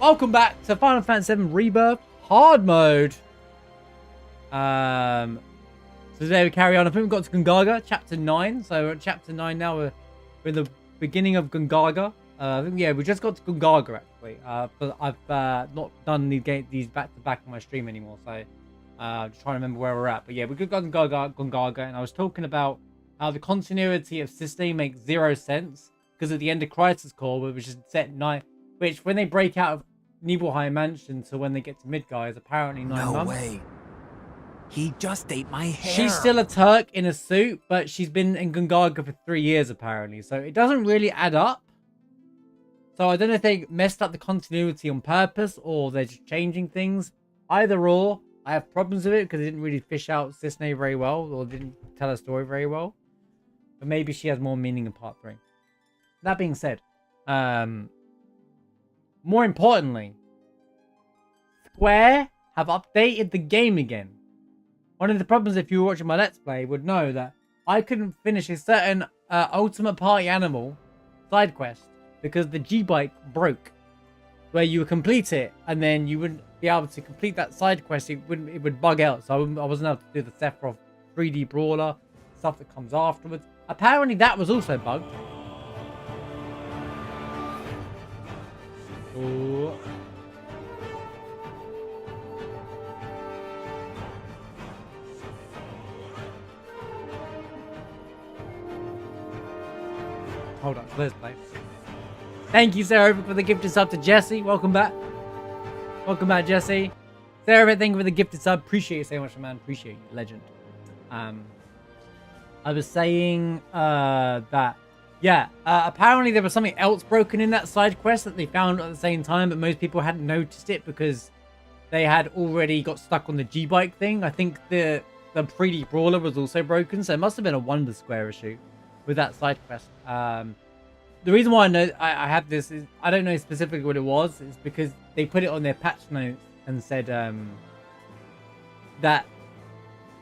Welcome back to Final Fantasy VII Rebirth Hard Mode. So today we carry on. I think we've got to Gungaga, Chapter 9. So we're at Chapter 9 now. We're in the beginning of Gungaga. I think, yeah, we just got to Gungaga, actually. But I've not done these back-to-back on my stream anymore. So just trying to remember where we're at. But yeah, we got Gungaga, and I was talking about how the continuity of System makes 0 sense. Because at the end of Crisis Core, which is set 9... Which, when they break out of Nibelheim Mansion to when they get to Midgard, is apparently 9 months. No way. He just ate my hair. She's still a Turk in a suit, but she's been in Gungaga for 3 years, apparently. So it doesn't really add up. So I don't know if they messed up the continuity on purpose, or they're just changing things. Either or, I have problems with it, because it didn't really fish out Cisne very well, or didn't tell her story very well. But maybe she has more meaning in Part 3. That being said, more importantly, Square have updated the game again. One of the problems, if you were watching my Let's Play, would know that I couldn't finish a certain Ultimate Party Animal side quest because the G-Bike broke. Where you would complete it, and then you wouldn't be able to complete that side quest. It would bug out, so I wasn't able to do the Sephiroth 3D Brawler, stuff that comes afterwards. Apparently that was also bugged. Ooh. Hold on, let's play. Thank you, Sarah, for the gifted sub to Jesse. Welcome back. Welcome back, Jesse. Sarah, thank you for the gifted sub. Appreciate you so much, man. Appreciate you, legend. I was saying that. Yeah, apparently there was something else broken in that side quest that they found at the same time, but most people hadn't noticed it because they had already got stuck on the G-Bike thing. I think the 3D Brawler was also broken, so it must have been a Wonder Square issue with that side quest. The reason why I know I have this is, I don't know specifically what it was, is because they put it on their patch notes and said that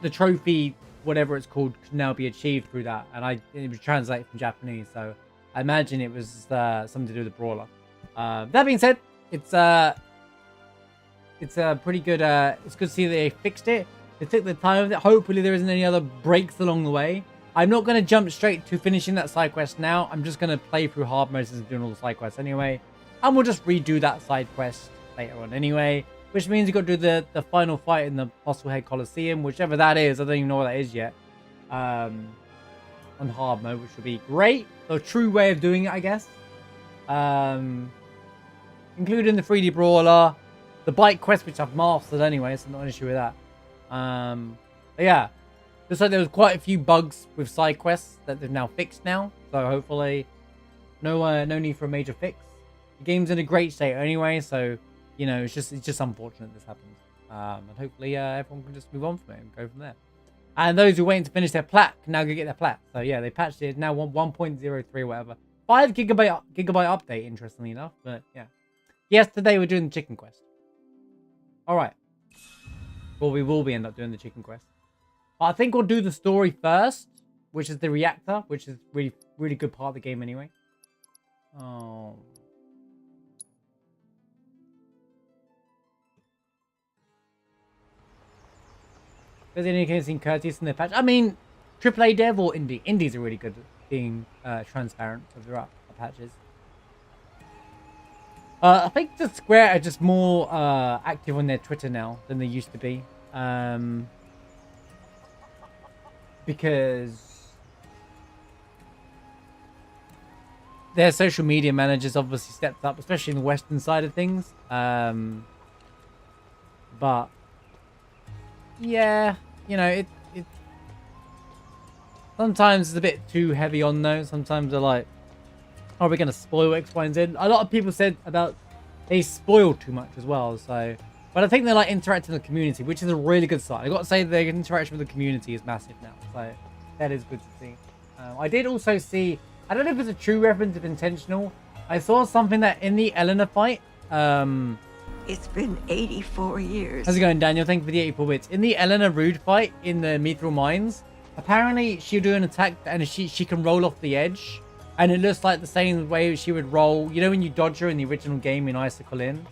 the trophy, whatever it's called, could now be achieved through that, and it was translated from Japanese, so I imagine it was something to do with the Brawler. That being said, it's pretty good. It's good to see that they fixed it. They took the time with it. Hopefully there isn't any other breaks along the way. I'm not going to jump straight to finishing that side quest now. I'm just going to play through hard mode and doing all the side quests anyway, and we'll just redo that side quest later on anyway. Which means you've got to do the final fight in the Fossil Coliseum, whichever that is. I don't even know what that is yet. On hard mode, which would be great. The true way of doing it, I guess. Including the 3D Brawler. The bike quest, which I've mastered anyway, so not an issue with that. But yeah. Looks like there was quite a few bugs with side quests that they've now fixed now. So hopefully, no need for a major fix. The game's in a great state anyway, so... You know, it's just unfortunate this happens. And hopefully everyone can just move on from it and go from there. And those who are waiting to finish their plat can now go get their plat. So yeah, they patched it. Now 1.03 whatever. 5 gigabyte update, interestingly enough. But yeah. Yesterday we're doing the chicken quest. Alright. Well, we will end up doing the chicken quest. But I think we'll do the story first. Which is the reactor. Which is really good part of the game anyway. Oh... There's any case in courteous in their patch. I mean, AAA dev or indie. Indies are really good at being transparent with their patches. I think the Square are just more active on their Twitter now than they used to be. Because their social media managers obviously stepped up, especially in the Western side of things. But yeah, you know, it sometimes it's a bit too heavy on those. Sometimes they're like, are we going to spoil X, Y, and Z? A lot of people said about they spoil too much as well. So, but I think they like interacting with the community, which is a really good sign. I got to say, their interaction with the community is massive now. So that is good to see. I did also see, I don't know if it's a true reference, if intentional. I saw something that in the Eleanor fight, It's been 84 years. how's it going, Daniel? Thank you for the 84 bits. In the Eleanor Rude fight in the Mithril Mines, apparently she'll do an attack and she can roll off the edge. And it looks like the same way she would roll. You know when you dodge her in the original game in Icicle Inn?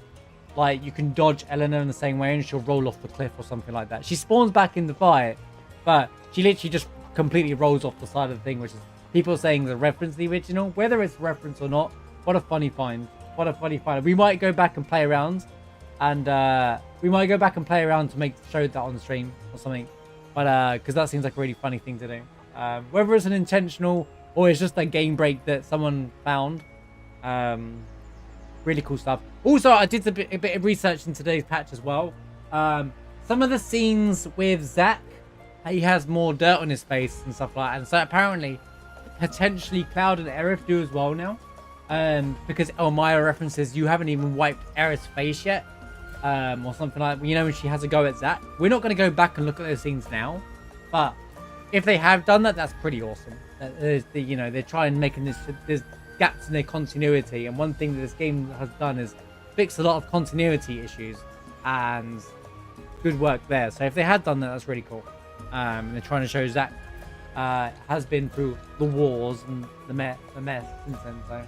like you can dodge Eleanor in the same way and she'll roll off the cliff or something like that. She spawns back in the fight, but she literally just completely rolls off the side of the thing, which is people saying the reference to the original. Whether it's reference or not, what a funny find. What a funny find. We might go back and play around, and to make show that on the stream or something. But because that seems like a really funny thing to do. Whether it's an intentional or it's just a game break that someone found. Really cool stuff. Also, I did a bit of research in today's patch as well. Some of the scenes with Zach, he has more dirt on his face and stuff like that. And so apparently, potentially Cloud and Aerith do as well now. Because Elmira references you haven't even wiped Aerith's face yet. Or something like that. You know, when she has a go at Zach. We're not going to go back and look at those scenes now. But if they have done that, that's pretty awesome. You know, they're trying making there's gaps in their continuity, and one thing that this game has done is fix a lot of continuity issues, and good work there. So if they had done that, that's really cool. They're trying to show Zach has been through the wars and the mess since then. So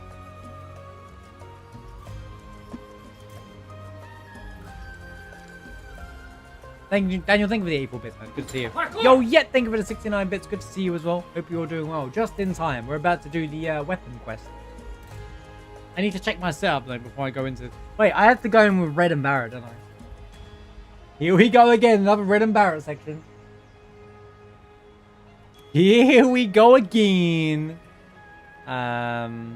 thank you, Daniel. Thank you for the 84 bits, man. Good to see you. Yo, Yet, thank you for the 69 bits. Good to see you as well. Hope you're all doing well. Just in time. We're about to do the weapon quest. I need to check my setup though before I go into. Wait, I have to go in with Red and Barrett, don't I? Here we go again. Another Red and Barrett section. Here we go again. Yeah,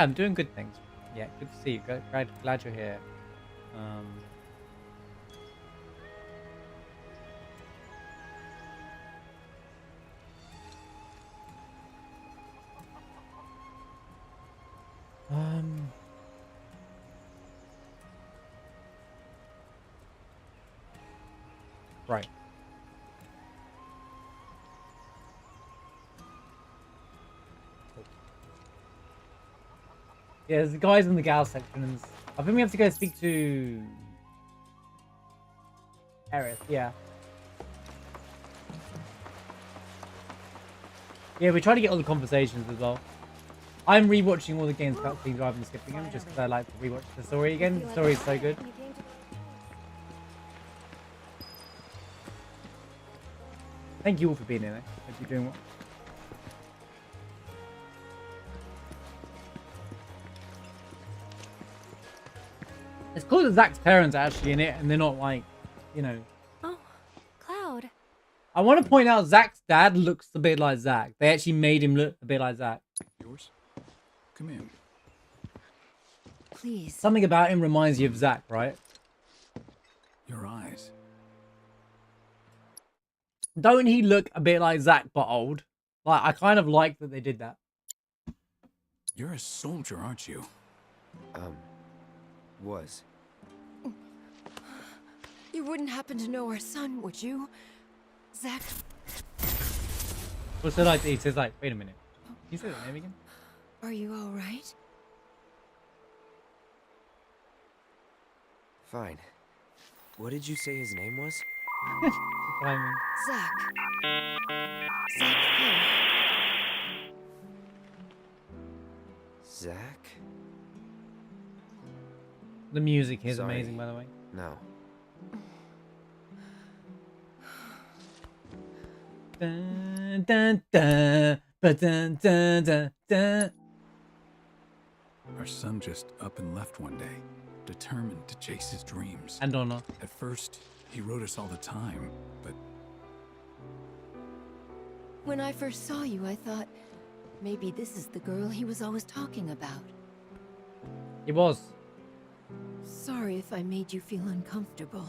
I'm doing good things. Yeah, good to see you. Glad you're here. Right. Yeah, there's the guys in the gal section, and I think we have to go speak to Aerith. Yeah. Yeah, we try to get all the conversations as well. I'm rewatching all the games cutscenes rather than skipping them, just because I like to rewatch the story again. The story is so good. Thank you all for being here. Hope you're doing well. It's cool that Zach's parents are actually in it, and they're not like, you know. Oh, Cloud. I want to point out Zach's dad looks a bit like Zach. They actually made him look a bit like Zach. Yours? Come in. Please. Something about him reminds you of Zach, right? Your eyes. Don't he look a bit like Zach, but old? Like, I kind of like that they did that. You're a soldier, aren't you? Was. You wouldn't happen to know our son, would you? Zach? What's it like? He says, like, wait a minute. Can you say that name again? Are you all right? Fine. What did you say his name was? Zach. Zach who? Zach? The music is Sorry. amazing, by the way. No. Dun, dun, dun, dun, dun, dun, dun. Our son just up and left one day, determined to chase his dreams. And honor. At first, he wrote us all the time, but When I first saw you, I thought maybe this is the girl he was always talking about. It was. Sorry if I made you feel uncomfortable.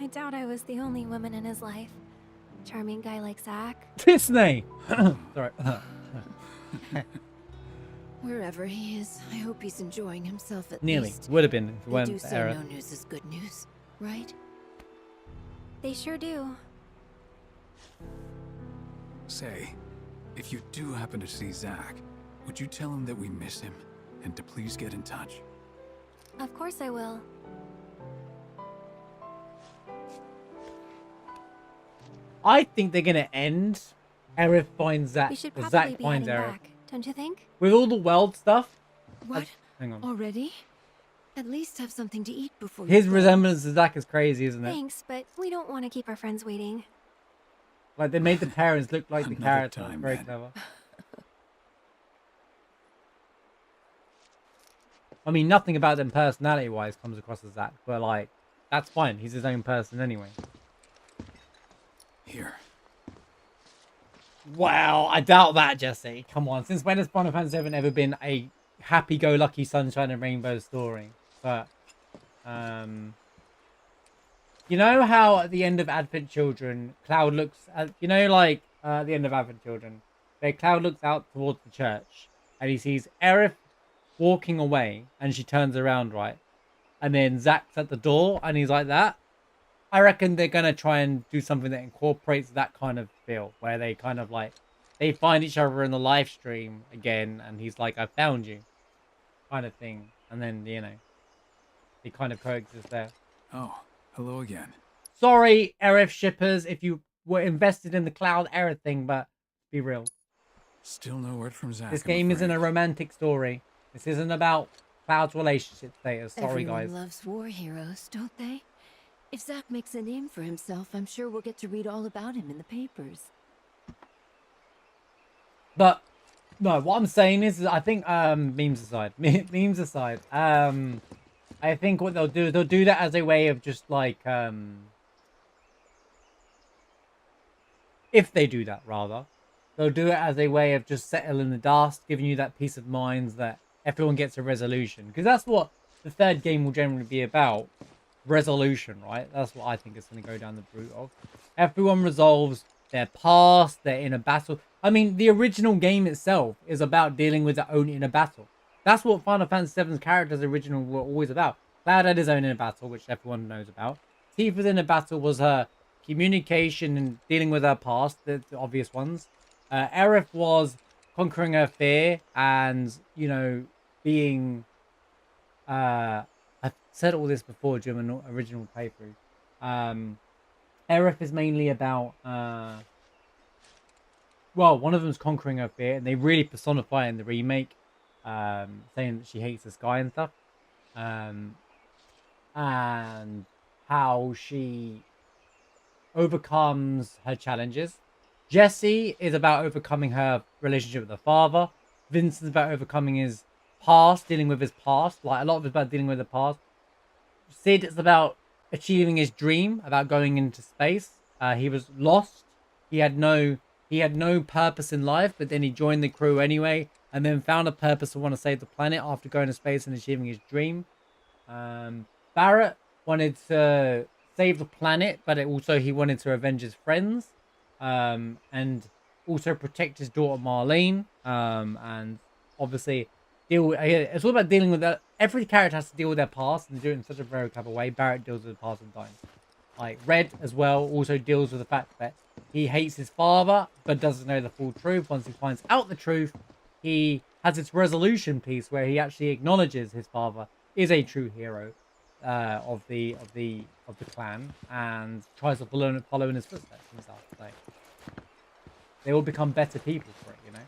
I doubt I was the only woman in his life. Charming guy like Zach. Disney! Sorry. Wherever he is, I hope he's enjoying himself at Nearly. least. Would have been if it They weren't do for say Aerith. no news is good news, right? They sure do. say, if you do happen to see Zach, would you tell him that we miss him and to please get in touch? Of course I will. I think they're gonna end Aerith finds Zach. We should Or probably Zach be finds heading Aerith. back, don't you think? With all the world stuff. What? Hang on. Already? At least have something to eat before His you go. resemblance to Zach is crazy, isn't it? Thanks, but we don't want to keep our friends waiting. Like, they made the parents look like the Another character. time, Very then. clever. I mean, nothing about them personality-wise comes across as Zach, but, like, that's fine. He's his own person anyway. Here. Wow, I doubt that, Jesse. Come on. Since when has Final Fantasy VII ever been a happy-go-lucky sunshine and rainbow story? But, you know how at the end of Advent Children, Cloud looks at, you know, like, at the end of Advent Children, where Cloud looks out towards the church, and he sees Aerith walking away, and she turns around, right? And then Zach's at the door, and he's like that. I reckon they're going to try and do something that incorporates that kind of feel, where they kind of like, they find each other in the live stream again, and he's like, I found you, kind of thing. And then, you know, they kind of coexist there. Oh, hello again. Sorry, Aerith shippers, if you were invested in the Cloud Aerith thing, but be real. Still no word from Zach. This I'm game isn't a afraid. romantic story. This isn't about Cloud's relationship status. Sorry, Everyone guys. loves war heroes, don't they? If Zack makes a name for himself, I'm sure we'll get to read all about him in the papers. But no, what I'm saying is, I think memes aside, memes aside, I think what they'll do is they'll do that as a way of just like if they do that rather, they'll do it as a way of just settling the dust, giving you that peace of mind that everyone gets a resolution, because that's what the third game will generally be about. Resolution, right? That's what I think is going to go down the route of. Everyone resolves their past, their inner battle. I mean, the original game itself is about dealing with their own inner battle. That's what Final Fantasy VII's characters original were always about. Cloud had his own inner battle, which everyone knows about. Tifa's inner battle was her communication and dealing with her past, the obvious ones. Aerith was conquering her fear and, you know, being... I've said all this before during an original playthrough. Aerith is mainly about... well, one of them's conquering her fear, and they really personify it in the remake, saying that she hates the sky and stuff. And how she overcomes her challenges. Jessie is about overcoming her relationship with her father. Vincent's about overcoming his past, dealing with his past. Like, a lot of it's about dealing with the past. Sid is about achieving his dream, about going into space. He was lost. He had no purpose in life, but then he joined the crew anyway, and then found a purpose to want to save the planet after going to space and achieving his dream. Barrett wanted to save the planet, but he wanted to avenge his friends, and also protect his daughter Marlene, and obviously it's all about dealing with that. Every character has to deal with their past and do it in such a very clever way. Barrett deals with the past and dying. Like Red as well also deals with the fact that he hates his father but doesn't know the full truth. Once he finds out the truth, he has this resolution piece where he actually acknowledges his father is a true hero of the clan and tries to follow in his footsteps and stuff. Like, they all become better people for it, you know.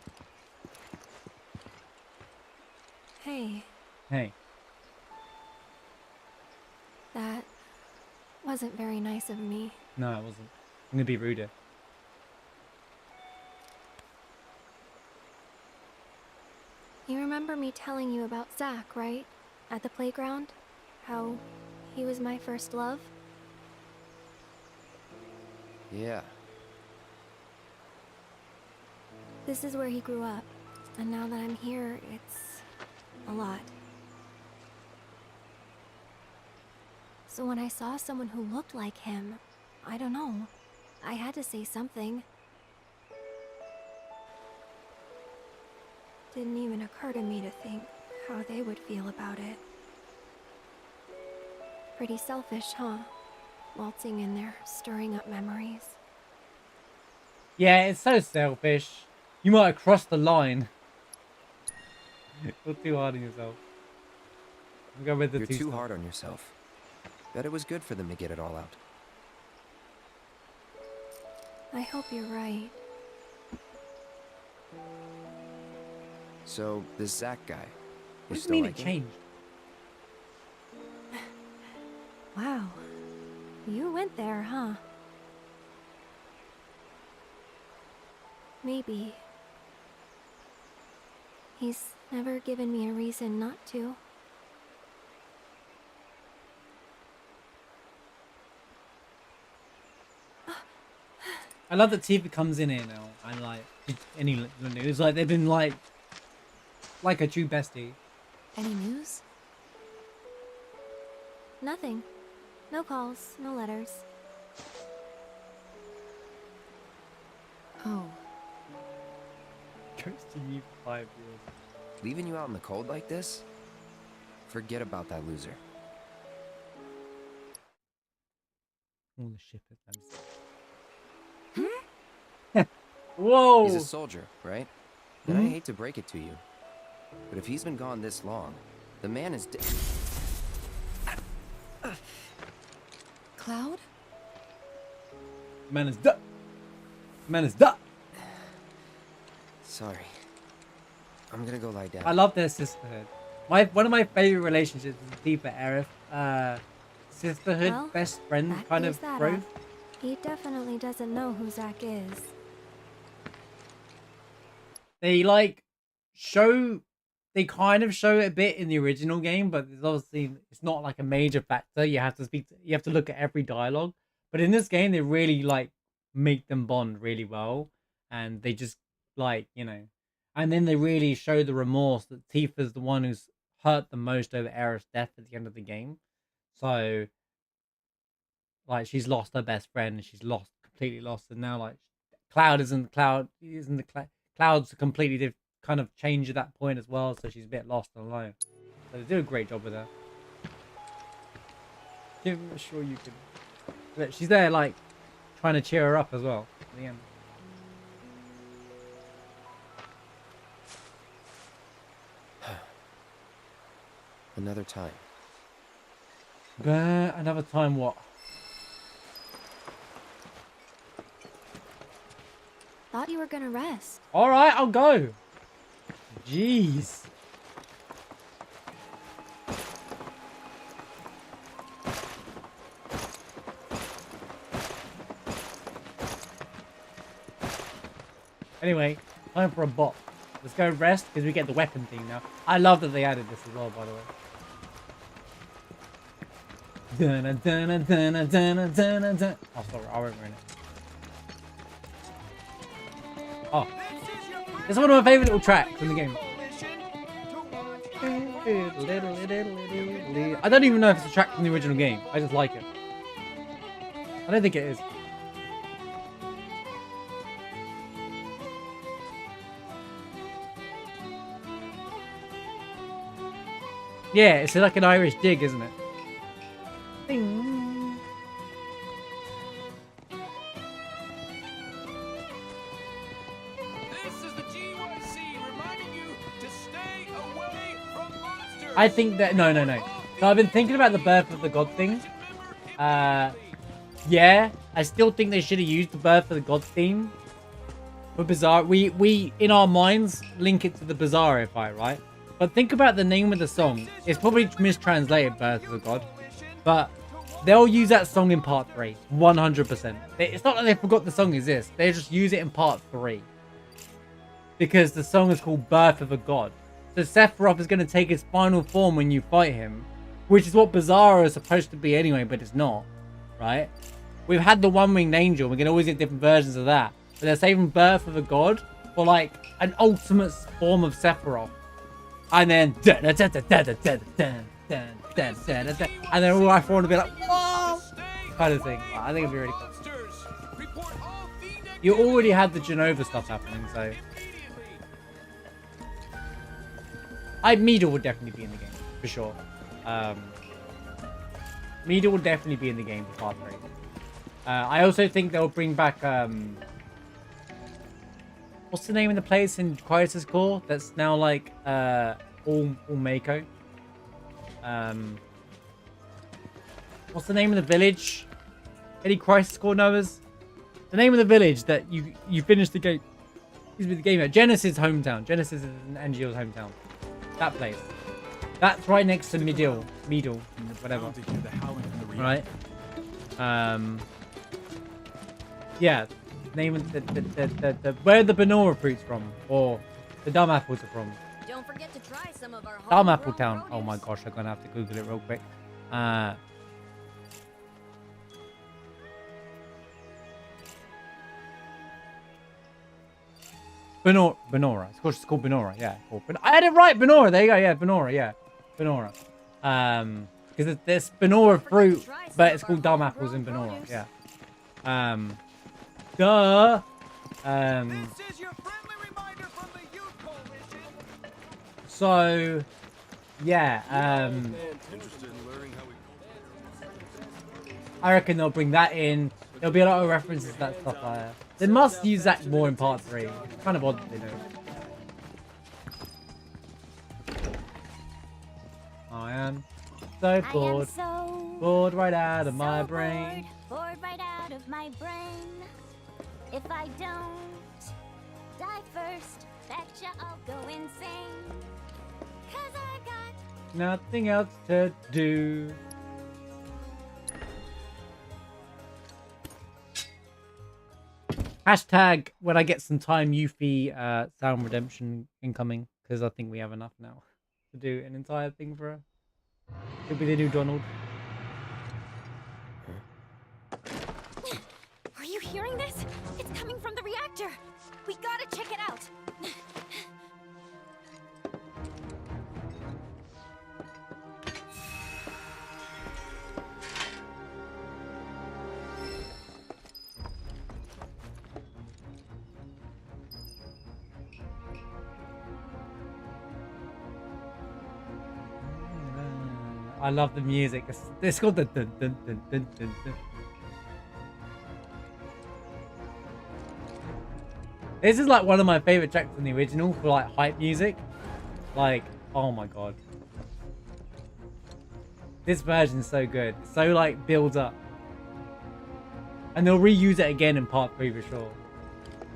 Hey, Hey, that wasn't very nice of me. no, it wasn't. I'm gonna be ruder. You remember me telling you about Zack, right? At the playground? How he was my first love? Yeah. This is where he grew up, and now that I'm here, it's a lot. So when I saw someone who looked like him, I don't know, I had to say something. Didn't even occur to me to think how they would feel about it. Pretty selfish, huh? Waltzing in there, stirring up memories. Yeah, it's so selfish. You might have crossed the line. You're too hard on yourself. I'm going with the You're too two-star. hard on yourself. Bet it was good for them to get it all out. I hope you're right. So, this Zack guy, What does it still mean like it him? changed? Wow. You went there, huh? Maybe. He's never given me a reason not to. I love that Tifa comes in here now and like any news, like they've been like a true bestie. Any news? Nothing. No calls, no letters. Oh, Ghosting you for 5 years. Leaving you out in the cold like this? Forget about that loser. All the shippers. Whoa! He's a soldier, right? And I hate to break it to you, but if he's been gone this long, the man is dead. Cloud? Man is done. Man is done. Sorry. I'm gonna go lie down. I love their sisterhood. One of my favorite relationships is Tifa Aerith. Sisterhood, Well, best friend that kind clears of that growth. up. He definitely doesn't know who Zach is. They kind of show it a bit in the original game, but there's obviously it's not like a major factor. You have to look at every dialogue. But in this game, they really like make them bond really well, and they just and then they really show the remorse that Tifa's the one who's hurt the most over Aerith's death at the end of the game. So like she's lost her best friend, and she's completely lost, and now like Cloud's a completely different kind of change at that point as well, so she's a bit lost and alone. So they do a great job with her. I'm sure you can. Look, she's there like trying to cheer her up as well at the end. Another time. But another time what? Thought you were gonna rest. Alright, I'll go. Jeez. Anyway, time for a bot. Let's go rest because we get the weapon thing now. I love that they added this as well, by the way. Dun, dun, dun, dun, dun, dun, dun. Oh, sorry, I won't ruin it. Oh, it's one of my favorite little tracks in the game. I don't even know if it's a track from the original game. I just like it. I don't think it is. Yeah, it's like an Irish dig, isn't it? Ding. This is the GYC reminding you to stay away from monsters. I think that no. So I've been thinking about the birth of the god thing. Yeah, I still think they should have used the birth of the god theme for Bizarre. We in our minds link it to the Bizarro fight, right? But think about the name of the song. It's probably mistranslated, Birth of the God. But they'll use that song in part 3. 100%. It's not like they forgot the song exists. They just use it in part 3. Because the song is called Birth of a God. So Sephiroth is going to take his final form when you fight him. Which is what Bizarro is supposed to be anyway, but it's not. Right? We've had the One-Winged Angel. We can always get different versions of that. But they're saving Birth of a God for like an ultimate form of Sephiroth. And then and then all I want to be like, whoa, kind of thing. I think it'd be really cool. You already had the Genova stuff happening, so Mida will definitely be in the game for sure. Mida will definitely be in the game for part 3. I also think they'll bring back what's the name of the place in Crisis Core that's now like all Mako? What's the name of the village? Any Crisis Core knowers? The name of the village that you finished the game. Excuse me, the game at Genesis' hometown. Genesis is Angio's hometown. That place. That's right next to middle, whatever. Bound to hear the howling from the Right. Yeah. Name of the where are the banana fruits from, or the dumb apples are from. Don't forget to try some of our Dumb Apple homegrown Town. Oh my produce. gosh, I'm gonna have to Google it real quick. Benora. It's called Benora. Yeah. Cool. I had it right. Benora. There you go. Yeah. Benora. Yeah. Benora. Because there's Benora fruit, but it's called dumb apples in Benora. Yeah. Duh. This is your friendly reminder from the Youth Coalition. So, yeah. I reckon they'll bring that in. There'll be a lot of references to that stuff like that. They must use that more in part 3. It's kind of odd that they do. I am so bored. Bored right out of my brain. Bored right out of my brain. If I don't die first, betcha I'll go insane. 'Cause I got Nothing else to do. Hashtag when I get some time, Yuffie Sound Redemption incoming, because I think we have enough now to do an entire thing for her. It'll be the new Donald. Are you hearing this? It's coming from the reactor. We gotta check it out. I love the music. It's called the dun, dun, dun, dun, dun, dun. This is like one of my favorite tracks from the original for like hype music. Like, oh my god. This version is so good. It's so like builds up. And they'll reuse it again in part 3 for sure.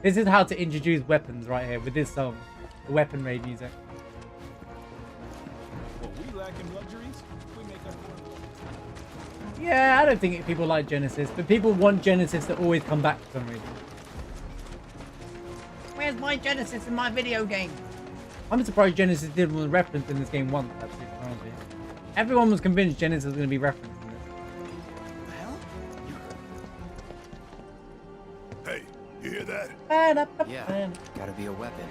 This is how to introduce weapons right here with this song. The weapon raid music. What we lack in luxuries, we make up for. Yeah, I don't think people like Genesis, but people want Genesis to always come back for some reason. Where's my Genesis in my video game? I'm surprised Genesis didn't was referenced in this game once, actually, to be honest with you. Everyone was convinced Genesis was going to be referenced in this. Hey, you hear that? Yeah, gotta be a weapon.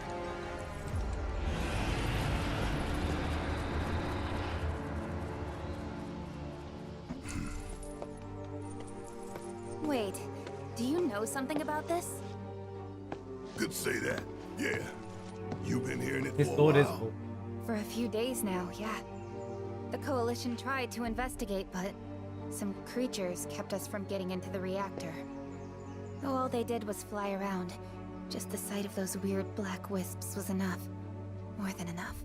Wait, do you know something about this? Could say that. Yeah. You've been hearing it His for a sword is while. cool. For a few days now, yeah. The Coalition tried to investigate, but some creatures kept us from getting into the reactor. All they did was fly around. Just the sight of those weird black wisps was enough. More than enough.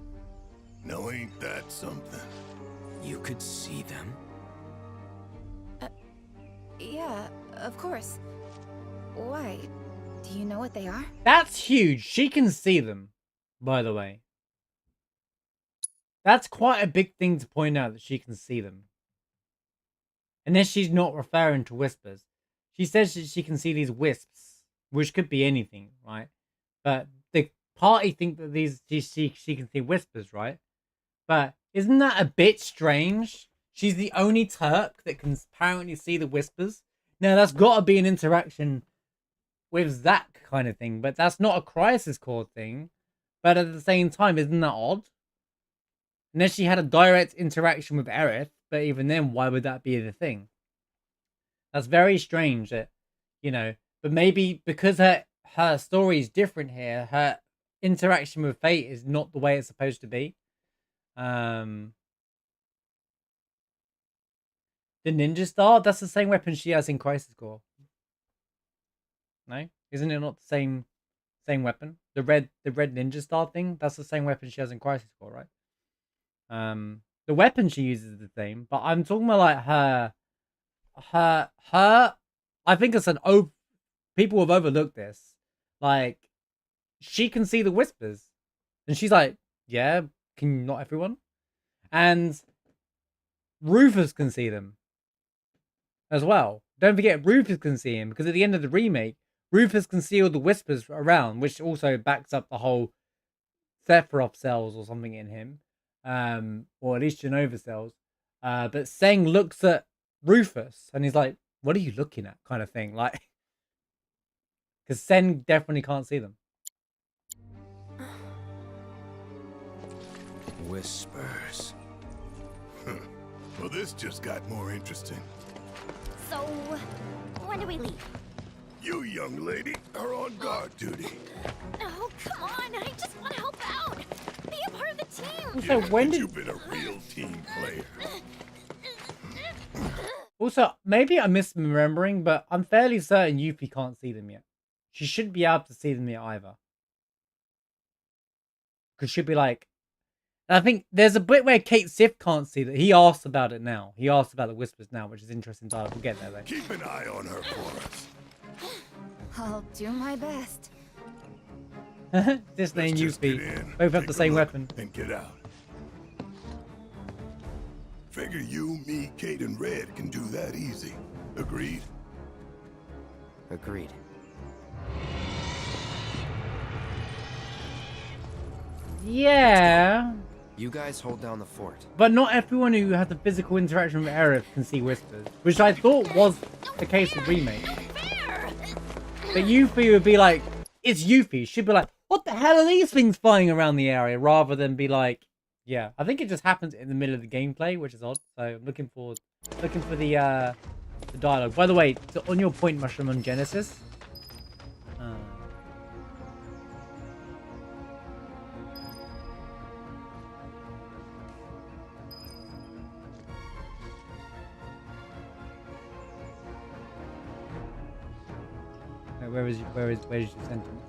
Now ain't that something? You could see them? Yeah, of course. Why? Do you know what they are? That's huge. She can see them, by the way. That's quite a big thing to point out, that she can see them. Unless she's not referring to whispers. She says that she can see these wisps, which could be anything, right? But the party think that she can see whispers, right? But isn't that a bit strange? She's the only Turk that can apparently see the whispers. Now, that's got to be an interaction with Zack kind of thing, but that's not a crisis core thing. But at the same time, isn't that odd? Unless she had a direct interaction with Aerith, but even then, why would that be the thing? That's very strange that, you know, but maybe because her story is different here, her interaction with Fate is not the way it's supposed to be. The Ninja Star, that's the same weapon she has in Crisis Core. No? Isn't it not the same weapon? The red Ninja Star thing, that's the same weapon she has in Crisis Core, right? The weapon she uses is the same, but I'm talking about like her I think it's people have overlooked this. Like, she can see the whispers. And she's like, yeah, can not everyone? And Rufus can see them as well. Don't forget, Rufus can see him, because at the end of the remake, Rufus can see all the whispers around, which also backs up the whole Sephiroth cells or something in him, or at least Genova cells. But Seng looks at Rufus and he's like, "What are you looking at?" kind of thing, like, because Sen definitely can't see them. Whispers. Well, this just got more interesting. So, when do we leave? You, young lady, are on guard duty. Oh, come on. I just want to help out. Be a part of the team. Also, when did... You've been a real team player. Also, maybe I'm misremembering, but I'm fairly certain Yuffie can't see them yet. She shouldn't be able to see them yet either. Because she'd be like... And I think there's a bit where Kate Sif can't see that. He asks about it now. He asks about the whispers now, which is interesting. We'll get there, though. Keep an eye on her for us. I'll do my best. Disney and Let's just get Yuffie in, both have take the a same look, weapon. and get out. Figure you, me, Kate, and Red can do that easy. Agreed? Agreed. Yeah. You guys hold down the fort. But not everyone who has a physical interaction with Aerith can see whispers, which I thought was the case with Remake. But Yuffie would be like, it's Yuffie. She'd be like, what the hell are these things flying around the area? Rather than be like, yeah. I think it just happens in the middle of the gameplay, which is odd. So I'm looking for the dialogue. By the way, on your point, Mushroom, on Genesis. Where is your sentence?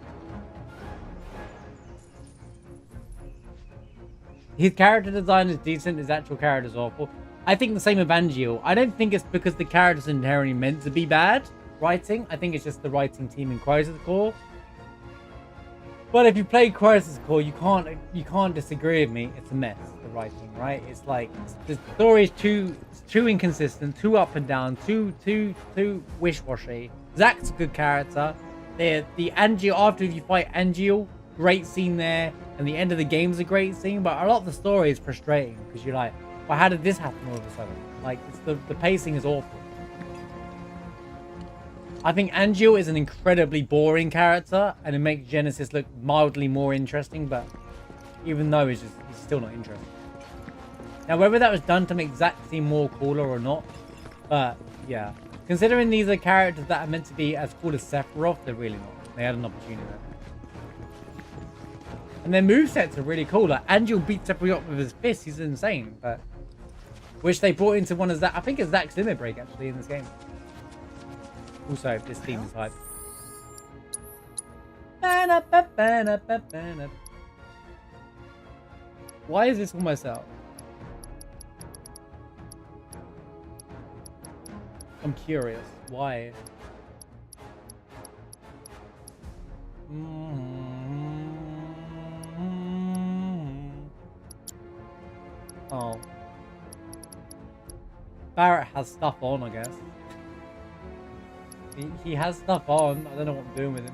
His character design is decent, his actual character is awful. I think the same with Angel. I don't think it's because the character's inherently meant to be bad writing. I think it's just the writing team in Crisis Core. But if you play Crisis Core, you can't disagree with me. It's a mess, the writing, right? It's like the story is too inconsistent, too up and down, too wish-washy. Zack's a good character. The Angel, after you fight Angel, great scene there, and the end of the game's a great scene, but a lot of the story is frustrating because you're like, well, how did this happen all of a sudden? Like, the pacing is awful. I think Angel is an incredibly boring character, and it makes Genesis look mildly more interesting, but even though he's still not interesting. Now, whether that was done to make Zack seem more cooler or not, but yeah. Considering these are characters that are meant to be as cool as Sephiroth, they're really not. They had an opportunity there. And their movesets are really cool. Like, Angel beats Sephiroth with his fists. He's insane. But which they brought into one of Zack. I think it's Zack's limit break, actually, in this game. Also, this theme is hype. Why is this almost out? I'm curious. Why? Oh. Barrett has stuff on, I guess. He has stuff on. I don't know what I'm doing with him.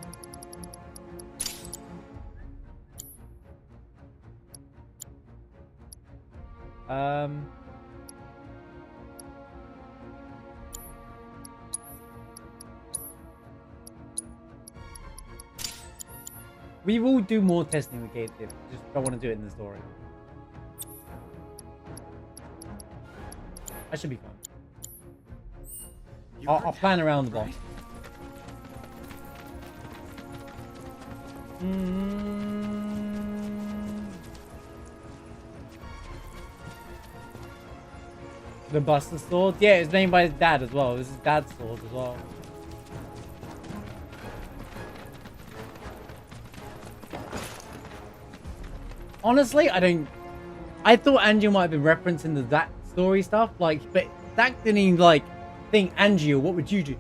We will do more testing with Gated. Just don't want to do it in the story. That should be fun. I'll plan around the boss. The Buster Sword? Yeah, it's named by his dad as well. This is dad's sword as well. Honestly, I thought Angel might have been referencing the Zack story stuff, like, but Zack didn't even, like, think, Angel, what would you do?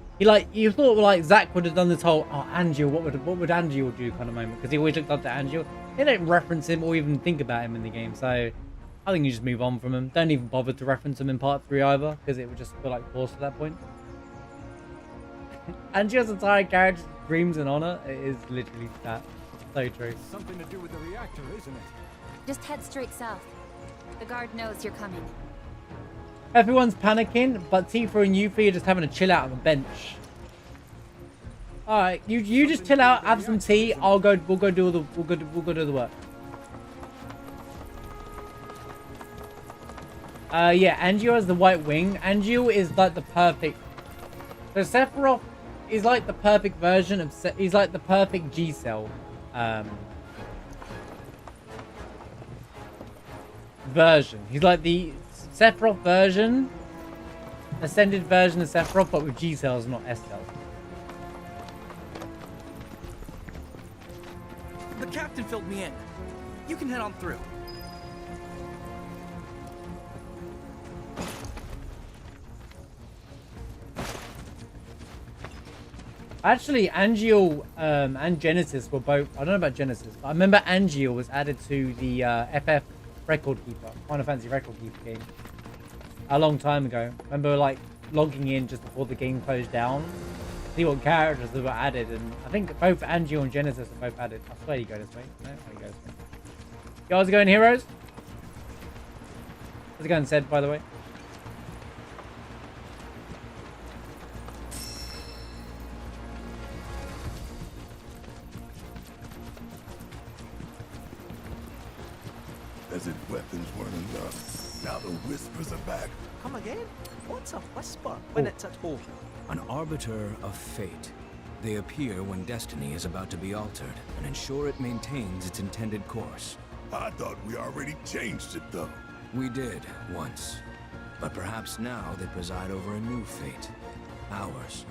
You thought, like, Zack would have done this whole, oh, Angel, what would Angel do kind of moment, because he always looked up to Angel. They don't reference him or even think about him in the game, so I think you just move on from him. Don't even bother to reference him in part 3 either, because it would just feel like forced at that point. And just entire character's dreams and honor. It is literally that. So true. Something to do with the reactor, isn't it? Just head straight south. The guard knows you're coming. Everyone's panicking, but Tifa and Yuffie are just having a chill out on the bench. All right, you just chill out, have some tea. We'll go do the work. Yeah, Angiel has the white wing. Angiel is like the perfect. So Sephiroth is like the perfect version of. He's like the perfect G cell. Version. He's like the Sephiroth version, ascended version of Sephiroth, but with G cells, not S cells. The captain filled me in. You can head on through. Actually, Angiel and Genesis were both. I don't know about Genesis, but I remember Angiel was added to the FF Record Keeper, Final Fantasy Record Keeper game, a long time ago. Remember, like, logging in just before the game closed down, see what characters were added, and I think both Angiel and Genesis are both added. I swear you go this way. No, you go this way. You guys are going heroes? How's it going, Zed, by the way? As if weapons weren't enough. Now the whispers are back. Come again? What's a whisper when it's at home? An arbiter of fate. They appear when destiny is about to be altered and ensure it maintains its intended course. I thought we already changed it, though. We did, once. But perhaps now they preside over a new fate. Ours.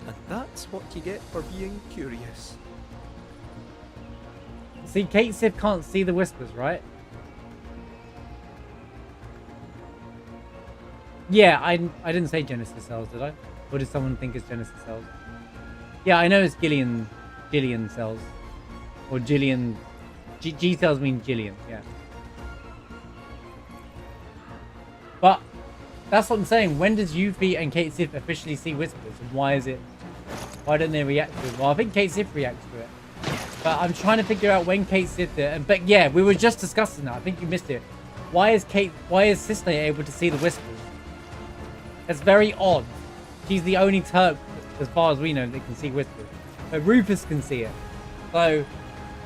And that's what you get for being curious. See, Kate Sif can't see the whispers, right? Yeah, I didn't say Genesis cells, did I? Or did someone think it's Genesis cells? Yeah, I know it's Gillian cells. Or Gillian... G cells mean Gillian, yeah. But, that's what I'm saying. When does Yuffie and Kate Sif officially see whispers? And why is it... Why don't they react to it? Well, I think Kate Sif reacts to it. But I'm trying to figure out when Kate Sif did. But yeah, we were just discussing that. I think you missed it. Why is Sister able to see the whispers? It's very odd. She's the only Turk, as far as we know, that can see whispers. But Rufus can see it. So,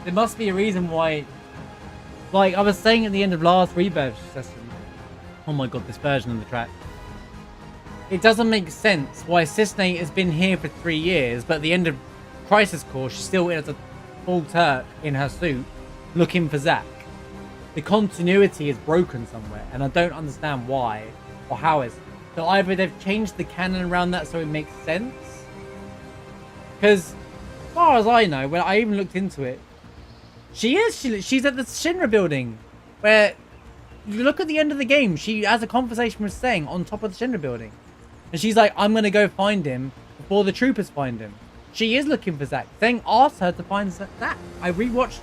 there must be a reason why... Like, I was saying at the end of last Rebirth session... Oh my god, this version of the track. It doesn't make sense why Cisne has been here for 3 years, but at the end of Crisis Core, she's still as a full Turk in her suit, looking for Zack. The continuity is broken somewhere, and I don't understand why, or how it's... So either they've changed the canon around that so it makes sense. Because, as far as I know, when I even looked into it, she's at the Shinra building. Where, if you look at the end of the game, she has a conversation with Seng on top of the Shinra building. And she's like, I'm going to go find him before the troopers find him. She is looking for Zack. Seng asked her to find Zack. I rewatched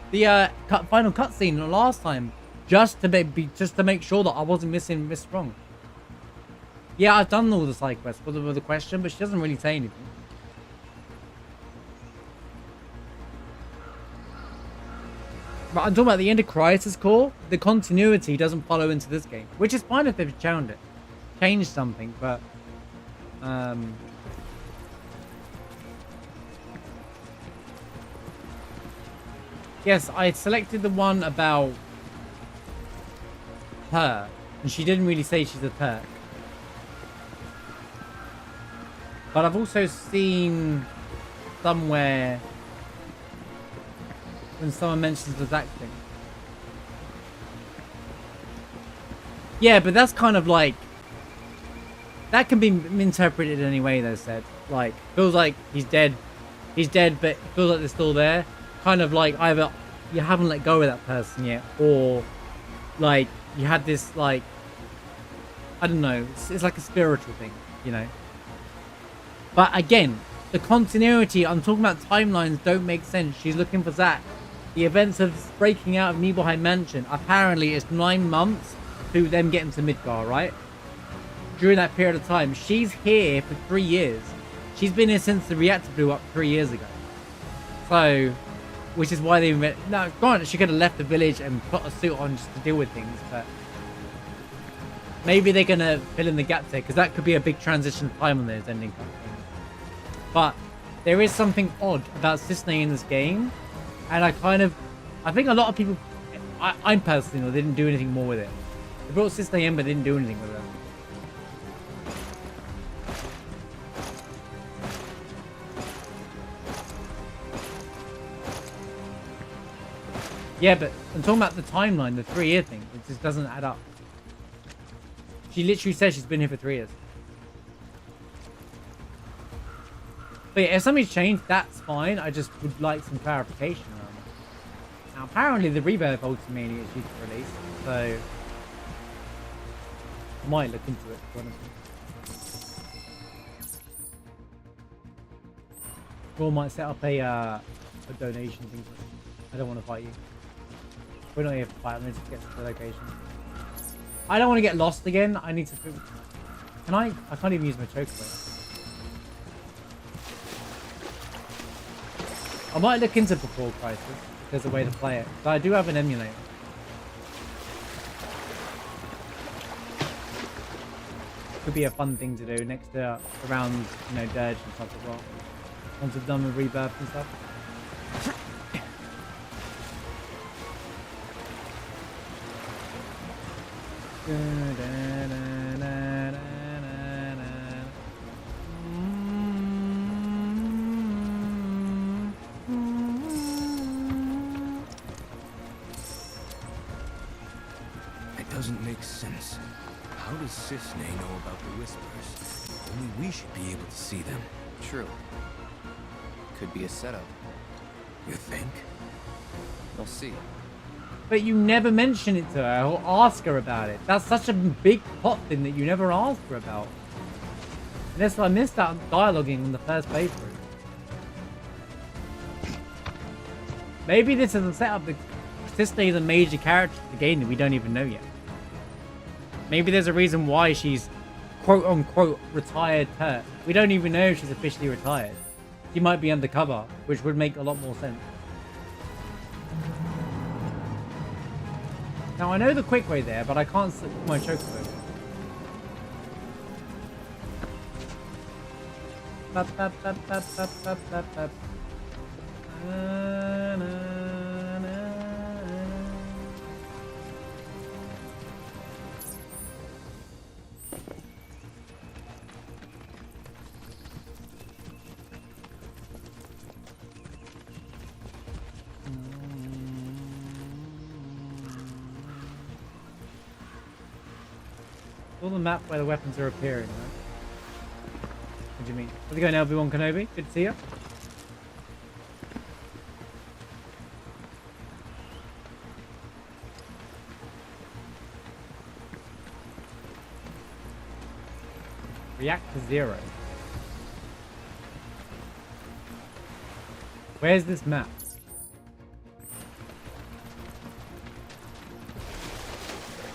the final cutscene last time just to make sure that I wasn't missed wrong. Yeah, I've done all the side quests for the question, but she doesn't really say anything. But I'm talking about the end of Crisis Core. The continuity doesn't follow into this game, which is fine if they've changed something, but yes, I selected the one about her, and she didn't really say she's a Turk. But I've also seen somewhere when someone mentions the Zack thing. Yeah, but that's kind of like... That can be interpreted in any way, though, said. Like, feels like he's dead, but it feels like they're still there. Kind of like either you haven't let go of that person yet, or like you had this, like, I don't know, it's like a spiritual thing, you know? But again, the continuity, I'm talking about timelines, don't make sense. She's looking for Zack. the events of breaking out of Nibelheim Mansion, apparently it's 9 months to them getting to Midgar, right? During that period of time, she's here for 3 years. She's been here since the reactor blew up 3 years ago. So, which is why they went, no, granted, she could have left the village and put a suit on just to deal with things, but maybe they're going to fill in the gaps there, because that could be a big transition time on those ending cutscenes. But there is something odd about Cisne in this game, and I think a lot of people, I'm personally, they didn't do anything more with it. They brought Cisne in, but didn't do anything with it. Yeah, but I'm talking about the timeline, the 3-year thing. It just doesn't add up. She literally says she's been here for 3 years. But yeah, if something's changed, that's fine. I just would like some clarification around it. Now, apparently the Rebirth Ultimania is due to release, so I might look into it, to be honest. Or might set up a donation thing. I don't want to fight you. We're not here to fight, I'm just get to the location. I don't want to get lost again. I need to... Can I? I can't even use my chocobo. I might look into Before Crisis if there's a way to play it. But I do have an emulator. Could be a fun thing to do next to around, you know, Dirge and stuff as well. Once we've done with Rebirth and stuff. It doesn't make sense. How does Cisne know about the whispers? Only we should be able to see them. True. Could be a setup. You think? We'll see. But you never mention it to her or ask her about it. That's such a big plot thing that you never asked her about. And that's why I missed out on dialoguing in the first playthrough. Maybe this is a setup that Cisne is a major character of the game that we don't even know yet. Maybe there's a reason why she's quote-unquote retired her. We don't even know if she's officially retired. She might be undercover, which would make a lot more sense. Now, I know the quick way there, but I can't slip my chocobo. All the map where the weapons are appearing, right? What do you mean? How's it going, Obi-Wan Kenobi? Good to see you. Reactor 0. Where's this map?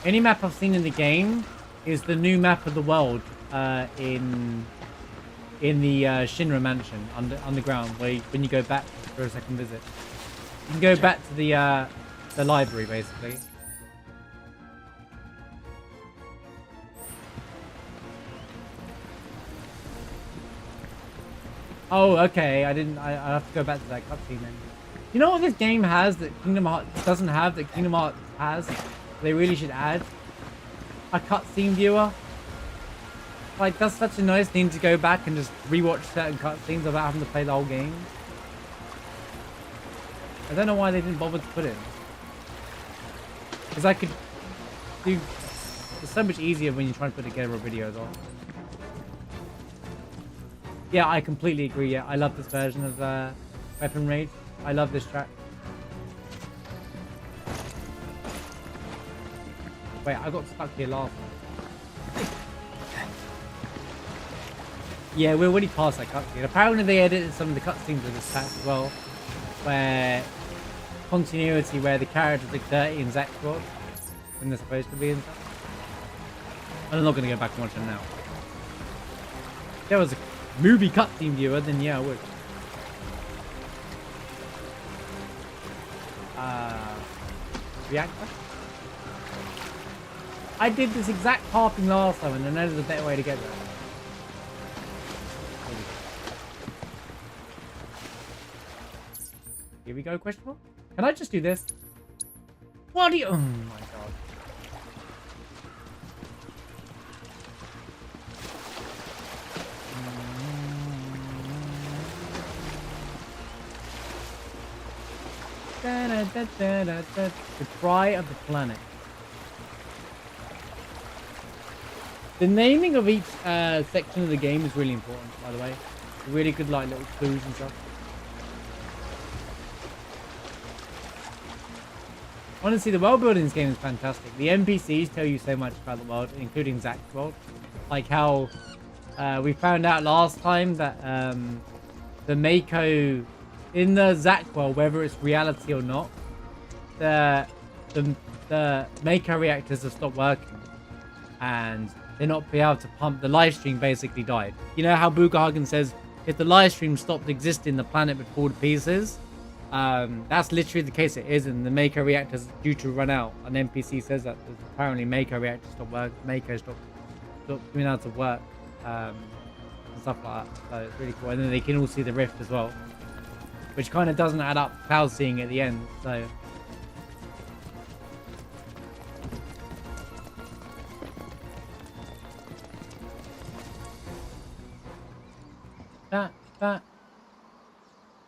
Any map I've seen in the game is the new map of the world in the Shinra Mansion underground, where when you go back for a second visit, you can go back to the library basically. Oh, okay. I have to go back to that cutscene then. You know what this game has that Kingdom Hearts doesn't have that Kingdom Hearts has? They really should add a cutscene viewer. Like, that's such a nice thing to go back and just rewatch certain cutscenes without having to play the whole game. I don't know why they didn't bother to put it. Because I could do... It's so much easier when you're trying to put together a video as well. Yeah, I completely agree. Yeah, I love this version of Weapon Raid. I love this track. Wait, I got stuck here last time. Yeah, we're already past that cutscene. Apparently they edited some of the cutscenes of this patch as well, where continuity where the characters are 30 in Zack's world when they're supposed to be and stuff. I'm not going to go back and watch them now. If there was a movie cutscene viewer, then yeah, I would. Reactor? I did this exact pathing last time and I know there's a better way to get there. Here we go, question mark? Can I just do this? What do you... Oh my god. The cry of the planet. The naming of each section of the game is really important, by the way. Really good, like, little clues and stuff. Honestly, the world building in this game is fantastic. The NPCs tell you so much about the world, including Zack's world. Like how we found out last time that the Mako in the Zack world, whether it's reality or not, the Mako reactors have stopped working, and they're not be able to pump. The Lifestream basically died. You know how Bugahagen says if the Lifestream stopped existing, the planet would fall to pieces. That's literally the case. It is, and the Mako reactors are due to run out. An NPC says that apparently Mako reactors stop work. Mako stop being able to work, and stuff like that. So it's really cool. And then they can all see the rift as well, which kind of doesn't add up. Cloud seeing at the end, so.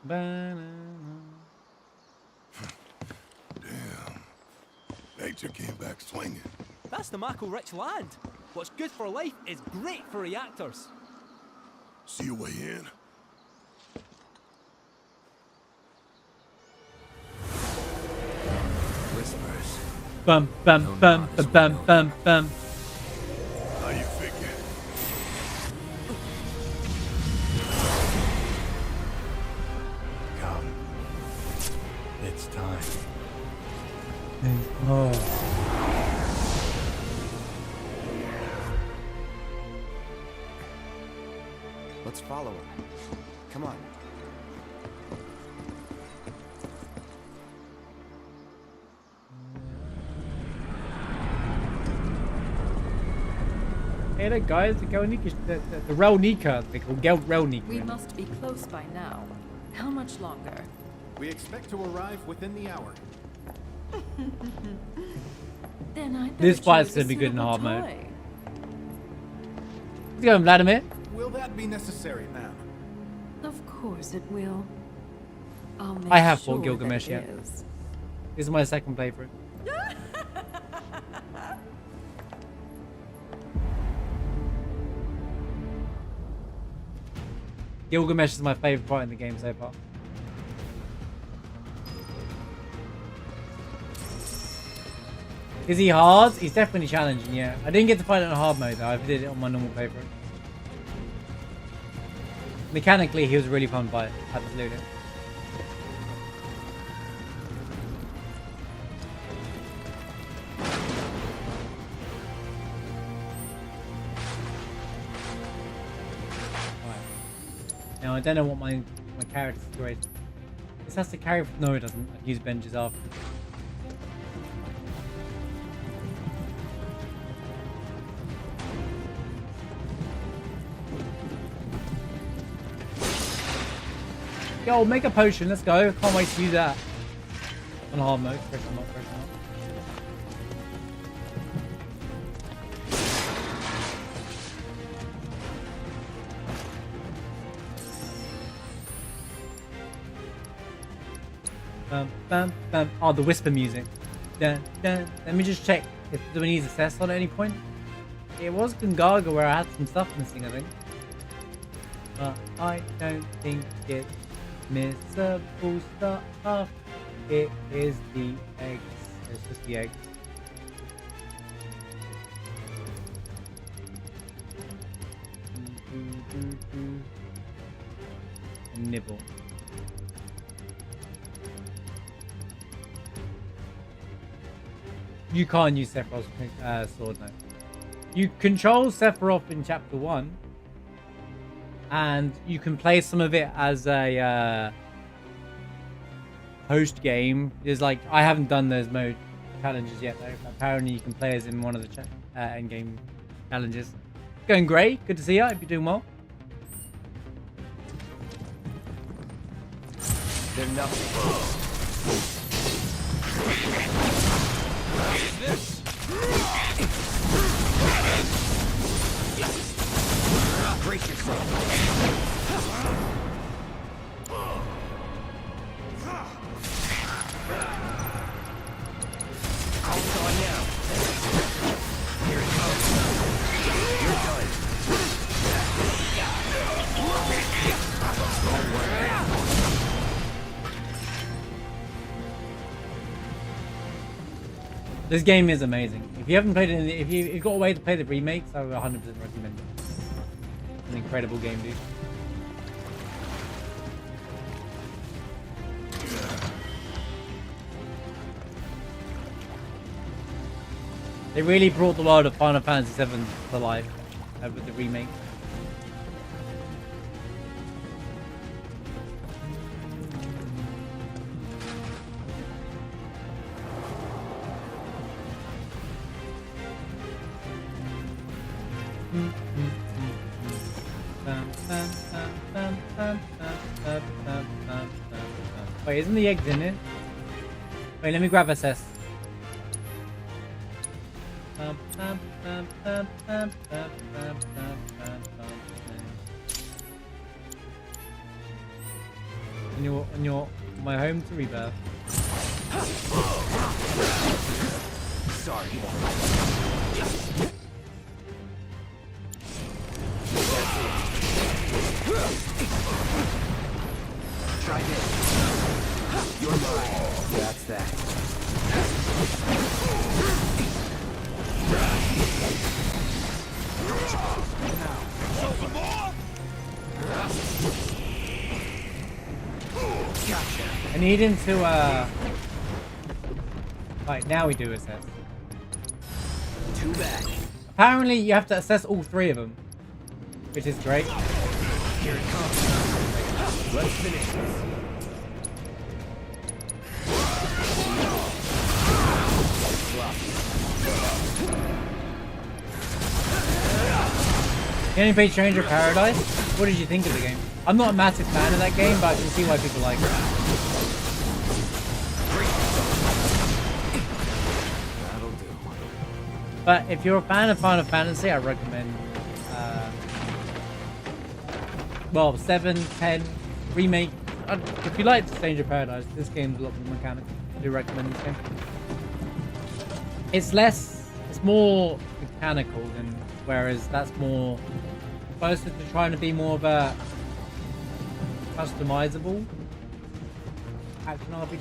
Damn. Nature came back swinging. That's the Mako-rich land. What's good for life is great for reactors. See your way in? Whispers. Bum bum bum bum bum bum bum. How you figure? Come. It's time. Oh. Let's follow her. Come on. Hey there guys, the Rel Nika, they call Rel Nika. We must be close by now. How much longer? We expect to arrive within the hour. Then I This fight's gonna be good in hard mode. toy. Let's go, Vladimir. Will that be necessary, ma'am? Of course it will. I'll make I have sure fought Gilgamesh that yet. it is. This is my second playthrough. Gilgamesh is my favorite part in the game so far. Is he hard? He's definitely challenging, yeah. I didn't get to fight it on hard mode though. I did it on my normal playthrough. Mechanically, he was a really fun fight. Absolutely. Now I don't know what my character's situation. This has to carry. No, it doesn't. I can use benches after. Yo, make a potion. Let's go. Can't wait to use that. On hard mode. Press them up. Press them up. Bum, bum, bum. Oh, the whisper music. Dun, dun. Let me just check if do we need assess on at any point. It was Gungaga where I had some stuff missing, I think. But I don't think it's missable stuff. It is the eggs. It's just the eggs. Nibble. You can't use Sephiroth's sword now. You control Sephiroth in Chapter 1. And you can play some of it as a host game. There's like, I haven't done those mode challenges yet though. Apparently you can play as in one of the end game challenges. Going great. Good to see you. Hope you're doing well. They're nothing. Brace yourself. Hold on now. Here it comes. You're done. Don't worry. This game is amazing. If you haven't played it, if you've got a way to play the remakes, I would 100% recommend it. An incredible game, dude. They really brought the world of Final Fantasy VII to life with the remake. Wait, isn't the eggs in it? Wait, let me grab SS. On my home to rebirth. Sorry. Try this. You're mine. That's that. Gotcha. I need him to right, now we do assess. Too bad. Apparently you have to assess all three of them, which is great. Here it comes. Let's finish this. Can you play Stranger Paradise? What did you think of the game? I'm not a massive fan of that game, but I can see why people like it. That'll do. But if you're a fan of Final Fantasy, I recommend well, 7, 10, remake. If you like Stranger Paradise, this game's a lot more mechanical. I do recommend this game. It's more mechanical than, whereas that's more closer to trying to be more of a customizable action RPG.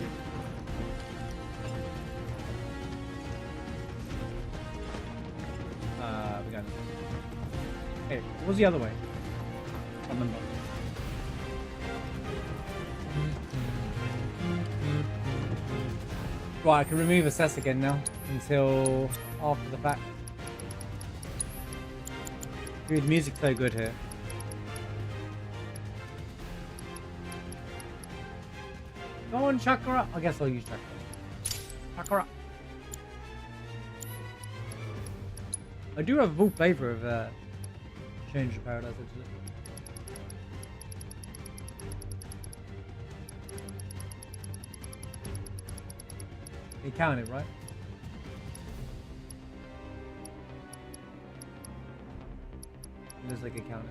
We got it. Hey, what was the other way? I can't remember. Right, I can remove assess again now until after the fact. Dude, the music's so good here. Go on, Chakra. I guess I'll use Chakra. Chakra. I do have a full flavor of Change of Paradise, actually. You count it, right? It looks like a counter.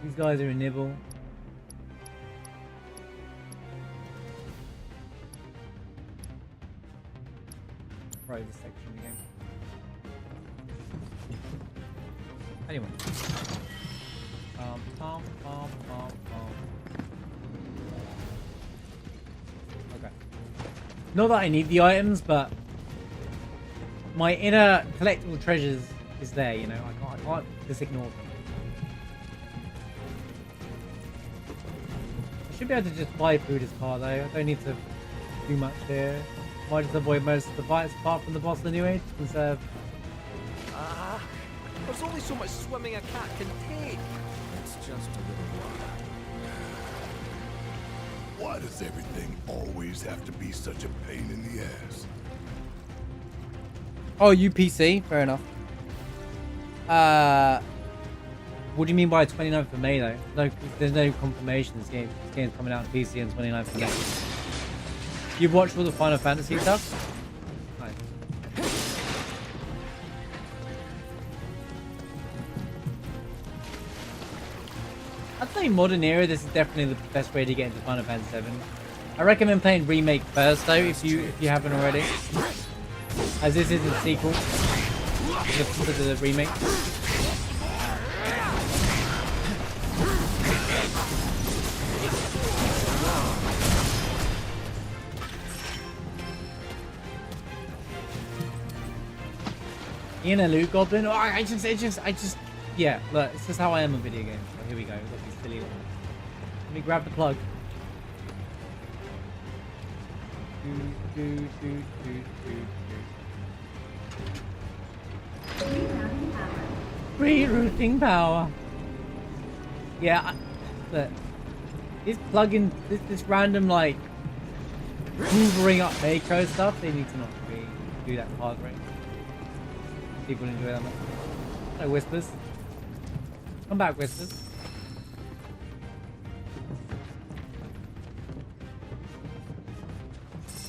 These guys are a nibble. Probably this section again. Anyway. Okay. Not that I need the items, but my inner collectible treasures is there, you know. I can't just ignore them. I should be able to just buy through this car though. I don't need to too much here. Might just avoid most of the fights apart from the boss anyway, to conserve. Ah, there's only so much swimming a cat can take. It's just a little while. Why does everything always have to be such a pain in the ass? Oh, UPC? Fair enough. What do you mean by 29th of May though? There's no confirmation this game's coming out on PC on 29th of May. You've watched all the Final Fantasy stuff? Nice. I'd say modern era, this is definitely the best way to get into Final Fantasy 7. I recommend playing Remake first though, if you haven't already. As this is a sequel to the remake. Ian a loot goblin? Oh, I just, yeah, look, it's just how I am in video games. So here we go. Look, these silly ones. Let me grab the plug. Rerouting power. Yeah, look. This plugin, this random like hoovering up macro stuff, they need to not really do that hard rate. People enjoy that much. No Whispers. Come back, Whispers.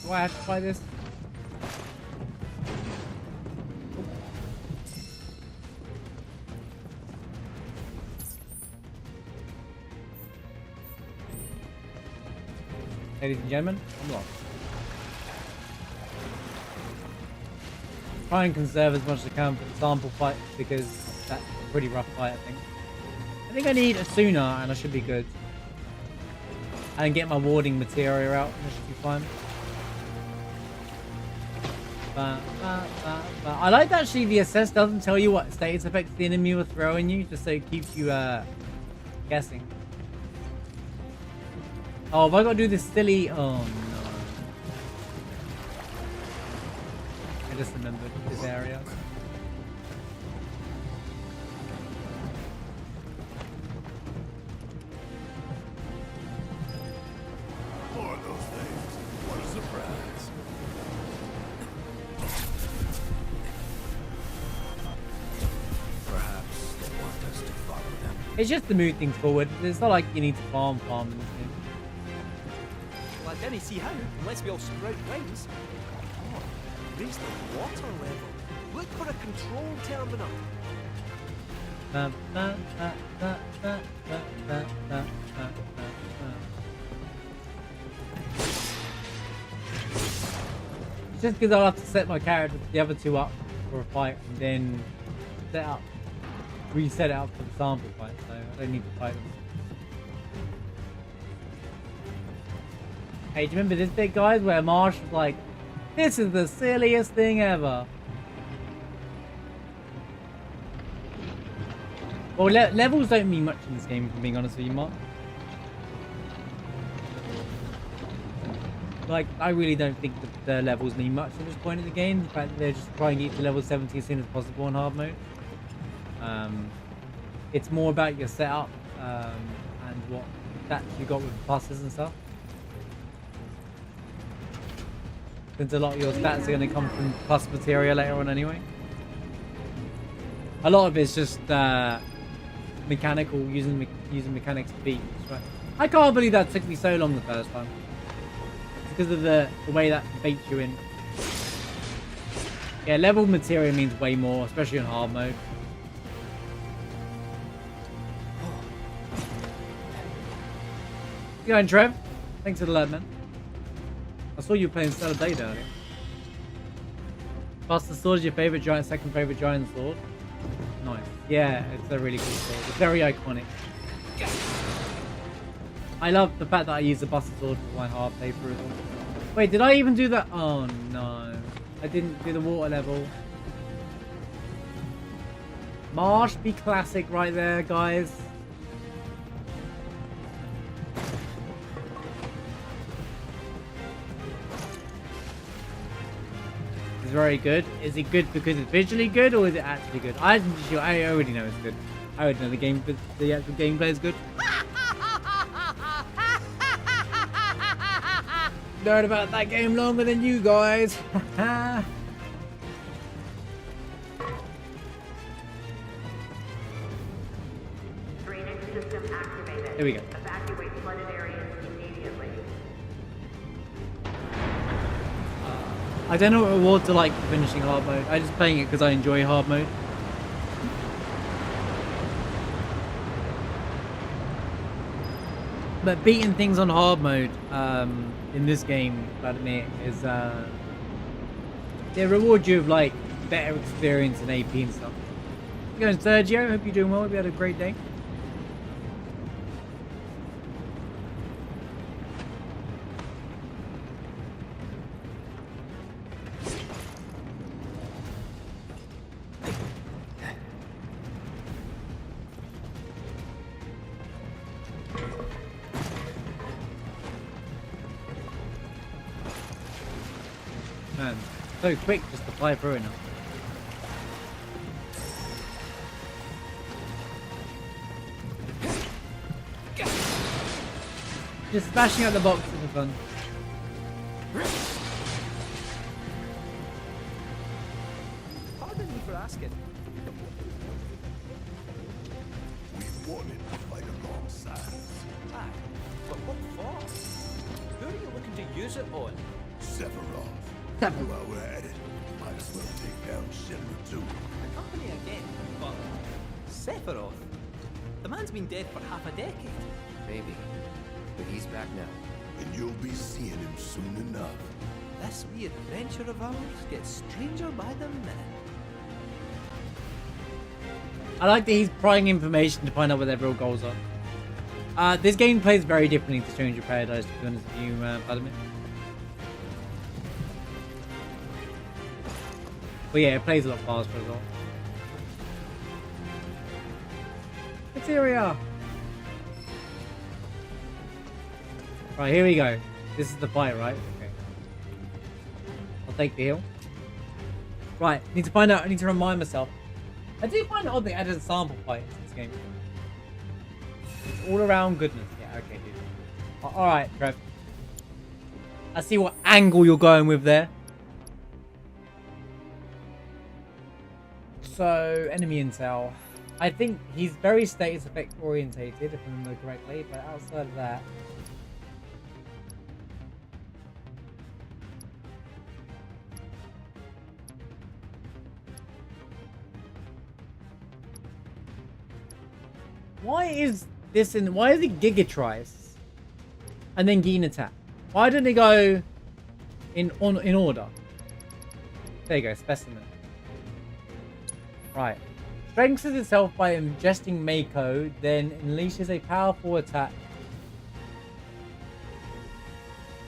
Do I have to try this? Ladies and gentlemen, I'm lost. Try and conserve as much as I can for the sample fight because that's a pretty rough fight, I think. I think I need a sooner and I should be good. And get my warding materia out and I should be fine. I like that actually the assess doesn't tell you what status effects the enemy will throw in you, just so it keeps you guessing. Oh, have I got to do this silly? Oh no. I just remembered this area. More of those things. What a surprise. Perhaps they want us to follow them. It's just to move things forward. It's not like you need to farm in this game. Well, I didn't see how, unless we all sprout wings. Oh, raise the water level. Look for a control terminal. It's just because I'll have to set my character, the other two up for a fight, and then reset it up for the sample fight, so I don't need to fight them. Hey, do you remember this bit, guys, where Marsh was like, "This is the silliest thing ever"? Well, levels don't mean much in this game, if I'm being honest with you, Mark. Like, I really don't think the levels mean much at this point in the game. The fact that they're just trying to get to level 70 as soon as possible in hard mode. It's more about your setup and what stats you got with pluses and stuff. Since a lot of your stats are going to come from plus materia later on anyway. A lot of it's just mechanical, using mechanics to beat. Right. I can't believe that took me so long the first time. It's because of the way that baits you in. Yeah, level materia means way more, especially in hard mode. You going, Trev? Thanks for the alert, man. I saw you playing Stellar Blade earlier. Buster Sword is your favorite giant, second favorite giant sword. Nice. Yeah, it's a really cool sword. It's very iconic. I love the fact that I use the Buster Sword for my hard playthrough as well. Wait, did I even do that? Oh no. I didn't do the water level. Marsh be classic right there, guys. is very good. Is it good because it's visually good, or is it actually good? I already know it's good. I already know the actual gameplay is good. Learned about that game longer than you guys. Here we go. Evacuate flooded areas immediately. I don't know what rewards are like for finishing hard mode. I'm just playing it because I enjoy hard mode. But beating things on hard mode in this game, I admit, is they reward you with like better experience and AP and stuff. How's it going, Sergio? Hope you're doing well. Hope you had a great day. Man, so quick just to fly through it now. Just smashing out the box for fun. Pardon me for asking. We wanted to fight alongside. Aye, but what for? Who are you looking to use it on? Sephiroth. While we're at it, might as well take down Shinra too. The company again, but Sephiroth? The man's been dead for half a decade. Maybe. But he's back now. And you'll be seeing him soon enough. This wee adventure of ours gets stranger by the minute. I like that he's prying information to find out what their real goals are. This game plays very differently to Stranger Paradise, to be honest with you, Vladimir. But yeah, it plays a lot faster as well. Materia! Right, here we go. This is the fight, right? Okay. I'll take the heal. Right, need to find out. I need to remind myself. I do find it odd they added a sample fight in this game. It's all around goodness. Yeah, okay, dude. Alright, Trev. I see what angle you're going with there. So, enemy intel. I think he's very status effect orientated, if I remember correctly, but outside of that. Why is this in? Why is it Gigatrice and then Nattak? Why didn't they go in order? There you go, specimen. Right. Strengthens itself by ingesting Mako, then unleashes a powerful attack.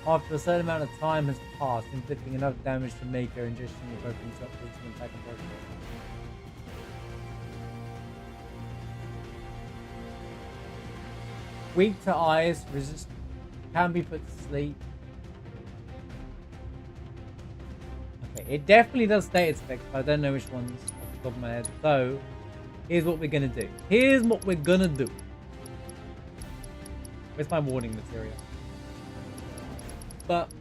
After a certain amount of time has passed, inflicting enough damage to Mako, ingestion will open up to an attack and progress. Weak to ice, resist, can be put to sleep. Okay, it definitely does status effects, but I don't know which ones off the top of my head. So, here's what we're gonna do. Here's what we're gonna do. Where's my warning material? But.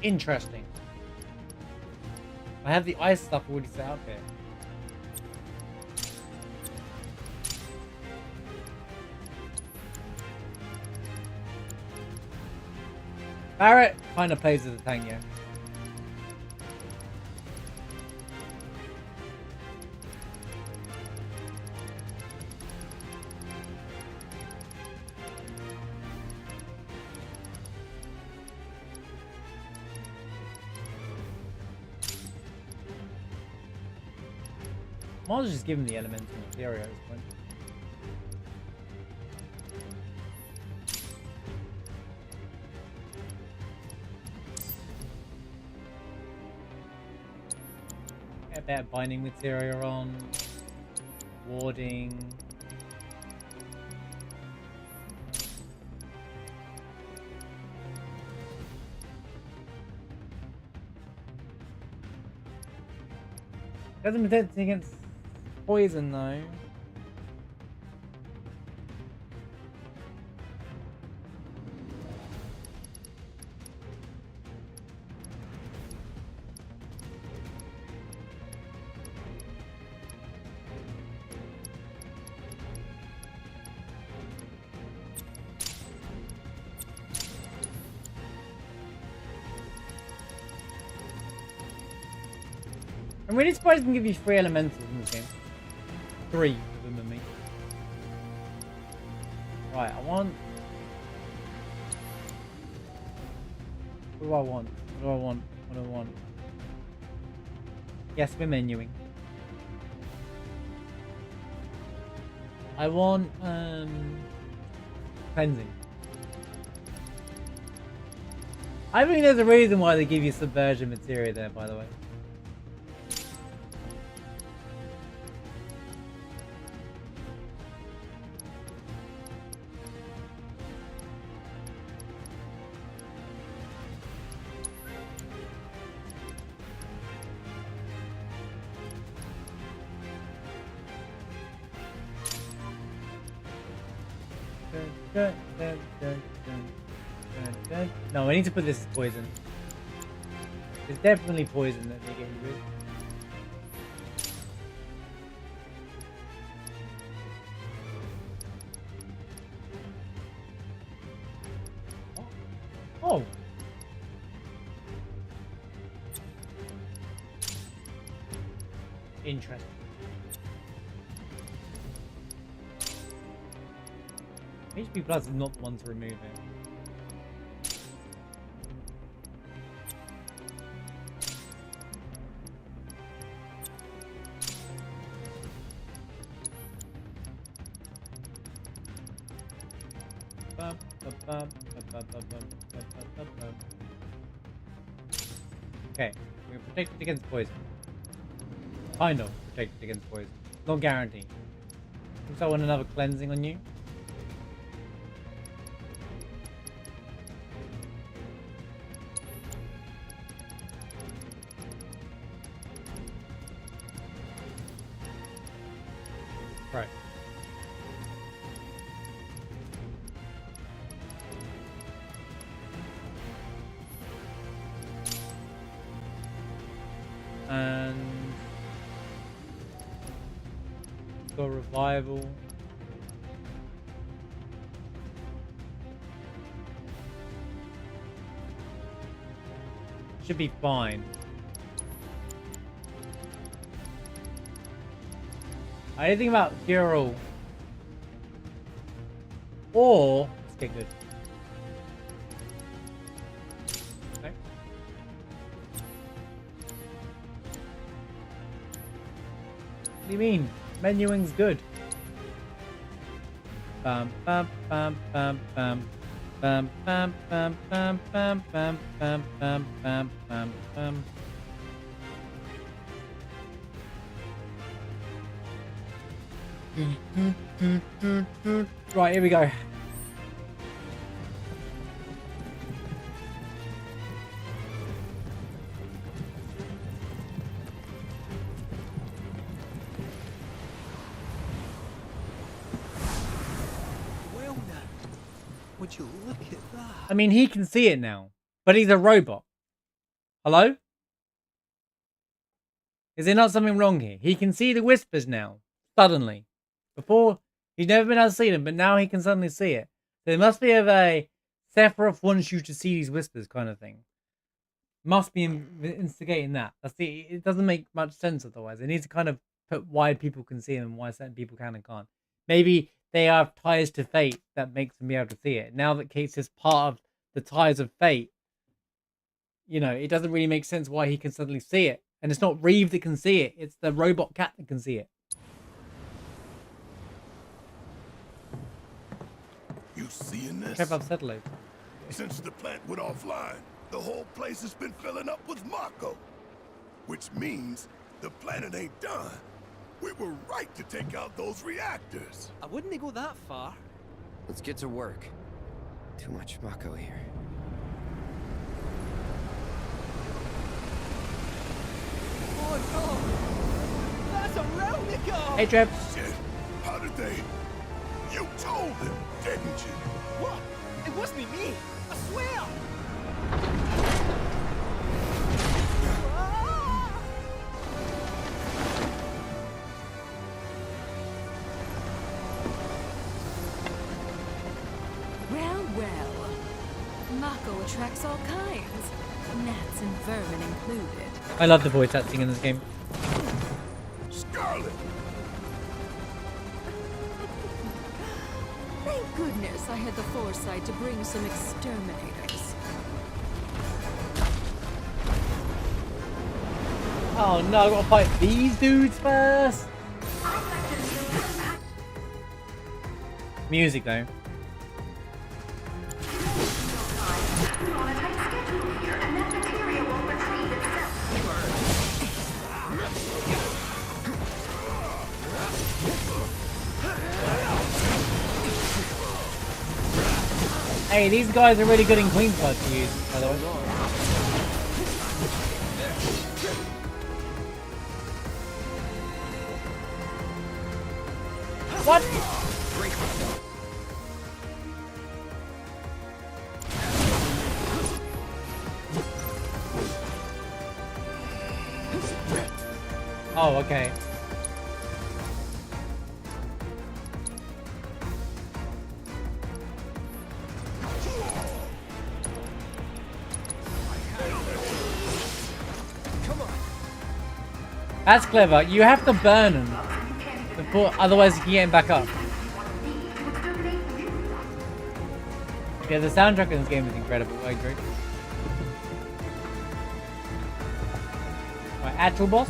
Interesting. I have the ice stuff already set up here. Barrett kind of plays as a tank, yeah. Might as well just give him the elemental material at this point. Get a better binding material on. Warding. Hasn't been tested against poison though. I'm really surprised I can give you 3 elementals in this game. 3 of them and me. Right, I want... What do I want? What do I want? What do I want? Yes, we're menuing. I want, cleansing. I think there's a reason why they give you subversion materia there, by the way. No, I need to put this as poison. It's definitely poison that they're getting rid of. Oh. Interesting. HP Plus is not the one to remove it. Okay, we're protected against poison. Kind of protected against poison. Not guaranteed. Looks like I want another cleansing on you. Right. And got revival. Should be fine. I didn't think about cure all. Or let's get good. Okay. What do you mean? Menuing's good. Bum bum bum bum bum bum bum bum bum bum bum bum bum bum bum bum. Right, here we go. Well now, would you look at that? I mean, he can see it now, but he's a robot. Hello? Is there not something wrong here? He can see the whispers now, suddenly. Before, he's never been able to see them, but now he can suddenly see it. So there must be a Sephiroth wants you to see these whispers kind of thing. Must be instigating that. It doesn't make much sense otherwise. It needs to kind of put why people can see them and why certain people can and can't. Maybe they have ties to fate that makes them be able to see it. Now that Kate's just part of the ties of fate, you know, it doesn't really make sense why he can suddenly see it. And it's not Reeve that can see it. It's the robot cat that can see it. You seeing this? Kev, I've said loads. Since the plant went offline, the whole place has been filling up with Mako. Which means the planet ain't done. We were right to take out those reactors. I wouldn't go that far. Let's get to work. Too much Mako here. Oh no! Hey, Trev. Shit. How did they? You told them, didn't you? What? It wasn't me! I swear! Well, well. Mako attracts all kinds. Gnats and vermin included. I love the voice acting in this game. Scarlett! Thank goodness I had the foresight to bring some exterminators. Oh no, I've got to fight these dudes first. Music though. Hey, these guys are really good in Queen Blood to use, by the way. What? Oh, okay. That's clever. You have to burn them before, otherwise you can get him back up. Yeah, the soundtrack in this game is incredible. I agree. Right, actual boss.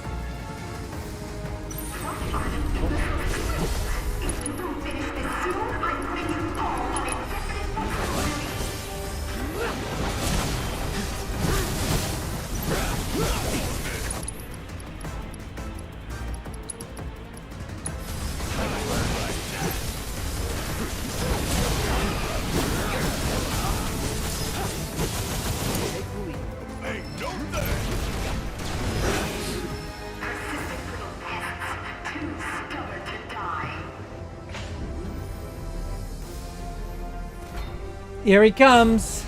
Here he comes.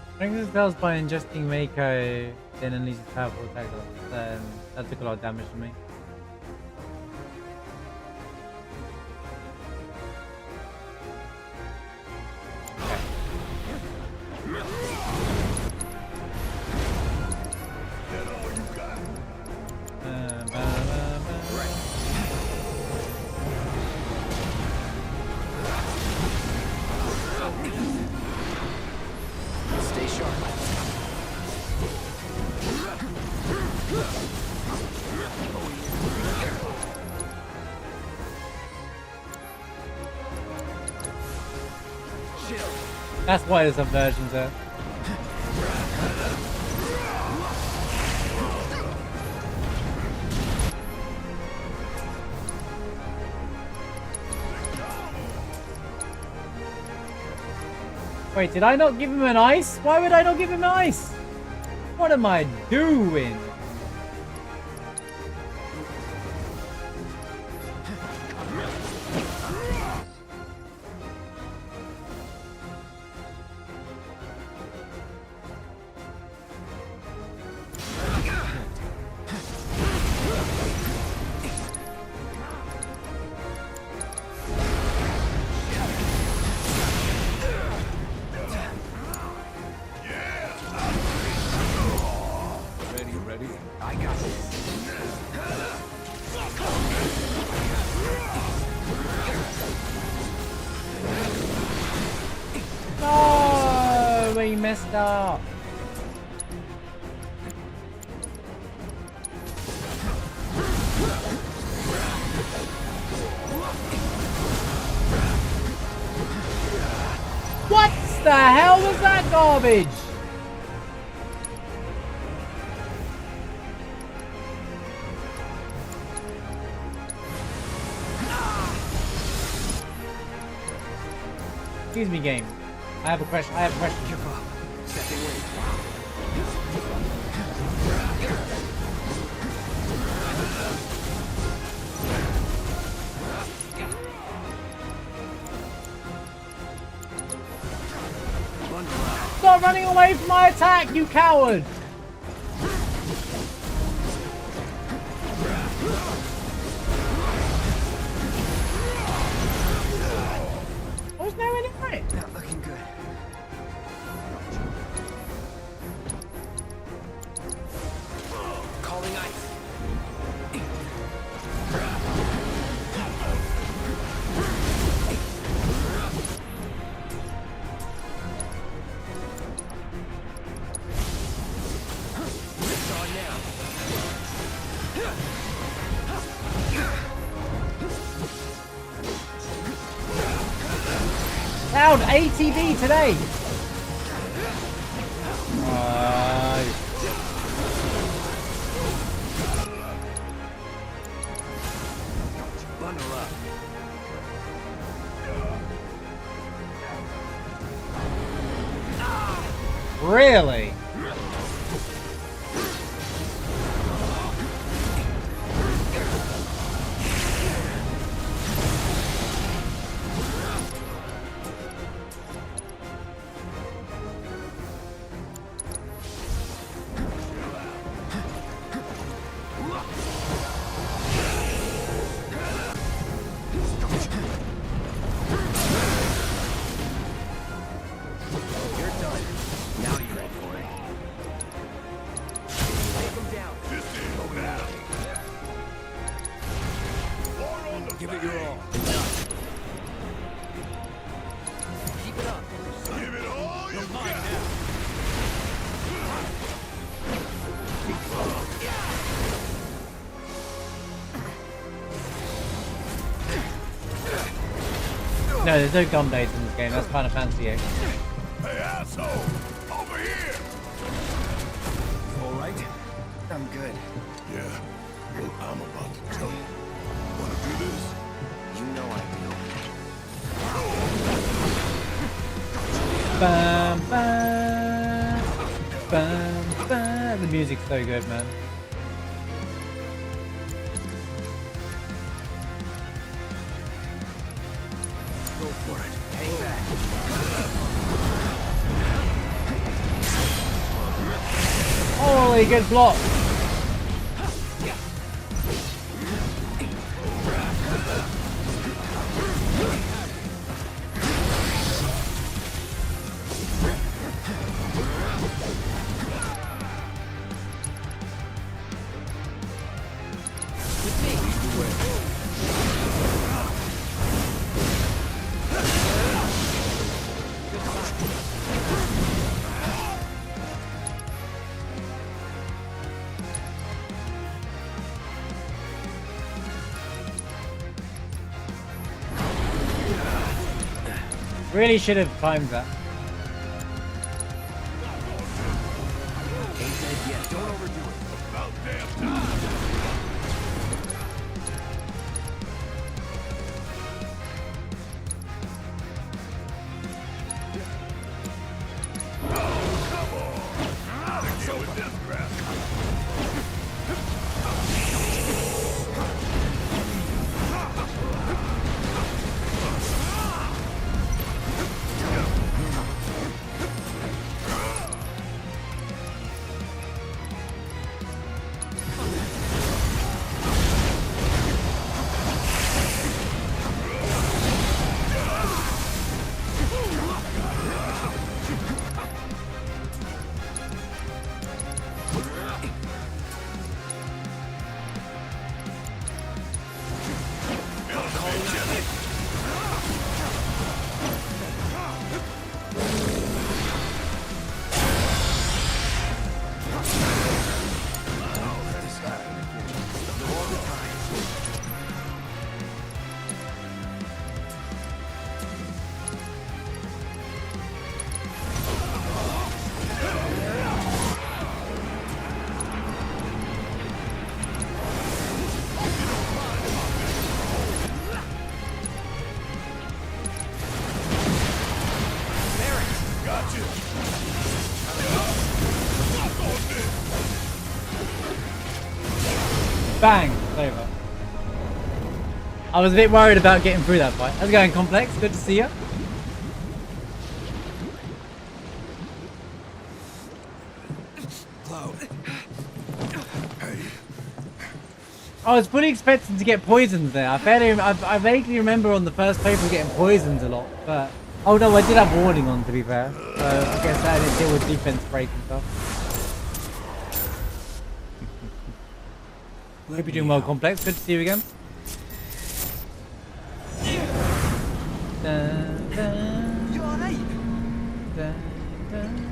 I think this tells by ingesting Mako, then unleashes powerful attack. That took a lot of damage to me. That's why there's some versions there. Wait, did I not give him an ice? Why would I not give him ice? What am I doing? Messed up. What the hell was that garbage? Excuse me, game. I have a question. I have a question. Stop running away from my attack, you coward! I was nowhere near it. Not looking good. Calling ice. It's on now. Loud ATV today. Bundle up. Really? You're done. Now you're ready for it. Take him down. Give it your all. Keep it up. Give it all you got. No, there's no gun blades in this game. That's kind of fancy. Hey, asshole! Over here! You all right? I'm good. Yeah, well, I'm about to tell you. Wanna do this? You know I Bam, bam, bam, bam. The music's so good, man. do. Go for it. Hang back. Holy good block. Really should have timed that. Ain't dead yet. Don't overdo it. About damn time. Oh, come on. I'll deal with this crap. Gotcha! Bang! It's over. I was a bit worried about getting through that fight. How's it going, Complex? Good to see you. I was fully expecting to get poisoned there. I vaguely remember on the first paper getting poisoned a lot, but oh no, I did have warning on, to be fair. So I guess that didn't deal with defense break and stuff. Hope you're doing well, Complex. Good to see you again. Dun, dun, You alright? dun, dun.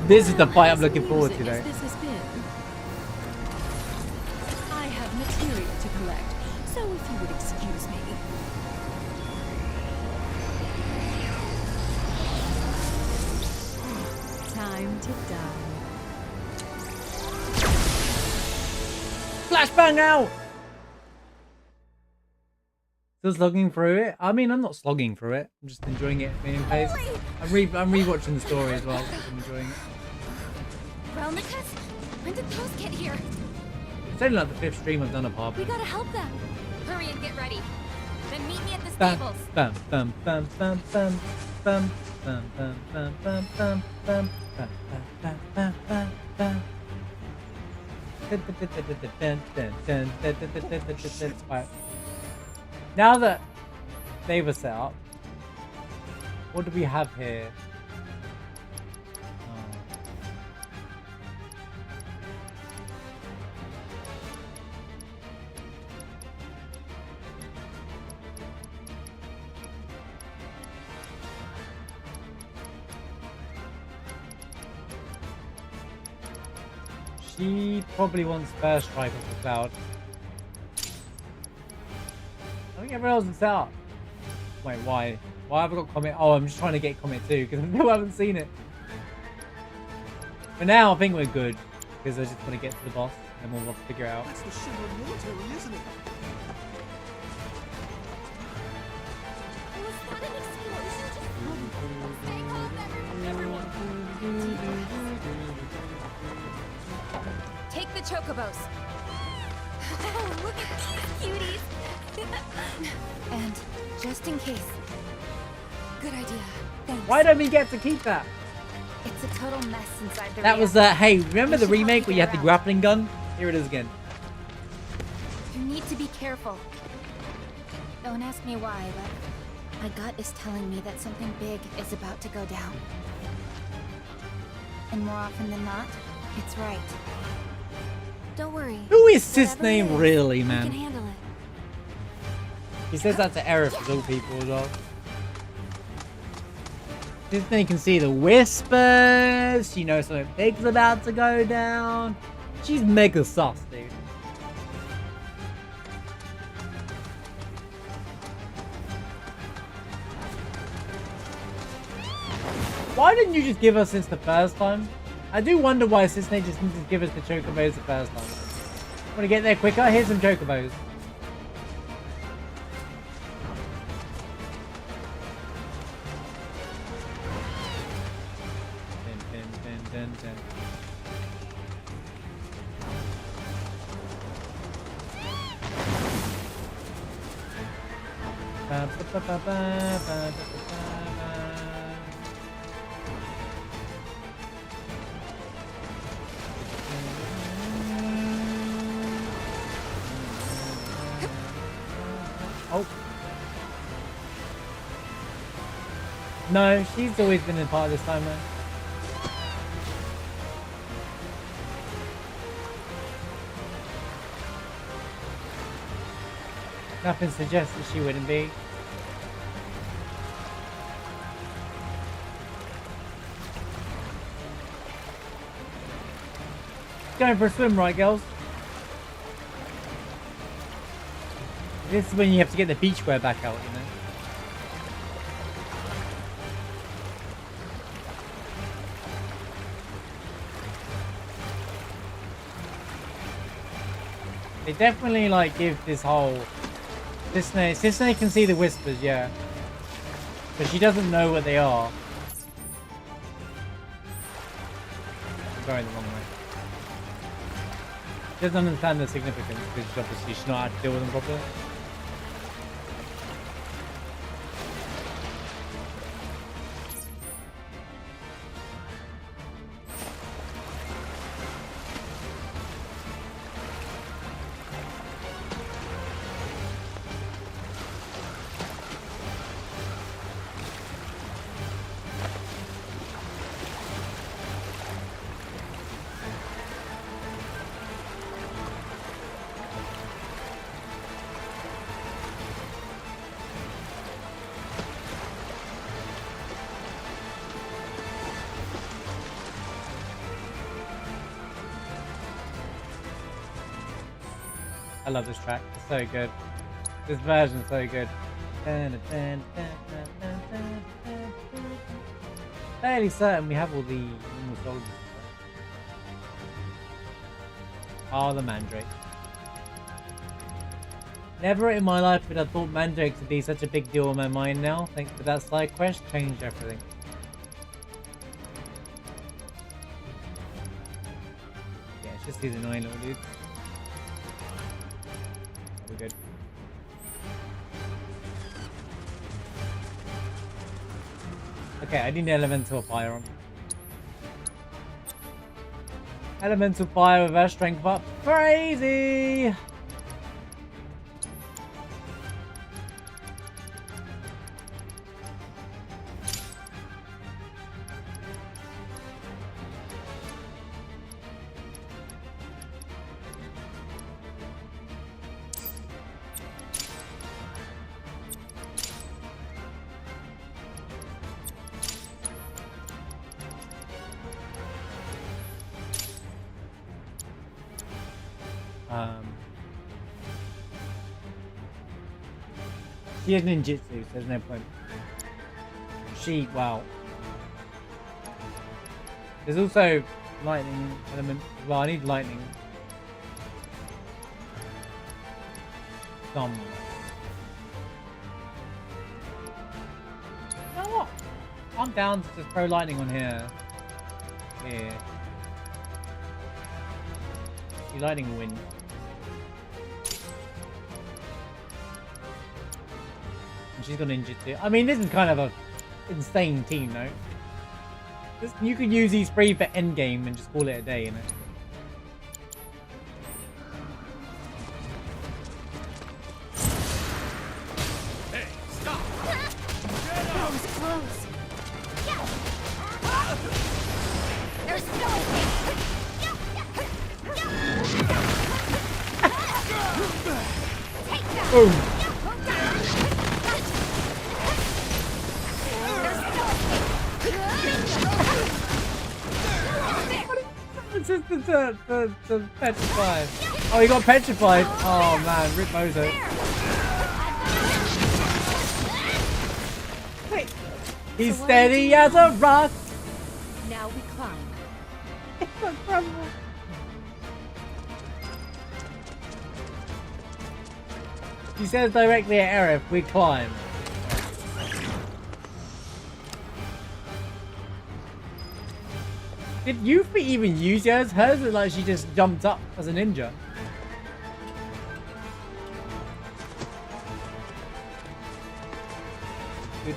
This is the fight I'm looking forward to, though. This has been. I have material to collect, so if you would excuse me. Time to die. Flashbang out! Still slogging through it? I mean, I'm not slogging through it. I'm just enjoying it being pace. I'm rewatching the story as well. I'm enjoying it. Well, Nikas, when did those get here? It's only like the 5th stream I've done of Harvey. We gotta help them. Hurry and get ready. Then meet me at the Bam, stables. bam, bam, bam, bam, bam, bam, bam, bam, bam, bam, bam, bam, bam, bam, bam, bam. Right. Now that they were set up, what do we have here? She probably wants first strike off the cloud. I think everyone else is set up. Wait, why? Why have I got comment? Oh, I'm just trying to get comment too because I still haven't seen it. For now, I think we're good because I just want to get to the boss and then we'll figure it out. That's the Shinra military, isn't it? Was that an explosion? Just stay calm, everyone. Take the chocobos. Oh, look at these cuties. And just in case. Good idea. Thanks. Why don't we get to keep that? It's a total mess inside the That was hey, remember the remake where you had the grappling gun? Here it is again. You need to be careful. Don't ask me why, but my gut is telling me that something big is about to go down. And more often than not, it's right. Don't worry. Who is his Whatever name it is, really, we man? can handle it. He says that's an error for all people as well. Disney can see the whispers. She knows something big's about to go down. She's mega sus, dude. Why didn't you just give us this the first time? I do wonder why Disney just didn't just give us the chocobos the first time. Want to get there quicker? Here's some chocobos. Dun, dun. Ba, ba, ba, ba, ba, ba, ba, ba. Oh. No, she's always been in part of this time, man. Nothing suggests that she wouldn't be. Going for a swim, right, girls? This is when you have to get the beachwear back out, you know? They definitely like give this whole Cissnei can see the whispers, yeah. But she doesn't know what they are. I'm going the wrong way. She doesn't understand the significance because obviously she's not had to deal with them properly. I love this track. It's so good. This version's so good. Fairly certain we have all the normal soldiers. Oh, the Mandrake. Never in my life would I thought Mandrakes would be such a big deal in my mind now. Thanks for that side quest. Changed everything. Yeah, it's just these annoying little dudes. We're good. Okay, I need an elemental fire on. Elemental fire with our strength up. Crazy! She has ninjutsu, so there's no point. Wow. There's also lightning element. Well, I need lightning. Some. You know what? I'm down to just throw lightning on here. Here. See, lightning wind. She's got ninjutsu. I mean, this is kind of a insane team, though. You could use these three for endgame and just call it a day, you know. Hey, stop! That was close. There's no escape. Take that. Boom. The petrified. Oh, he got petrified. Oh man, rip Mozo. Wait. He's steady as a rock. Now we climb. He says directly at Aerith, we climb. Did Yuffie even use hers? Hers looked like she just jumped up as a ninja. Can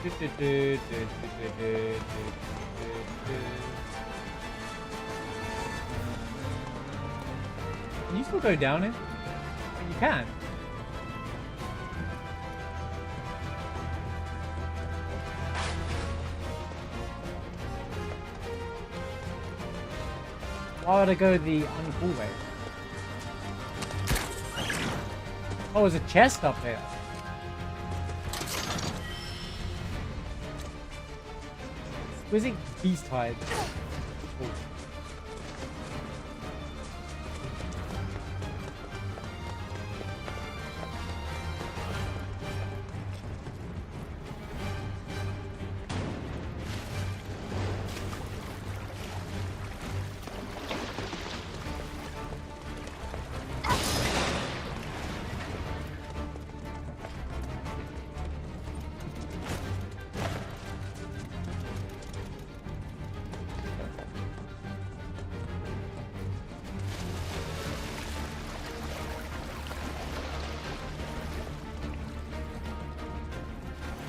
you still go down it? You can. Why would I go the uncool way? Oh, there's a chest up here. Exquisite beast hide. Cool.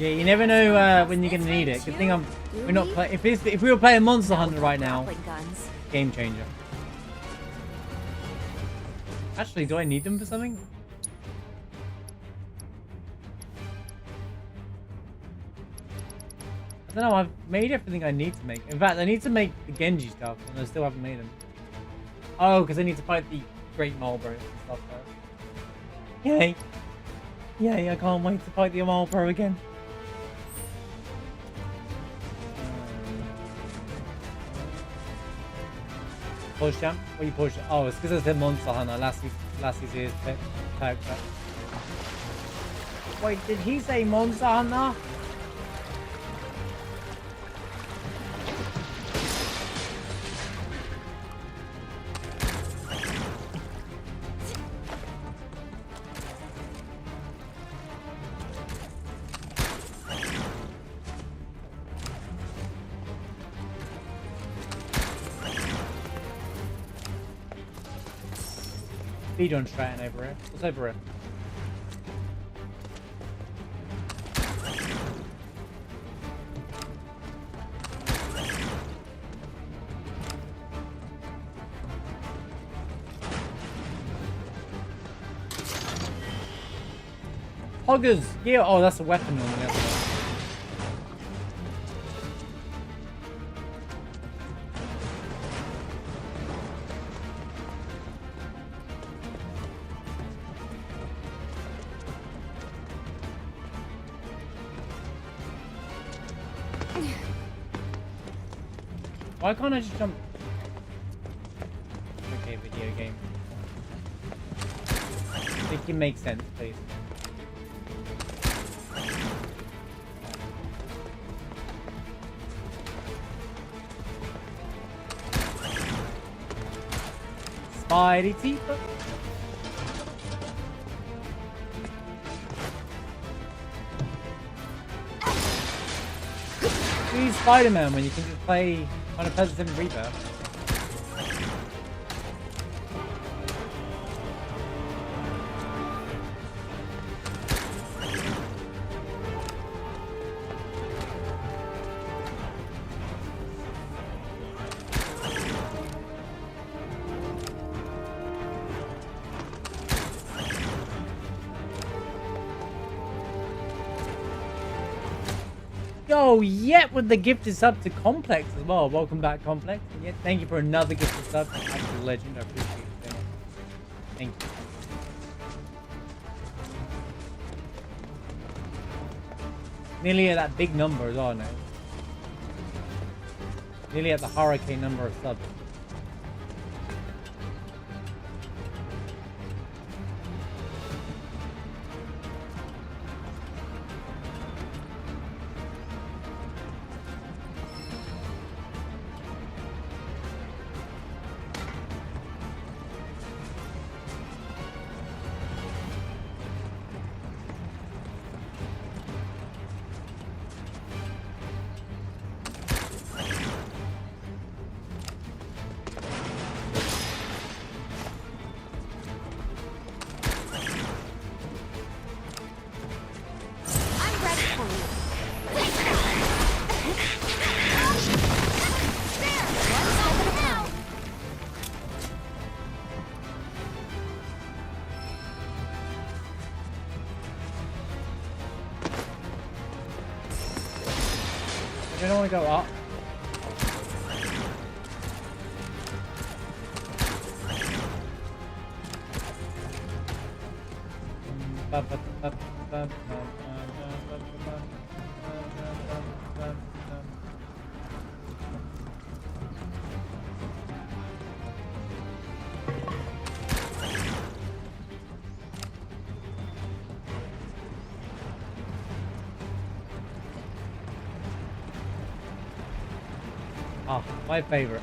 Yeah, you never know when you're gonna need it. Good thing we're not playing. If we were playing Monster Hunter right now, game changer. Actually, do I need them for something? I don't know. I've made everything I need to make. In fact, I need to make the Genji stuff, and I still haven't made them. Oh, because I need to fight the Great Marlboro and stuff first. Yay! Yay! I can't wait to fight the Marlboro again. Push jump? What you push? Oh, it's because I said Monster Hunter. Lassie's ears perked up. Wait, did he say Monster Hunter? Speed on Stratton over here. What's over here? Hoggers! Yeah, oh, that's a weapon on there. Why can't I just jump? Okay, video game. Make it make sense, please. Spidey teeth. Use Spider-Man when you can just play Final Fantasy VII Rebirth. Yo, yet with the gifted sub to Complex as well. Welcome back, Complex. And yet, thank you for another gifted sub. Absolute legend. I appreciate it so much. Thank you. Nearly at that big number as well now. Nearly at the hurricane number of subs. I don't want to go up. Oh, my favorite.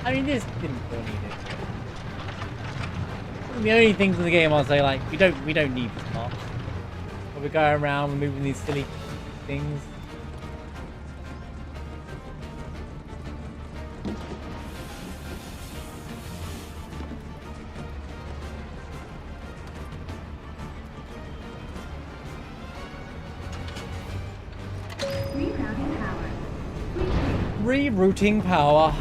I mean, this didn't feel needed. The only things in the game I'll say, like, we don't need this part. But we're going around, we're moving these silly things. Rerouting power.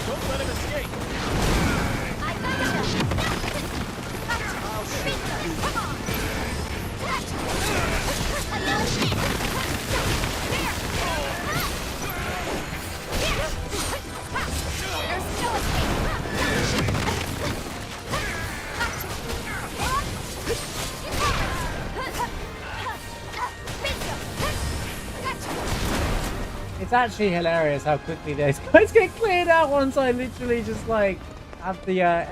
Don't let him escape. I gotcha. Come on. It's actually hilarious how quickly those guys get cleared out once I literally just like have the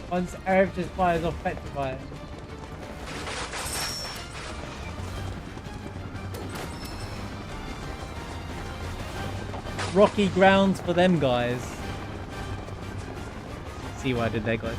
once Eric just fires off petrifier. Rocky grounds for them guys. See what I did there, guys.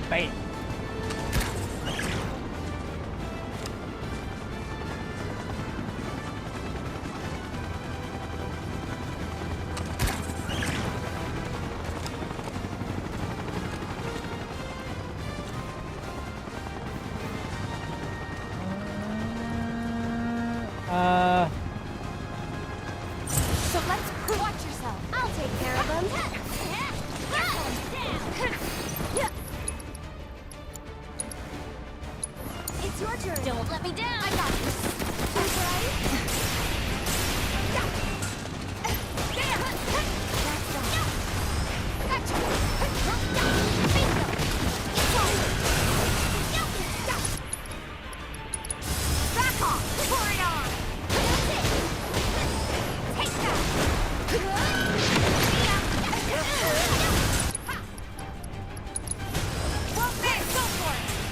Bam. So let's watch yourself. I'll take care of them. It's your turn. Don't let me down. I got this. That's right. Back off. Pour it on. That's it. Take that. Well, there. Go for it.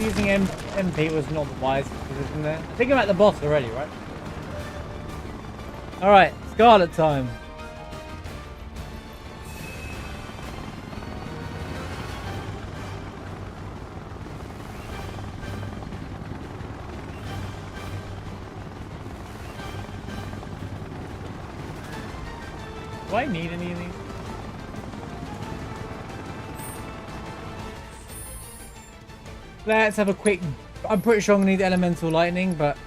Using MP was not the wisest position there. I think I'm at the boss already, right? Alright, Scarlett time. Do I need any of these? Let's have a quick... I'm pretty sure I'm going to need elemental lightning, but...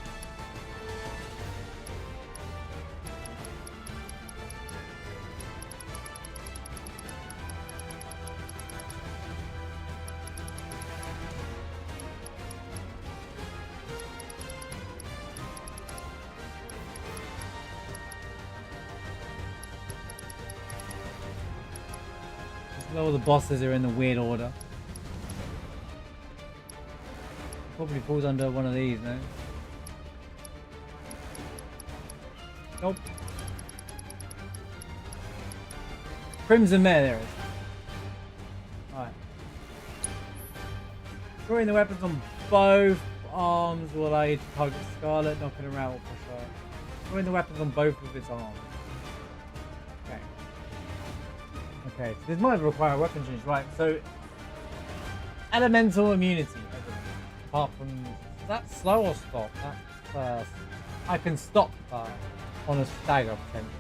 all the bosses are in the weird order. Probably falls under one of these, no? Nope. Crimson Mare, there it is. Alright. Throwing the weapons on both arms will allow you to target Scarlett, knocking her out or push her. Throwing the weapons on both of its arms. Okay. Okay, so this might require a weapon change, right? So, elemental immunity. Apart from, is that slow or stop? That's I can stop on a stagger potentially.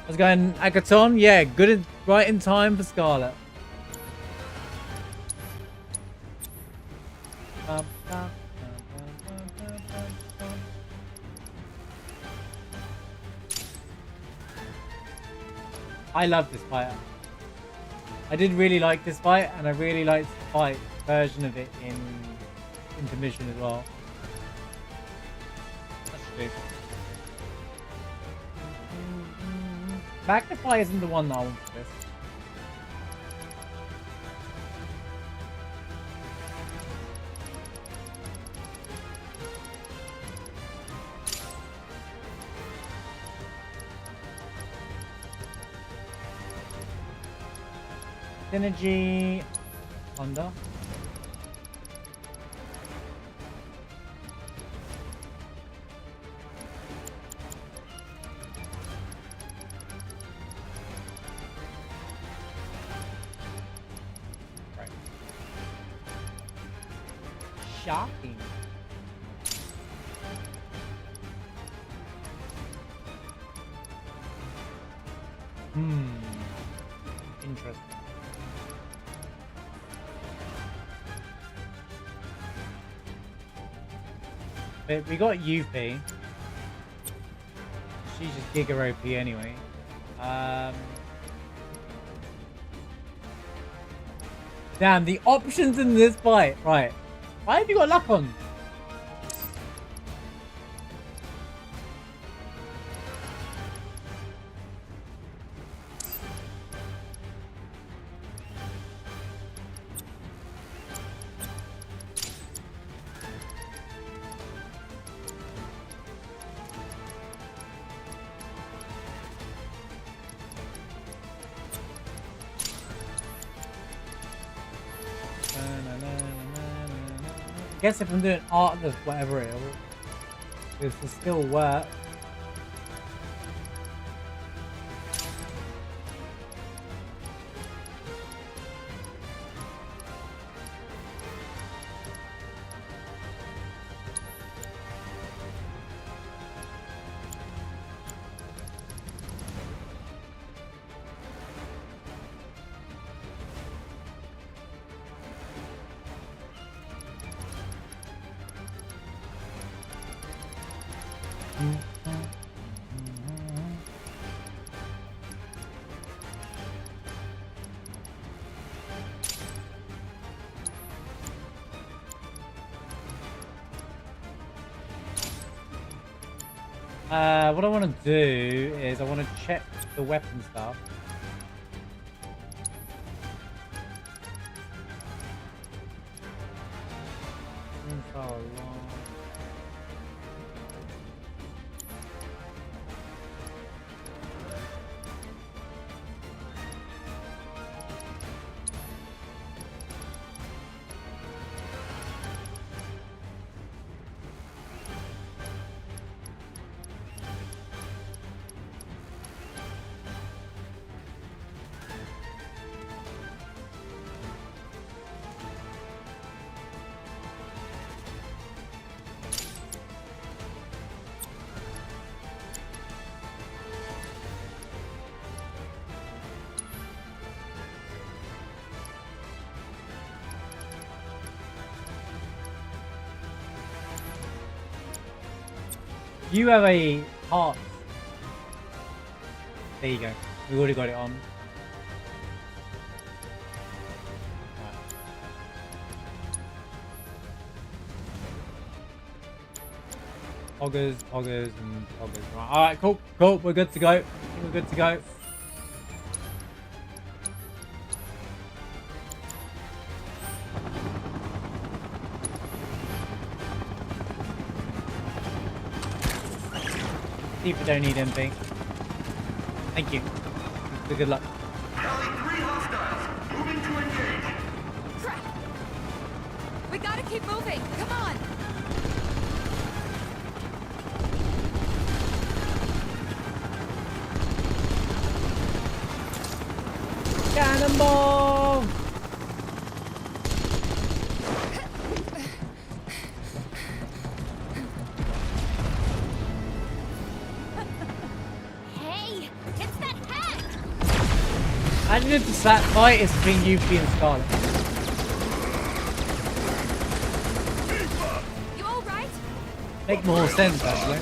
I was going Agaton, yeah, good, right in time for Scarlett. I love this fight. I did really like this fight, and I really liked the fight version of it in Intermission as well. That's true. Magnify isn't the one that I want for this. Synergy Honda. Right. Shocking. Interesting. But we got Yuffie. She's just Giga OP anyway. Damn, the options in this fight. Right. Why have you got luck on? I guess if I'm doing artless, whatever it is, it still work. What I want to do is I want to check the weapon stuff. You have a heart. There you go. We already got it on. Poggers, poggers, and poggers. Right. Alright, cool. Cool. We're good to go. I think we're good to go. See if we don't need anything. Thank you. So good luck. Crap! We gotta keep moving. Come on. Cannonball! Hey, it's that hat! I did the sat fight is between Yuffie and Scarlett. You all right? Make more sense actually.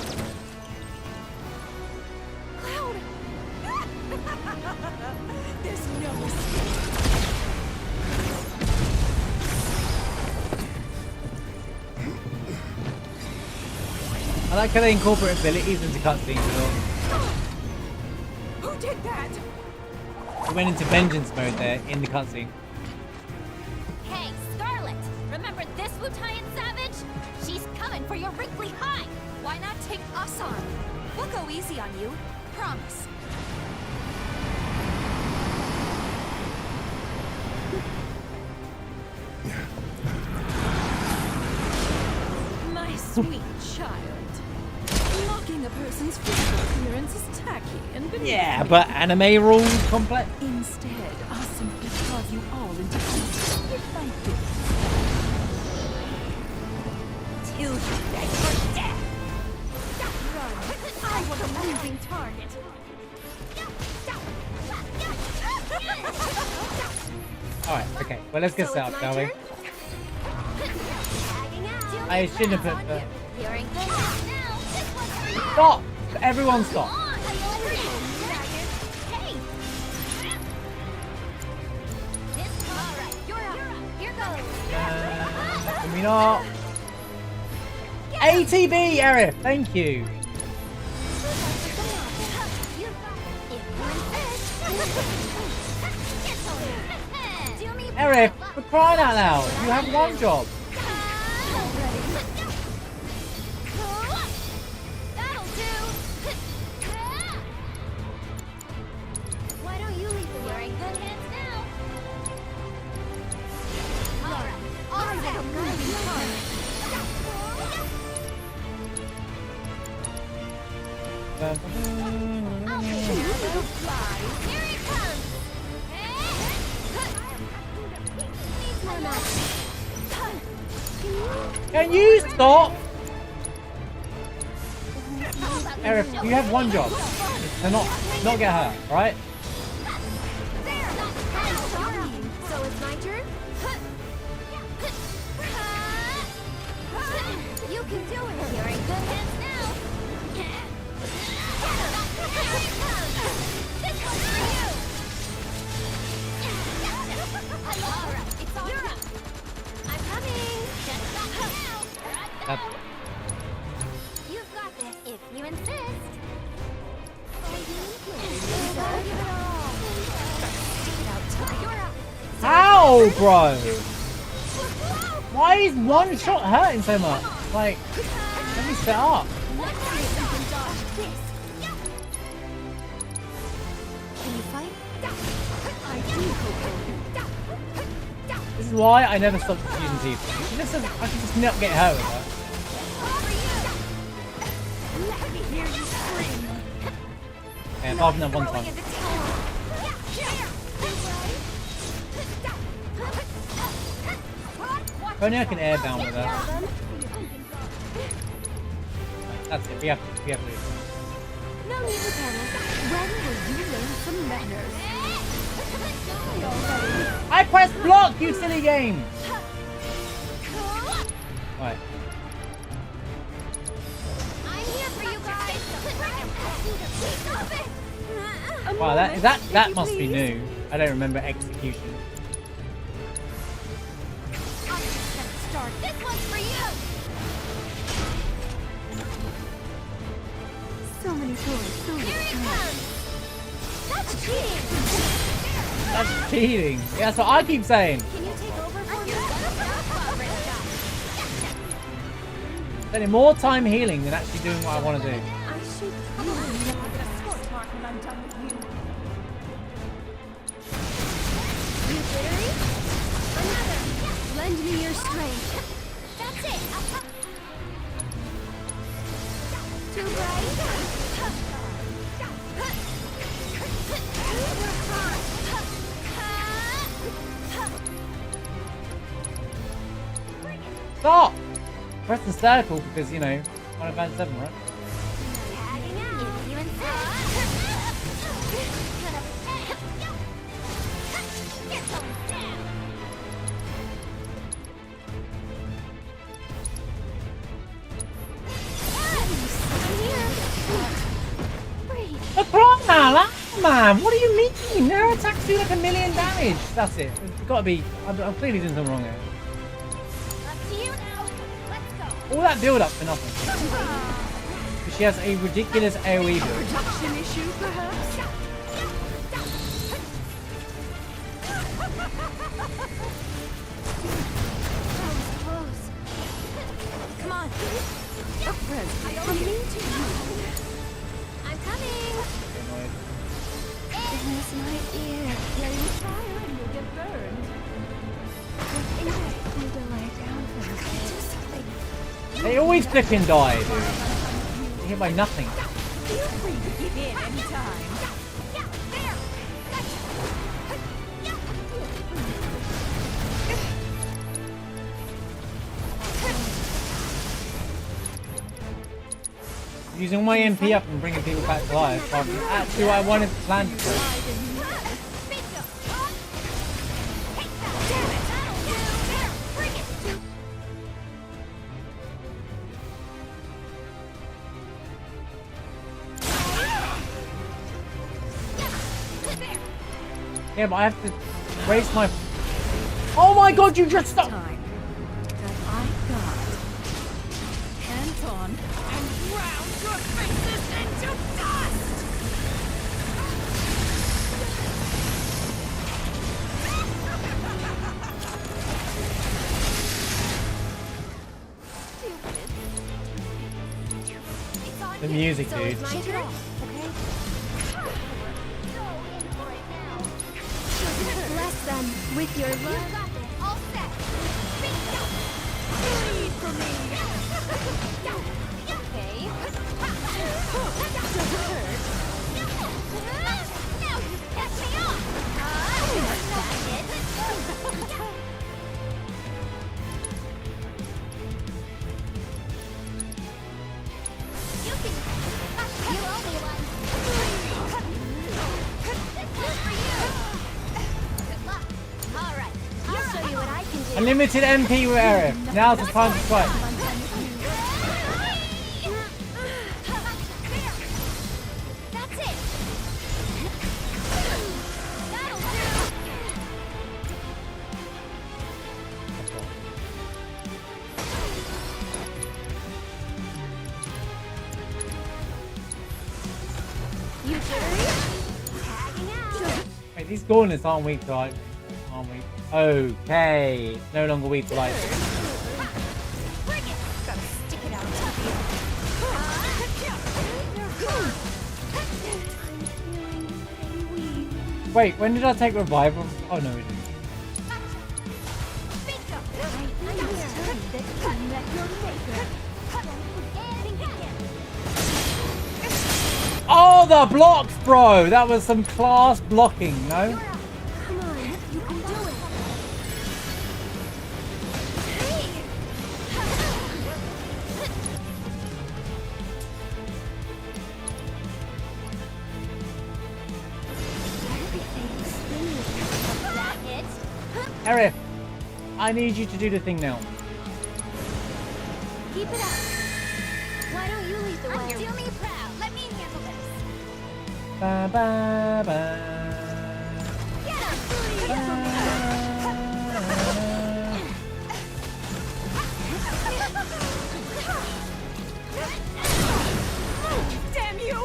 Cloud! I like how they incorporate abilities into cutscenes as well. Who did that? We went into vengeance mode there in the cutscene. Hey, Scarlett! Remember this Wutaian savage? She's coming for your wrinkly hide! Why not take us on? We'll go easy on you. Promise. My sweet child. Mocking a person's physical appearance is tacky and beneath Yeah, me. but anime rules complex. Instead, I'll simply carve you all into pieces if I did. Till you beg for death! Run! I was a moving target! Alright, okay. Well, let's get set up, shall we? I shouldn't have put the... You're in good hands now. This one's for you. Stop! Everyone stop. Hey! Alright, you're up. Here goes. Can we not? ATB, Arif! Thank you. Arif, for crying out loud, you have one job. That'll do. Why don't you leave the You're in good hands now. Alright, all set. Here it comes. Can you stop? Arif, you have one job. To not get hurt, right? So it's my turn? You can do it. You're in good hands now. Here it comes. This one's for you. Alright, it's all you. I'm coming. Just stop now. You've got this if you insist. How, bro? Why is one shot hurting so much? Like, let me set up. Can you fight? This is why I never stopped using teeth. I can just not get hurt with her. Let me hear you scream. Yeah, apart from that one time. If only I can airbound with her. That's it. We have to do it. No need to panic. When will you learn some manners? I pressed block, you silly game! Right. I'm here for you guys. Stop it. Wow, that must be new. I don't remember execution. I'm just gonna start. This one's for you. So many toys, so much Here it time. comes. That's cheating. That's cheating. Yeah, that's what I keep saying. Can you take over for me? Spending more time healing than actually doing what I want to do. I should really get a sport mark when I'm done with you. You glittery? Another. Lend me your strength. That's it. Too bright. Stop! Press the circle because, you know, Final Fantasy 7, right? Tagging out. If you insist. Get some down. The clock now, man! What do you mean? Their attacks do like 1,000,000 damage. That's it. It's got to be. I'm clearly doing something wrong here. Up to you now. Let's go. All that build up for nothing. She has a ridiculous AoE build. Production issue, perhaps? Come on. A present from me to you. I'm coming. Goodness, my dear. Playing fire and you'll get burned. I need to lie down for a bit. Do something. They always flipping die, dude. They're hit by nothing. Feel free to give in anytime. Using my MP up and bringing people back to life. Actually, what I wanted to plan to do. Yeah, but I have to raise my... Oh my god, you just stopped! Time that I got. Hands on and ground your faces into dust! The music, dude. Bless them with your love. You got this. All set. Bleed for me! Okay. Does it hurt? Now you catch me off. That's it. You can. You owe me one. This one's for you. Good luck. All right. I'll show you what I can do. Unlimited MP with Eric. Now's the time to strike. That's it. That'll do. You sure? Tagging out. Wait, these gauntlets aren't weak to light. Aren't weak. Okay. It's no longer weak to light. Bring it. Gotta stick it out to you. Wait, when did I take revival? Oh no, we didn't. Bingo. I understood that you met your maker. Oh, the blocks, bro! That was some class blocking, no? Come on, you can do it. Eric, I need you to do the thing now. Keep it up. Why don't you lead the way? Do me proud. Let me handle this. Ba ba ba. Get up. Damn you!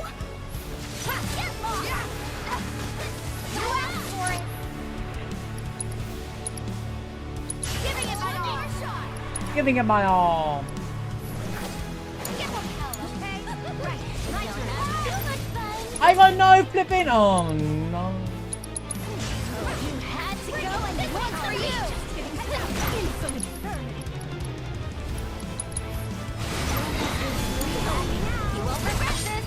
Get lost. You asked for it. Giving it my all. Giving it my all. Get one hell, okay? Right. My turn. Too much fun. I got no flipping. Oh no. You had to go and this one's for you. Insolent vermin. You won't regret this.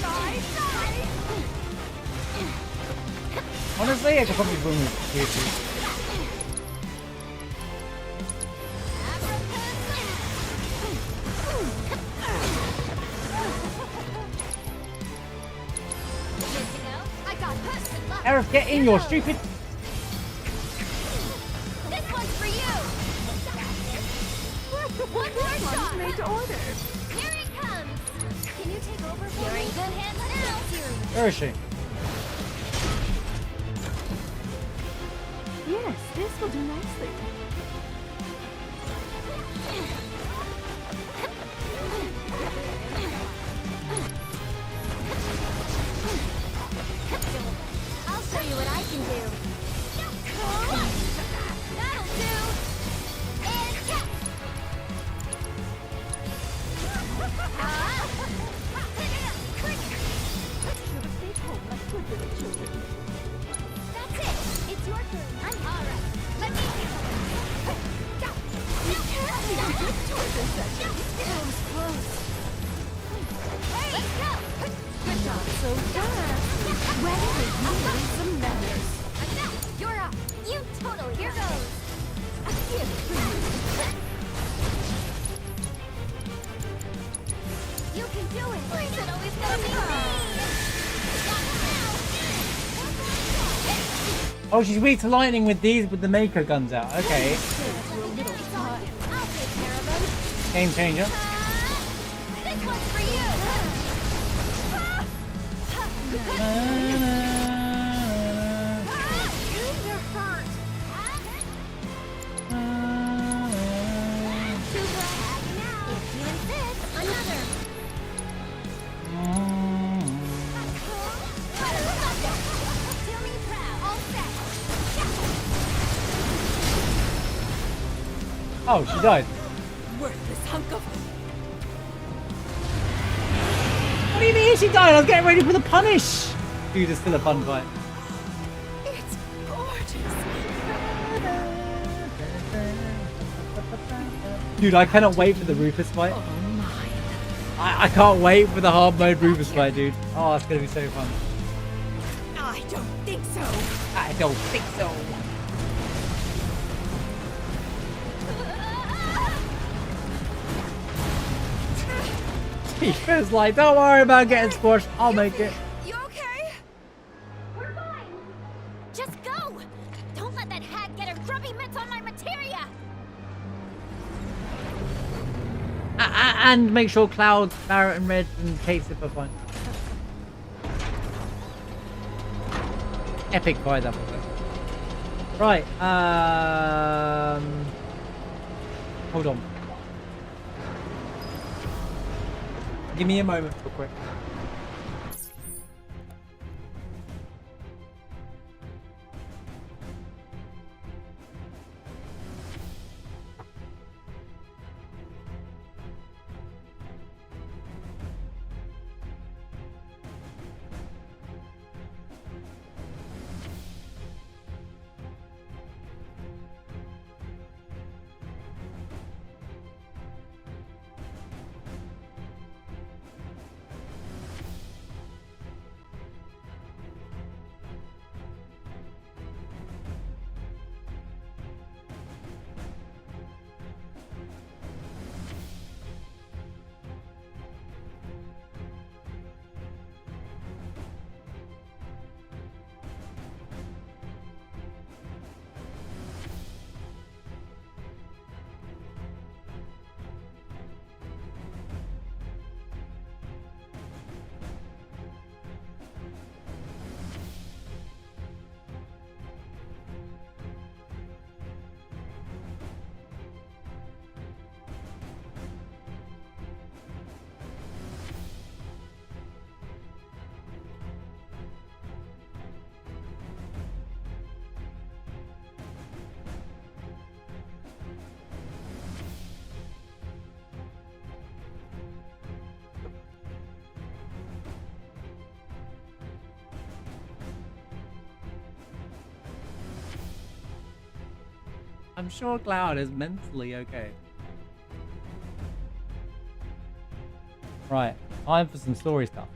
Die. Honestly, I could probably remove here too. Eric, get in, you're stupid. This one's for you. One more shot. Made to order. Here it comes. Can you take over for me? You're in good hands now. Where is she? Yes, this will do nicely. You can do it! Please, it always goes me! Oh, she's weak to lightning with these, with the Mako guns out. Okay. Game changer. This one's for you! You're hurt! Too bad. Now, if you insist, another! Feel me proud, all set! Oh, she died. Worthless hunk of... What do you mean she died? I was getting ready for the punish. Dude, it's still a fun fight. It's gorgeous. Dude, I cannot wait for the Rufus fight. Oh my. I can't wait for the hard mode Rufus fight, dude. Oh, it's gonna be so fun. I don't think so. I don't think so. Tifa's like, don't worry about getting squashed. I'll make it. You okay? We're fine! Just go! Don't let that hag get her grubby mitts on my materia! And make sure Cloud, Barrett, and Red and Kate Zip are fine. Epic fight that was. Right, hold on. Give me a moment real quick. I'm sure Cloud is mentally okay. Right, time for some story stuff.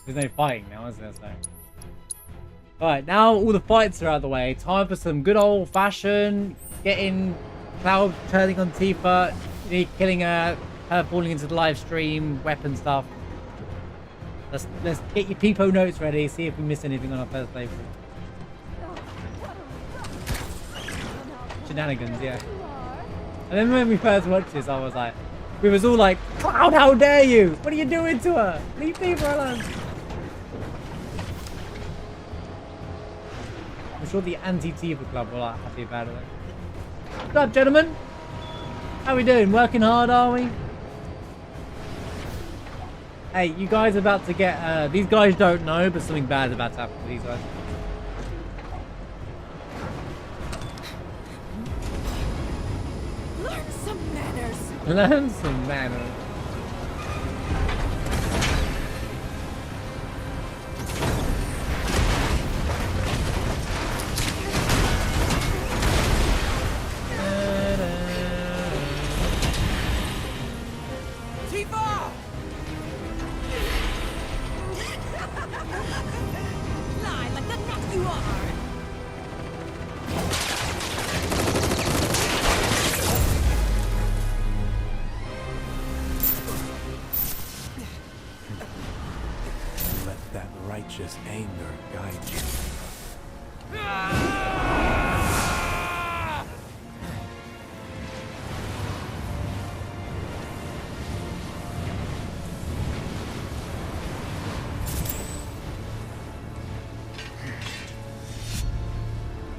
There's no fighting now, is there? So. Alright, now all the fights are out of the way. Time for some good old fashioned getting Cloud turning on Tifa, killing her falling into the live stream, weapon stuff. Let's get your peepo notes ready, see if we miss anything on our first playthrough. Shenanigans, yeah. And then when we first watched this, I was like, we was all like, Cloud, how dare you? What are you doing to her? Leave Tifa alone. I'm sure the anti-Tifa club were like happy about it. What's up, gentlemen? How we doing? Working hard, are we? Hey, you guys are about to get... these guys don't know, but something bad is about to happen to these guys. Learn some manners. Learn some manners. that righteous anger guide you.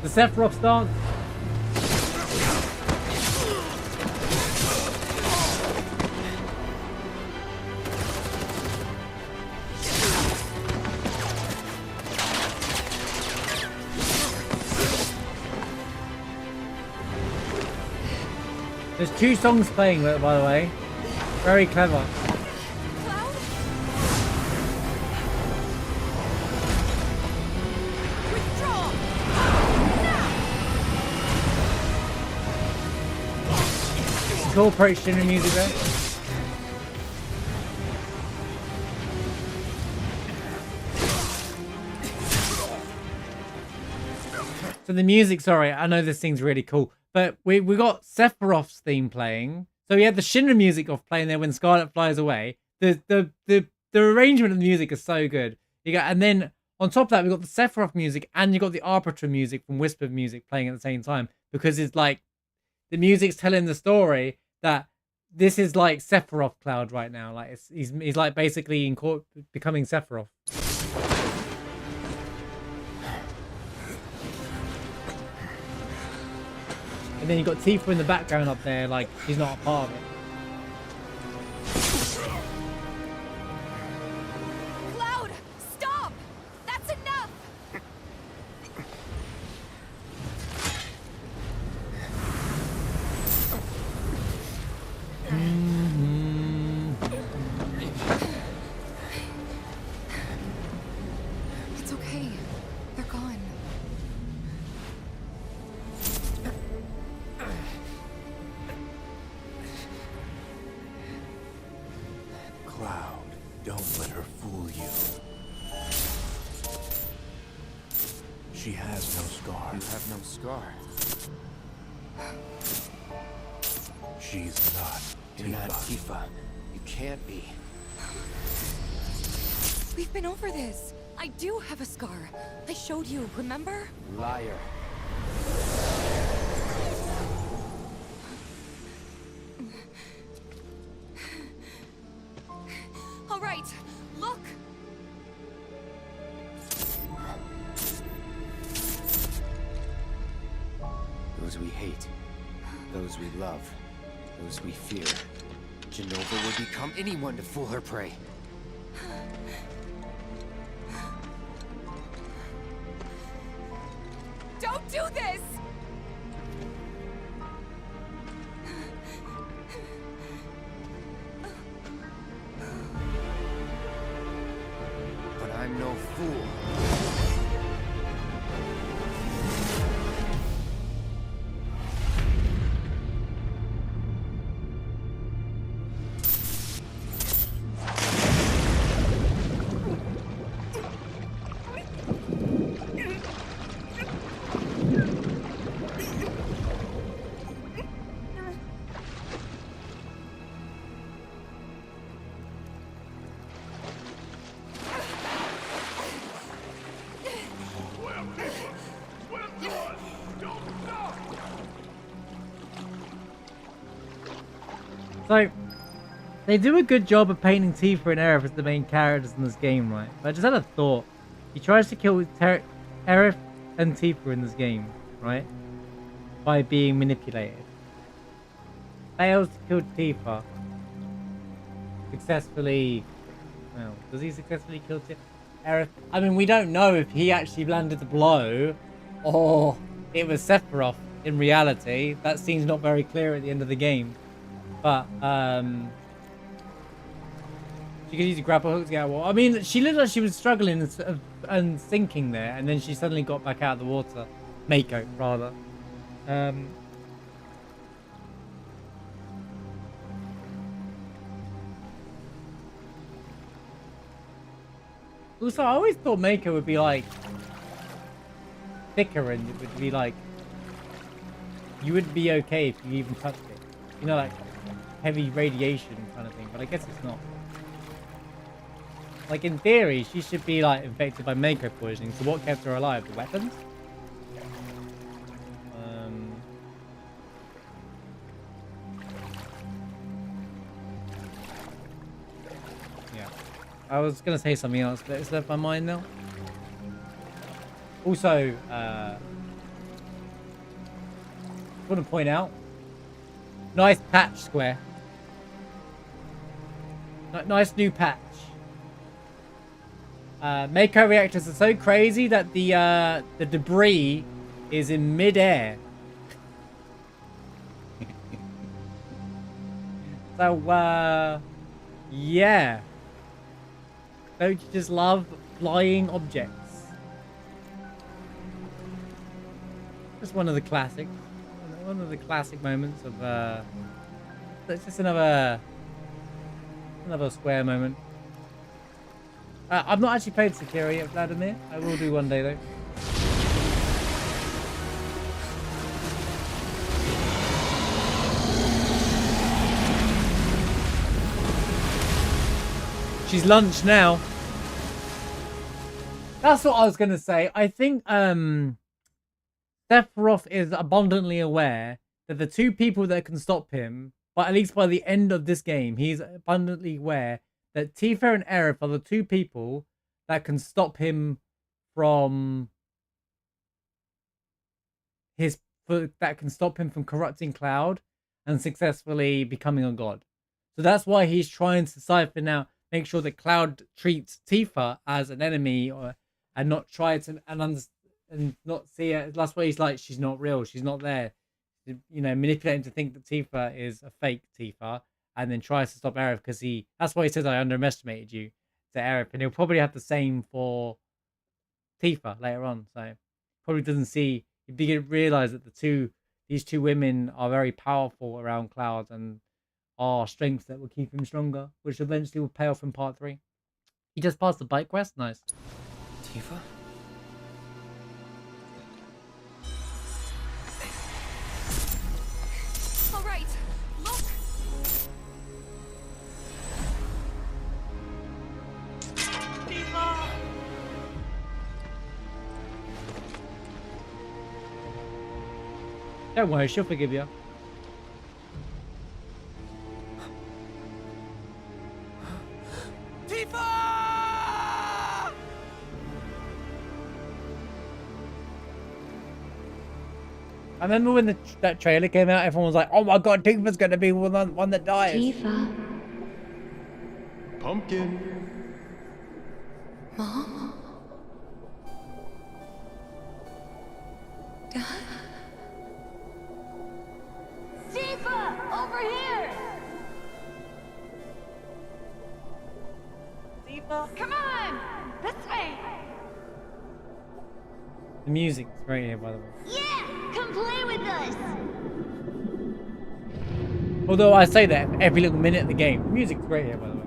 The Sephiroth stance. There's 2 songs playing, by the way. Very clever. Incorporate Shinra music there. So the music, sorry, I know this thing's really cool, but we got Sephiroth's theme playing. So we had the Shinra music off playing there when Scarlett flies away. The arrangement of the music is so good. You got, and then on top of that, we got the Sephiroth music and you got the Arbiter music from Whispered Music playing at the same time, because it's like the music's telling the story that this is like Sephiroth Cloud right now. Like he's like basically becoming Sephiroth. And then you got Tifa in the background up there, like she's not a part of it. Cloud, stop! That's enough! It's okay. They're gone. Cloud, don't let her fool you. She has no scar. You have no scar. She's not You're not Tifa. You can't be. We've been over this. I do have a scar. I showed you, remember? Liar. All right, look. Those we hate. Those we love. Those we fear. Jenova would become anyone to fool her prey. Don't do this! But I'm no fool. So, they do a good job of painting Tifa and Aerith as the main characters in this game, right? But I just had a thought. He tries to kill Aerith and Tifa in this game, right? By being manipulated. Fails to kill Tifa. Successfully... Well, does he successfully kill Aerith? I mean, we don't know if he actually landed the blow or it was Sephiroth in reality. That seems not very clear at the end of the game. But, she could use a grapple hook to get out of water. I mean, she looked like she was struggling and sinking there, and then she suddenly got back out of the water. Mako, rather. Also, I always thought Mako would be, like, thicker, and it would be, like, you wouldn't be okay if you even touched it. You know, like, heavy radiation kind of thing, but I guess it's not. Like, in theory, she should be, like, infected by Mako poisoning. So what kept her alive? The weapons? Yeah. I was going to say something else, but it's left my mind now. Also, I want to point out, nice patch, Square. Nice new patch. Mako reactors are so crazy that the debris is in mid-air. So, yeah. Don't you just love flying objects? Just one of the classics. One of the classic moments of, it's just another Square moment. I've not actually played Sekiro yet, Vladimir. I will do one day, though. She's lunch now. That's what I was going to say. I think Sephiroth is abundantly aware that the two people that can stop him, but at least by the end of this game, he's abundantly aware that Tifa and Aerith are the two people that can stop him from corrupting Cloud and successfully becoming a god. So that's why he's trying to siphon out, make sure that Cloud treats Tifa as an enemy, and not try to and not see it. That's why he's like, she's not real, she's not there. You know, manipulate him to think that Tifa is a fake Tifa, and then tries to stop Aerith because that's why he says, I underestimated you to Aerith, and he'll probably have the same for Tifa later on. So probably doesn't see, he didn't realize that these two women are very powerful around Cloud and are strengths that will keep him stronger, which eventually will pay off in part 3. He just passed the bike quest. Nice. Tifa? All right, look. Don't worry, she'll forgive you. I remember when that trailer came out, everyone was like, oh my god, Tifa's going to be one that dies. Tifa. Pumpkin. Mom? Dad? Tifa, over here. Tifa, come on, this way. The music's great here, by the way. Yeah, come play with us. Although I say that every little minute of the game. The music's great here, by the way.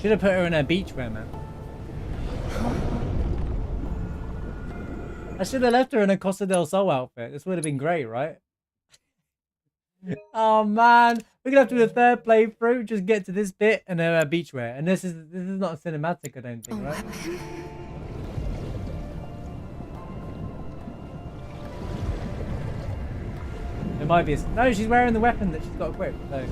Should have put her in her beachwear, man. I should have left her in a Costa del Sol outfit. This would have been great, right? Oh man, we're gonna have to do the third playthrough. Just get to this bit and her beachwear. And this is not a cinematic, I don't think, right? It might be. No, she's wearing the weapon that she's got equipped. So.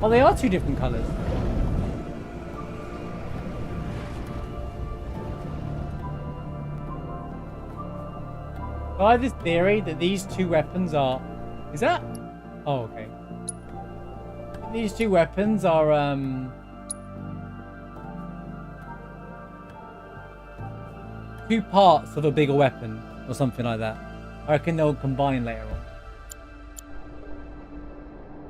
Oh, they are two different colours. I have this theory that these two weapons are... Is that? Oh, okay. These two weapons are, two parts of a bigger weapon, or something like that. I reckon they'll combine later on.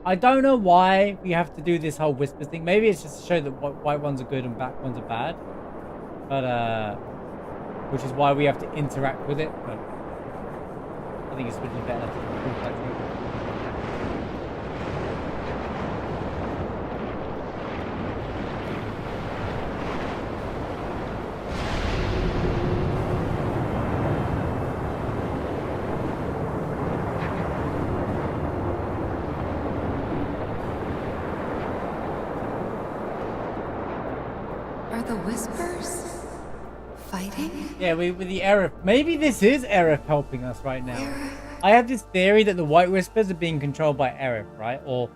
I don't know why we have to do this whole whisper thing. Maybe it's just to show that white ones are good and black ones are bad. But, which is why we have to interact with it. But I think it's really better to Are the whispers fighting? Yeah, with the Aerith. Maybe this is Aerith helping us right now. I have this theory that the white whispers are being controlled by Aerith, right? Or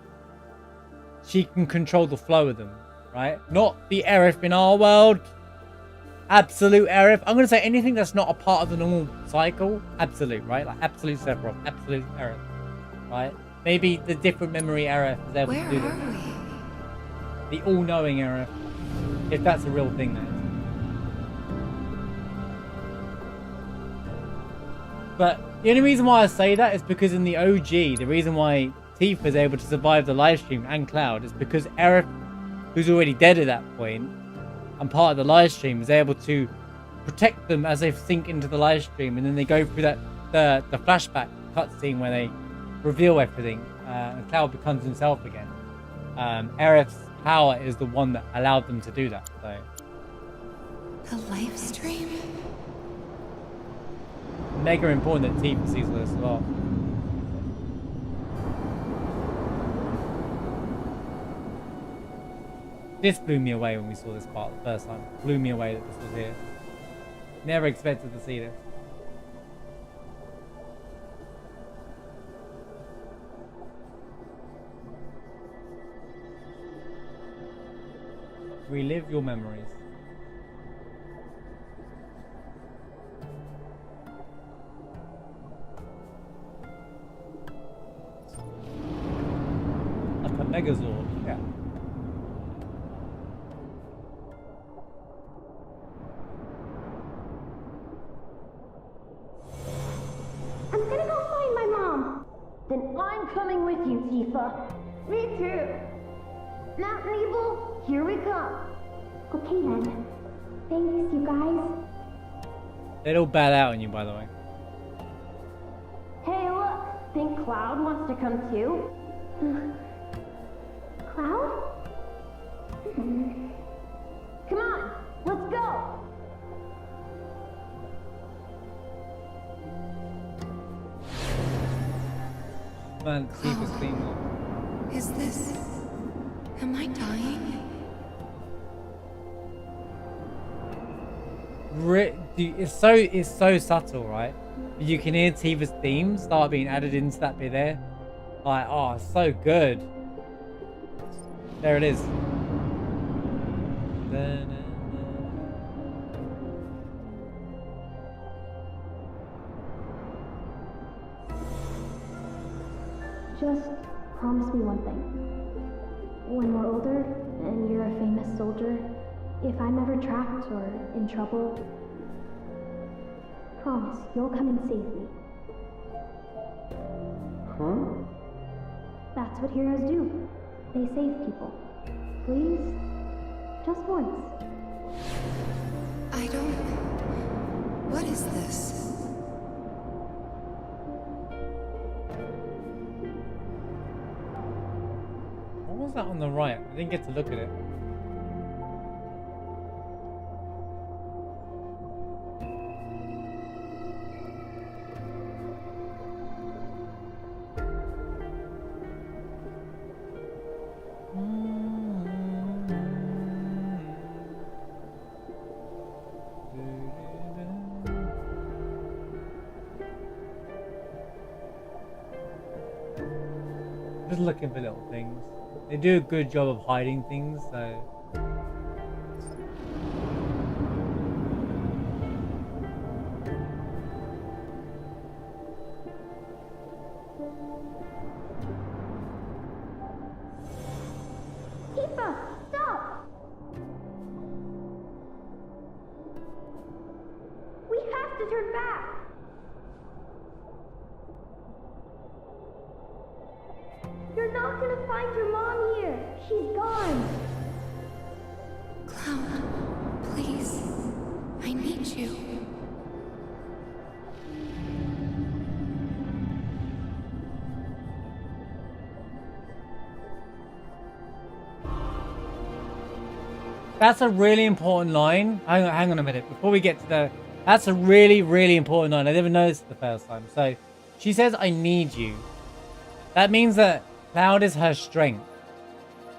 she can control the flow of them, right? Not the Aerith in our world. Absolute Aerith. I'm going to say anything that's not a part of the normal cycle. Absolute, right? Like absolute Sephiroth. Absolute Aerith, right? Maybe the different memory Aerith is able to do that. The all-knowing Aerith. If that's a real thing, that is. But the only reason why I say that is because in the OG, the reason why Tifa is able to survive the live stream and Cloud is because Aerith, who's already dead at that point, and part of the live stream, is able to protect them as they sink into the live stream, and then they go through that the flashback cutscene where they reveal everything, and Cloud becomes himself again. Aerith's power is the one that allowed them to do that. So The live stream? mega important that Tifa sees this as well. This blew me away when we saw this part the first time. Blew me away that this was here. Never expected to see this. Relive your memories. Like a Megazord, yeah. I'm gonna go find my mom. Then I'm coming with you, Tifa. Me too. Mountain Evil, here we come. Okay then. Thanks, you guys. They'd all bat out on you, by the way. Hey, look. Think Cloud wants to come too? Cloud? Come on, let's go. Man, Tifa's clean up. Is this... Am I dying? Dude, it's so subtle, right? You can hear Tifa's theme start being added into that bit there. Like, oh, it's so good. There it is. Just promise me one thing. When we're older and you're a famous soldier, if I'm ever trapped or in trouble, promise you'll come and save me. Huh? That's what heroes do. They save people. Please? Just once. I don't... What is this? What was that on the right? I didn't get to look at it. Just looking for little things. They do a good job of hiding things, so... Tifa, stop! We have to turn back! You're not gonna find your mom here. She's gone. Cloud, please. I need you. That's a really important line. Hang on a minute. Before we get to the... That's a really, really important line. I never noticed it the first time. So, she says, I need you. That means that Cloud is her strength.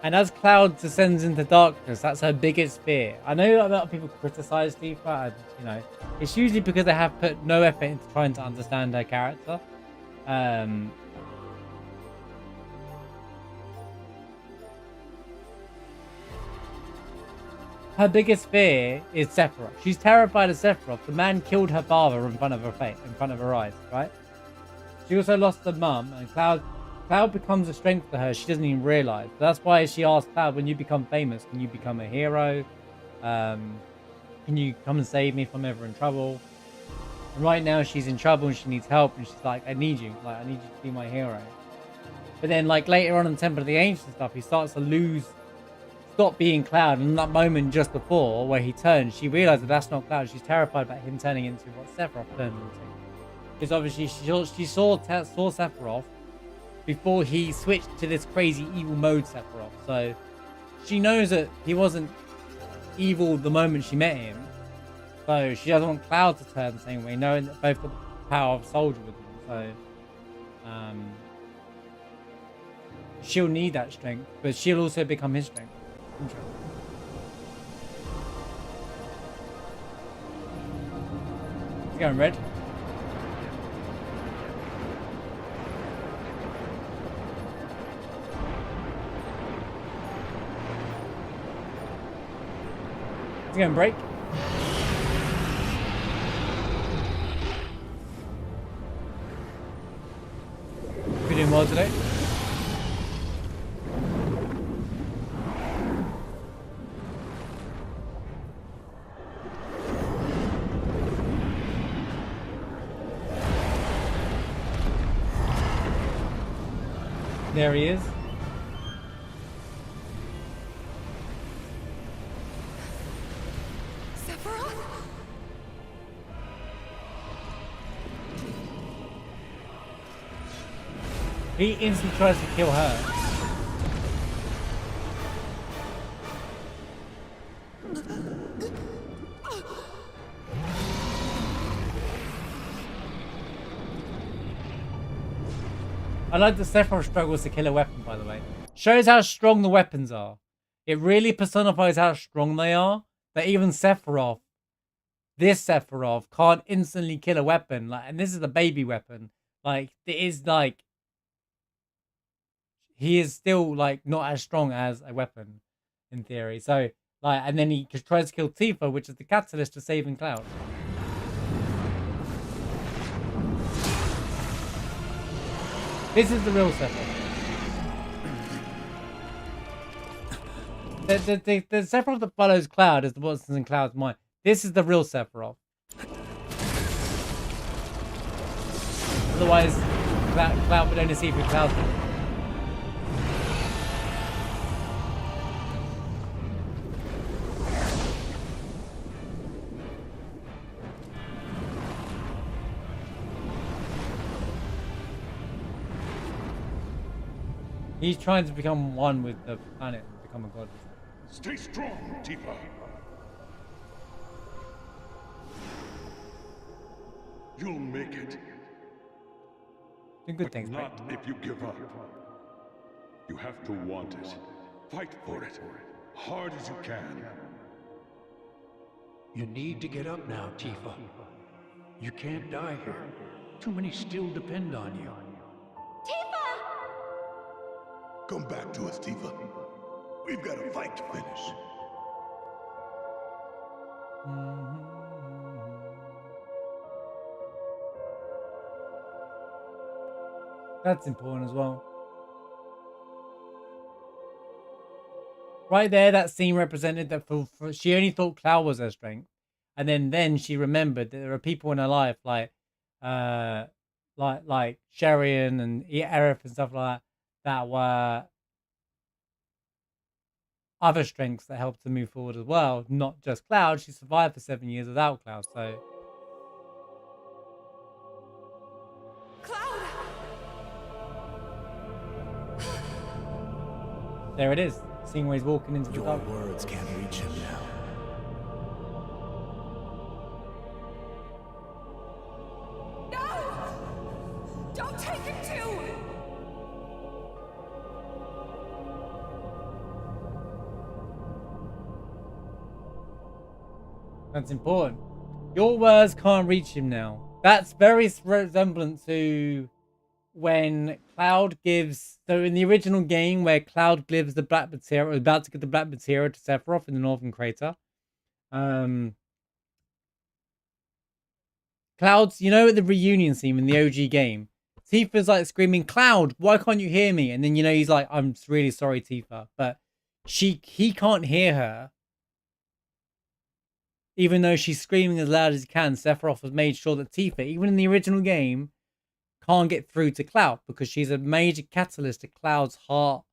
And as Cloud descends into darkness, that's her biggest fear. I know a lot of people criticize Tifa, and, you know, it's usually because they have put no effort into trying to understand her character. Her biggest fear is Sephiroth. She's terrified of Sephiroth. The man killed her father in front of her face, in front of her eyes, right? She also lost her mum, and Cloud becomes a strength to her. She doesn't even realize. That's why she asked Cloud, when you become famous, can you become a hero? Can you come and save me if I'm ever in trouble? And right now she's in trouble and she needs help, and she's like, I need you. Like, I need you to be my hero. But then, like, later on in Temple of the Ancient stuff, he starts to stop being Cloud. And in that moment just before, where he turns, she realizes that that's not Cloud. She's terrified about him turning into what Sephiroth turned into. Because obviously she saw Sephiroth before he switched to this crazy evil mode Sephiroth. So she knows that he wasn't evil the moment she met him. So she doesn't want Cloud to turn the same way, knowing that both got the power of soldier with them. So she'll need that strength, but she'll also become his strength. He's going red. He's going break. We're doing well today. There he is. Sephiroth? He instantly tries to kill her. I like the Sephiroth struggles to kill a weapon, by the way. Shows how strong the weapons are. It really personifies how strong they are. That even Sephiroth, this Sephiroth, can't instantly kill a weapon. Like, and this is a baby weapon. Like, it is like... He is still, like, not as strong as a weapon, in theory. So, like, and then he tries to kill Tifa, which is the catalyst to saving Cloud. This is the real Sephiroth. The Sephiroth that follows Cloud is the what's in Cloud's mind. This is the real Sephiroth. Otherwise, Cloud would only see through Cloud's mind. He's trying to become one with the planet and become a god. Stay strong, Tifa. You'll make it. Doing good things, not if you give up. You have to want it. Fight for it. Hard as you can. You need to get up now, Tifa. You can't die here. Too many still depend on you. Come back to us, Tifa. We've got a fight to finish. That's important as well. Right there, that scene represented that for she only thought Cloud was her strength, and then she remembered that there are people in her life like Sharian and Aerith and stuff like that that were other strengths that helped to move forward as well, not just Cloud. She survived for 7 years without Cloud, so. Cloud! There it is. Seeing where he's walking into the Your dark. words can't reach him now. No! Don't take him too! That's important. Your words can't reach him now. That's very resemblant to when Cloud gives... So in the original game where Cloud gives the black materia, was about to give the black materia to Sephiroth in the Northern Crater. Cloud's, you know, at the reunion scene in the OG game, Tifa's like screaming, Cloud, why can't you hear me? And then, you know, he's like, I'm really sorry, Tifa. But he can't hear her. Even though she's screaming as loud as he can, Sephiroth has made sure that Tifa, even in the original game, can't get through to Cloud because she's a major catalyst to Cloud's heart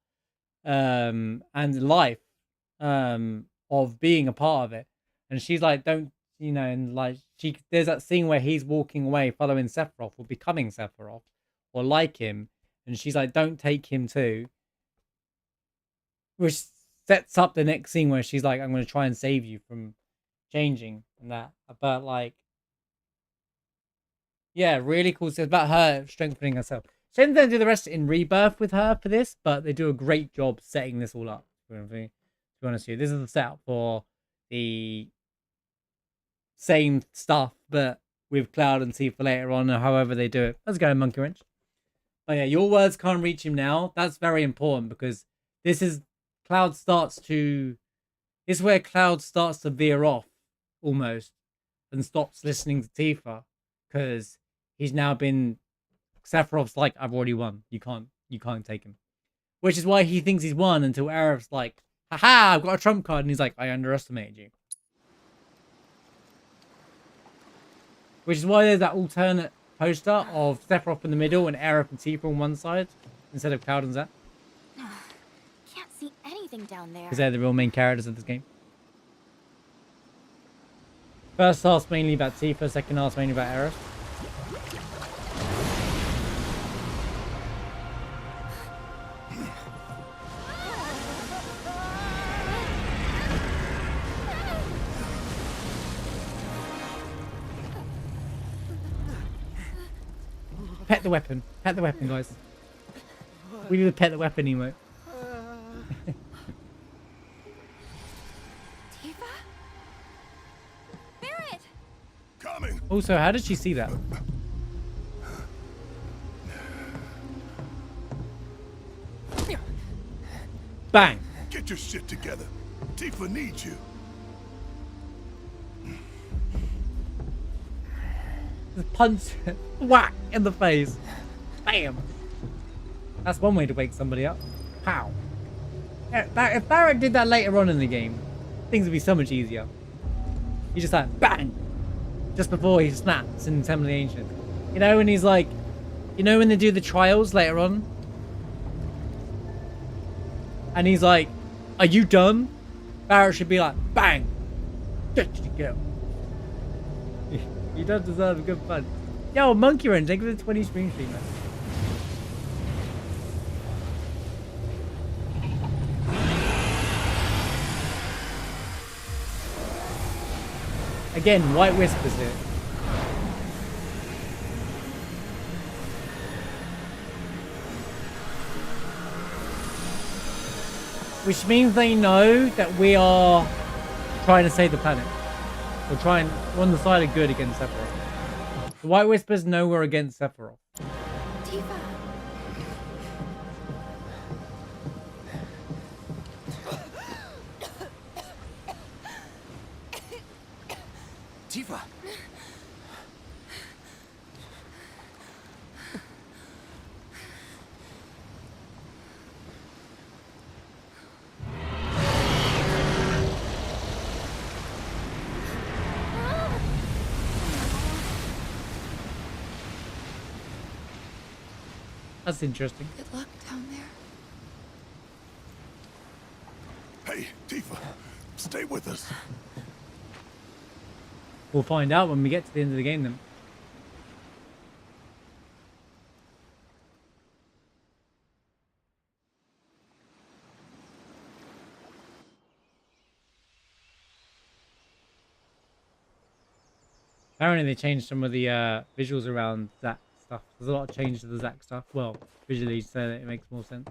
and life of being a part of it. And she's like, don't, you know, and like there's that scene where he's walking away following Sephiroth or becoming Sephiroth or like him, and she's like, don't take him too. Which sets up the next scene where she's like, I'm going to try and save you from changing and that. But like, yeah, really cool. It's about her strengthening herself. She didn't do the rest in Rebirth with her for this, but they do a great job setting this all up. To be honest with you, this is the setup for the same stuff, but with Cloud and Tifa later on, or however they do it. Let's go, Monkey Wrench. But yeah, your words can't reach him now. That's very important because this is Cloud starts to. This is where Cloud starts to veer off almost and stops listening to Tifa because he's now been. Sephiroth's like, I've already won. You can't take him. Which is why he thinks he's won until Aerith's like, haha, I've got a trump card, and he's like, I underestimated you. Which is why there's that alternate poster of Sephiroth in the middle and Aerith and Tifa on one side instead of Cloud and Zack. Can't see anything down there. Because they're the real main characters of this game. First half's mainly about Tifa, second half's mainly about Aerith. Pet the weapon. Pet the weapon, guys. We need to pet the weapon emote. Tifa? Barret! Coming. Also, how did she see that? Bang! Get your shit together. Tifa needs you. Just punch, whack in the face. Bam! That's one way to wake somebody up. Pow! If Barret did that later on in the game, things would be so much easier. He just like, bang! Just before he snaps in Temple of the Ancient. You know when he's like, you know when they do the trials later on? And he's like, are you done? Barret should be like, bang! Get you to go. He does deserve a good punch. Yo, Monkey Wrench, thank you for the 20 stream, man. Again, White Whispers here. Which means they know that we are trying to save the planet. We're on the side of good against Sephiroth. The White Whispers know we're against Sephiroth. Tifa! Tifa! That's interesting. Good luck down there. Hey, Tifa, stay with us. We'll find out when we get to the end of the game then. Apparently they changed some of the visuals around Zack stuff. There's a lot of change to the Zack stuff. Well, visually, so that it makes more sense.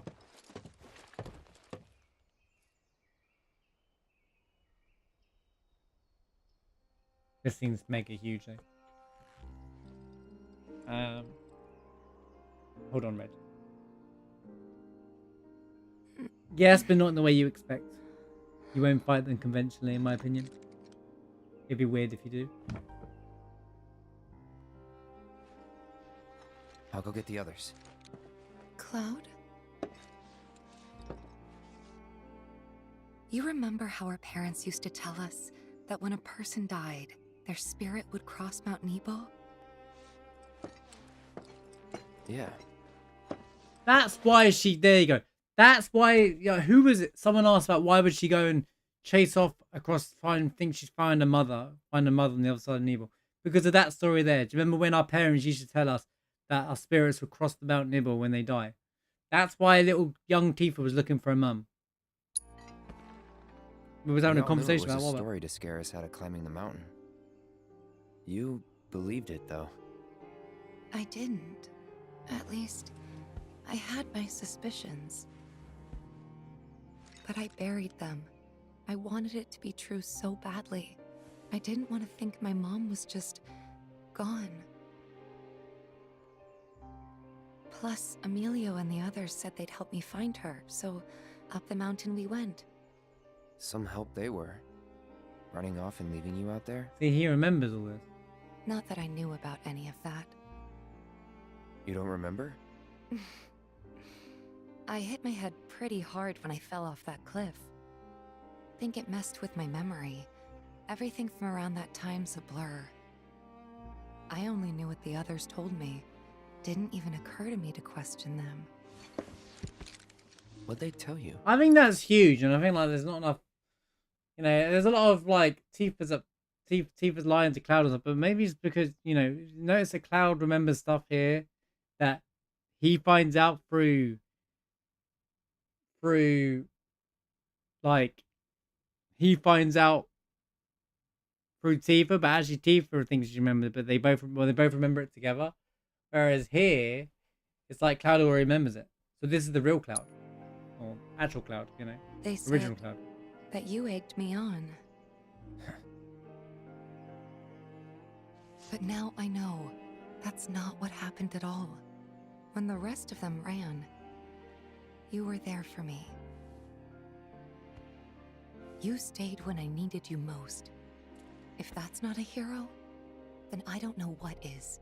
This thing's mega huge though. Hold on, Red. Yes, but not in the way you expect. You won't fight them conventionally, in my opinion. It'd be weird if you do. I'll go get the others. Cloud? You remember how our parents used to tell us that when a person died, their spirit would cross Mount Nebo? Yeah. That's why she... There you go. That's why... You know, who was it? Someone asked about why would she go and chase off across... think she's found a mother. Find a mother on the other side of Nebo. Because of that story there. Do you remember when our parents used to tell us that our spirits would cross the Mount Nebo when they die? That's why little young Tifa was looking for a mum. We was having a conversation about what what. Story to scare us out of climbing the mountain. You believed it, though. I didn't. At least, I had my suspicions. But I buried them. I wanted it to be true so badly. I didn't want to think my mom was just gone. Plus, Emilio and the others said they'd help me find her, so up the mountain we went. Some help they were. Running off and leaving you out there? See, he remembers all this. Not that I knew about any of that. You don't remember? I hit my head pretty hard when I fell off that cliff. Think it messed with my memory. Everything from around that time's a blur. I only knew what the others told me. Didn't even occur to me to question them. What'd they tell you? I think that's huge, and I think like there's not enough. You know, there's a lot of like Tifa's lying to Cloud or something, but maybe it's because notice that Cloud remembers stuff here that he finds out through like he finds out through Tifa, but actually Tifa thinks she remembers, but they both remember it together. Whereas here, it's like Cloud already remembers it. So this is the real Cloud. Or actual Cloud, They original said Cloud. that you egged me on. But now I know that's not what happened at all. When the rest of them ran, you were there for me. You stayed when I needed you most. If that's not a hero, then I don't know what is.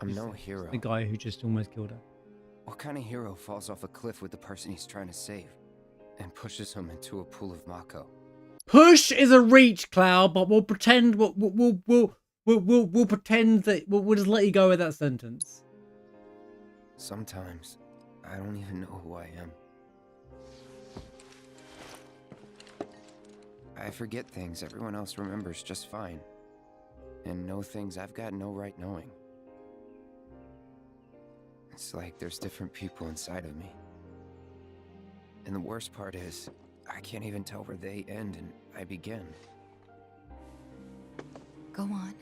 I'm no hero. The guy who just almost killed her. What kind of hero falls off a cliff with the person he's trying to save and pushes him into a pool of Mako? Push is a reach, Cloud, but we'll pretend we'll pretend that we'll just let you go with that sentence. Sometimes I don't even know who I am. I forget things everyone else remembers just fine, and know things I've got no right knowing. It's like there's different people inside of me. And the worst part is, I can't even tell where they end and I begin. Go on.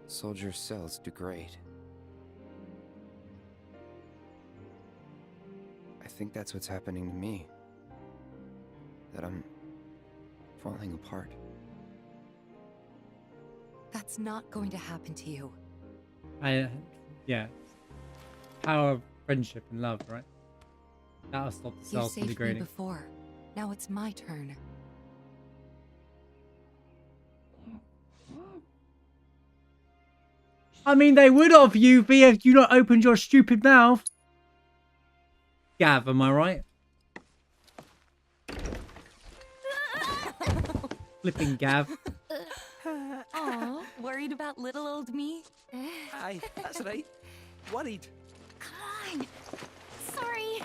Soldier cells degrade. I think that's what's happening to me. That I'm falling apart. That's not going to happen to you. Yeah. Power of friendship and love, right? That'll stop the You cells from saved me degrading. before. Now it's my turn. I mean, they would have you, V, if you not opened your stupid mouth. Gav, am I right? Flipping Gav. Aw, Worried about little old me? Aye, that's right. Worried. Come on. Sorry.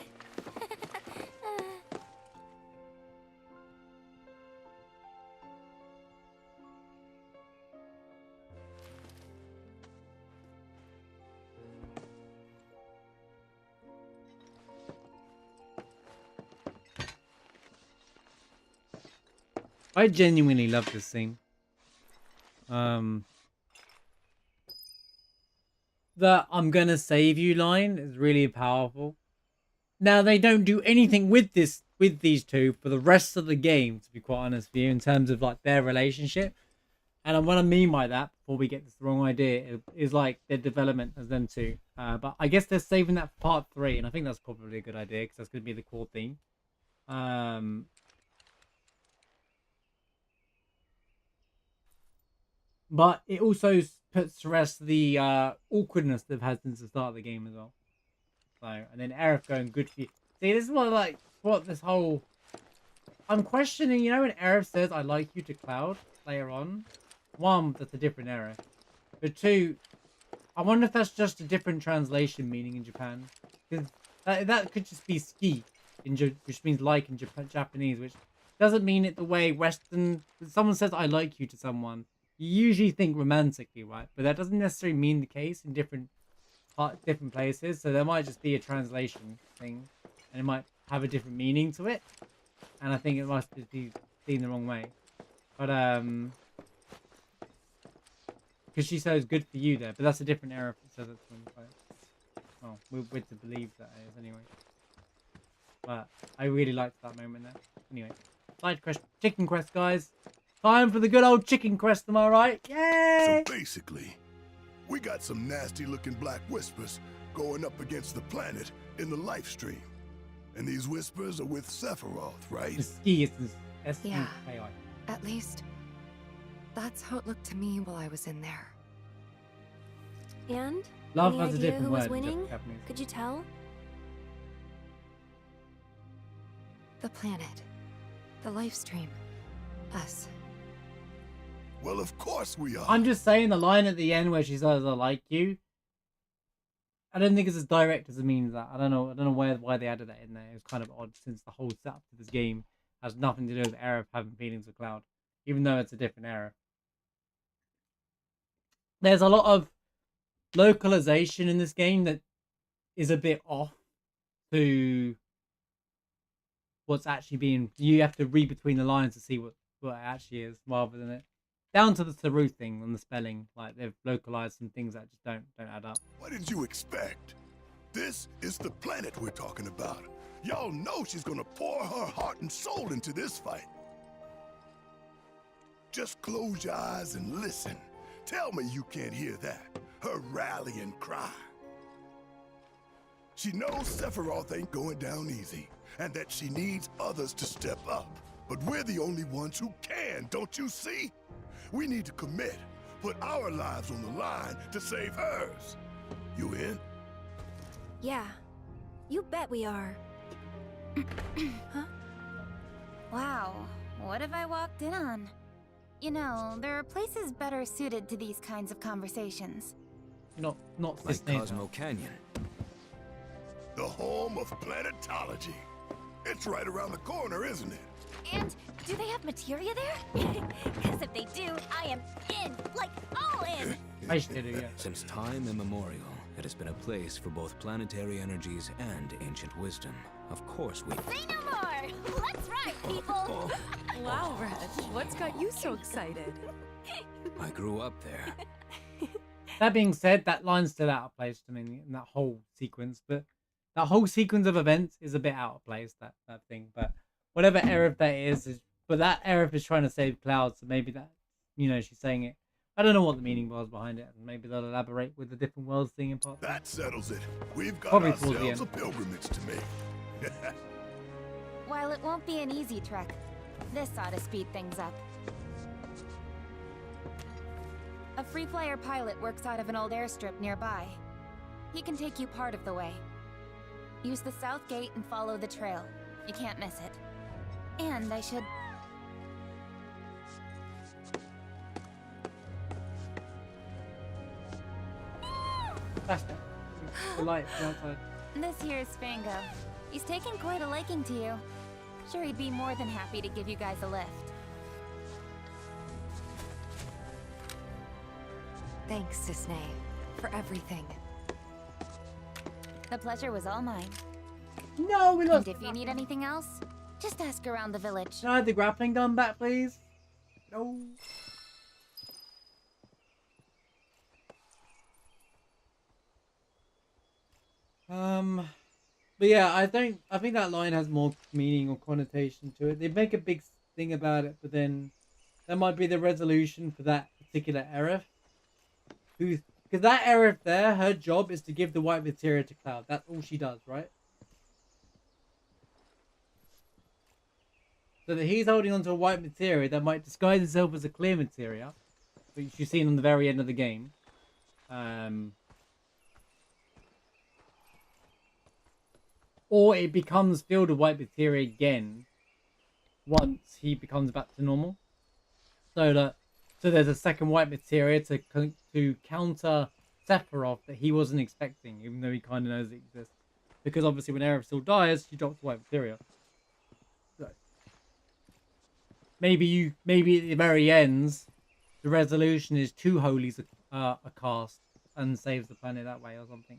I genuinely love this scene. The "I'm gonna save you" line is really powerful. Now they don't do anything with these two for the rest of the game, to be quite honest with you, in terms of like their relationship. And what I mean by that, before we get this wrong idea, is like their development as them two. But I guess they're saving that for part 3, and I think that's probably a good idea because that's going to be the core theme. But it also puts to rest the awkwardness they've had since the start of the game as well. So, and then Aerith going, good for you. See, this is what this whole... I'm questioning, you know, when Aerith says, I like you to Cloud later on. 1, that's a different Aerith. But 2, I wonder if that's just a different translation meaning in Japan. Because that could just be ski, which means like in Japanese, which doesn't mean it the way Western... Someone says, I like you to someone. You usually think romantically, right? But that doesn't necessarily mean the case in different places. So there might just be a translation thing, and it might have a different meaning to it. And I think it must be seen the wrong way. But because she says good for you there, but that's a different error if it says it to them. Oh, we're to believe that it is anyway. But I really liked that moment there. Anyway, side quest, chicken quest, guys. Time for the good old chicken quest, am I right? Yay! So basically, we got some nasty-looking black whispers going up against the planet in the Lifestream. And these whispers are with Sephiroth, right? The ski is S-E-K-I. Yeah. At least, that's how it looked to me while I was in there. And? Love Any has a idea different who was word. winning? Could you tell? The planet. The Lifestream. Us. Well, of course we are. I'm just saying the line at the end where she says, I like you. I don't think it's as direct as it means that. I don't know why they added that in there. It was kind of odd since the whole setup to this game has nothing to do with Aerith having feelings with Cloud. Even though it's a different Aerith. There's a lot of localization in this game that is a bit off to what's actually being... You have to read between the lines to see what it actually is, rather than it... Down to the Saru thing and the spelling. Like, they've localized some things that just don't add up. What did you expect? This is the planet we're talking about. Y'all know she's gonna pour her heart and soul into this fight. Just close your eyes and listen. Tell me you can't hear that. Her rallying cry. She knows Sephiroth ain't going down easy, and that she needs others to step up. But we're the only ones who can, don't you see? We need to commit, put our lives on the line to save hers. You in? Yeah. You bet we are. Huh? Wow, what have I walked in on? You know, there are places better suited to these kinds of conversations. Not like Cosmo Canyon. The home of planetology. It's right around the corner, isn't it? And do they have materia there? Because if they do, I am in, like all in. Since time immemorial, it has been a place for both planetary energies and ancient wisdom. Of course we... Say no more! Let's ride, people! Wow, Red, what's got you so excited? I grew up there. That being said, that line's still out of place to me in that whole sequence. But that whole sequence of events is a bit out of place, that thing. But whatever Aerith that is... But that Aerith is trying to save Cloud, so maybe that... You know, she's saying it. I don't know what the meaning was behind it. And maybe they'll elaborate with the different worlds thing in part. That settles it. We've got Probably towards the ourselves end. a pilgrimage to make. While it won't be an easy trek, this ought to speed things up. A free flyer pilot works out of an old airstrip nearby. He can take you part of the way. Use the south gate and follow the trail. You can't miss it. And I should... Flashback. The light from outside. This here's Spango. He's taken quite a liking to you. Sure, he'd be more than happy to give you guys a lift. Thanks, Cisne, for everything. The pleasure was all mine. No, we lost. And if you need anything else, just ask around the village. Can I have the grappling gun back, please? No. But yeah, I think that line has more meaning or connotation to it. They make a big thing about it, but then that might be the resolution for that particular Aerith. Because that Aerith there, her job is to give the white materia to Cloud. That's all she does, right? So that he's holding onto a white materia that might disguise itself as a clear materia, which you've seen on the very end of the game. Or it becomes filled with white materia again once he becomes back to normal. So there's a second white materia to counter Sephiroth that he wasn't expecting, even though he kind of knows it exists. Because obviously when Aerith still dies, she drops white materia. So maybe at the very end, the resolution is two holies are cast and saves the planet that way or something.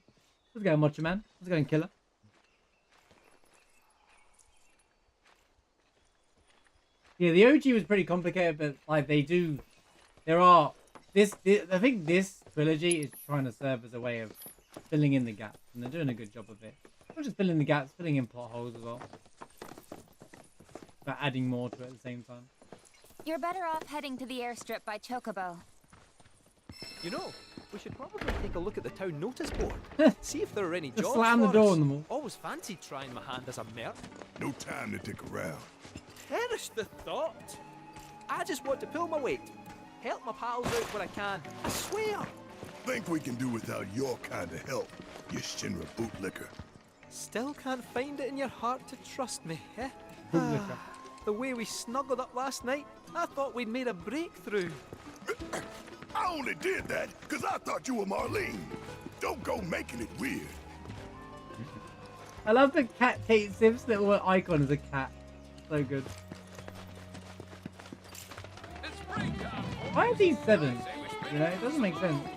How's it going, Macho Man? How's it going, Killer? Yeah, the OG was pretty complicated, but like I think this trilogy is trying to serve as a way of filling in the gaps, and they're doing a good job of it. Not just filling the gaps, filling in plot holes as well, but adding more to it at the same time. You're better off heading to the airstrip by Chocobo. You know, we should probably take a look at the town notice board. See if there are any Just jobs slam the for door us. on them all. Always fancied trying my hand as a merc. No time to dick around. Perish the thought. I just want to pull my weight. Help my pals out where I can. I swear. Think we can do without your kind of help, you Shinra bootlicker. Still can't find it in your heart to trust me, eh? Bootlicker. The way we snuggled up last night, I thought we'd made a breakthrough. I only did that because I thought you were Marlene. Don't go making it weird. I love the cat Kate Sip's little icon as a cat. So good. Why are these 7? You know, it doesn't make sense.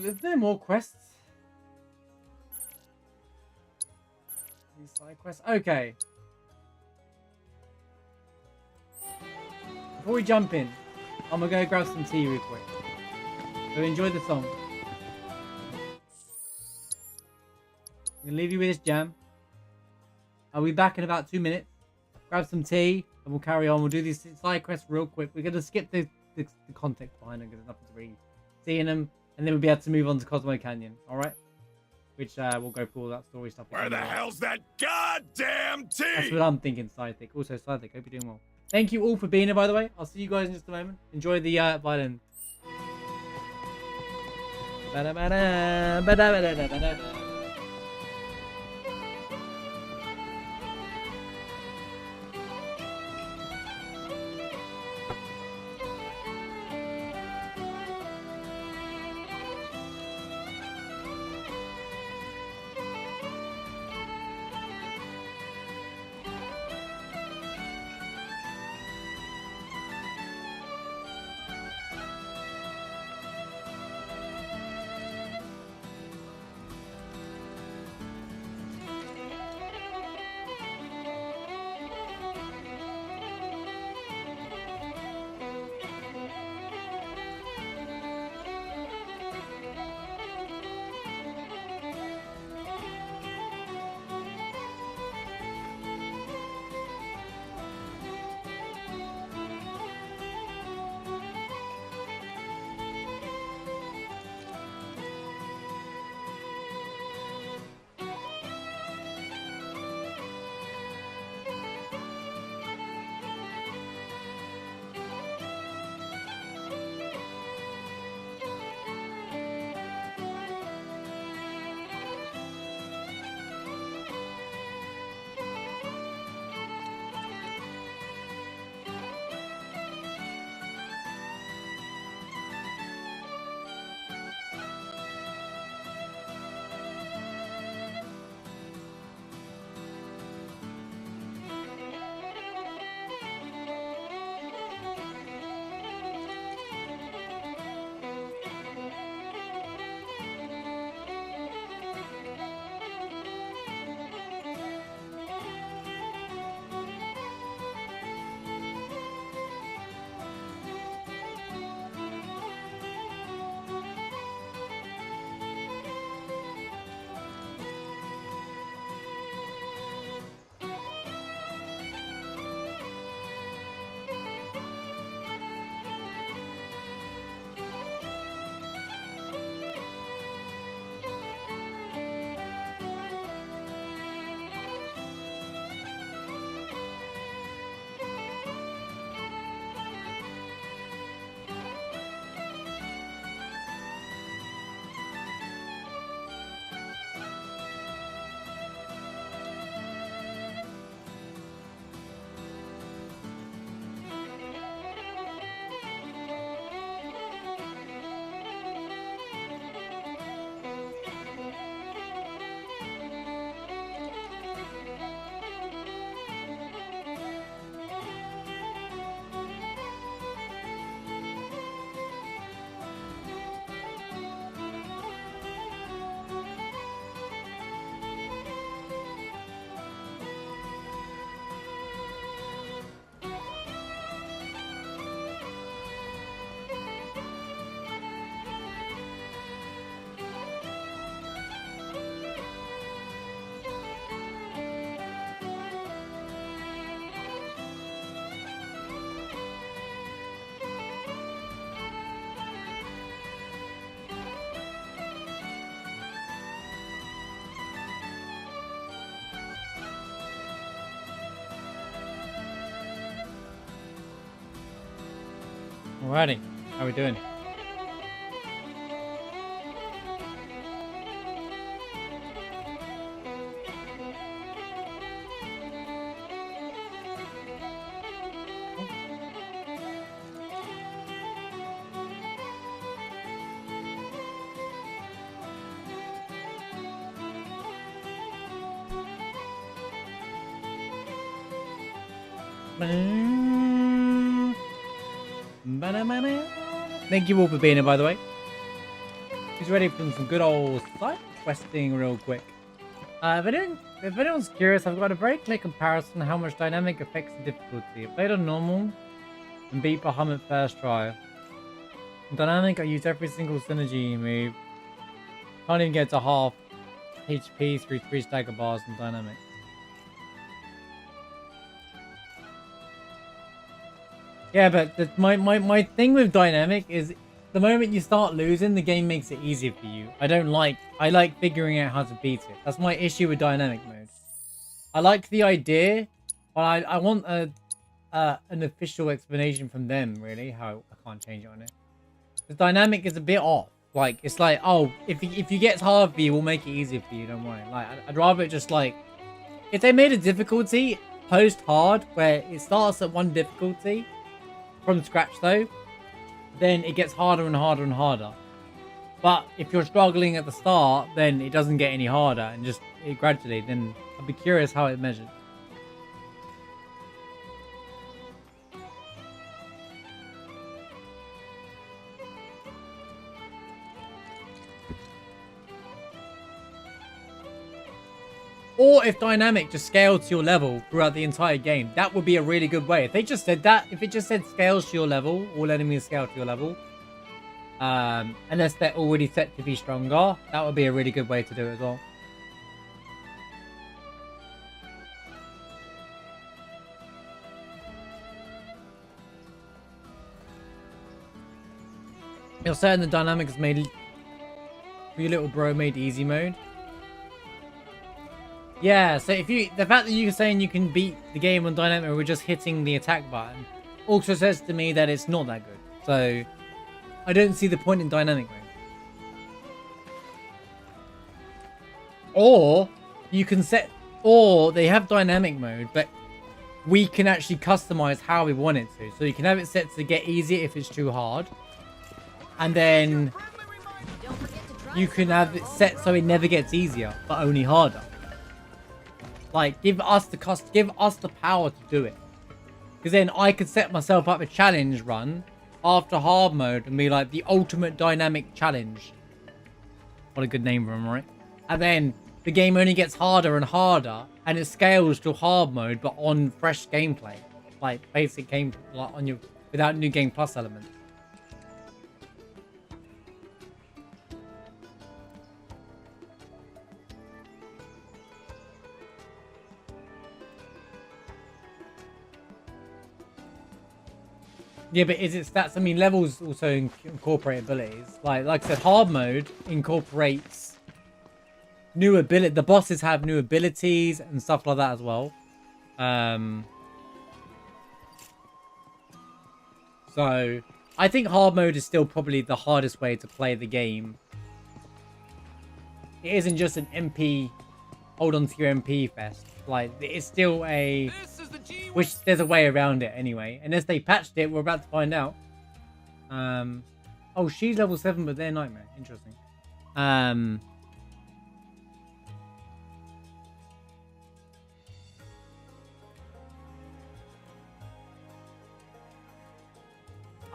Is there more quests? These side quests. Okay. Before we jump in, I'm gonna go grab some tea real quick. So enjoy the song. I'm gonna leave you with this jam. I'll be back in about 2 minutes. Grab some tea and we'll carry on. We'll do these side quests real quick. We're gonna skip the context behind them because there's nothing to really see in them. And then we'll be able to move on to Cosmo Canyon, alright? Which we'll go through all that story stuff. Where the hell's that goddamn tea? That's what I'm thinking, Scythic. Also, Scythic, hope you're doing well. Thank you all for being here, by the way. I'll see you guys in just a moment. Enjoy the violin. Alrighty, how we doing? Thank you all for being here, by the way. He's ready for some good old side questing real quick. If anyone's curious, I've got a very clear comparison of how much dynamic affects the difficulty. I played on normal and beat Bahamut first try. In dynamic, I use every single synergy move. Can't even get to half HP through 3 stagger bars in dynamic. Yeah, but my thing with dynamic is the moment you start losing, the game makes it easier for you. I like figuring out how to beat it. That's my issue with dynamic mode. I like the idea, but I want an official explanation from them, really. How I can't change it on it. The dynamic is a bit off. Like, it's like, oh, if you get hard for you, we'll make it easier for you, don't worry. Like, I'd rather it just like, if they made a difficulty post-hard, where it starts at one difficulty, from scratch though, then it gets harder and harder and harder. But if you're struggling at the start, then it doesn't get any harder, and just gradually, then I'd be curious how it measures. Or if dynamic just scaled to your level throughout the entire game, that would be a really good way. If they just said that, if it just said scales to your level, all enemies scale to your level, unless they're already set to be stronger, that would be a really good way to do it as well. You're saying the dynamic is made for your little bro made easy mode. Yeah, so the fact that you're saying you can beat the game on dynamic with just hitting the attack button also says to me that it's not that good. So I don't see the point in dynamic mode. Or you can or they have dynamic mode, but we can actually customize how we want it to. So you can have it set to get easier if it's too hard. And then you can have it set so it never gets easier, but only harder. Like, give us the power to do it. Because then I could set myself up a challenge run after hard mode and be like the ultimate dynamic challenge. What a good name for them, right? And then the game only gets harder and harder, and it scales to hard mode, but on fresh gameplay, like basic game, like on your without new game plus elements. Yeah, but is it stats? I mean, levels also incorporate abilities. Like I said, hard mode incorporates new ability. The bosses have new abilities and stuff like that as well. So I think hard mode is still probably the hardest way to play the game. It isn't just an MP, hold on to your MP fest. Like, it's still a... Which, there's a way around it anyway. Unless they patched it, we're about to find out. Oh, she's level 7, but they're Nightmare. Interesting. I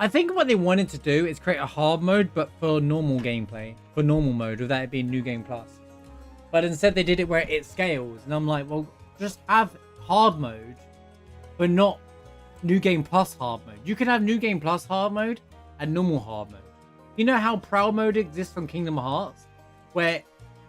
think what they wanted to do is create a hard mode, but for normal gameplay. For normal mode, without it being New Game Plus. But instead they did it where it scales. And I'm like, well, just have hard mode, but not New Game Plus hard mode. You can have New Game Plus hard mode and normal hard mode. You know how Proud mode exists on Kingdom Hearts? Where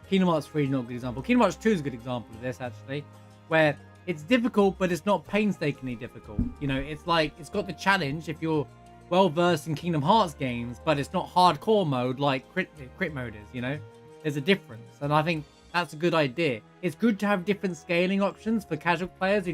Kingdom Hearts 3 is not a good example. Kingdom Hearts 2 is a good example of this, actually. Where it's difficult, but it's not painstakingly difficult. You know, it's like, it's got the challenge if you're well versed in Kingdom Hearts games, but it's not hardcore mode like crit mode is, you know? There's a difference, and I think that's a good idea. It's good to have different scaling options for casual players who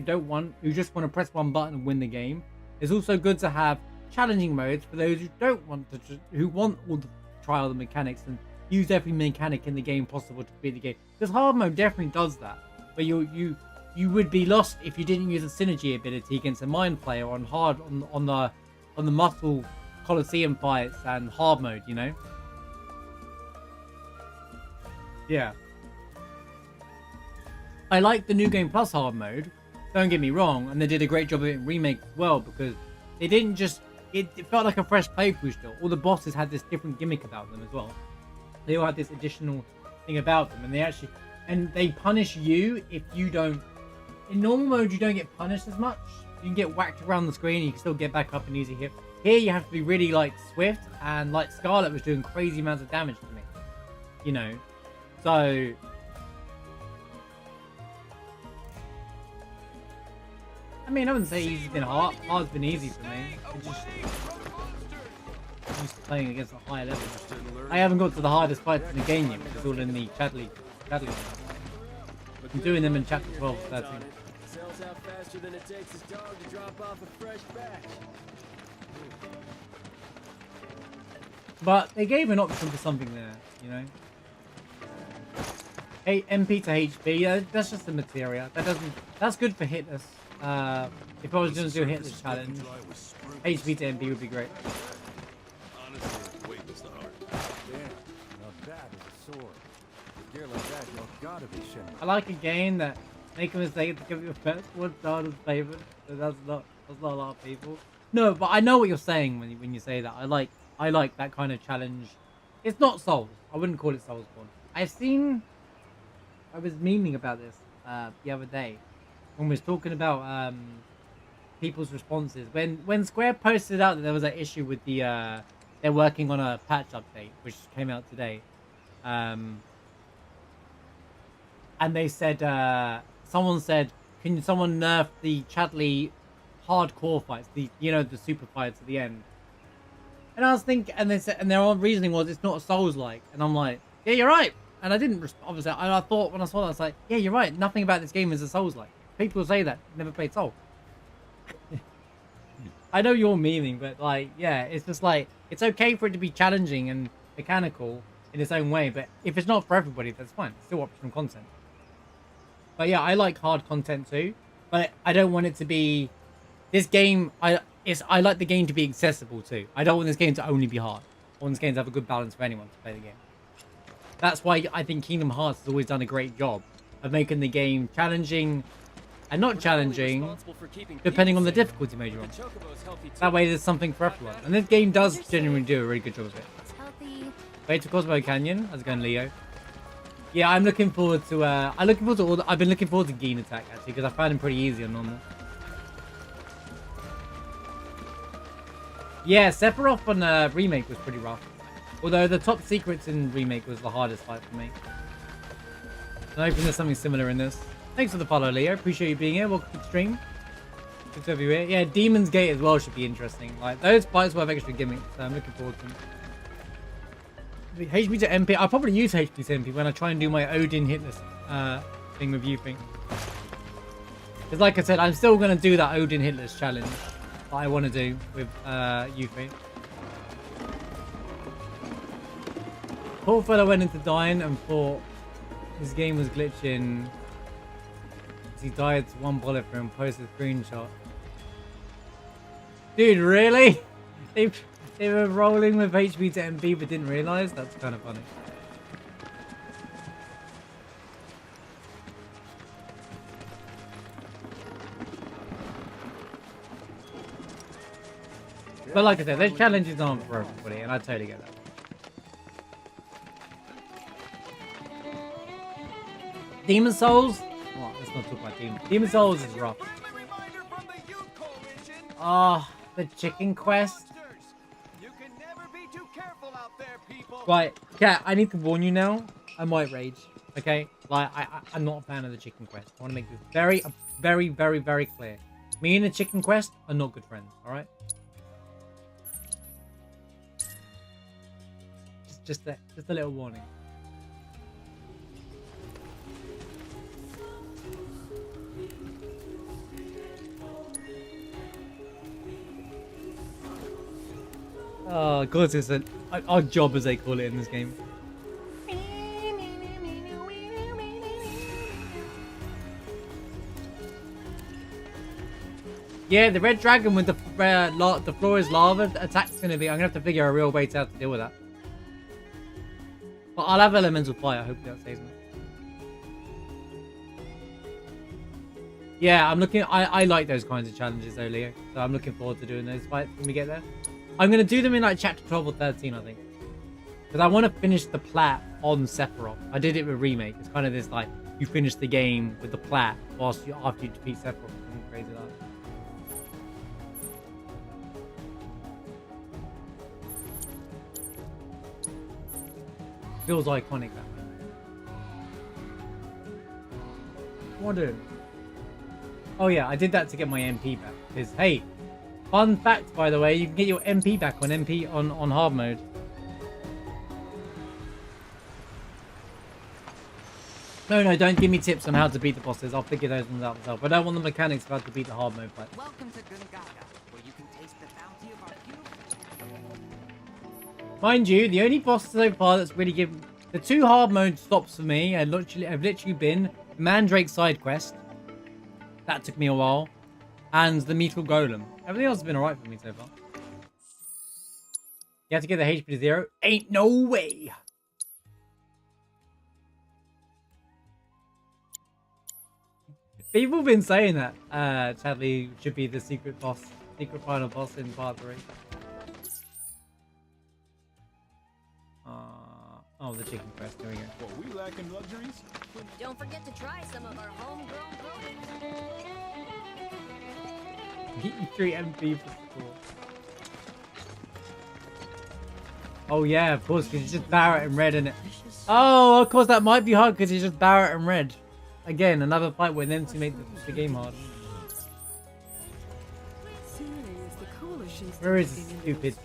just want to press one button and win the game. It's also good to have challenging modes for those who don't want to, who want all the try all the mechanics and use every mechanic in the game possible to beat the game. Because hard mode definitely does that, but you would be lost if you didn't use a synergy ability against a mind player on hard on the muscle Coliseum fights and hard mode, you know. Yeah. I like the New Game Plus hard mode, don't get me wrong, and they did a great job of it in Remake as well, because they didn't just, it felt like a fresh playthrough still. All the bosses had this different gimmick about them as well. They all had this additional thing about them, and they punish you if you don't, in normal mode you don't get punished as much. You can get whacked around the screen and you can still get back up and easy hit. Here you have to be really like swift, and like Scarlett was doing crazy amounts of damage to me, you know. So I mean, I wouldn't say easy's been hard. Hard's been easy for me. I'm just playing against a higher level. I haven't got to the hardest fights in the game yet. It's all in the Chadley. I'm doing them in chapter 12 or 13. Sells out faster than it takes his dog to drop off a fresh batch. But they gave an option for something there, you know. Hey, MP to HP, yeah, that's just the materia. That's good for hitless. If I was going to do a hitless challenge, HP to MP would be great. Honestly, weight was the heart. Damn, now that is a sword. With gear like that, you've gotta be shitting. I like a game that make a mistake to give your first one star as favorite. So that's not a lot of people. No, but I know what you're saying when you say that. I like that kind of challenge. It's not Souls. I wouldn't call it Soulsborne. I was memeing about this the other day when we was talking about people's responses. When Square posted out that there was an issue with the they're working on a patch update which came out today, and they said someone said, can someone nerf the Chadley hardcore fights, the super fights at the end? And I was thinking, and they said, and their own reasoning was it's not a Souls-like, and I'm like, yeah, you're right. And I didn't obviously. I thought when I saw that, I was like, yeah, you're right. Nothing about this game is a Souls-like. People say that never played Souls. I know your meaning, but like, yeah, it's just like it's okay for it to be challenging and mechanical in its own way, but if it's not for everybody, that's fine. It's still optional content. But yeah, I like hard content too, but I don't want it to be this game. I like the game to be accessible too. I don't want this game to only be hard. I want this game to have a good balance for anyone to play the game. That's why I think Kingdom Hearts has always done a great job of making the game challenging and not challenging, depending on the difficulty mode you're on. That way there's something for everyone. And this game does genuinely do a really good job of it. Wait to Cosmo Canyon. How's it going, Leo? Yeah, I'm looking forward to I've been looking forward to Nattak actually, because I found him pretty easy on normal. Yeah, Sephiroth on Remake was pretty rough. Although the top secrets in Remake was the hardest fight for me. I'm hoping there's something similar in this. Thanks for the follow, Leo. Appreciate you being here. Welcome to the stream. Good to have you here. Yeah, Demon's Gate as well should be interesting. Like, those fights will have extra gimmicks, so I'm looking forward to them. HP to MP. I'll probably use HP to MP when I try and do my Odin hitless thing with Yuffie. Because like I said, I'm still going to do that Odin hitless challenge that I want to do with Yuffie. Poor fellow went into dying and thought his game was glitching. He died to one bullet for him, posted a screenshot. Dude, really? They were rolling with HP to MP but didn't realise? That's kind of funny. But like I said, those challenges aren't for everybody, and I totally get that. Demon Souls? Well, let's not talk about Demon. Demon Souls is rough. The chicken quest. Right, yeah, I need to warn you now. I might rage. Okay, like I'm not a fan of the chicken quest. I want to make this very, very, very clear. Me and the chicken quest are not good friends. All right. Just a little warning. Oh, of course it's an odd job, as they call it in this game. Yeah, the red dragon with the floor is lava attack's gonna be. I'm gonna have to figure a real way to deal with that. But I'll have elemental fire. Hopefully that saves me. Yeah, I'm looking. I like those kinds of challenges, though, Leo. So I'm looking forward to doing those fights when we get there. I'm gonna do them in like chapter 12 or 13, I think, because I want to finish the plat on Sephiroth. I did it with remake. It's kind of this like you finish the game with the plat whilst after you defeat Sephiroth. Something crazy like that. Feels iconic, that. What do? Oh yeah, I did that to get my MP back. Because hey, fun fact by the way, you can get your MP back on on hard mode. No, don't give me tips on how to beat the bosses. I'll figure those ones out myself. I don't want the mechanics of how to beat the hard mode fight. Welcome to Gungaga, where you can taste the bounty of our beautiful. Mind you, the only boss so far that's really given the 2 hard mode stops for me have literally been Mandrake side quest. That took me a while, and the Metal Golem. Everything else has been alright for me so far. You have to get the HP to 0. Ain't no way. People have been saying that Chadley should be the secret final boss in part 3. Oh, the chicken quest. There we go. Well, we lacking luxuries? Don't forget to try some of our homegrown products. Get you 3 MP for school. Oh yeah, of course, because it's just Barrett and Red in it. Oh, of course, that might be hard because it's just Barrett and Red. Again, another fight with them to make the game hard. Where is this stupid?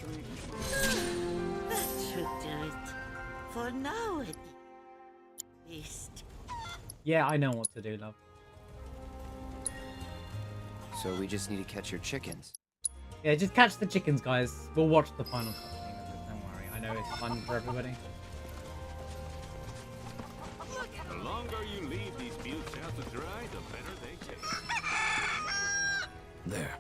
That should do it. For now, at least. Yeah, I know what to do, love. So we just need to catch your chickens. Yeah, just catch the chickens, guys. We'll watch the final cutscene. Don't worry. I know it's fun for everybody. The longer you leave these buttes out to dry, the better they taste. There.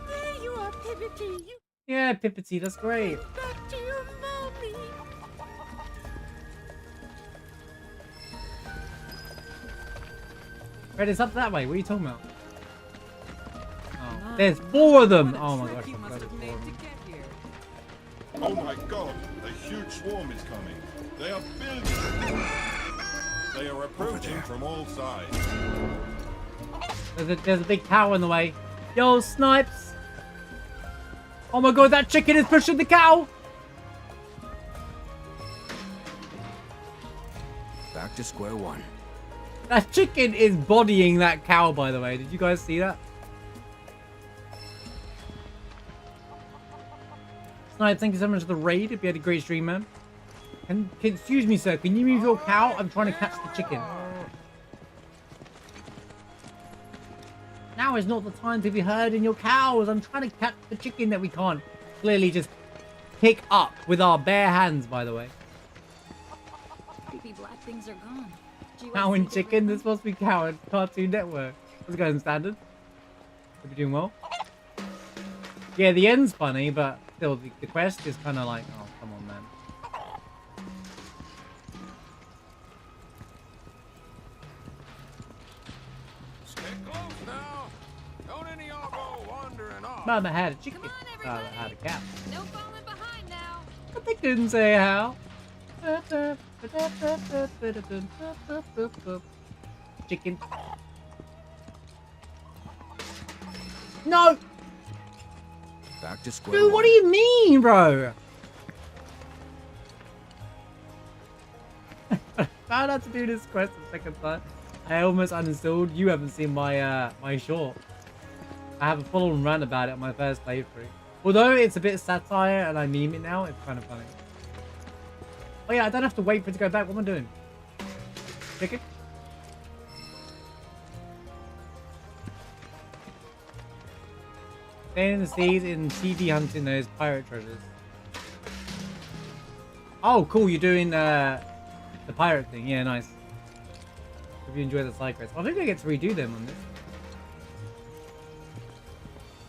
There you are, Pivoty. Yeah, Pippity, that's great. Back to your mommy. Red, it's up that way. What are you talking about? Oh, there's 4 of them. Oh my gosh, I'm glad it's 4 of them. Oh my god, a huge swarm is coming. They are building. They are approaching from all sides. There's a big cow in the way. Yo, snipes. Oh my god, that chicken is pushing the cow. Back to square one. That chicken is bodying that cow, by the way. Did you guys see that? Snipe, thank you so much for the raid. If you had a great stream, man. Excuse me, sir. Can you move your cow? I'm trying to catch the chicken. Now is not the time to be herding your cows. I'm trying to catch the chicken that we can't clearly just pick up with our bare hands, by the way. Creepy black things are gone. Cow and chicken? This must be Cow and Cartoon Network. What's going standard? Hope you're doing well. Yeah, the end's funny, but still, the quest is kind of like, oh, come on, man. Mama had a chicken. I had a cat. No falling behind now. But they didn't say how. Chicken. No! Back to square Dude, what do you mean, bro? Found out to do this quest the second time. I almost uninstalled. You haven't seen my my short. I have a full-on rant about it on my first playthrough. Although it's a bit satire and I meme it now, it's kind of funny. Oh yeah, I don't have to wait for it to go back. What am I doing? Chicken? Staying in the seas and CD hunting those pirate treasures. Oh, cool. You're doing the pirate thing. Yeah, nice. Hope you enjoy the side quests. I think I get to redo them on this.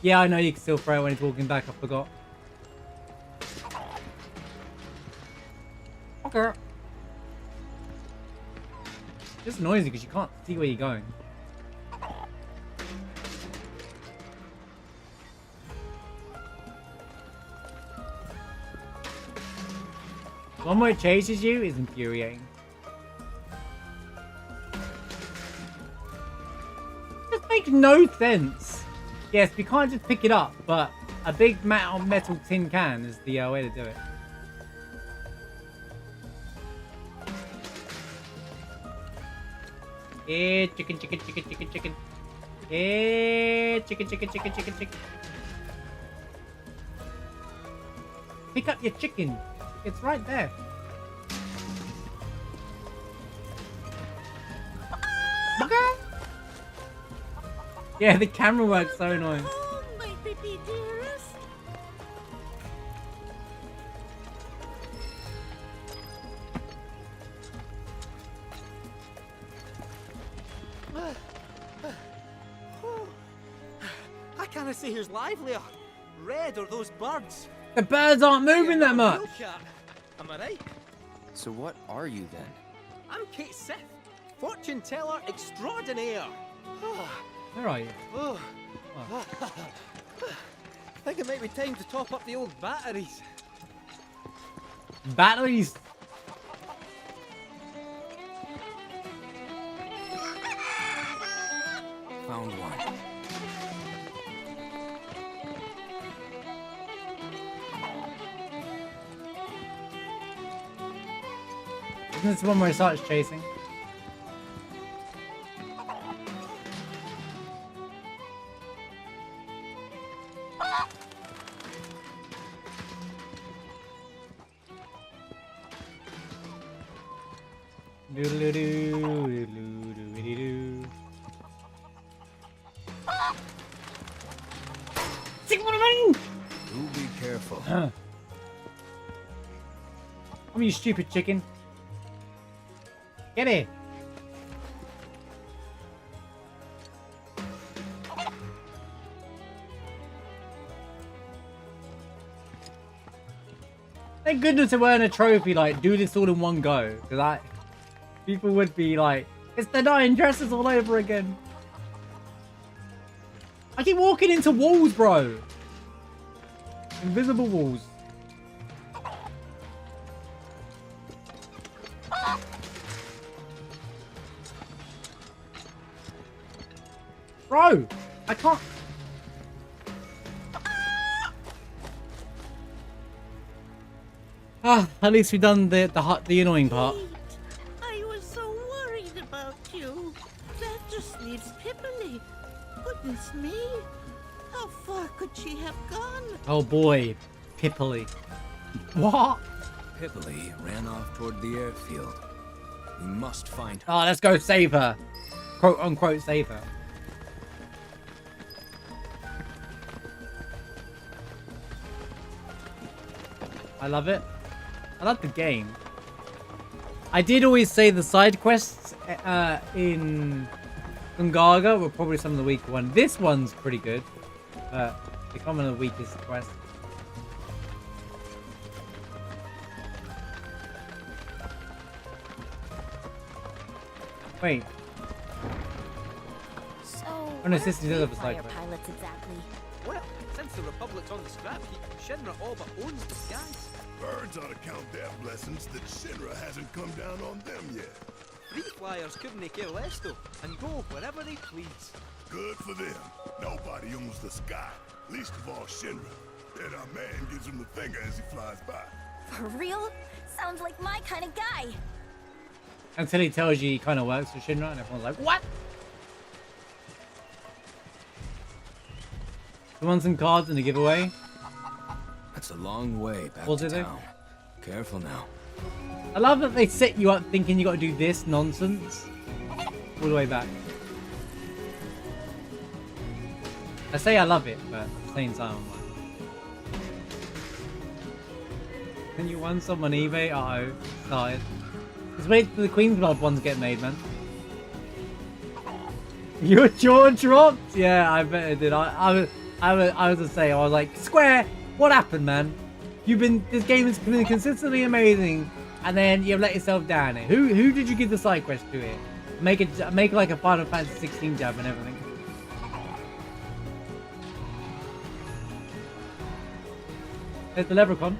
Yeah, I know you can still throw it when it's walking back. I forgot. Okay. Just noisy because you can't see where you're going. One more it chases you is infuriating. This makes no sense. Yes, we can't just pick it up, but a big metal tin can is the way to do it. Yeah, chicken, chicken, chicken, chicken, chicken. Yeah, chicken, chicken, chicken, chicken, chicken. Pick up your chicken. It's right there. Yeah, the camera works so annoying. Oh, my baby dearest. I can't see who's livelier, Red or those birds. The birds aren't moving that much. Am I right? So what are you then? I'm Kate Sith, fortune teller extraordinaire. Where are you? Oh. I think it might be time to top up the old batteries. Batteries? Found one. Isn't this the one where it starts chasing? Do be careful. Come on, you stupid chicken. Get it. Thank goodness it weren't a trophy, like, do this all in one go. Because people would be like, it's the 9 dresses all over again. I keep walking into walls, bro. Invisible walls. Bro, I can't. At least we've done the annoying part. I was so worried about you. That just leaves Pipoli. Goodness me. How far could she have gone? Oh boy, Pipoli. What? Pipoli ran off toward the airfield. We must find her. Oh, let's go save her. Quote unquote save her. I love it. I love the game. I did always say the side quests in Gungaga were probably some of the weaker ones. This one's pretty good, but it's one of the weakest quests. Wait. So, Oh no, this is the other side quest. pilots exactly? Well, since the Republic's on the scrap heap, Shinra all but owns the skies. Birds ought to count their blessings that Shinra hasn't come down on them yet. Free flyers couldn't care less though, and go wherever they please. Good for them. Nobody owns the sky, least of all Shinra. And our man gives him the finger as he flies by. For real? Sounds like my kind of guy. Until he tells you he kind of works for Shinra, and everyone's like, what? You want some cards in the giveaway? That's a long way back Was to it there? town. Careful now. I love that they set you up thinking you got to do this nonsense all the way back. I say I love it, but at the same time, I'm like, can you won some on eBay? Uh-oh, started. Just wait for the Queen's Blood ones to get made, man. Your jaw dropped? Yeah, I bet it did. I was to say, I was like, Square, what happened, man? This game has been consistently amazing, and then you've let yourself down here. Who did you give the side quest to here? Make like a Final Fantasy 16 jab and everything. There's the leprechaun.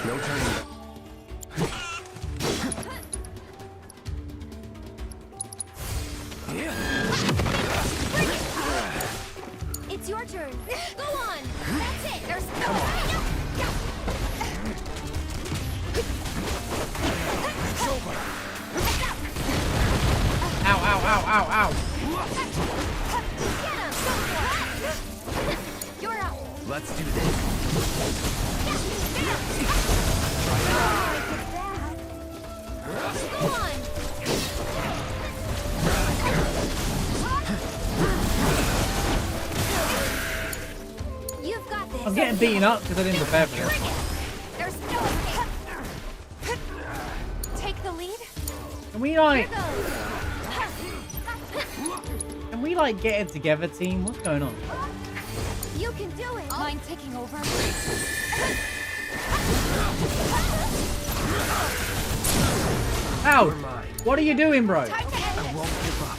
No turning. It's your turn. Go on. That's it. There's no. Ow, ow, ow, ow, ow. You're up. Let's do this. Go on. You've got this. I'm getting beaten up because I didn't prepare for this. There's no escape. Take the lead. Can we like... Can we like get it together, team? What's going on? You can do it. Mind taking over? Ow! What are you doing, bro? I won't give up.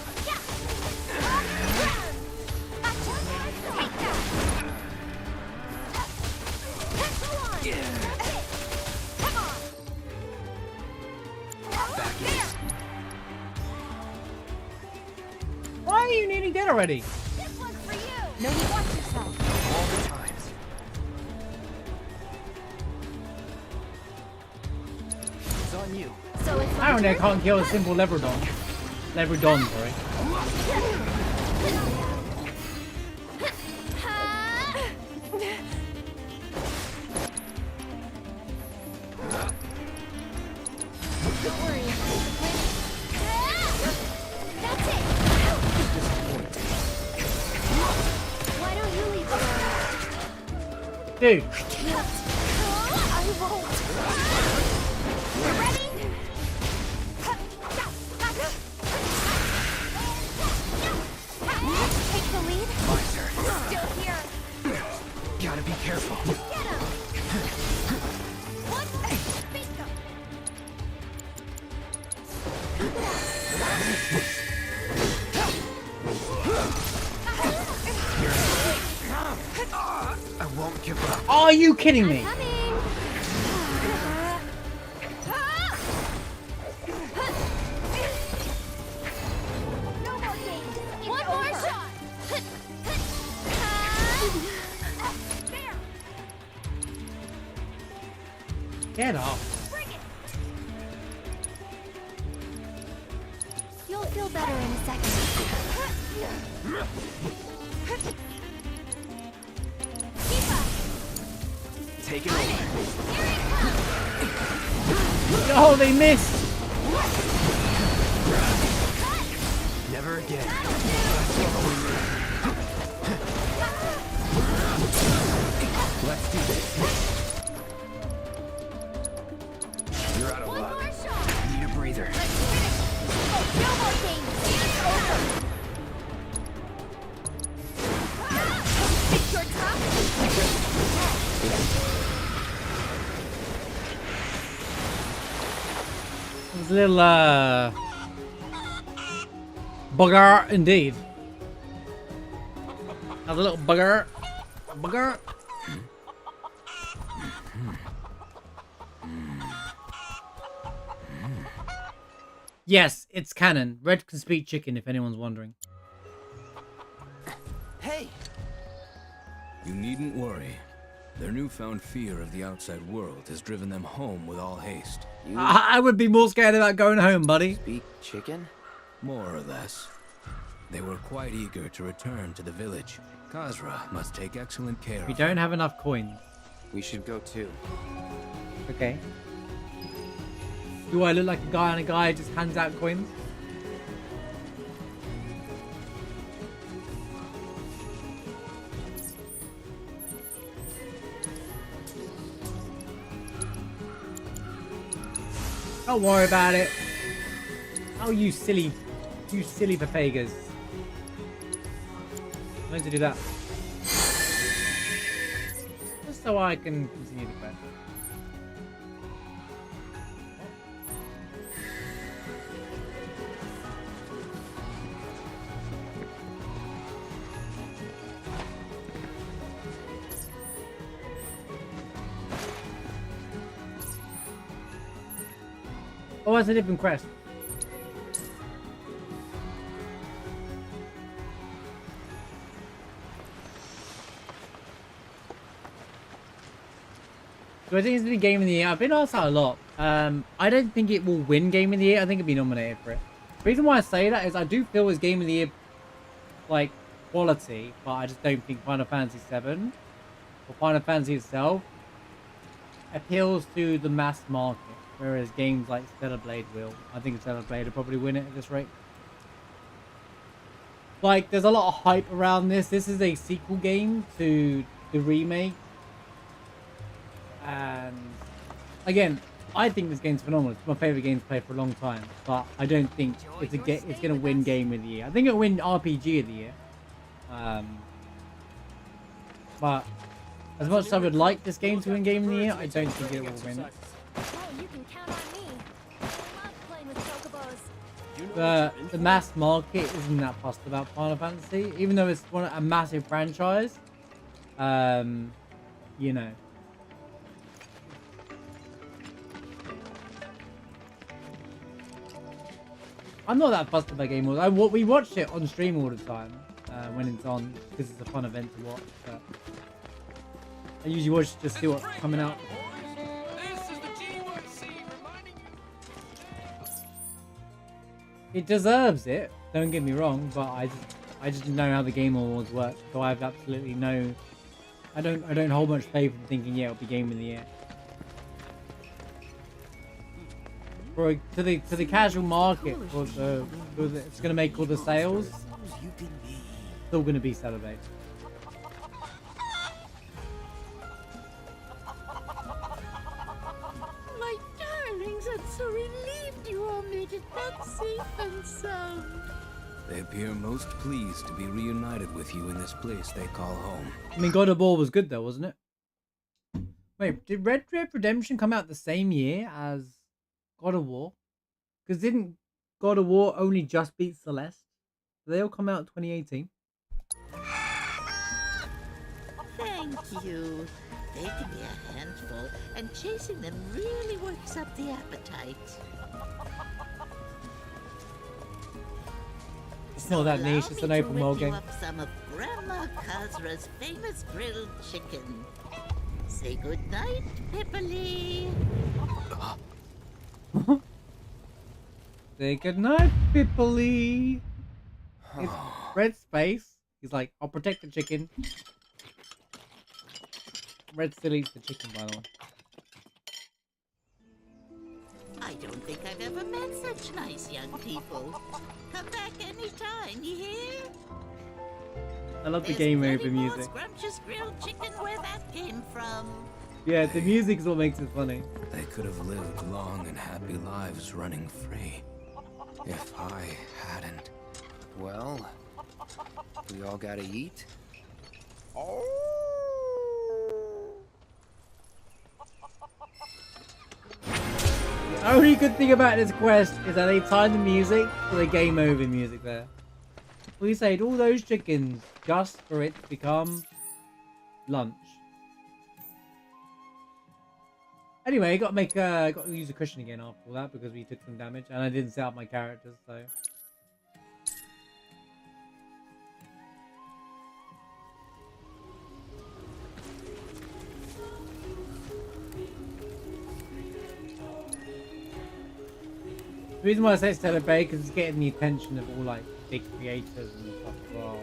Why are you nearly dead already? This one's for you. No, you watch yourself. All the times. It's on you. So it's my Apparently I turn? can't kill a simple Lebradon. Lebradon, sorry. Don't worry. That's it. Why don't you leave the Dude. I won't. You ready? Take the lead. My turn. Still here. Gotta be careful. Get him. What? Bingo. I won't give up. Are you kidding me? No more games. One more shot. There. Get off. Bring it. You'll feel better in a second. Keep up. Take it over. Here it comes. Oh, they missed. Never again. Let's do this. You're out of One luck. more shot. Need a breather. Let's finish. No more games. It's over. Think you're tough? It was a little, bugger indeed. That was a little bugger. Bugger. Yes, it's canon. Red can speak chicken, if anyone's wondering. Hey! You needn't worry. Their newfound fear of the outside world has driven them home with all haste. I would be more scared about going home, buddy. Speak chicken? More or less. They were quite eager to return to the village. Khazra must take excellent care We of don't have enough coins. We should go too. Okay. Do I look like a guy on a guy who just hands out coins? Don't worry about it. Oh, you silly papagas. I'm going to do that. Just so I can continue the quest. Oh, that's a different quest. So I think it's the Game of the Year. I've been asked that a lot. I don't think it will win Game of the Year. I think it'll be nominated for it. The reason why I say that is I do feel it's Game of the Year, like, quality, but I just don't think Final Fantasy VII or Final Fantasy itself appeals to the mass market. Whereas games like Stellar Blade will. I think Stellar Blade will probably win it at this rate. Like, there's a lot of hype around this. This is a sequel game to the remake. And, again, I think this game's phenomenal. It's my favourite game to play for a long time. But I don't think it's going to win Game of the Year. I think it'll win RPG of the Year. But, as much as I would like this game to win Game of the Year, I don't think it will win. You can count on me. I love playing with chocobos. The mass market isn't that fussed about Final Fantasy, even though it's a massive franchise. You know. I'm not that fussed about Game Awards. We watched it on stream all the time when it's on, because it's a fun event to watch. But I usually watch just see what's coming out. It deserves it, don't get me wrong, but I just know how the Game Awards work, so I have absolutely no... I don't hold much faith in thinking, yeah, it'll be Game of the Year. To the casual market, it's gonna make all the sales. Still gonna be celebrated. My darlings, I'm so relieved you all made it back safe and sound. They appear most pleased to be reunited with you in this place they call home. I mean, God of War was good though, wasn't it? Wait, did Red Dead Redemption come out the same year as God of War? Because didn't God of War only just beat Celeste? They all come out in 2018. Thank you. They can be a handful, and chasing them really works up the appetite. It's not that niche, it's an open world game. Up some of Grandma Khazra's famous grilled chicken. Say goodnight, Pipperly. Say goodnight, Pipperly. It's Red Space. He's like, I'll protect the chicken. Red still eats the chicken, by the way. I don't think I've ever met such nice young people. Come back anytime, you hear? I love the game over music. Scrumptious grilled chicken where that came from. Yeah, the music's what makes it funny. They could have lived long and happy lives running free. If I hadn't. Well, we all gotta eat. The only good thing about this quest is that they timed the music to the game over music there. We saved all those chickens just for it to become lunch. Anyway, got to use a cushion again after all that because we took some damage and I didn't set up my characters, so. The reason why I say celebrate because it's getting the attention of all like big creators and stuff as well.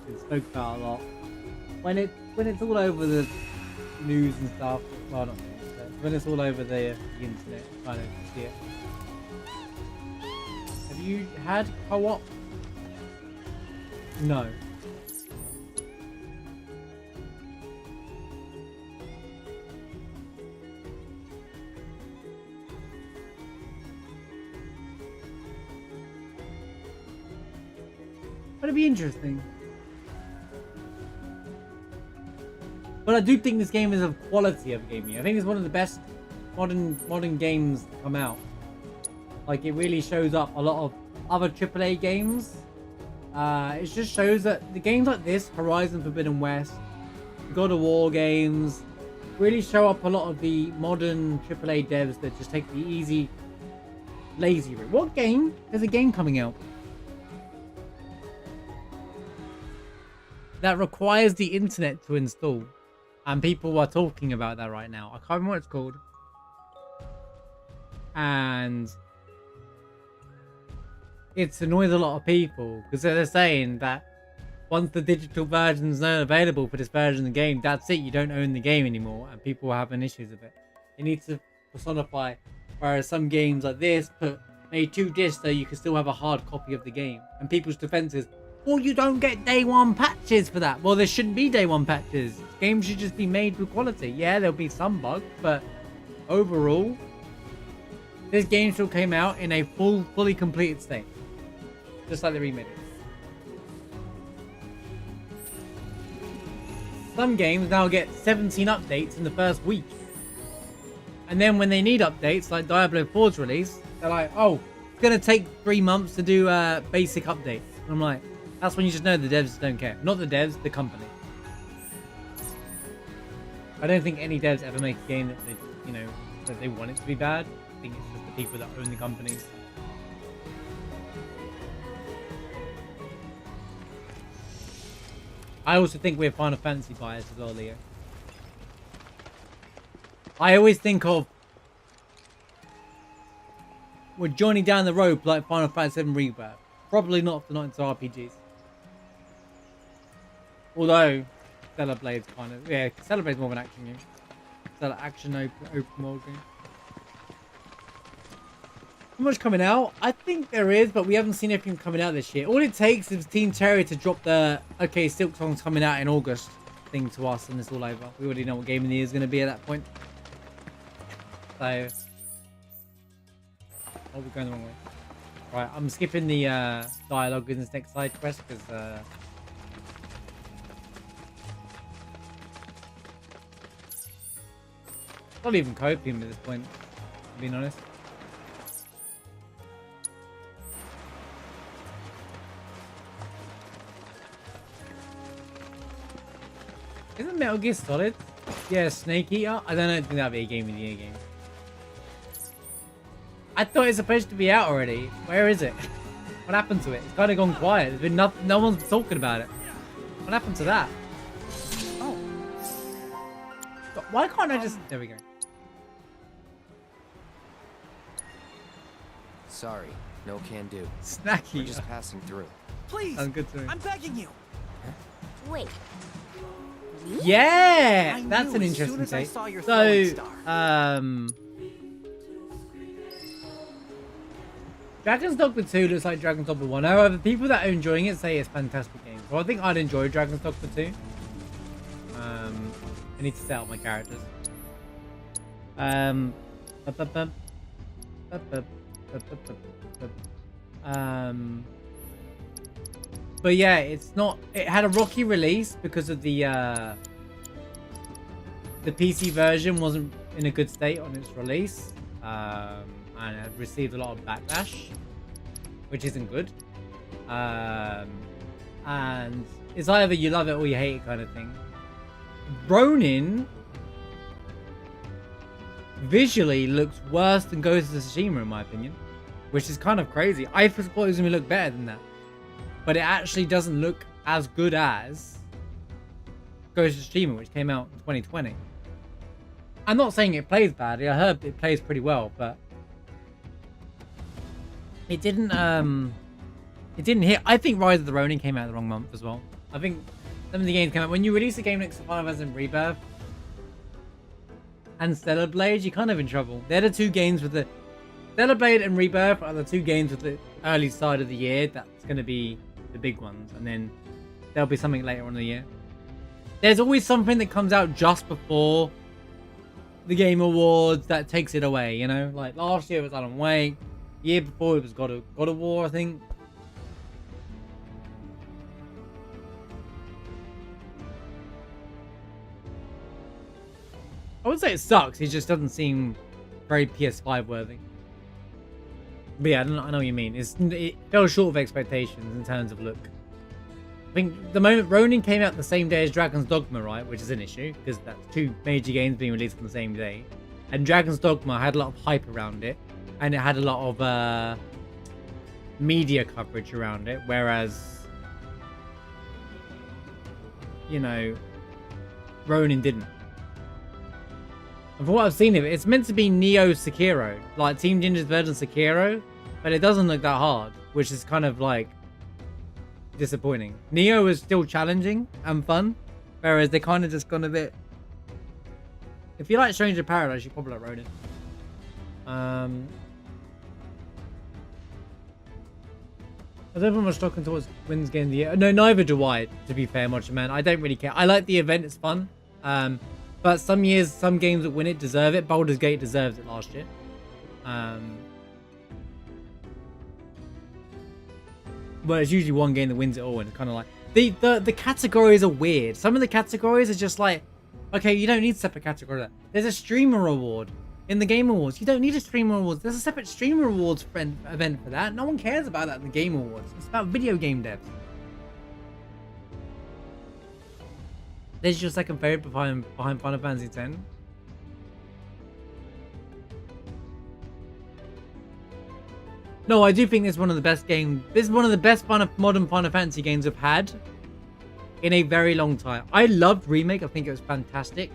It's spoke about a lot. When it's all over the news and stuff, well not news, but when it's all over the internet, you kind of see it. Have you had co-op? No. But it'd be interesting. But I do think this game is of quality of gaming. I think it's one of the best modern games to come out. Like, it really shows up a lot of other AAA games. It just shows that the games like this, Horizon Forbidden West, God of War games, really show up a lot of the modern AAA devs that just take the easy, lazy route. What game? There's a game coming out that requires the internet to install. And people are talking about that right now. I can't remember what it's called. And it's annoyed a lot of people because they're saying that once the digital version is not available for this version of the game, that's it. You don't own the game anymore, and people are having issues with it. It needs to personify. Whereas some games like this made 2 discs so you can still have a hard copy of the game. And people's defense is, well, you don't get day 1 patches for that. Well, there shouldn't be day 1 patches. Games should just be made with quality. Yeah, there'll be some bugs, but overall, this game still came out in a fully completed state. Just like they remade it. Some games now get 17 updates in the first week. And then when they need updates, like Diablo 4's release, they're like, oh, it's going to take 3 months to do basic updates. And I'm like, that's when you just know the devs don't care. Not the devs, the company. I don't think any devs ever make a game that they, that they want it to be bad. I think it's just the people that own the companies. I also think we're Final Fantasy biased as well, Leo. I always think of we're journeying down the road like Final Fantasy VII Rebirth. Probably not into RPGs. Although Stellar Blade's kind of, yeah, Stellar Blade's more of an action game. Stellar action open world game. How much coming out? I think there is, but we haven't seen anything coming out this year. All it takes is Team Terry to drop the okay, Silk Song's coming out in August thing to us, and it's all over. We already know what game of the year is going to be at that point. So, oh, we're going the wrong way. Right, I'm skipping the dialogue in this next side quest because not even coping at this point, to be honest. Isn't Metal Gear Solid? Yeah, Snake Eater? I don't think that'd be a Game of the Year game. I thought it was supposed to be out already. Where is it? What happened to it? It's kind of gone quiet. There's been no one's talking about it. What happened to that? Oh. Why can't I just... There we go. Sorry, no can do. Snacky. We're just passing through. Please, sounds good to me. I'm begging you. Wait. Yeah, that's an interesting take. So, Dragon's Dogma 2 looks like Dragon's Dogma 1. However, people that are enjoying it say it's a fantastic game. So I think I'd enjoy Dragon's Dogma 2. I need to set up my characters. But yeah, it's not. It had a rocky release because of the PC version wasn't in a good state on its release, and it received a lot of backlash, which isn't good. And it's either you love it or you hate it kind of thing. Ronin visually looks worse than Ghost of Tsushima in my opinion, which is kind of crazy. I thought it was going to look better than that. But it actually doesn't look as good as Ghost of Tsushima, which came out in 2020. I'm not saying it plays badly. I heard it plays pretty well, but It didn't hit. I think Rise of the Ronin came out the wrong month as well. I think some of the games came out when you release a game next to Final Fantasy Rebirth and Stellar Blade, you're kind of in trouble. They're the two games with the Stellar Blade and Rebirth are the two games with the early side of the year. That's going to be the big ones, and then there'll be something later on in the year. There's always something that comes out just before the Game Awards that takes it away, you know? Like last year it was Alan Wake. The year before it was God of War, I think. I would say it sucks. It just doesn't seem very PS5 worthy. But yeah, I know what you mean. It fell short of expectations in terms of look. I think the moment Ronin came out the same day as Dragon's Dogma, right? Which is an issue, because that's two major games being released on the same day. And Dragon's Dogma had a lot of hype around it. And it had a lot of media coverage around it. Whereas, you know, Ronin didn't. And from what I've seen of it, it's meant to be Neo Sekiro, like Team Ninja's version of Sekiro, but it doesn't look that hard, which is kind of like disappointing. Neo is still challenging and fun, whereas they kind of just gone a bit. If you like Stranger Paradise, you probably like Ronin. I don't put much stock into what's wins game of the year. No, neither do I, to be fair, much man. I don't really care. I like the event, it's fun. But some years, some games that win it deserve it. Baldur's Gate deserves it last year. Well, it's usually one game that wins it all, and it's kind of like the categories are weird. Some of the categories are just like, okay, you don't need separate categories. There's a streamer award in the Game Awards. You don't need a streamer awards. There's a separate streamer awards event for that. No one cares about that in the Game Awards. It's about video game devs. There's your second favorite behind Final Fantasy X. No, I do think this is one of the best games. This is one of the best modern Final Fantasy games I've had in a very long time. I loved Remake. I think it was fantastic.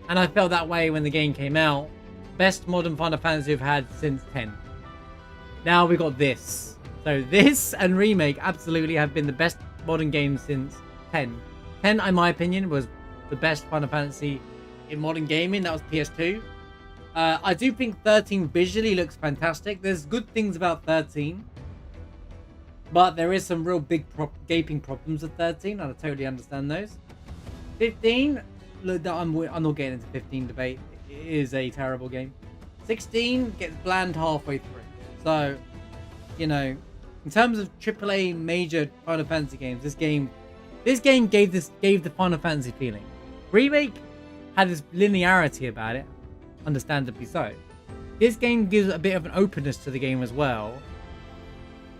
And I felt that way when the game came out. Best modern Final Fantasy I've had since 10. Now we got this. So this and Remake absolutely have been the best modern games since 10. 10, in my opinion, was the best Final Fantasy in modern gaming. That was PS2. I do think 13 visually looks fantastic. There's good things about 13. But there is some real big gaping problems with 13. And I totally understand those. 15, look, I'm not getting into 15 debate. It is a terrible game. 16 gets bland halfway through. So, you know, in terms of AAA major Final Fantasy games, this game gave the Final Fantasy feeling. Remake had this linearity about it, understandably so. This game gives a bit of an openness to the game as well.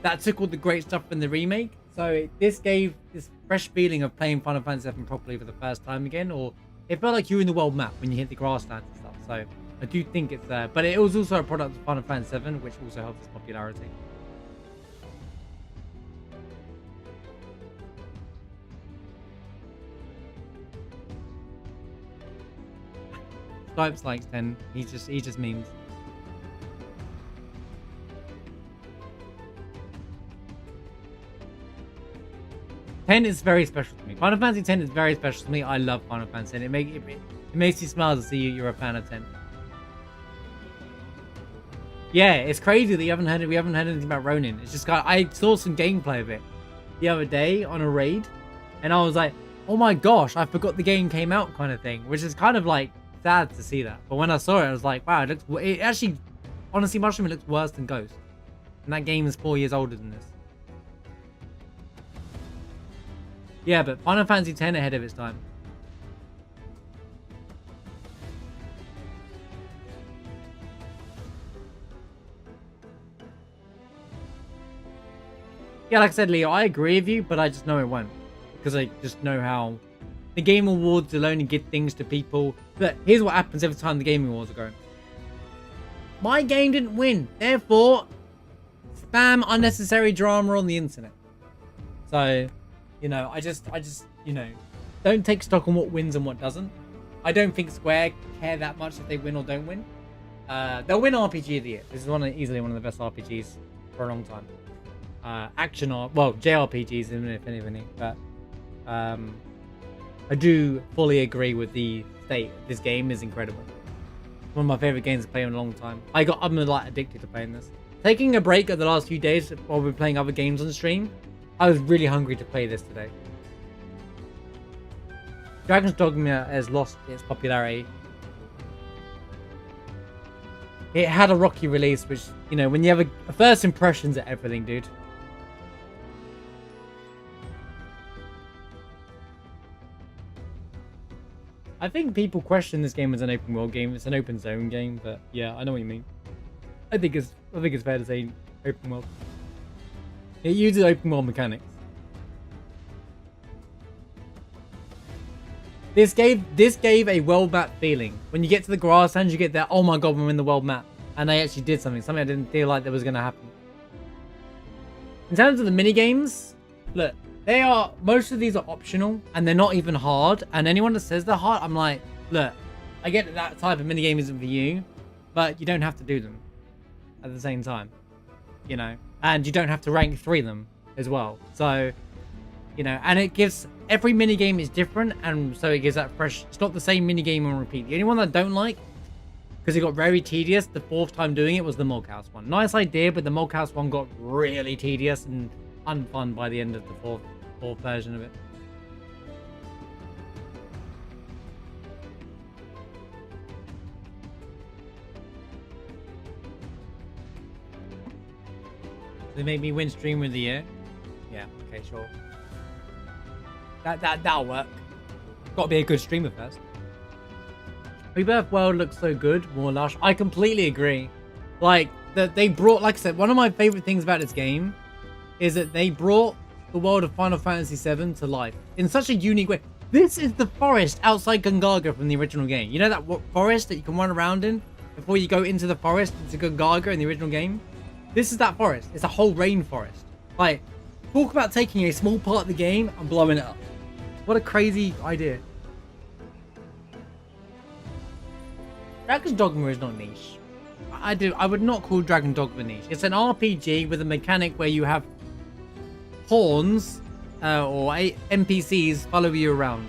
That took all the great stuff in the remake, so this gave this fresh feeling of playing Final Fantasy VII properly for the first time again, or it felt like you were in the world map when you hit the grasslands and stuff. So I do think it's there, but it was also a product of Final Fantasy VII, which also helps its popularity. Snipes likes 10. He just memes. Ten is very special to me. Final Fantasy 10 is very special to me. I love Final Fantasy 10. It makes you smile to see you're a fan of 10. Yeah, it's crazy that we haven't heard anything about Ronin. It's just I saw some gameplay of it the other day on a raid, and I was like, oh my gosh, I forgot the game came out, kind of thing, which is kind of like sad to see that. But when I saw it, I was like, wow, it actually, honestly, Mushroom, it looks worse than Ghost. And that game is 4 years older than this. Yeah, but Final Fantasy X ahead of its time. Yeah, like I said, Leo, I agree with you, but I just know it won't. Because I just know how the Game Awards will only give things to people. But here's what happens every time the Game Awards are going. My game didn't win. Therefore, spam unnecessary drama on the internet. So, you know, I just, you know, don't take stock on what wins and what doesn't. I don't think Square care that much if they win or don't win. They'll win RPG of the year. This is easily one of the best RPGs for a long time. JRPGs in Infinity, but I do fully agree with the state. This game is incredible. One of my favorite games to play in a long time. I'm like addicted to playing this. Taking a break at the last few days while we're playing other games on the stream, I was really hungry to play this today. Dragon's Dogma has lost its popularity. It had a rocky release, which, you know, when you have a first impressions at everything, dude. I think people question this game as an open world game. It's an open zone game, but yeah, I know what you mean. I think it's fair to say open world. It uses open world mechanics. This gave a world map feeling. When you get to the grasslands, you get that, oh my god, we're in the world map. And they actually did something I didn't feel like that was going to happen. In terms of the mini games, look, most of these are optional and they're not even hard. And anyone that says they're hard, I'm like, look, I get that type of minigame isn't for you, but you don't have to do them at the same time, you know, and you don't have to rank 3 them as well. So, you know, and it gives, every minigame is different, and so it gives that fresh, it's not the same minigame on repeat. The only one that I don't like, because it got very tedious the 4th time doing it, was the Moghouse one. Nice idea, but the Moghouse one got really tedious and unfun by the end of the fourth version of it. They made me win Streamer of the Year. Yeah, okay, sure. That'll work. Got to be a good streamer first. Rebirth World looks so good, more lush. I completely agree. Like, they brought, like I said, one of my favorite things about this game is that they brought the world of Final Fantasy VII to life in such a unique way. This is the forest outside Gungaga from the original game. You know that forest that you can run around in before you go into the forest into Gungaga in the original game? This is that forest. It's a whole rainforest. Like, talk about taking a small part of the game and blowing it up. What a crazy idea. Dragon's Dogma is not niche. I would not call Dragon Dogma niche. It's an RPG with a mechanic where you have horns or NPCs follow you around.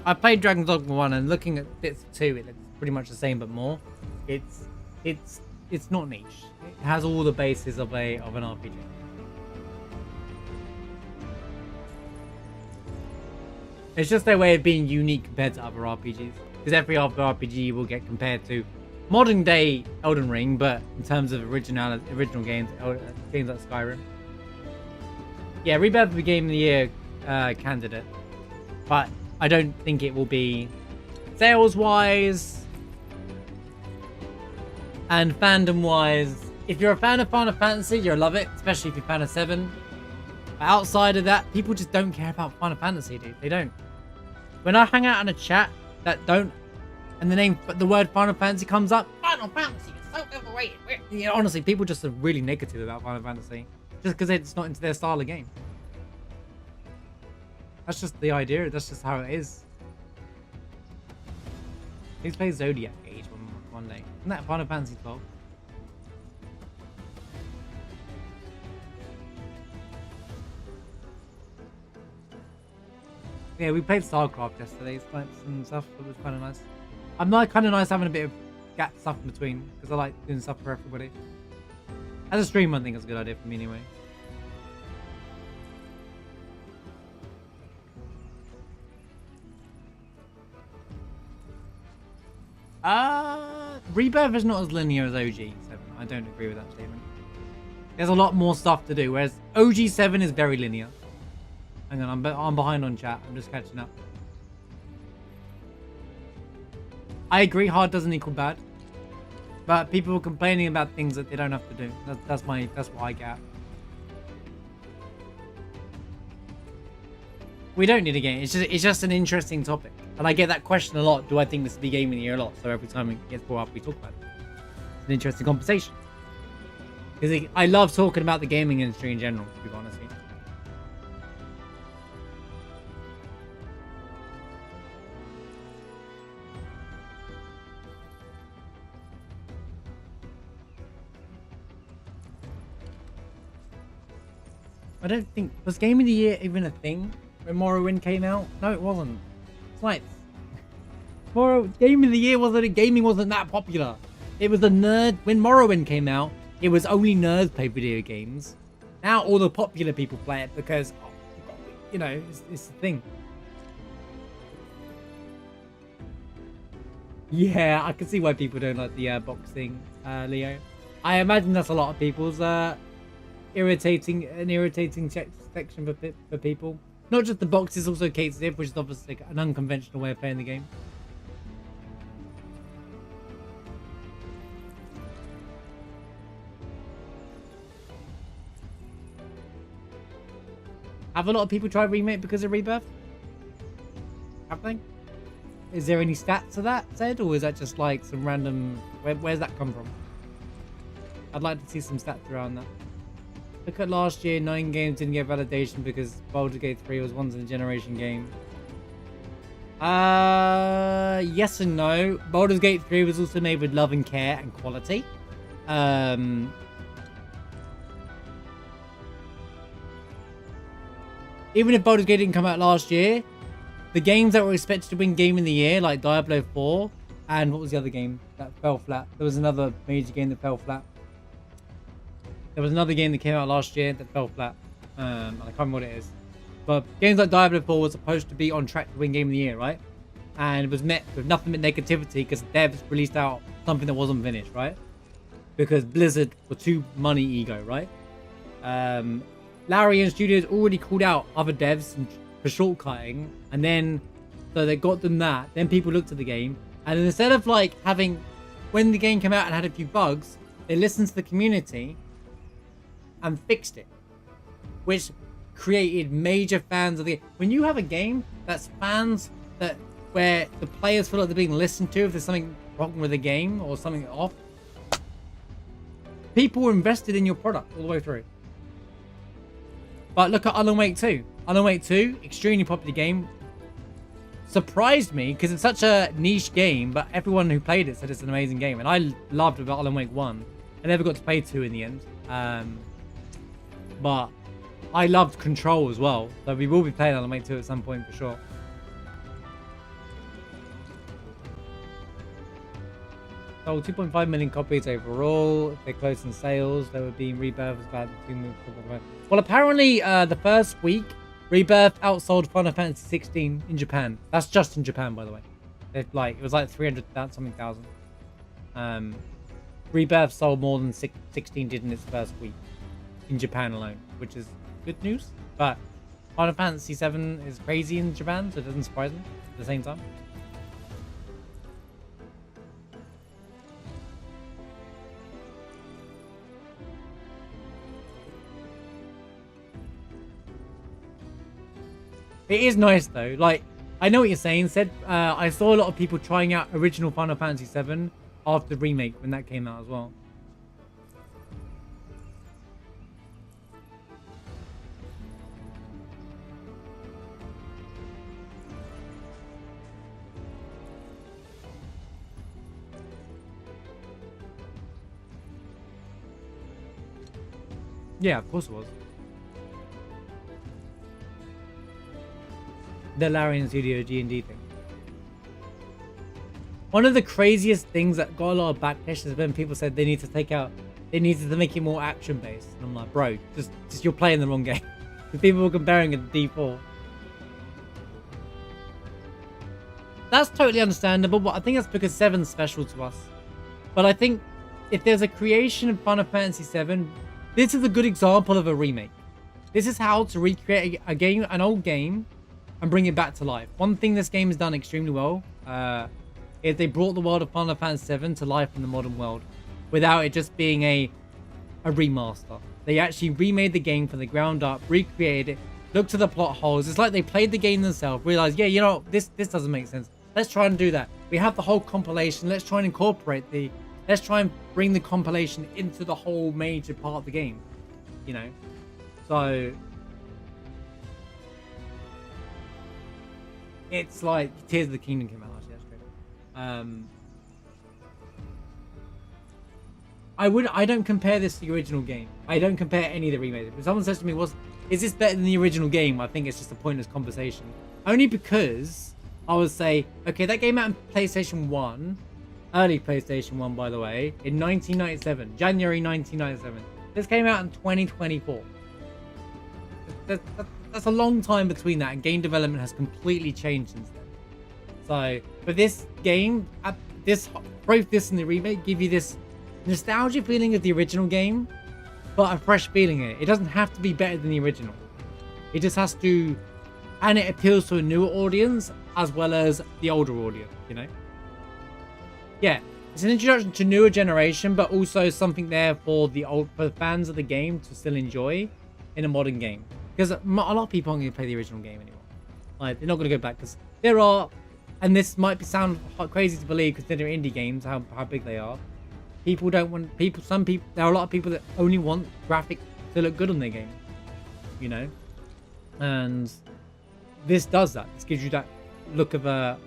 I played Dragon Dogma 1 and looking at bits 2, it looks pretty much the same but more. It's not niche. It has all the bases of an RPG. It's just their way of being unique compared to other RPGs. Because every other RPG will get compared to modern day Elden Ring, but in terms of original games, games like Skyrim. Yeah, Rebirth will be Game of the Year candidate, but I don't think it will be sales-wise and fandom-wise. If you're a fan of Final Fantasy, you'll love it, especially if you're a fan of 7. But outside of that, people just don't care about Final Fantasy, dude. They don't. When I hang out in a chat that don't, and the word Final Fantasy comes up, Final Fantasy is so overrated. You know, honestly, people just are really negative about Final Fantasy just because it's not into their style of game. That's just the idea. That's just how it is. Please play Zodiac Age one day. Isn't that Final Fantasy 12? Yeah, we played StarCraft yesterday, and stuff. It was kind of nice. I'm like kind of nice having a bit of gap stuff in between because I like doing stuff for everybody. As a streamer, I think it's a good idea for me anyway. Rebirth is not as linear as OG7. I don't agree with that statement. There's a lot more stuff to do, whereas OG7 is very linear. Hang on, I'm behind on chat. I'm just catching up. I agree, hard doesn't equal bad. But people are complaining about things that they don't have to do. That's what I get. We don't need a game. It's just an interesting topic. And I get that question a lot. Do I think this will be Game of the Year a lot? So every time it gets brought up, we talk about it. It's an interesting conversation. Because I love talking about the gaming industry in general, to be honest with you. I don't think... Was Game of the Year even a thing when Morrowind came out? No, it wasn't. It's like... Game of the Year wasn't... Gaming wasn't that popular. It was the nerd... When Morrowind came out, it was only nerds play video games. Now all the popular people play it because, you know, it's the thing. Yeah, I can see why people don't like the boxing, Leo. I imagine that's a lot of people's irritating section for people. Not just the boxes, also Kate Ziv, which is obviously an unconventional way of playing the game. Have a lot of people tried Remake because of Rebirth? Have they? Is there any stats to that said, or is that just like some random... Where's that come from? I'd like to see some stats around that. Look at last year, 9 games didn't get validation because Baldur's Gate 3 was once in a generation game. Yes and no. Baldur's Gate 3 was also made with love and care and quality. Even if Baldur's Gate didn't come out last year, the games that were expected to win Game of the Year, like Diablo 4, and what was the other game that fell flat? There was another major game that fell flat. There was another game that came out last year that fell flat. I can't remember what it is. But games like Diablo 4 was supposed to be on track to win Game of the Year, right? And it was met with nothing but negativity because devs released out something that wasn't finished, right? Because Blizzard were too money ego, right? Larian Studios already called out other devs for shortcutting, and then so they got them that. Then people looked at the game, and instead of like having, when the game came out and had a few bugs, they listened to the community and fixed it, which created major fans of the game. When you have a game that's fans that where the players feel like they're being listened to if there's something wrong with the game or something off, people were invested in your product all the way through. But look at Alan Wake 2. Alan Wake 2, extremely popular game. Surprised me because it's such a niche game, but everyone who played it said it's an amazing game. And I loved about Alan Wake 1. I never got to play 2 in the end. But I loved Control as well. So we will be playing Alan Wake 2 at some point for sure. Sold 2.5 million copies overall. If they're close in sales, there would be Rebirth was about 2 million. Well, apparently the first week, Rebirth outsold Final Fantasy 16 in Japan. That's just in Japan, by the way. It was like 300,000 something. Rebirth sold more than 16 did in its first week in Japan alone, which is good news. But Final Fantasy 7 is crazy in Japan, so it doesn't surprise me at the same time. It is nice though. Like, I know what you're saying, Sid. I saw a lot of people trying out original Final Fantasy 7 after the remake when that came out as well. Yeah, of course it was. The Larian Studio D&D thing. One of the craziest things that got a lot of backlash is when people said they need to needed to make it more action based. And I'm like, bro, just you're playing the wrong game. The people were comparing it to D4. That's totally understandable, but I think that's because 7's special to us. But I think if there's a creation of Final Fantasy 7, this is a good example of a remake. This is how to recreate a game, an old game, and bring it back to life. One thing this game has done extremely well is they brought the world of Final Fantasy VII to life in the modern world without it just being a remaster. They actually remade the game from the ground up, recreated it, looked at the plot holes. It's like they played the game themselves, realized, yeah, you know, this doesn't make sense. Let's try and do that. We have the whole compilation. Let's try and incorporate let's try and bring the compilation into the whole major part of the game, you know? So it's like Tears of the Kingdom came out last year. That's great. I don't compare this to the original game. I don't compare any of the remakes. If someone says to me, is this better than the original game? I think it's just a pointless conversation. Only because I would say, okay, that came out on PlayStation 1, early PlayStation 1, by the way, in 1997, January 1997. This came out in 2024. That's a long time between that, and game development has completely changed since then. So, for this game, both this and the remake give you this nostalgia feeling of the original game, but a fresh feeling in it. It doesn't have to be better than the original. It just has to, and it appeals to a newer audience as well as the older audience, you know? Yeah, it's an introduction to newer generation, but also something there for for the fans of the game to still enjoy in a modern game. Because a lot of people aren't going to play the original game anymore. Like, they're not going to go back, because there are, and this might sound crazy to believe considering indie games, how big they are. People don't want, there are a lot of people that only want graphics to look good on their game, you know? And this does that. This gives you that look of a,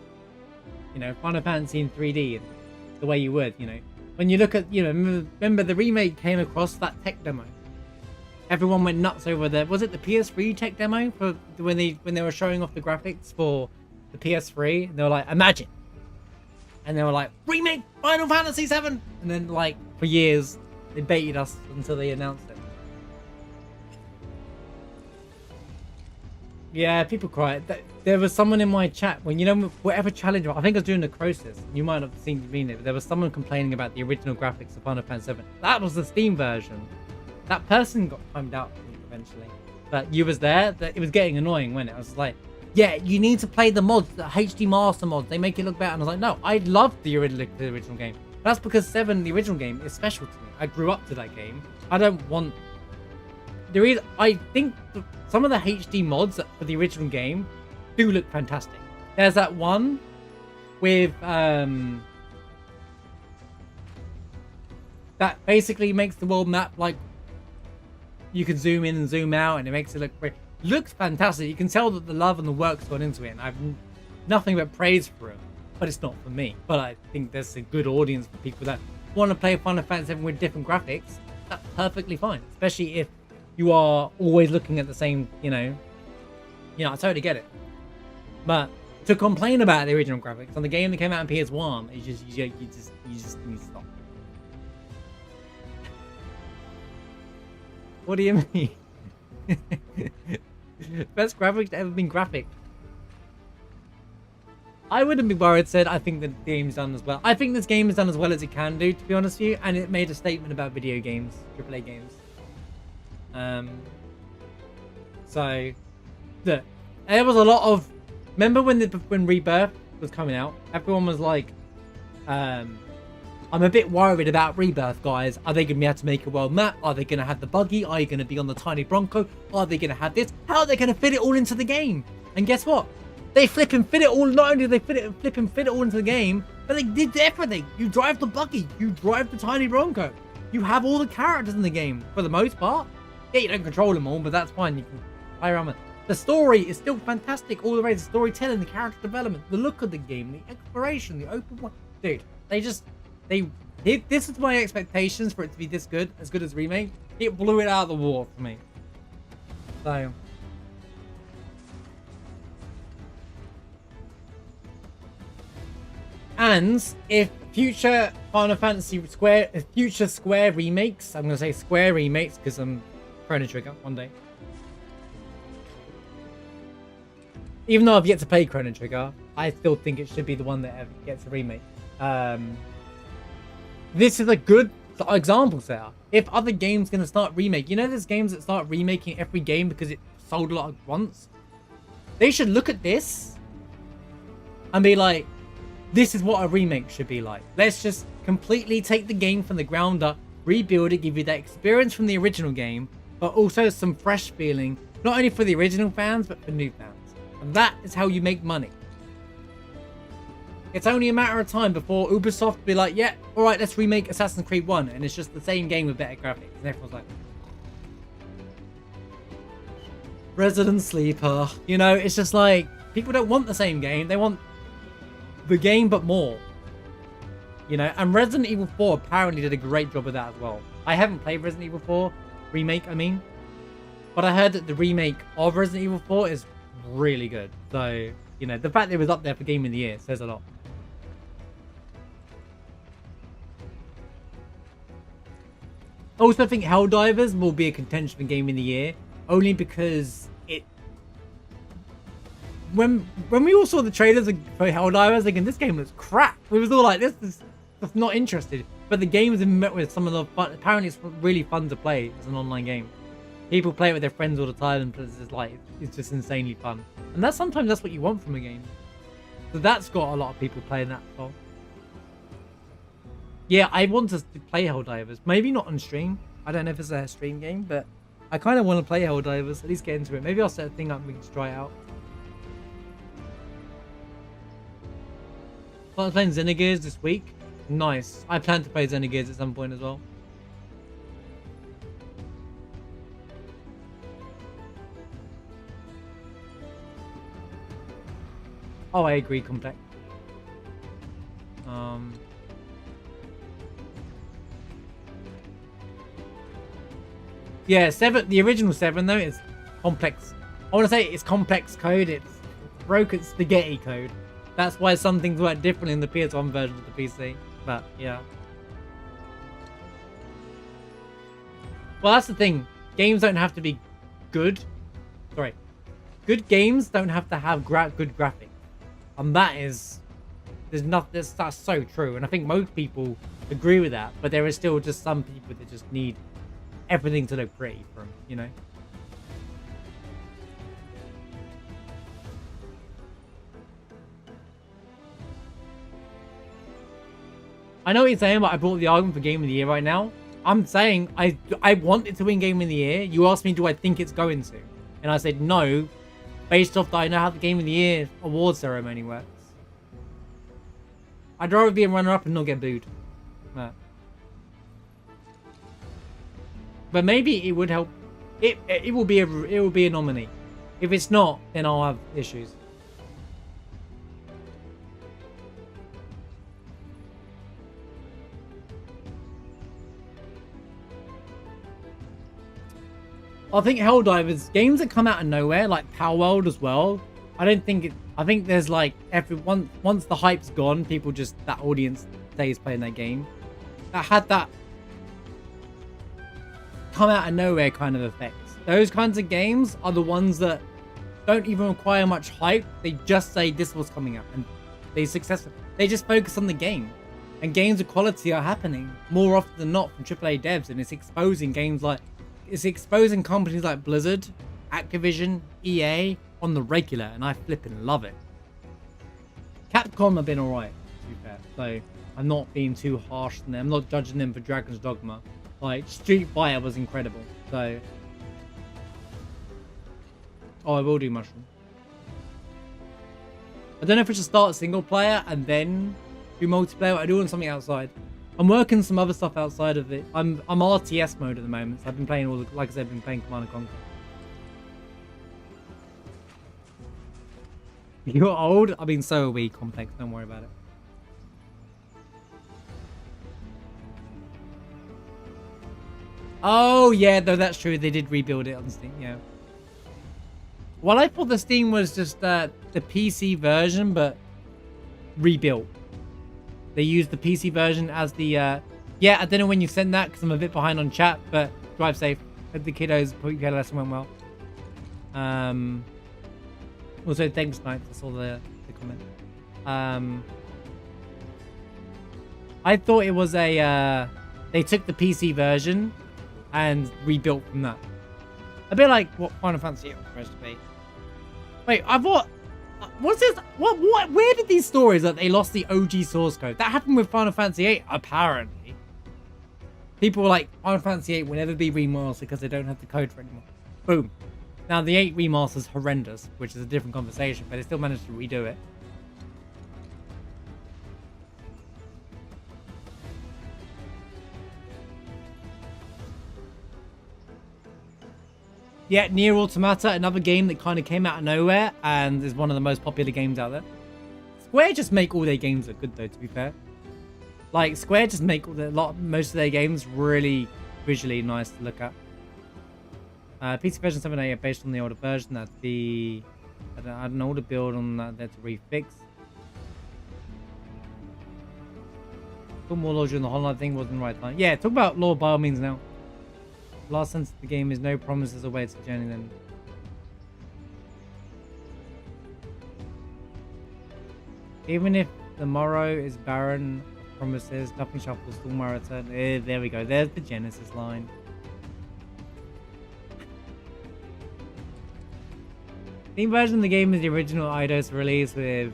you know, Final Fantasy in 3D, and the way you would, you know. When you look at, you know, remember the remake came across that tech demo. Everyone went nuts over was it the PS3 tech demo for when they were showing off the graphics for the PS3? And they were like, imagine. And they were like, remake Final Fantasy 7. And then, like, for years, they baited us until they announced it. Yeah, people cry. There was someone in my chat when, you know, whatever challenge, I think I was doing the Crosis. You might have seen me there, but there was someone complaining about the original graphics of Final Fantasy 7. That was the Steam version. That person got timed out eventually. But you was there, that it was getting annoying when it was like, yeah, you need to play the mods, the HD Master mods. They make it look better. And I was like, no, I love the original game. That's because 7, the original game, is special to me. I grew up to that game. I don't want... I think some of the HD mods for the original game do look fantastic. There's that one with... that basically makes the world map like... You can zoom in and zoom out, and it makes it look great. Looks fantastic. You can tell that the love and the work's gone into it, and I've nothing but praise for it. But it's not for me. But I think there's a good audience for people that want to play Final Fantasy 7 with different graphics. That's perfectly fine, especially if you are always looking at the same, you know, I totally get it. But to complain about the original graphics on the game that came out on PS1, you just need to stop. What do you mean? Best graphics to ever been graphic. I wouldn't be worried, said I think the game's done as well. I think this game is done as well as it can do, to be honest with you, and it made a statement about video games, AAA games. So, look, there was a lot of... Remember when Rebirth was coming out? Everyone was like, I'm a bit worried about Rebirth, guys. Are they going to be able to make a world map? Are they going to have the buggy? Are you going to be on the tiny Bronco? Are they going to have this? How are they going to fit it all into the game? And guess what? They flip and fit it all. Not only do they flip and fit it all into the game, but they did everything. You drive the buggy. You drive the tiny Bronco. You have all the characters in the game, for the most part. Yeah, you don't control them all, but that's fine. You can play around with. The story is still fantastic all the way. The storytelling, the character development, the look of the game, the exploration, the open world. Dude, this is my expectations for it to be this good, as good as remake. It blew it out of the water for me. So, and if future Final Fantasy Square remakes, I'm gonna say Square remakes because I'm Chrono Trigger one day. Even though I've yet to play Chrono Trigger, I still think it should be the one that gets a remake. This is a good example there. If other games gonna start remake, there's games that start remaking every game because it sold a lot at once. They should look at this and be like, this is what a remake should be like. Let's just completely take the game from the ground up, rebuild it, give you that experience from the original game, but also some fresh feeling, not only for the original fans, but for new fans. And that is how you make money. It's only a matter of time before Ubisoft be like, yeah, alright, let's remake Assassin's Creed 1, and it's just the same game with better graphics. And everyone's like, Resident Sleeper. It's just like, people don't want the same game, they want the game but more. You know, and Resident Evil 4 apparently did a great job of that as well. I haven't played Resident Evil 4 remake, I mean. But I heard that the remake of Resident Evil 4 is really good. So, you know, the fact that it was up there for Game of the Year says a lot. I also think Helldivers will be a contention for Game of the Year. Only because it... When we all saw the trailers for Helldivers, thinking this game looks crap. We was all like, this is just not interested. But the game was met with some of the fun. Apparently it's really fun to play as an online game. People play it with their friends all the time, and it's just like, it's just insanely fun. And sometimes that's what you want from a game. So that's got a lot of people playing that as well. Yeah, I want to play Helldivers. Maybe not on stream. I don't know if it's a stream game, but I kind of want to play Helldivers. At least get into it. Maybe I'll set a thing up and we can just try it out. I'm playing Xenogears this week. Nice. I plan to play Xenogears at some point as well. Oh, I agree, Complex. Yeah, 7. The original 7 though is complex. I want to say it's complex code. It's broken spaghetti code. That's why some things work differently in the PS1 version of the PC. But yeah. Well, that's the thing. Games don't have to be good. Sorry. Good games don't have to have good graphics. And that is... That's so true. And I think most people agree with that. But there is still just some people that just need everything to look pretty for them, you know? I know what you're saying, but I brought the argument for Game of the Year right now. I'm saying I want it to win Game of the Year. You asked me, do I think it's going to? And I said no, based off that I know how the Game of the Year award ceremony works. I'd rather be a runner-up and not get booed. But maybe it would help. It will be a nominee. If it's not, then I'll have issues. I think Helldivers, games that come out of nowhere, like Power World as well. I think there's like once the hype's gone, people just, that audience stays playing that game. That had that come out of nowhere kind of effects. Those kinds of games are the ones that don't even require much hype. They just say this was coming out and they just focus on the game. And games of quality are happening more often than not from AAA devs, and it's exposing companies like Blizzard, Activision, EA on the regular, and I flipping love it. Capcom have been alright, to be fair, so I'm not being too harsh on them. I'm not judging them for Dragon's Dogma. Like, Street Fighter was incredible, so... Oh, I will do Mushroom. I don't know if I should start single player and then do multiplayer. I do want something outside. I'm working some other stuff outside of it. I'm RTS mode at the moment, so I've been playing like I said, I've been playing Command & Conquer. You're old? I mean, so are we, Complex. Don't worry about it. Oh, yeah, though that's true. They did rebuild it on Steam, yeah. Well, I thought the Steam was just the PC version, but rebuilt. They used the PC version as the... Yeah, I don't know when you sent that, because I'm a bit behind on chat, but drive safe. Hope the kiddos put your lesson went well. Also, thanks, Knight. I saw the comment. I thought it was a... they took the PC version and rebuilt from that. A bit like what Final Fantasy was supposed to be. Wait, I thought... What's this? What? Where did these stories that they lost the OG source code? That happened with Final Fantasy VIII, apparently. People were like, Final Fantasy VIII will never be remastered because they don't have the code for it anymore. Boom. Now, the 8 remaster is horrendous, which is a different conversation, but they still managed to redo it. Yeah, Nier Automata, another game that kind of came out of nowhere and is one of the most popular games out there. Square just make all their games look good, though, to be fair. Like, Square just make most of their games really visually nice to look at. PC version 7.8 are based on the older version. That's the... I had an older build on that there to refix. Talk more lore during the Hollow thing wasn't the right time. Yeah, talk about lore by all means now. Last sentence of the game is no promises awaits the journey then. Even if the morrow is barren of promises, nothing shall forestall my return. There we go. There's the Genesis line. The version of the game is the original IDOS release with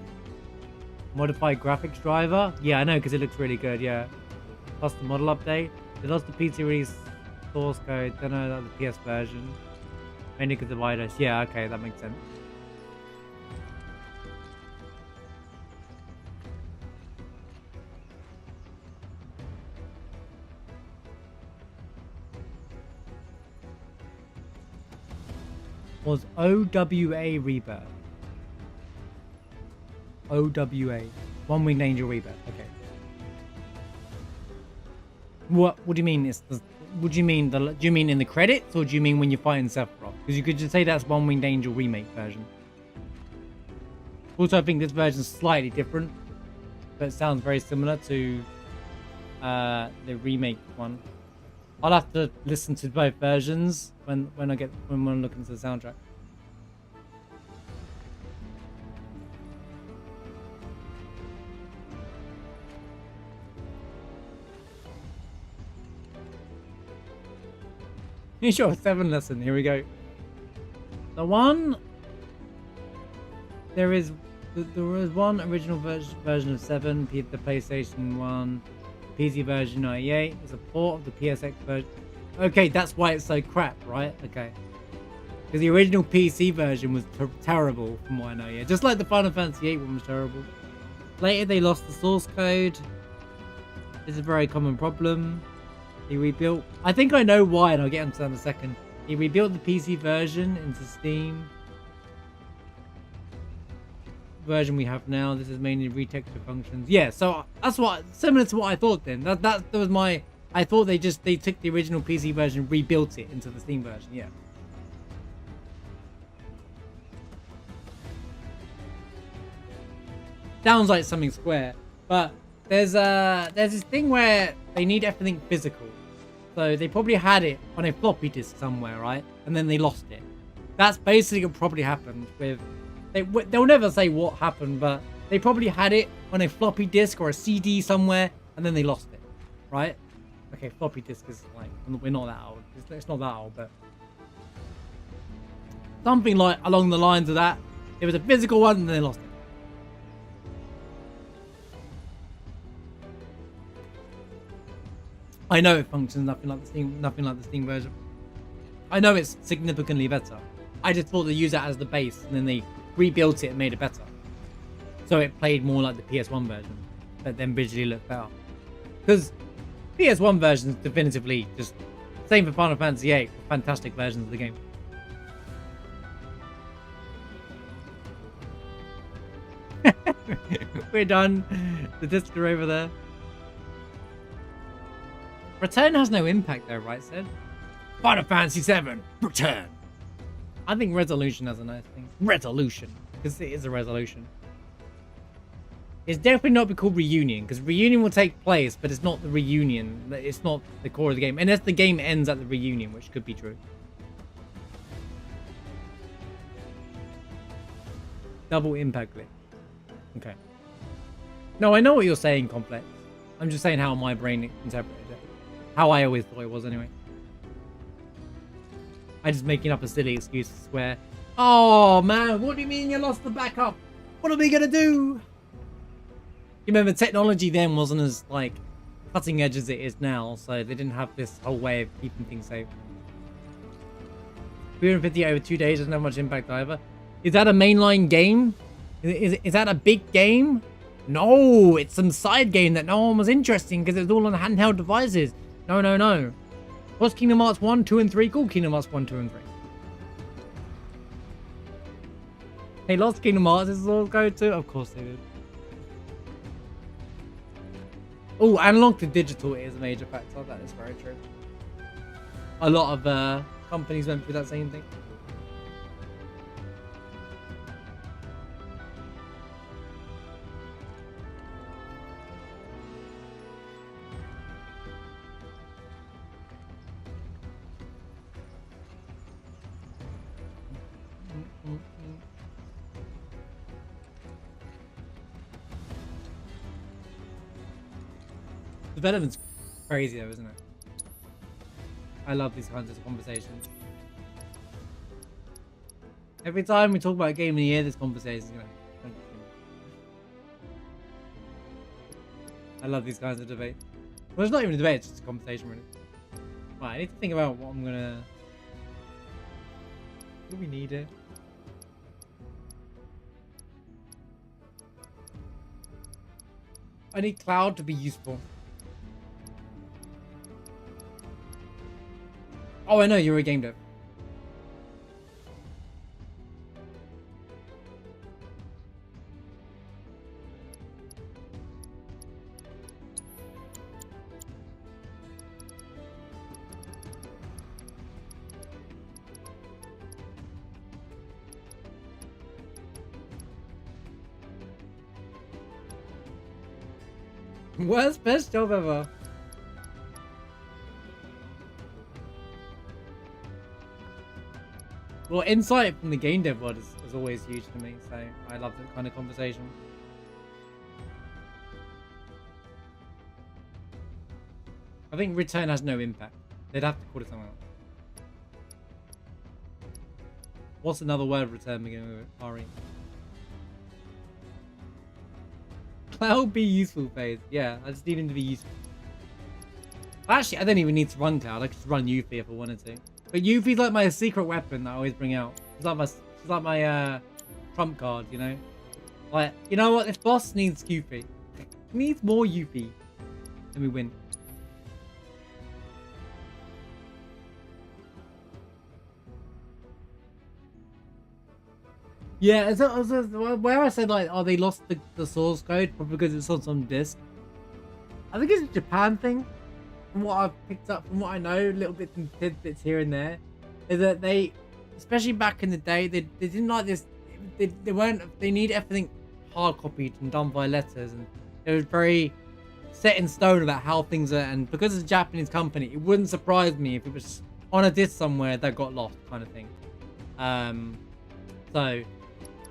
modified graphics driver. Yeah, I know, because it looks really good, yeah. Plus the model update. They lost the PC release source code. Don't know about the PS version. Mainly because of IDOS. Yeah, okay, that makes sense. Was OWA Rebirth. OWA. One Winged Angel Rebirth. Okay. What do you mean? What do you mean? Do you mean in the credits, or do you mean when you're fighting Sephiroth? Because you could just say that's One Winged Angel remake version. Also, I think this version is slightly different, but it sounds very similar to the remake one. I'll have to listen to both versions when I'm looking into the soundtrack. You sure? 7 lesson. Here we go. The one there is one original version of 7, the PlayStation 1. PC version 98 is a port of the PSX version. Okay, that's why it's so crap, right? Okay. Because the original PC version was terrible, from what I know, yeah. Just like the Final Fantasy VIII one was terrible. Later, they lost the source code. This is a very common problem. He rebuilt... I think I know why, and I'll get into that in a second. He rebuilt the PC version into Steam. Version we have now. This is mainly retexture functions. Yeah, so that's what, similar to what I thought then. That was my... I thought they took the original PC version, rebuilt it into the Steam version, yeah. Sounds like something Square, but there's this thing where they need everything physical. So they probably had it on a floppy disk somewhere, right? And then they lost it. That's basically what probably happened with... They'll never say what happened, but they probably had it on a floppy disk or a CD somewhere, and then they lost it, right? Okay, floppy disk is like, we're not that old. It's not that old, but something like along the lines of that. It was a physical one, and then they lost it. I know it functions nothing like the Steam version. I know it's significantly better. I just thought they used that as the base, and then they rebuilt it and made it better. So it played more like the PS1 version, but then visually looked better. Because PS1 versions definitively just... Same for Final Fantasy VIII, fantastic versions of the game. We're done. The discs are over there. Return has no impact though, right, Sid? Final Fantasy VII, Return. I think resolution has a nice thing. Resolution. Because it is a resolution. It's definitely not be called Reunion, because Reunion will take place, but it's not the reunion. It's not the core of the game. Unless the game ends at the reunion, which could be true. Double impact glitch. Okay. No, I know what you're saying, Complex. I'm just saying how my brain interpreted it. How I always thought it was, anyway. I'm just making up a silly excuse to swear. Oh, man, what do you mean you lost the backup? What are we going to do? You remember, technology then wasn't as, like, cutting edge as it is now, so they didn't have this whole way of keeping things safe. 350 over 2 days doesn't have much impact either. Is that a mainline game? Is that a big game? No, it's some side game that no one was interested in because it was all on handheld devices. No, no, no. What's Kingdom Hearts 1, 2, and 3 called? Kingdom Hearts 1, 2, and 3. Hey, lost Kingdom Hearts, this is all go to? Of course they did. Oh, analog to digital is a major factor. That is very true. A lot of companies went through that same thing. Development's crazy though, isn't it? I love these kinds of conversations. Every time we talk about a game of the year, this conversation is gonna. I love these kinds of debates. Well, it's not even a debate; it's just a conversation, really. Right, I need to think about what I'm gonna. Do we need it? I need cloud to be useful. Oh, I know, you're a game dev. Worst best job ever. Well, insight from the game dev world is always huge to me, so I love that kind of conversation. I think return has no impact. They'd have to call it something else. What's another word return beginning with RE? Cloud be useful phase. Yeah, I just need him to be useful. Actually, I don't even need to run cloud. I could just run Yuffie if I wanted to. But Yuffie's like my secret weapon that I always bring out. She's like my trump card, you know? Like, you know what? This boss needs Yuffie. He needs more Yuffie. And we win. Yeah, where I said like, oh, they lost the source code probably because it's on some disc. I think it's a Japan thing. From what I've picked up, from what I know, little bits and tidbits here and there, is that they, especially back in the day, they didn't like this. They need everything hard copied and done by letters, and it was very set in stone about how things are. And because it's a Japanese company, it wouldn't surprise me if it was on a disc somewhere that got lost, kind of thing. So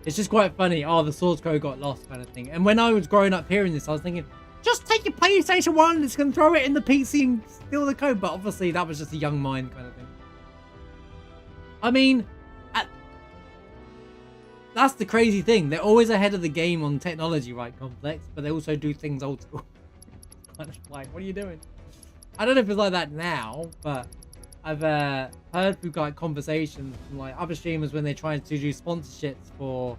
it's just quite funny. Oh, the source code got lost, kind of thing. And when I was growing up hearing this, I was thinking, just take your PlayStation 1 and it's going to throw it in the PC and steal the code. But obviously, that was just a young mind kind of thing. I mean, that's the crazy thing. They're always ahead of the game on technology, right? Complex, but they also do things old school. Kind of like, what are you doing? I don't know if it's like that now, but I've heard through like conversations from like other streamers when they try to do sponsorships for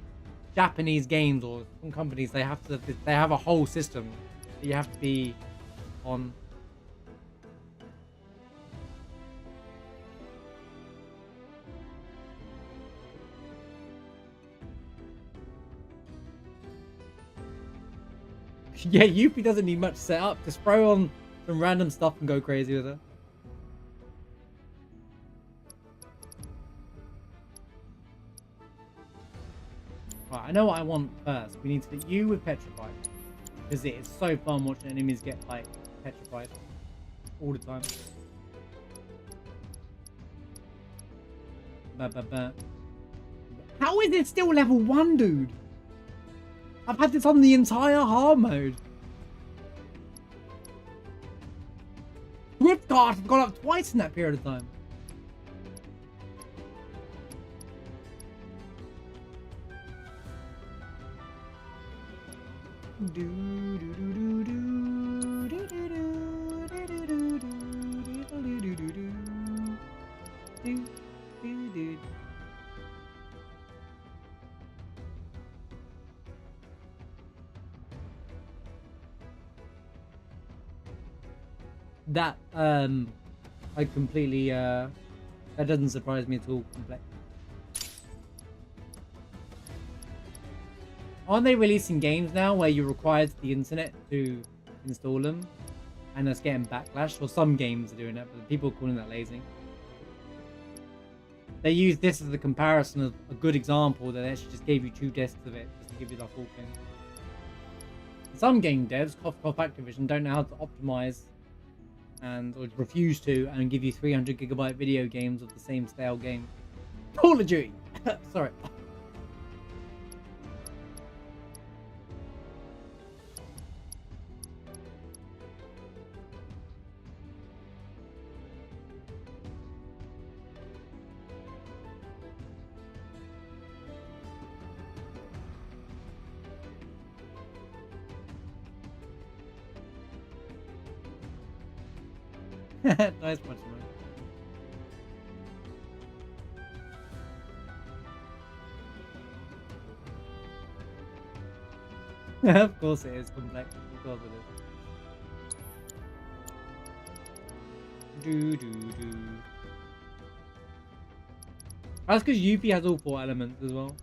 Japanese games or some companies. They have a whole system that you have to be on. Yeah, Yuffie doesn't need much setup. Just throw on some random stuff and go crazy with it. Right, I know what I want first. We need to fit you with Petrified. Because it is so fun watching enemies get, like, petrified. All the time. How is it still level 1, dude? I've had this on the entire hard mode. Grip guard have gone up twice in that period of time. That I completely that doesn't surprise me at all. Complex. Aren't they releasing games now where you're required the internet to install them? and it's getting backlash. Or some games are doing it, but people are calling that lazy. They use this as the comparison of a good example that actually just gave you 2 discs of it just to give you the whole thing. Some game devs, cough Activision, don't know how to optimize or refuse to and give you 300GB video games of the same style game. Call of Duty! Sorry. Nice punch, man. Of course it is complex. Of course it is. That's because Yuffie has all 4 elements as well.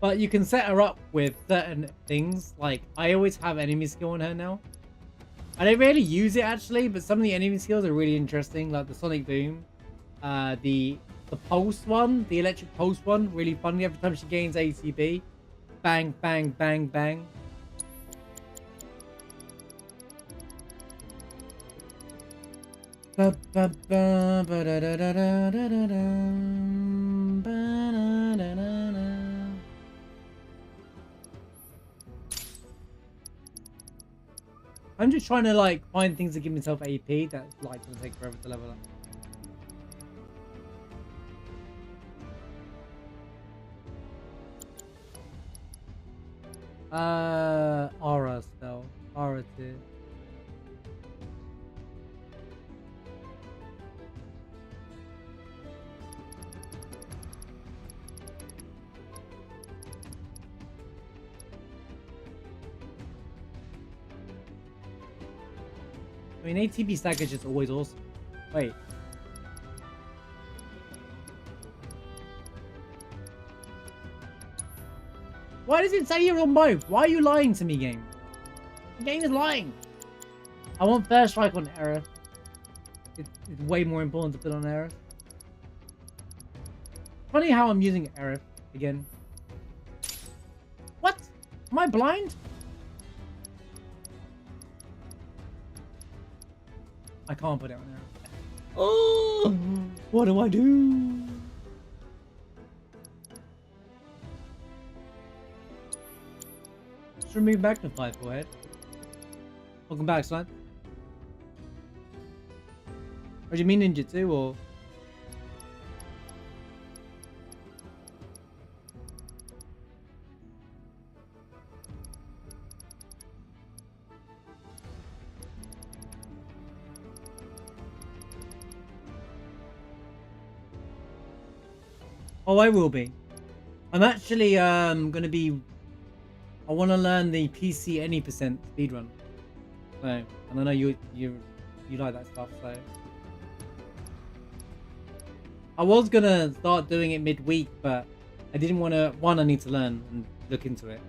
But you can set her up with certain things. Like, I always have enemy skill on her now. I don't really use it actually, but some of the enemy skills are really interesting, like the Sonic Boom, the Pulse one, the Electric Pulse one, really funny. Every time she gains ATB, bang, bang, bang, bang. I'm just trying to like find things to give myself AP that's like gonna take forever to level up. Aura spell. Aura 2. I mean, ATB stack is just always awesome. Wait. Why does it say you're on both? Why are you lying to me, game? The game is lying. I want first strike on Aerith. It's way more important to put on Aerith. Funny how I'm using Aerith again. What? Am I blind? I can't put it on there. Oh, what do I do? Just remove Magnify forehead. Welcome back, son. Or do you mean ninjutsu or? Oh, I will be. I'm actually gonna be. I want to learn the PC any percent speedrun. So, and I know you like that stuff. So, I was gonna start doing it midweek, but I didn't want to. One, I need to learn and look into it,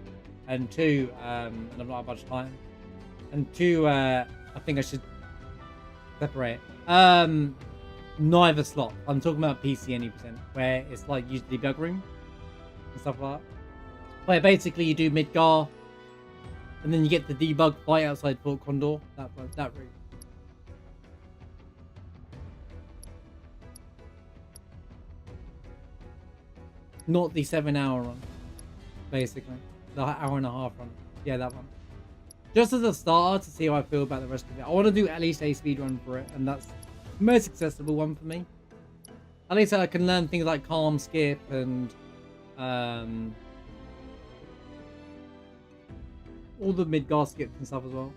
and 2, and I've not had much time, and 2, I think I should separate. Neither slot. I'm talking about PC any percent, where it's like use the debug room and stuff like that. Where basically you do Midgar, and then you get the debug fight outside Fort Condor. That route. Not the 7-hour run, basically. The hour and a half run. Yeah, that one. Just as a starter to see how I feel about the rest of it. I want to do at least a speed run for it, and that's the most accessible one for me. At least I can learn things like calm skip and all the Midgar skips and stuff as well.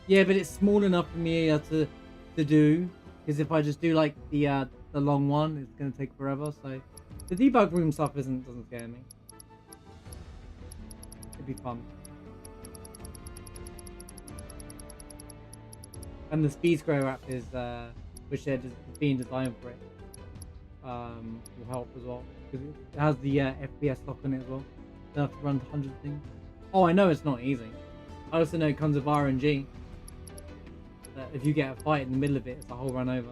Yeah, but it's small enough for me to do, because if I just do like the long one, it's gonna take forever. So the debug room stuff doesn't scare me. It'd be fun. And the speed square app is which they're just being designed for it, will help as well, because it has the FPS lock on it as well. You don't have to run hundreds of things. Oh, I know it's not easy. I also know it comes with RNG. That if you get a fight in the middle of it, it's a whole run over.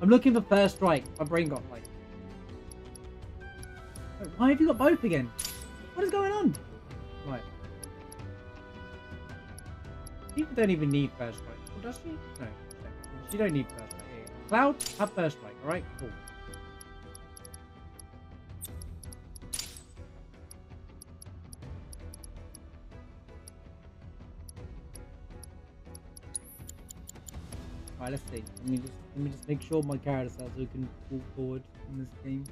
I'm looking for first strike. My brain got like... Wait, why have you got both again? What is going on? Right. People don't even need first strike. Or does she? No. She don't need first strike. Yeah. Cloud, have first strike. Alright, cool. Alright, let's see. Let me just make sure my character starts so we can walk forward in this game.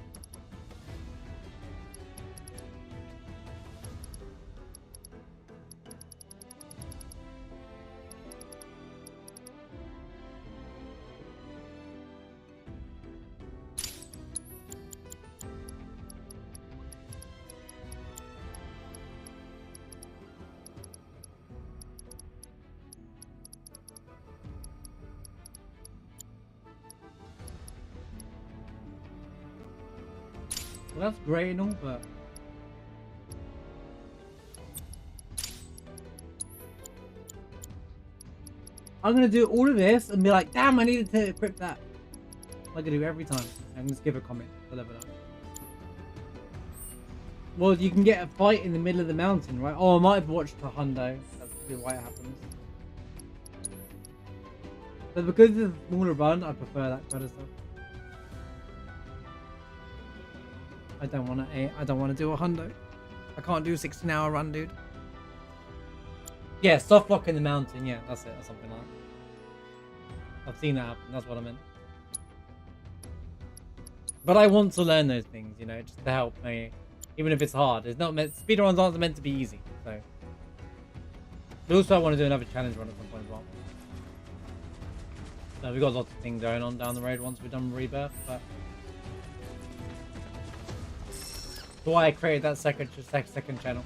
Well, that's great and all, but I'm gonna do all of this and be like, damn, I needed to equip that. I'm gonna do every time. I'm just give a comment to level up. Well, you can get a fight in the middle of the mountain, right? Oh, I might have watched a hundo. That's probably why it happens. But because it's a smaller run, I prefer that kind of stuff. I don't want to do a hundo. I can't do a 16-hour run, dude. Yeah, soft lock in the mountain. Yeah, that's it. Or something like that. I've seen that happen. That's what I meant. But I want to learn those things, you know, just to help me, even if it's hard. It's not meant. Speedruns aren't meant to be easy. So. But also, I want to do another challenge run at some point as well. So we've got lots of things going on down the road once we've done Rebirth, but. That's why I created that second channel.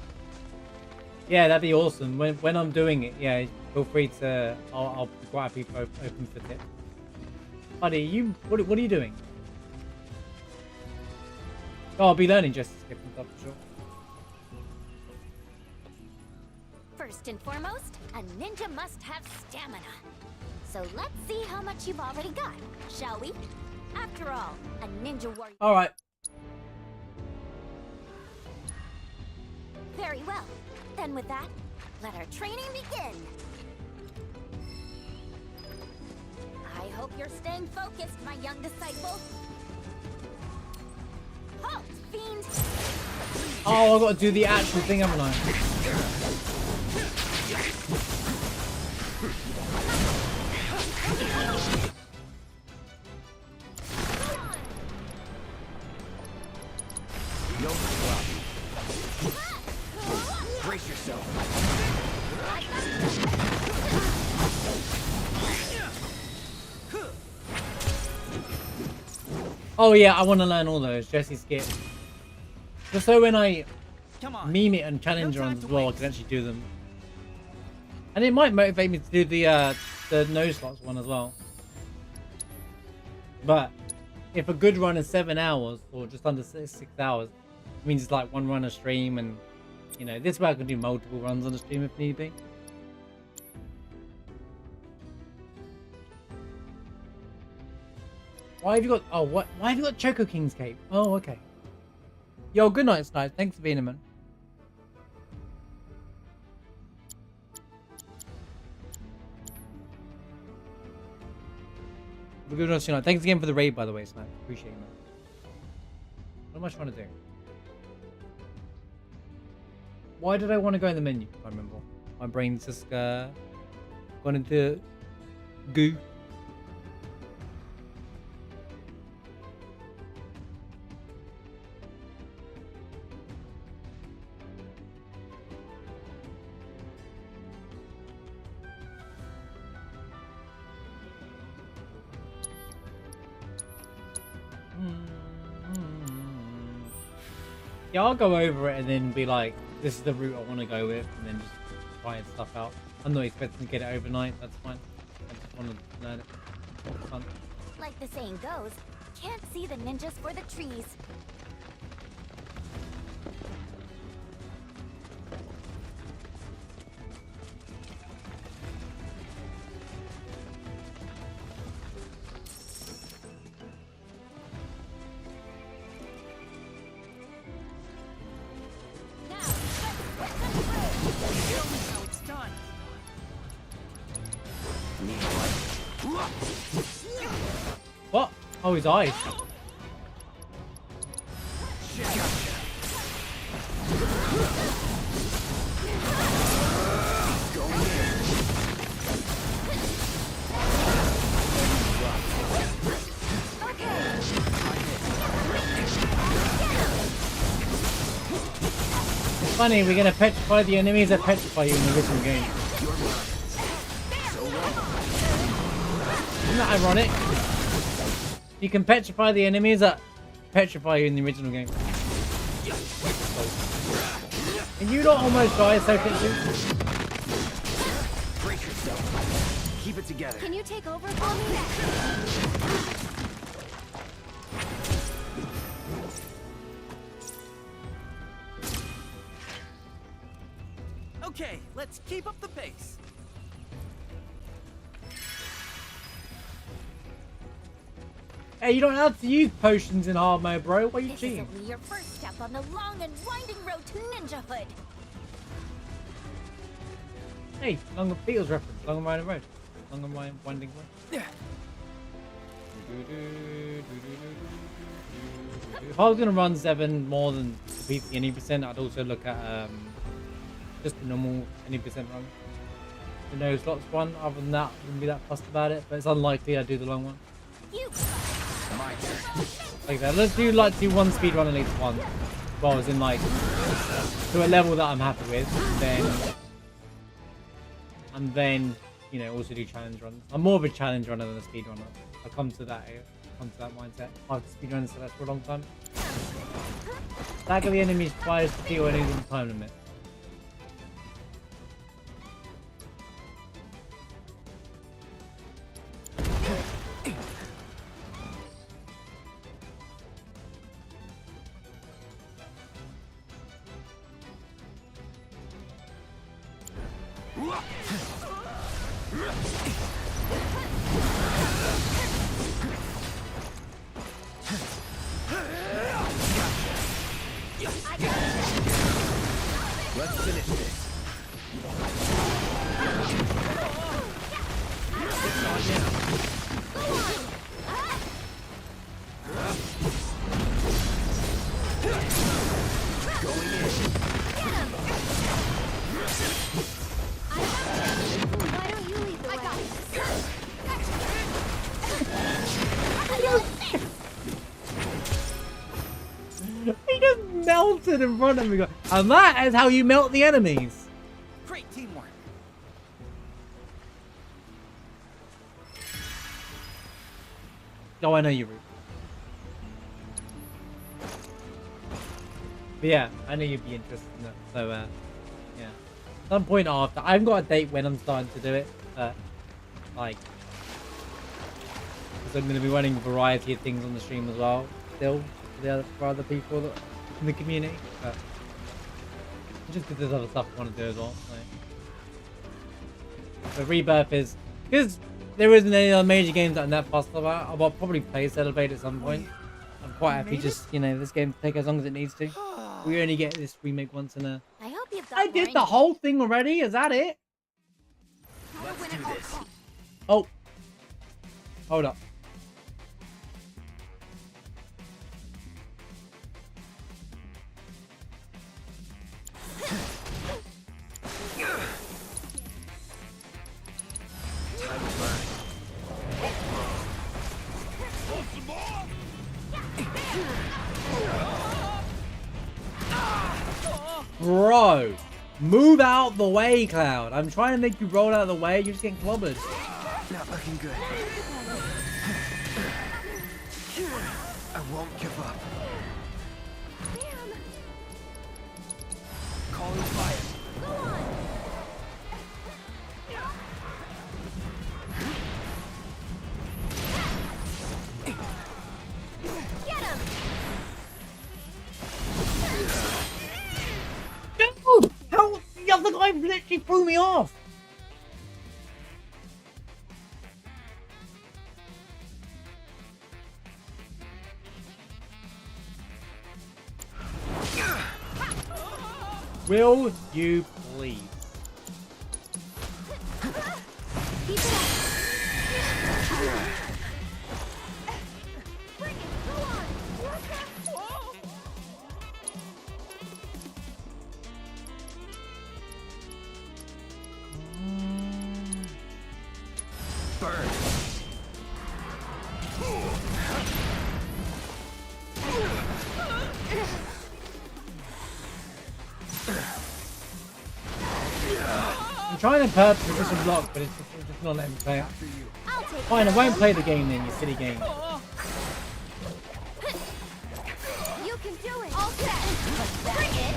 Yeah, that'd be awesome. When I'm doing it, yeah, feel free to. I'll be quite happy for open for tips. Buddy, what are you doing? Oh, I'll be learning just skip and stuff for sure. First and foremost, a ninja must have stamina. So let's see how much you've already got, shall we? After all, a ninja warrior. All right. Very well. Then with that, let our training begin. I hope you're staying focused, my young disciple. Halt, fiend! Oh, I've got to do the actual thing, haven't I? No problem. Brace yourself. Oh yeah, I want to learn all those Jesse skip. Just so when I meme it and challenge runs as well, I can actually do them. And it might motivate me to do the no slots one as well. But if a good run is 7 hours or just under 6 hours, it means it's like one run a stream, and you know, this way I can do multiple runs on a stream if need be. Why have you got? Oh, what? Why have you got Choco King's cape? Oh, okay. Yo, good night, Snipe. Thanks for being a man. Good night, Snipe. Thanks again for the raid, by the way, Snipe. Appreciate it, man. What am I trying to do? Why did I want to go in the menu? I remember. My brain's just gone into goo. Yeah, I'll go over it and then be like, this is the route I want to go with, and then just try stuff out. I'm not expecting to get it overnight, that's fine. I just want to learn it. It's fun. Like the saying goes, can't see the ninjas for the trees. Oh, his eyes. Funny, we're gonna petrify the enemies that petrify you in the original game. Isn't that ironic? You can petrify the enemies that petrify you in the original game. And you don't almost die so quickly. Brace yourself. Keep it together. Can you take over for me? Okay, let's keep up the pace. Hey, you don't have to use potions in hard mode, bro. What are you This cheating? is only your first step on the long and winding road to ninjahood. Hey, Long and Beatles reference. Long and Winding Road. Long and Winding Road. If I was gonna run 7 more than the any percent, I'd also look at just the normal any percent run. The no slots one. Other than that, I wouldn't be that fussed about it. But it's unlikely I'd do the long one. You. My turn. Like that. Let's do one speed run at least once. Well, as in like to a level that I'm happy with, and then you know also do challenge runs. I'm more of a challenge runner than a speed runner. I'll come to that mindset. I've speed runners so that's for a long time. Stagger the enemies twice to deal any time limit. Let's finish this. Going in. Why don't you lead the way? He just melted in front of me. And that is how you melt the enemies. Great teamwork. Oh, I know you're rude. But yeah, I know you'd be interested in that. So, yeah. At some point after, I haven't got a date when I'm starting to do it. Like, because I'm going to be running a variety of things on the stream as well. Still, for other people that, in the community. But just because there's other stuff I want to do as well. So Rebirth is, because there isn't any other major games that I'm that fussed about. I'll probably play Celebrate at some point. I'm quite happy just, you know, this game to take as long as it needs to. We only get this remake once in a... I hope you've got I did the whole thing already? Is that it? Let's do this. Oh. Hold up. Bro, move out the way, Cloud. I'm trying to make you roll out of the way. You're just getting clobbered. Not looking good. I won't give up. Calling fire. Get him! Dude, how the other guy literally threw me off. Will you please? burn. I'm trying to purposely push and block, but it's just not letting me play it. Fine, I won't play the game then, you silly game. You can do it. All set. Bring it.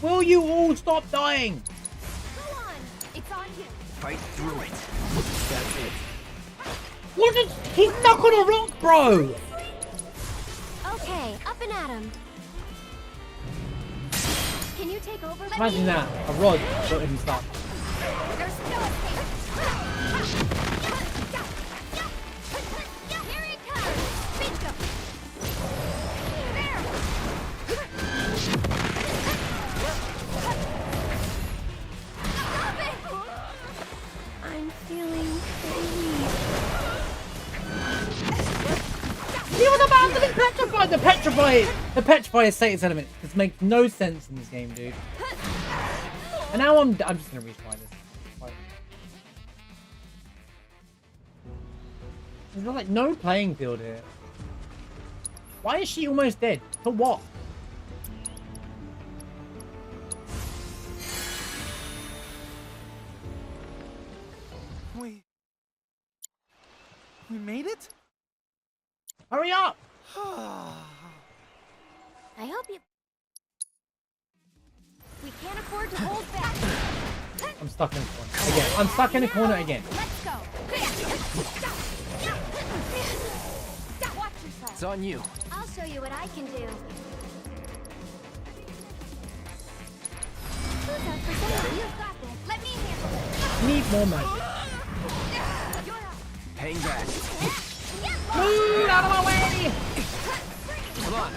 Will you all stop dying? Go on. It's on you. Fight through it. That's it. What is... He's stuck on a rock, bro! Okay, up and at him. Can you take over? Imagine that. A rod got him stuck. There's no escape. Here he comes. Bingo. There. Stop it. I'm feeling pretty weak. He was about to be petrified! The petrified status element. This makes no sense in this game, dude. And now I'm just gonna retry this. There's like no playing field here. Why is she almost dead? For what? We made it? Hurry up! I hope you... We can't afford to hold back. I'm stuck in a corner again. I'm stuck in a corner again. Let's go. Watch yourself. It's on you. I'll show you what I can do. Who's up for sale? You've got this. Let me handle it. Need more magic. Hang back. Move out of my way! Come on.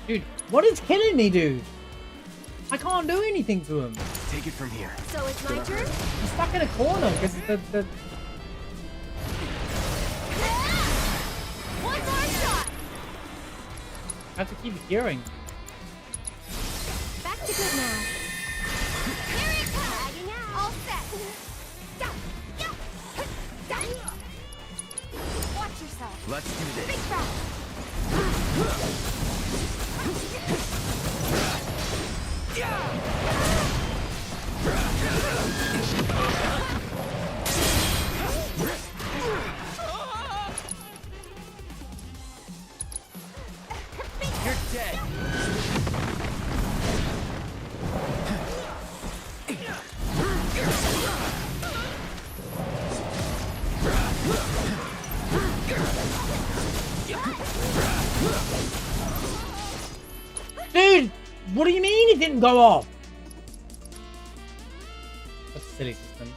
Dude, what is killing me, dude? I can't do anything to him. Take it from here. So it's my turn? I'm stuck in a corner because the... One more shot. I have to keep hearing. Back to good now. Here it comes. Lagging out. All set. Watch yourself. Let's do this. Big round. You're dead. Dude, what do you mean it didn't go off? That's a silly system.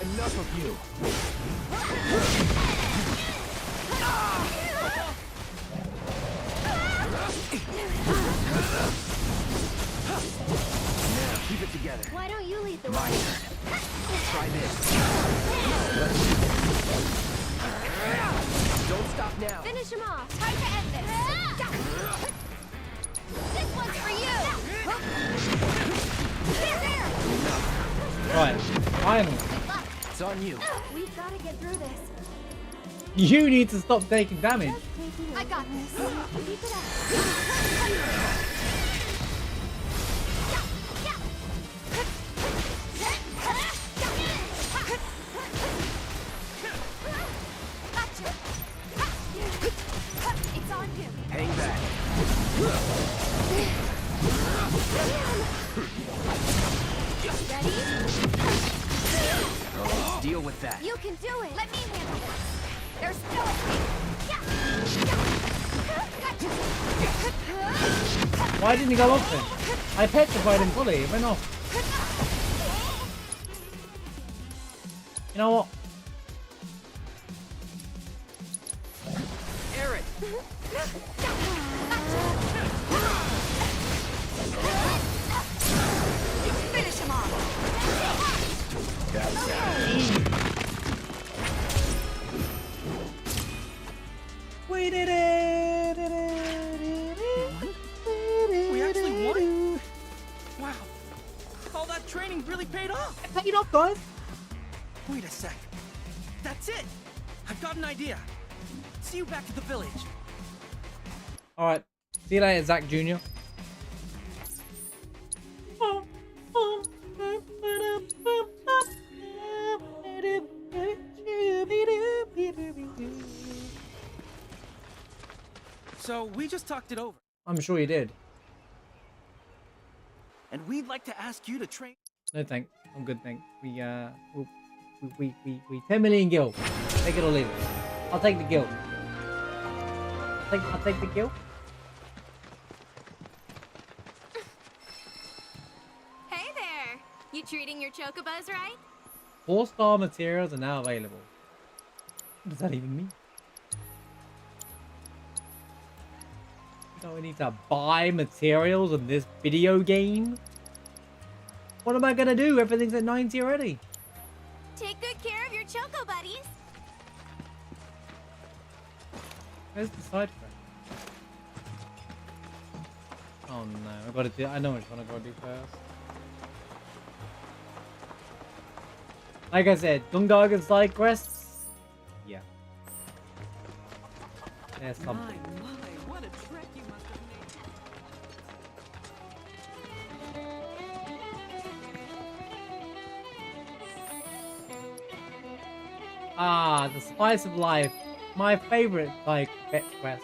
Enough of you. Now keep it together. Why don't you lead the My way? turn. Try this. Don't stop now. Finish him off. Time to end this. This one's for you. There. Right, finally. It's on you. We've got to get through this. You need to stop taking damage. I got this. Keep it up. Gotcha. It's on you. Hang back. Ready? Let's deal with that. You can do it. Let me handle this. There's no Why didn't he go off then? I petrified him fully. It went off. You know what? Aaron. Finish him off. We did it! We actually won? Wow. All that training really paid off. It paid off off, guys? Wait a sec. That's it! I've got an idea. See you back at the village. Alright. See you later, Zach Jr. So, we just talked it over. I'm sure you did. And we'd like to ask you to train... No thanks. I'm good, thanks. We 10 million gil. Take it or leave it. I'll take the gil. I'll take the gil. Hey there! You treating your chocobos right? 4-star materials are now available. What does that even mean? Don't we need to buy materials in this video game? What am I gonna do? Everything's at 90 already. Take good care of your choco buddies. Where's the side quest? Oh no, I gotta do. I know which one I gotta do first. Like I said, Gungagan side quests. Yeah. There's something. What a trek you must have made. Ah, the spice of life. My favorite like pet quest.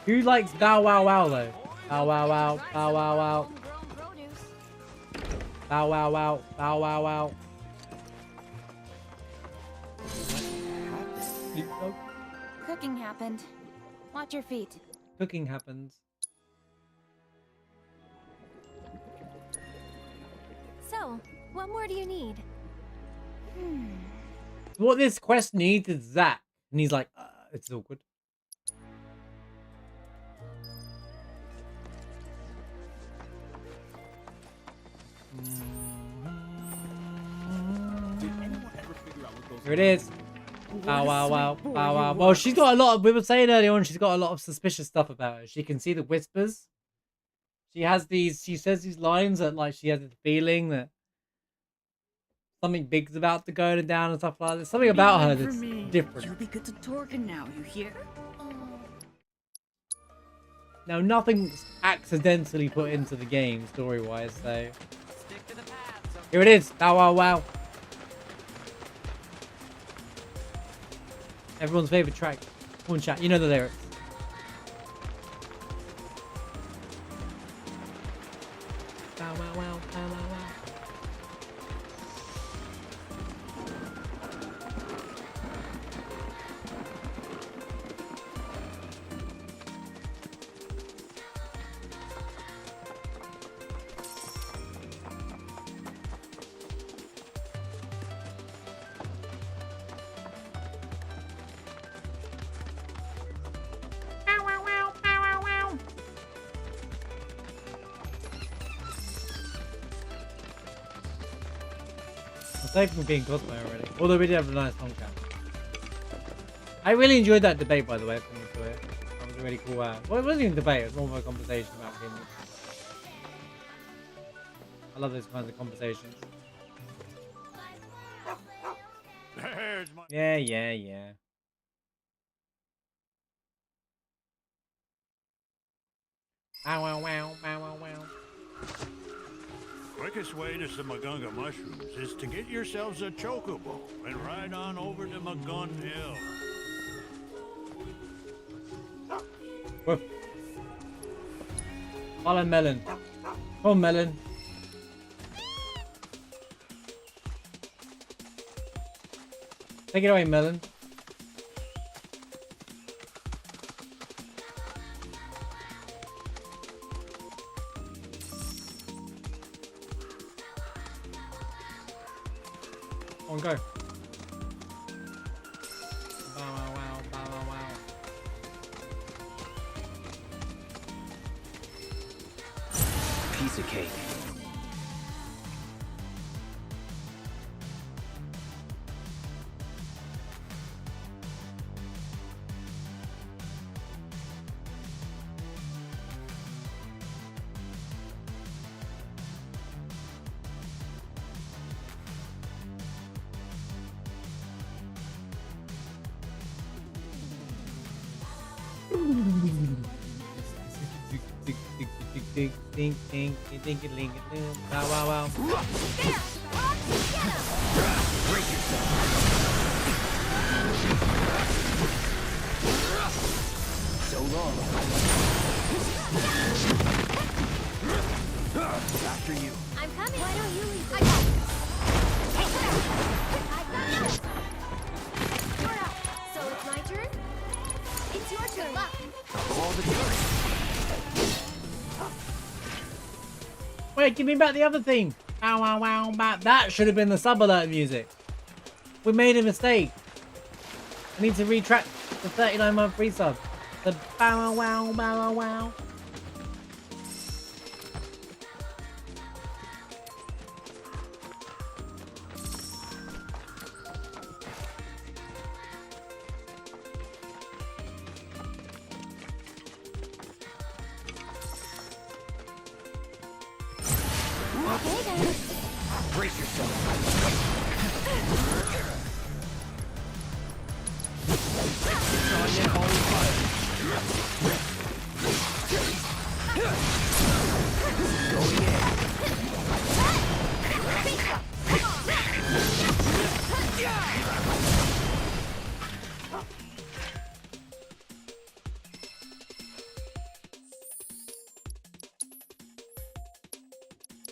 Who likes Bow Wow Wow though? Bow Wow Wow, Bow Wow Wow. Bow Wow Wow, Bow Wow Wow. Cooking happened. Watch your feet. Cooking happens. So, what more do you need? What this quest needs is Zach. And he's like, it's awkward. Did anyone ever figure out what those Here it is. Bow wow wow. Bow wow. Well, she's got a lot of, we were saying earlier on, she's got a lot of suspicious stuff about her. She can see the whispers. She has these, she says these lines that like she has this feeling that something big's about to go down and stuff like that. There's something about her that's different. You'll be good to Torkin now, you hear? Now, nothing's accidentally put into the game story-wise, so. Here it is. Bow wow wow. Everyone's favorite track. Come on, chat. You know the lyrics. Bow wow wow. Bow wow wow. Aside from being Cosmo already. Although we did have a nice home cam. I really enjoyed that debate, by the way, from Twitter. That was a really cool. Well, it wasn't even a debate, it was more of a conversation about him. I love those kinds of conversations. Yeah. Ow, wow, wow, wow, wow, wow. Quickest way to some Magunga mushrooms is to get yourselves a chocobo and ride on over to Magun Hill. Woof. Follow Melon. Come on, Melon. Take it away, Melon. On go. Bow wow wow, bow wow wow. Piece of cake. Wow, wow, wow. So long. After you. I'm coming. Why don't you leave? I got this. I got this. You're up. So it's my turn? It's your turn. Luck. All the time. Wait, give me back the other theme. Wow, wow, wow, back. That should have been the sub alert music. We made a mistake. I need to retract the 39-month free sub. The bow wow, bow wow. Okay then. Brace yourself.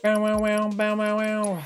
Bow wow wow, bow wow wow.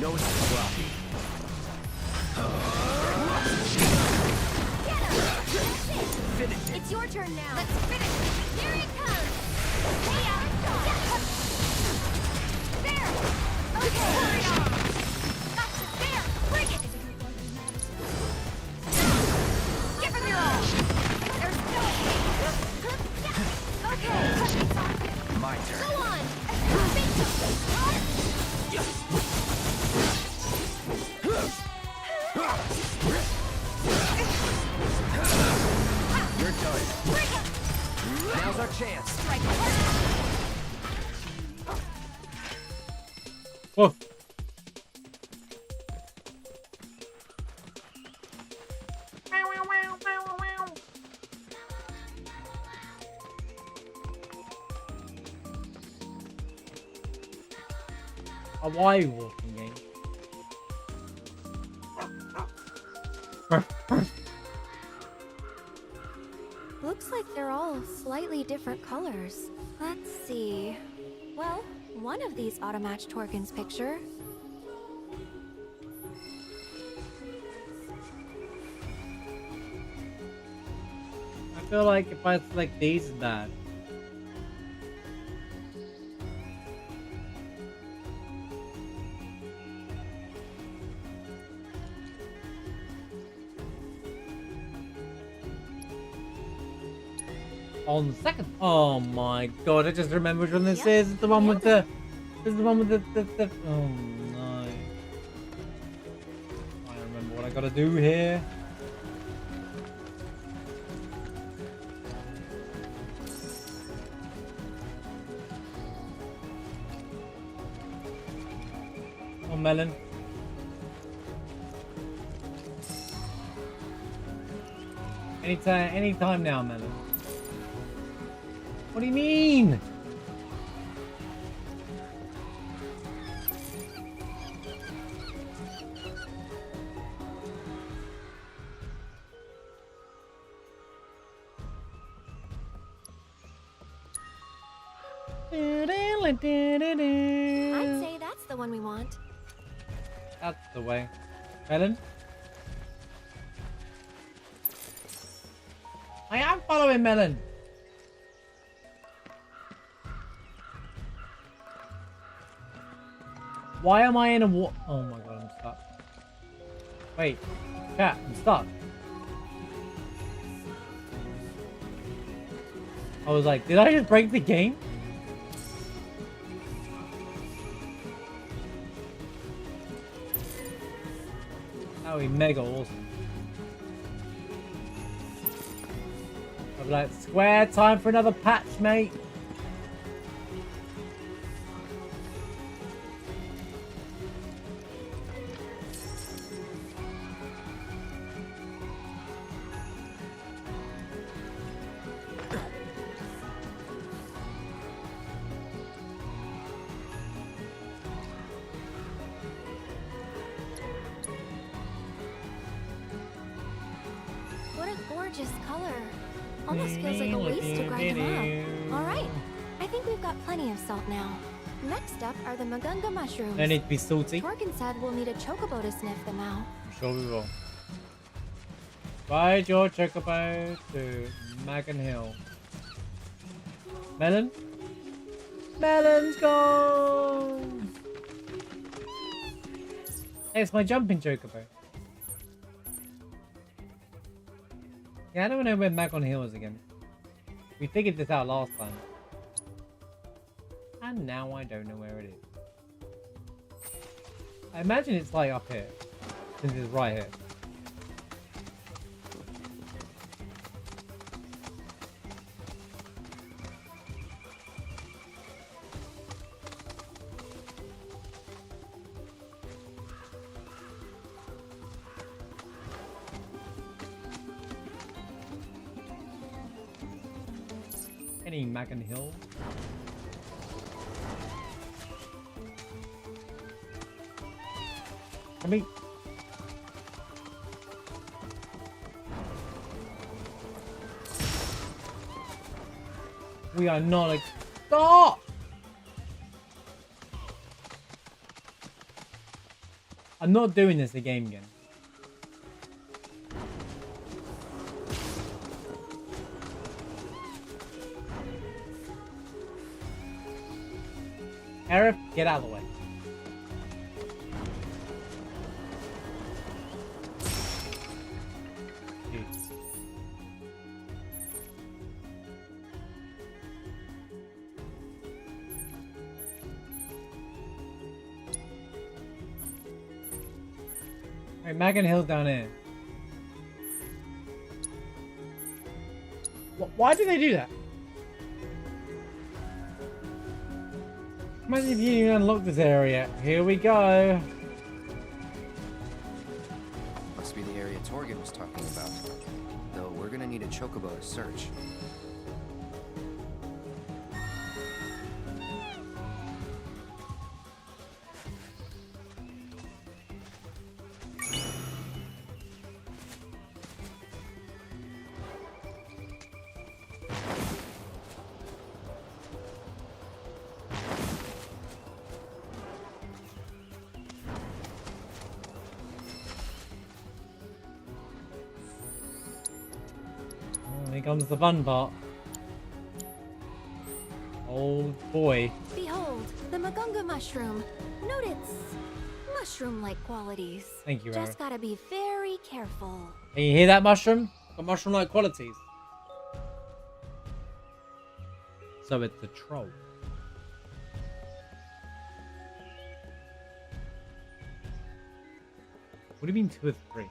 No sloppy. Finish it. It's your turn now. Let's finish it. Here it comes. Hey, there. Okay. Hurry on. Gotcha. There. Bring it. Give him your all. There's no okay. My turn. Go on. You're done. Now's our chance. Whoa. A why walking game. Looks like they're all slightly different colors. Let's see. Well, one of these auto-matched Torkin's picture. I feel like if I select these and that. On second. Oh my god, I just remembered when this is. It's the one with the. This is the one with the. Oh no. I remember what I gotta do here. Oh, melon. Anytime now, melon. What do you mean? I'd say that's the one we want. That's the way. Melon? I am following Melon. Why am I in a war? Oh my god, I'm stuck. Wait, chat, I'm stuck. I was like, did I just break the game? That would be mega awesome. I'd be like, Square, time for another patch, mate. What a gorgeous color. Almost feels like a waste to grind them up. Alright, I think we've got plenty of salt now. Next up are the Magunga mushrooms. They need to be salty. Torkin said we'll need a chocobo to sniff them out. I'm sure we will. Ride your chocobo to Magan Hill. Melon? Melon's gone! Hey, it's my jumping chocobo. Yeah, I don't know where Magon Hill is again. We figured this out last time. And now I don't know where it is. I imagine it's like up here. Since it's right here. Any Magan Hill? I mean, we are not like stop. I'm not doing this again. Arif, get out of the way. Alright, Magan Hill's down here. Why do they do that? Imagine if you didn't unlock this area. Here we go. Must be the area Torgan was talking about. Though we're gonna need a chocobo to search. Here comes the fun part. Oh boy. Behold, the Magunga mushroom. Note its mushroom-like qualities. Thank you, Just Aaron. gotta be very careful. Can you hear that mushroom? Got mushroom-like qualities. So it's the troll. What do you mean 2 or 3?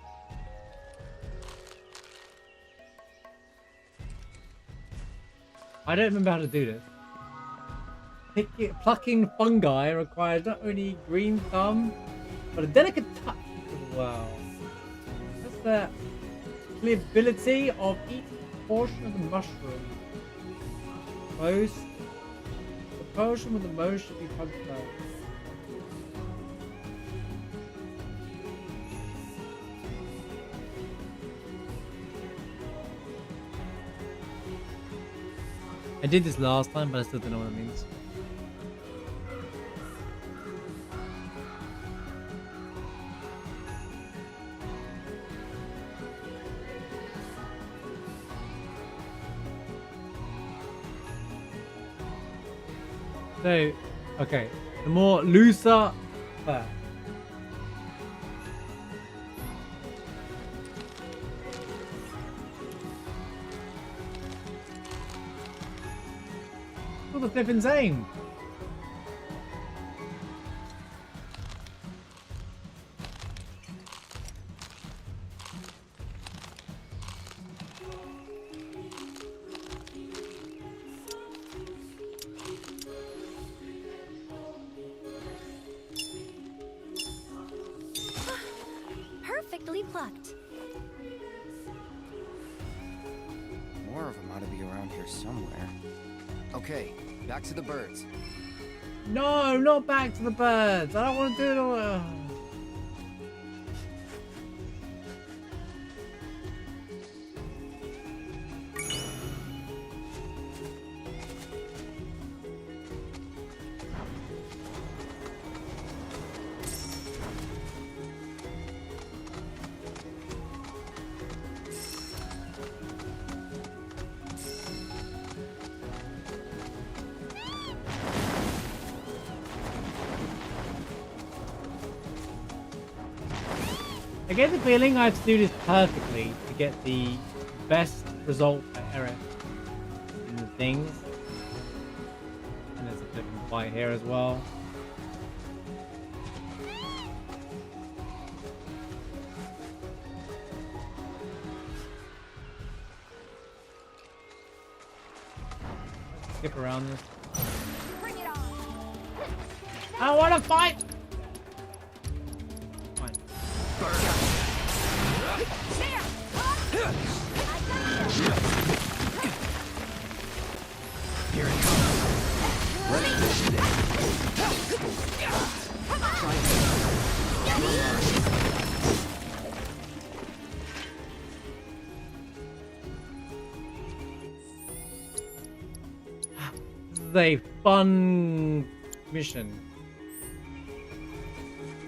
I don't remember how to do this. Plucking fungi requires not only green thumb, but a delicate touch as well. That's the pliability of each portion of the mushroom. The portion with the most should be punched out. I did this last time, but I still don't know what it means. So, okay. The more looser fur. What the flipping same? Perfectly plucked. More of them ought to be around here somewhere. Okay, back to the birds. No, not back to the birds. I don't want to do it all. I get the feeling I have to do this perfectly to get the best result for error in the things. And there's a flipping fight here as well. Skip around this. Bring it on. I want to fight! Fine. Here it comes. Let's finish it. This is a fun mission.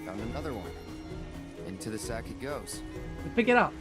Found another one. Into the sack it goes. Pick it up.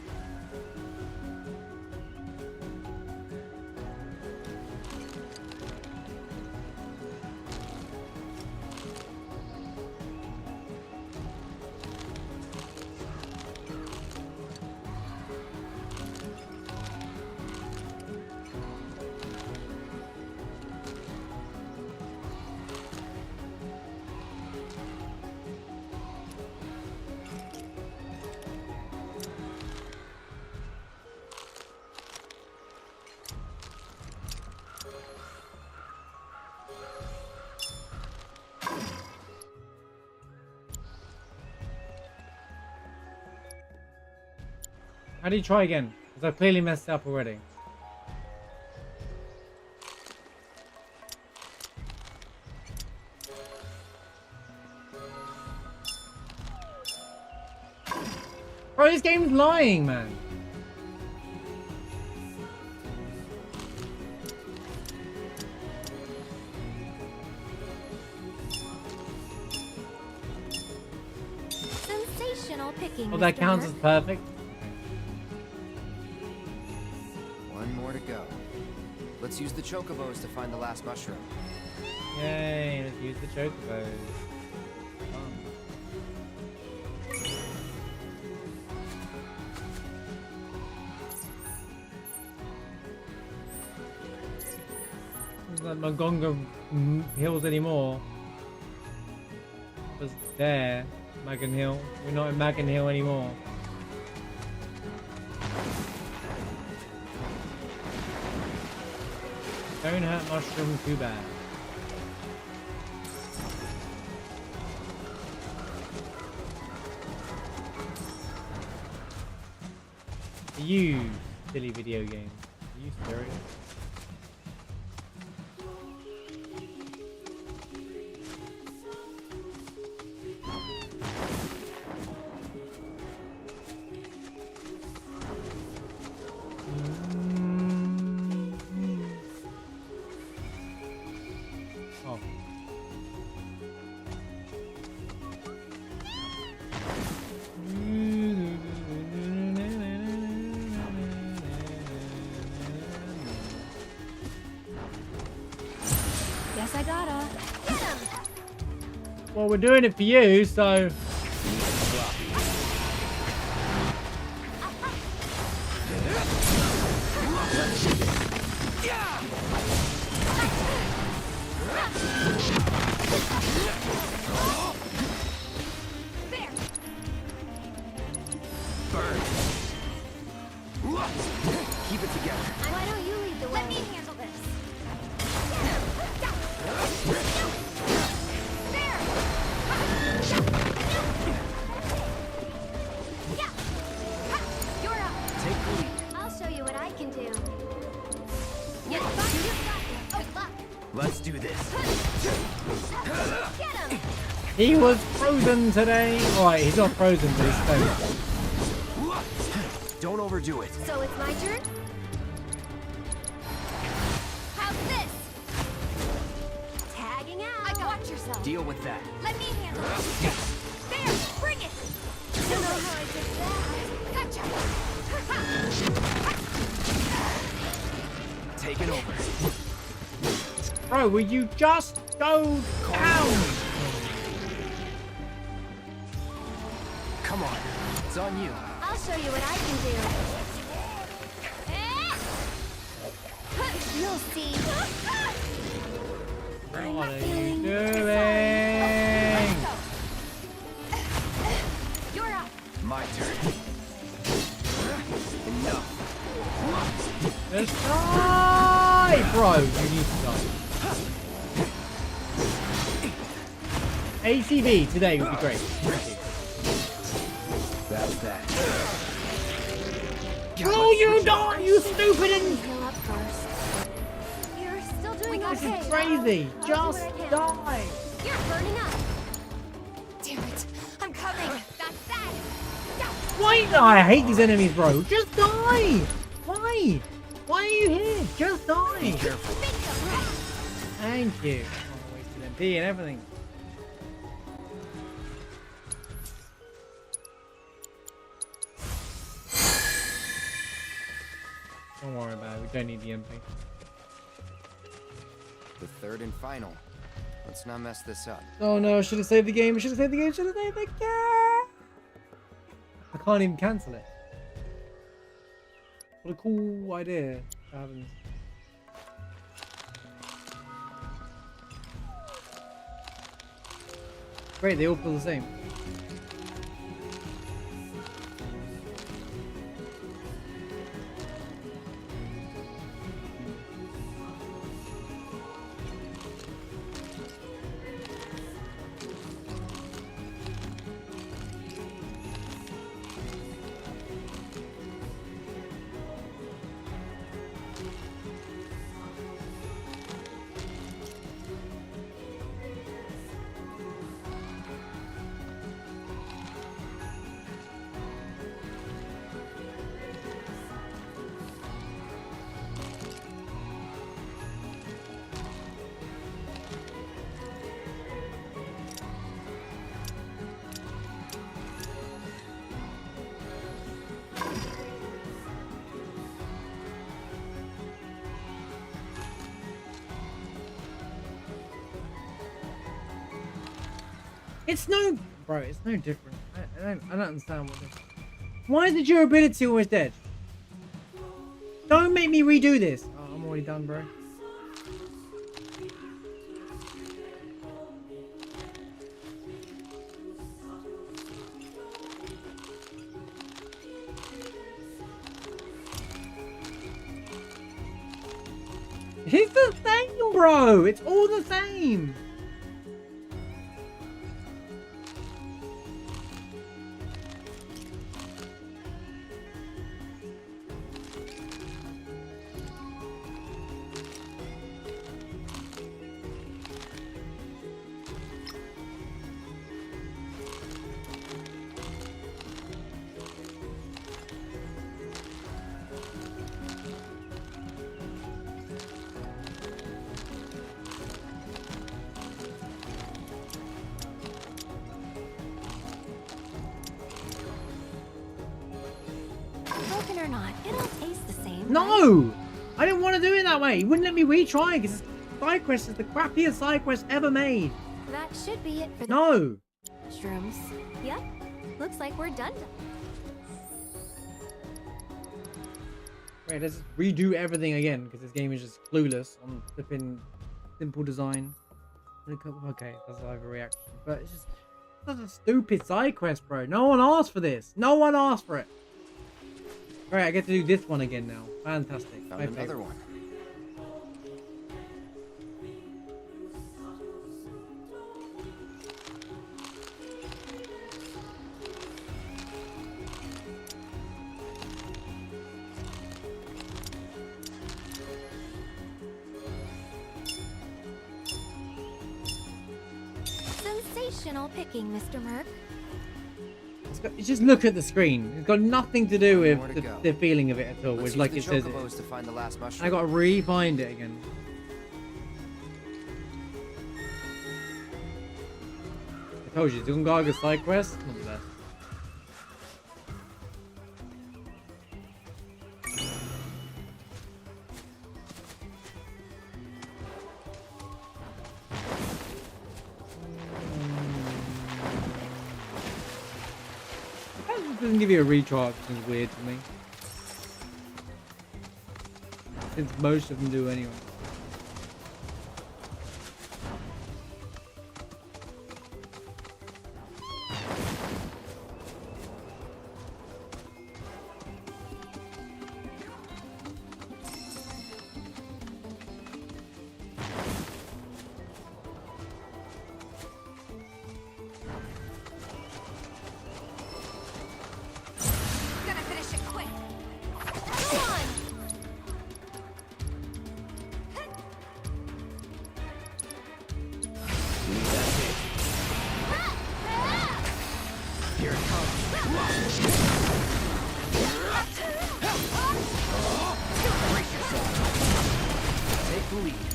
How do you try again? Because I clearly messed up already. Bro, this game's lying, man. Sensational picking. Oh, that Mr. counts Merc. as perfect. One more to go. Let's use the chocobos to find the last mushroom. Yay, let's use the chocobos. It's like Magonga Hills anymore. It was there, Magan Hill. We're not in Magan Hill anymore. Don't hurt mushroom too bad. You silly video game. Are you serious? Oh. Guess I gotta. Well, we're doing it for you, so... Keep it together. Why don't you lead the way? Let me handle this. You're up. Take the lead. I'll show you what I can do. Good luck. Let's do this. Get him! He was frozen today. Alright, he's not frozen, but he's frozen. Don't overdo it. So it's my turn? How's this? Tagging out. Watch yourself. Deal with that. Let me handle it. There, bring it. Don't know how I did that. Gotcha. Take it over. Bro, will you just go down? Come on. It's on you. I'll show you what I can do. You'll see. What are you doing? You're up. My turn. Enough. Just die! Bro, you need to die. ACV today would be great. That's that. Oh, you die, you stupid and... Heal up first. You're still doing This okay. is crazy. Just die. You're burning up. Damn it. I'm coming. That's that. Why? I hate these enemies, bro. Just die. Why? Why are you here? Just die. Be careful. Thank you. Oh, wasted MP and everything. Don't worry about it. We don't need the MP. The third and final. Let's not mess this up. Oh no, I should have saved the game. I should have saved the game. Should have saved the game. I can't even cancel it. What a cool idea. That happens. Great, they all feel the same. It's no, bro. It's no different. I don't understand what this. Why is the durability always dead? Don't make me redo this. Oh, I'm already done, bro. It's the same, bro. It's all the same. Broken or not, it'll taste the same. No! I didn't want to do it that way. He wouldn't let me retry because side quest is the crappiest side quest ever made. That should be it for the No! mushrooms. Yep. Looks like we're done. Right, let's redo everything again because this game is just clueless on flipping simple design. Okay, that's an overreaction. But it's just such a stupid side quest, bro. No one asked for this. No one asked for it. Alright, I get to do this one again now. Fantastic. Found another one. Sensational picking, Mr. Merc. Just look at the screen. It's got nothing to do with the feeling of it at all. Let's It's like use it the says it. chocobos to find the last mushroom. I gotta re-find it again. I told you, Dungarga side quest, not the best. It doesn't give you a recharge, which is weird to me. Since most of them do anyway.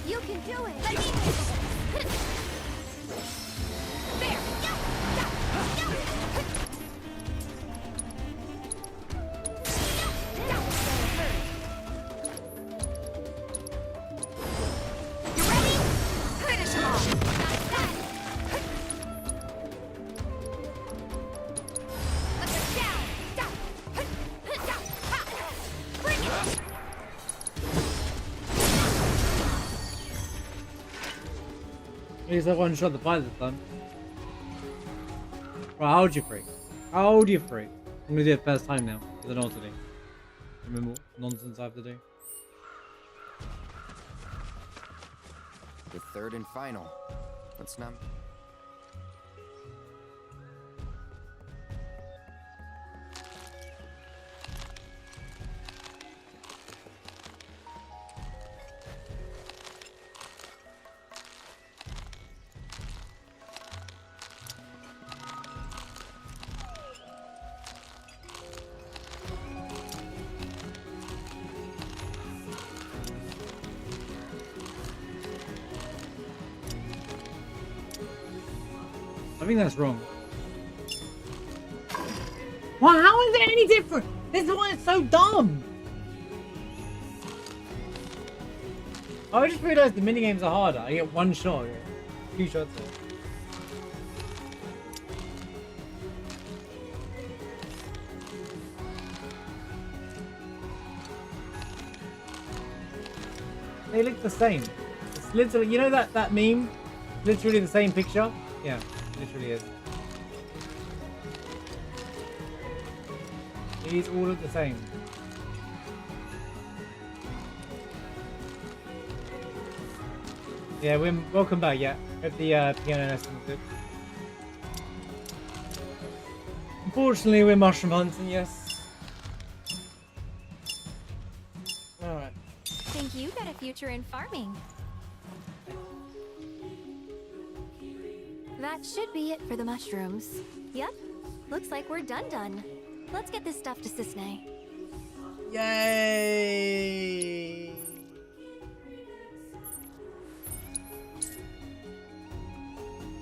You can do it. At least I one shot the pilot this time. Right, how old you freak? How old you freak? I'm gonna do it first time now, because I know what to do. Remember what nonsense I have to do. The third and final. Let's not... I think that's wrong. Well, how is it any different? This one is so dumb. I just realized the minigames are harder. I get one shot. Two shots. They look the same. It's literally, you know that meme? Literally the same picture? Yeah, it literally is. These all look the same. Yeah, welcome back, yeah. Hope the piano lesson was good. Unfortunately, we're mushroom hunting, yes. Alright. Think you got a future in farming. That should be it for the mushrooms. Yep. Looks like we're done. Let's get this stuff to Cisne. Yay!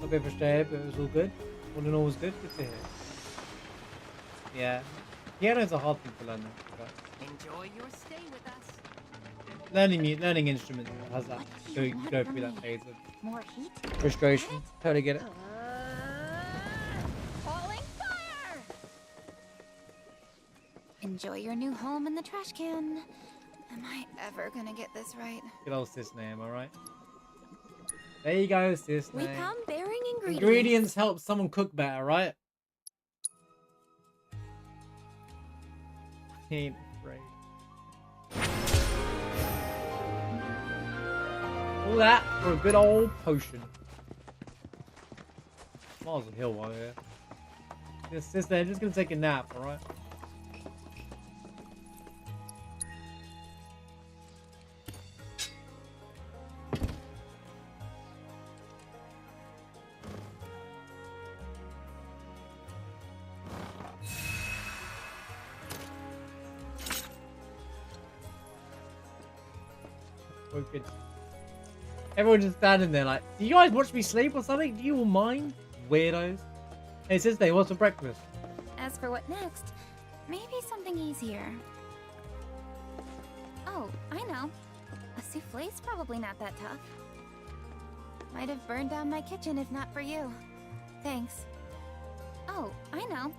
A bit frustrated, but it was all good. All in all was good. Good to hear. Yeah. Piano's a hard thing to learn though. Enjoy your stay with us. learning instruments has that go through that phase of More heat? frustration. Totally get it. Falling fire! Enjoy your new home in the trash can. Am I ever gonna get this right? Good old sis name, alright? There you go, sis We name. come bearing Ingredients help someone cook better, right? Ain't afraid. All that for a good old potion. Might as well heal while here. This sister, just gonna take a nap, alright? Wicked. Everyone just standing there like, do you guys watch me sleep or something? Do you all mind? Weirdos. Hey, sister, what's for breakfast? As for what next, maybe something easier. Oh, I know. A souffle's probably not that tough. Might have burned down my kitchen if not for you. Thanks. Oh, I know.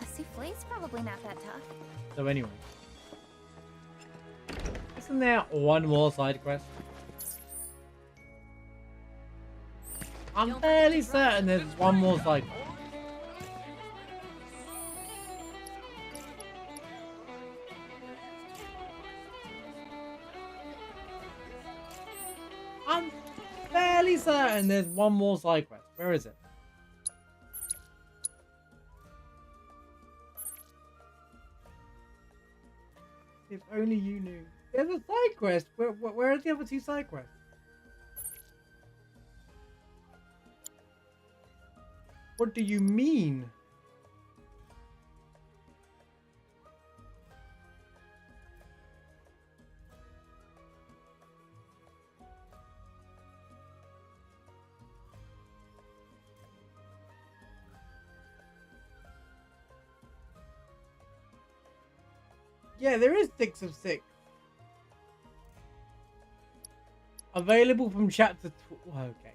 A souffle's probably not that tough. So anyway. Isn't there one more side quest? I'm fairly certain there's one more side quest. I'm fairly certain there's one more side quest. Where is it? If only you knew. There's a side quest. Where are the other two side quests? What do you mean? Yeah, there is 6 of 6. Available from chapter 12. Okay.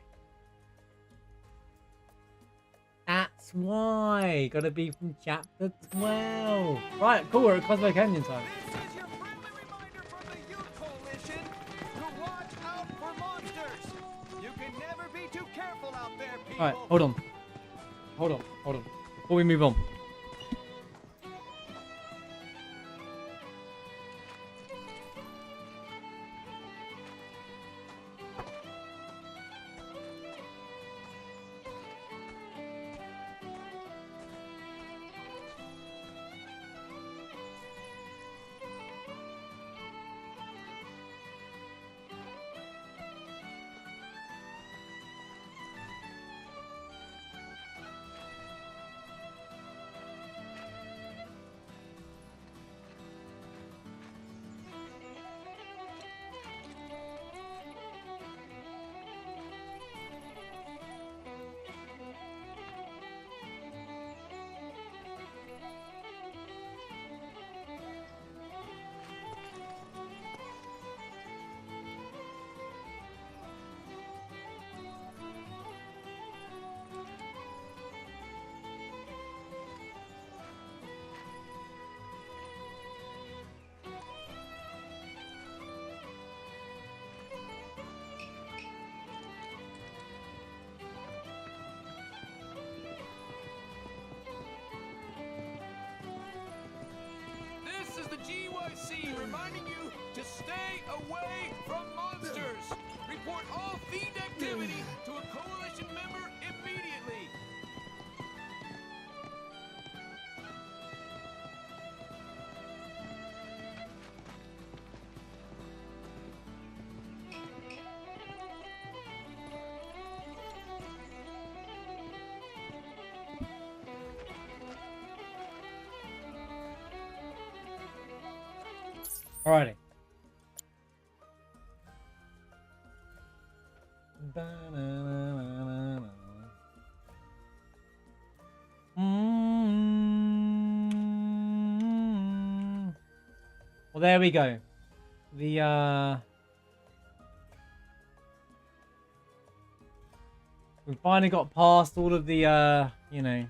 That's why. Gotta be from chapter 12. Right, cool. We're at Cosmo Canyon time. This is your friendly reminder from the Youth Coalition to watch out for monsters. You can never be too careful out there, people. Alright, hold on. Before we move on. This is the GYC reminding you to stay away from monsters. Report all fiend activity to a coalition member immediately. Alrighty. Well, there we go. The We finally got past all of the, you know,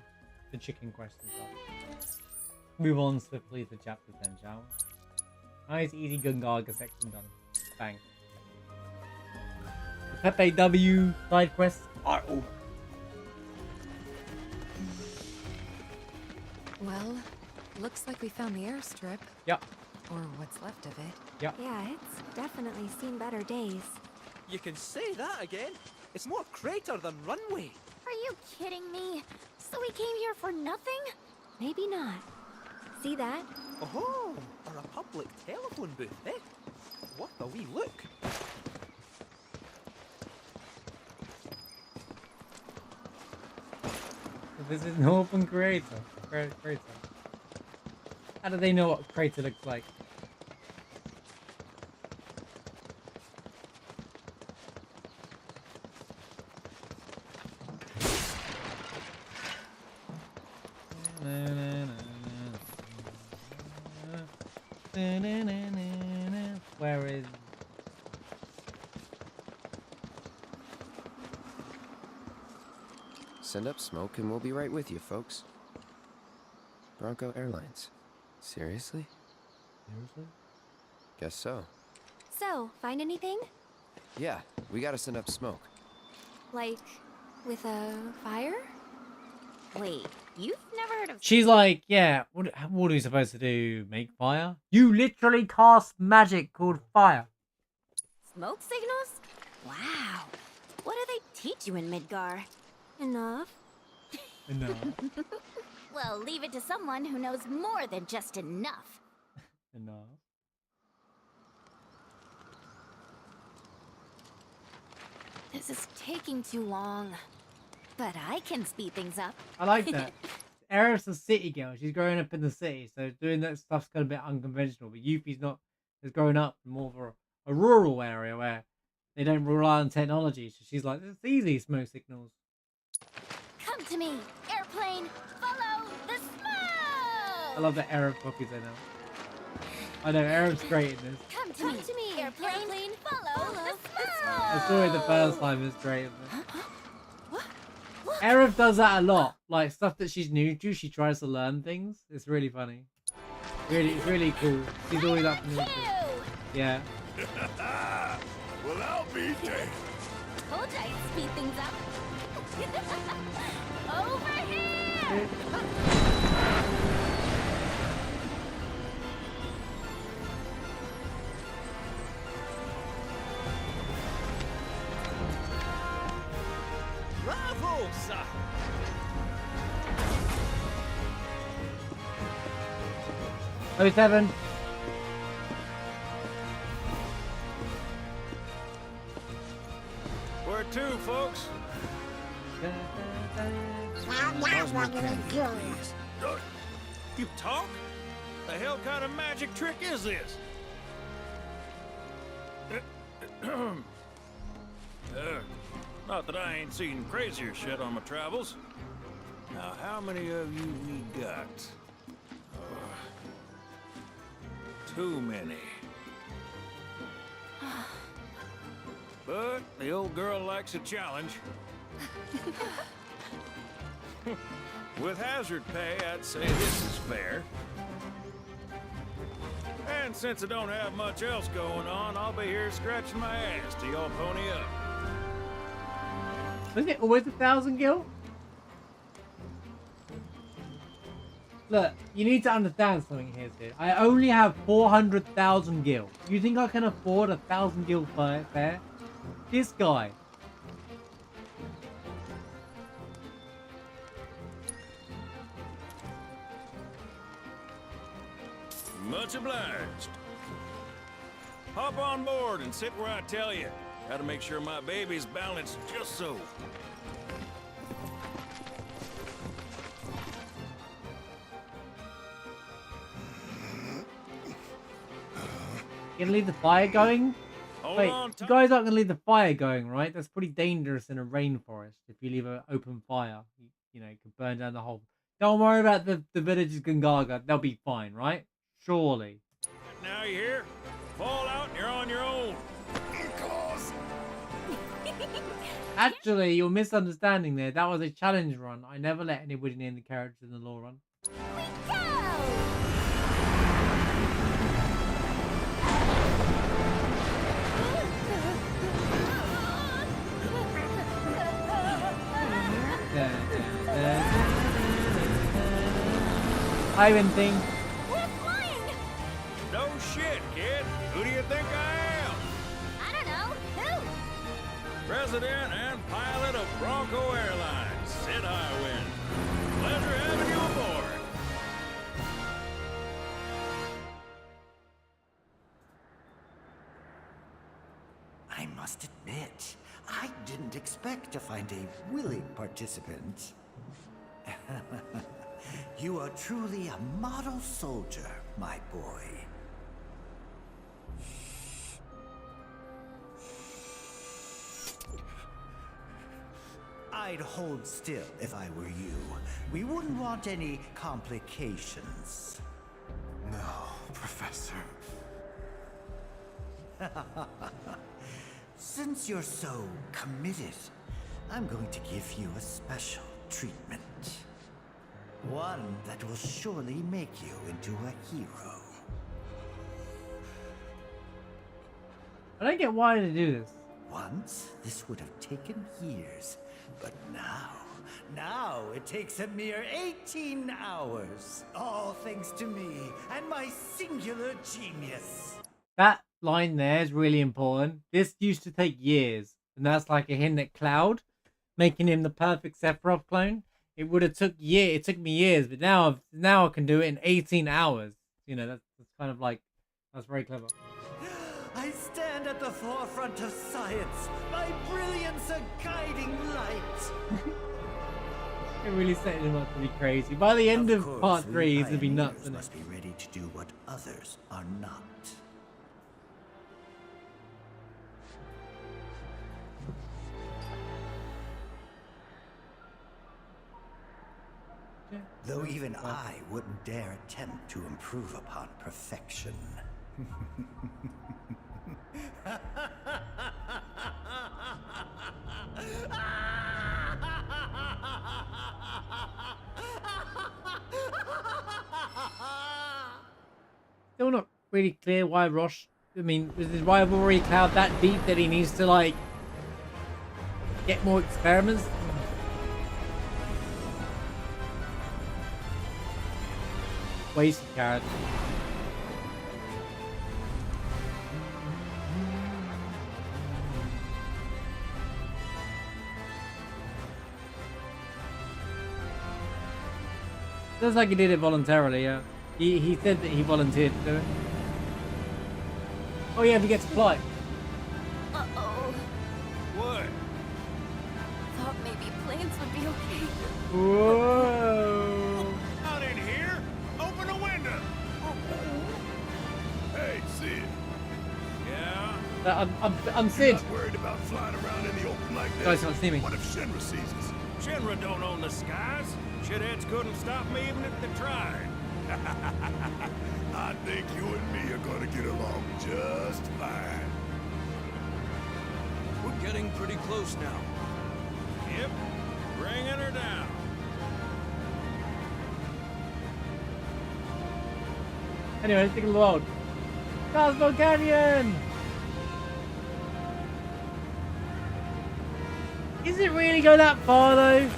the chicken questions. Move on swiftly to chapter 10, shall we? Nice, easy Gungaga section done. Bang. The Pepe W side quests are over. Well, looks like we found the airstrip. Yep. Or what's left of it. Yep. Yeah, it's definitely seen better days. You can say that again. It's more crater than runway. Are you kidding me? So we came here for nothing? Maybe not. See that? Oh, or a public telephone booth, eh? What a wee look. This is an open crater. Crater. How do they know what a crater looks like? Where is... Send up smoke and we'll be right with you, folks. Bronco Airlines. Seriously? Seriously? Guess so. So, find anything? Yeah, we gotta send up smoke. Like, with a fire? Wait, you've never heard of... She's like, yeah, what are we supposed to do? Make fire? You literally cast magic called fire. Smoke signals? Wow. What do they teach you in Midgar? Enough. Enough. Well, leave it to someone who knows more than just enough. Enough. This is taking too long. But I can speed things up. I like that. Aerith's a city girl. She's growing up in the city, so doing that stuff's kind of a bit unconventional. But Yuffie's not. Has grown up in more of a rural area where they don't rely on technology. So she's like, it's easy, smoke signals. Come to me, airplane. Follow the smoke. I love that Aerith copies I know. I know Aerith's great in this. Come to me, airplane. Follow the smoke. I saw it the first time. It's great. Isn't it? Aerith does that a lot. Like stuff that she's new to, she tries to learn things. It's really funny. It's really cool. She's always up for new things. Yeah. Well, I'll be damned. Told you I'd speed things up. Over here! Bravo, sir! Oh, 7. Where to, folks? Cosmo Canyon, please. You talk? The hell kind of magic trick is this? Not that I ain't seen crazier shit on my travels. Now, how many of you we got? Too many. But the old girl likes a challenge. With hazard pay, I'd say this is fair. And since I don't have much else going on, I'll be here scratching my ass till y'all pony up. Isn't it always 1,000 gil? Look, you need to understand something here, dude. I only have 400,000 gil. You think I can afford 1,000 gil fare? This guy. Much obliged. Hop on board and sit where I tell you. Gotta make sure my baby's balanced just so. You gonna leave the fire going? Hold Wait, on you guys aren't gonna leave the fire going, right? That's pretty dangerous in a rainforest. If you leave an open fire, you know, you can burn down the whole. Don't worry about the village's Gungaga. They'll be fine, right? Surely. Now you hear? Fall out and you're on your own. Actually, you're misunderstanding there. That was a challenge run. I never let anybody name the characters in the lore run. Hi, Thing. No shit, kid. Who do you think I am? I don't know. Who? President and pilot of Bronco Airlines, Sid Highwind. Pleasure having you aboard. I must admit, I didn't expect to find a willing participant. You are truly a model soldier, my boy. I'd hold still if I were you. We wouldn't want any complications. No, Professor. Since you're so committed, I'm going to give you a special treatment. One that will surely make you into a hero. I don't get why they do this. Once, this would have taken years, but now it takes a mere 18 hours. All thanks to me and my singular genius. That line there is really important. This used to take years, and that's like a hint at Cloud, making him the perfect Sephiroth clone. It would have took it took me years, but now I can do it in 18 hours. You know, that's kind of like, that's very clever. I stand at the forefront of science, my brilliance a guiding light. It really set him up to be crazy. By the end of part 3, he's gonna be nuts. Isn't Must be ready to do what others are not. Though even I wouldn't dare attempt to improve upon perfection. Still not really clear why Rosh. I mean, is his rivalry Cloud that deep that he needs to like get more experiments? Wasted carrot. Looks like he did it voluntarily, yeah. He said that he volunteered to do it. Oh yeah, if he gets a fly. Uh-oh. What? Thought maybe planes would be okay. Whoa. Out in here? Open the window. Hey, Sid. Yeah? I'm Sid. Not worried about flying around in the open like that. Guys can't see me. What if Shinra sees us? Shinra don't own the skies. Shitheads couldn't stop me even if they tried. I think you and me are gonna get along just fine. We're getting pretty close now. Yep. Bringing her down. Anyway, let's take a look. Cosmo Canyon! Is it really go that far though?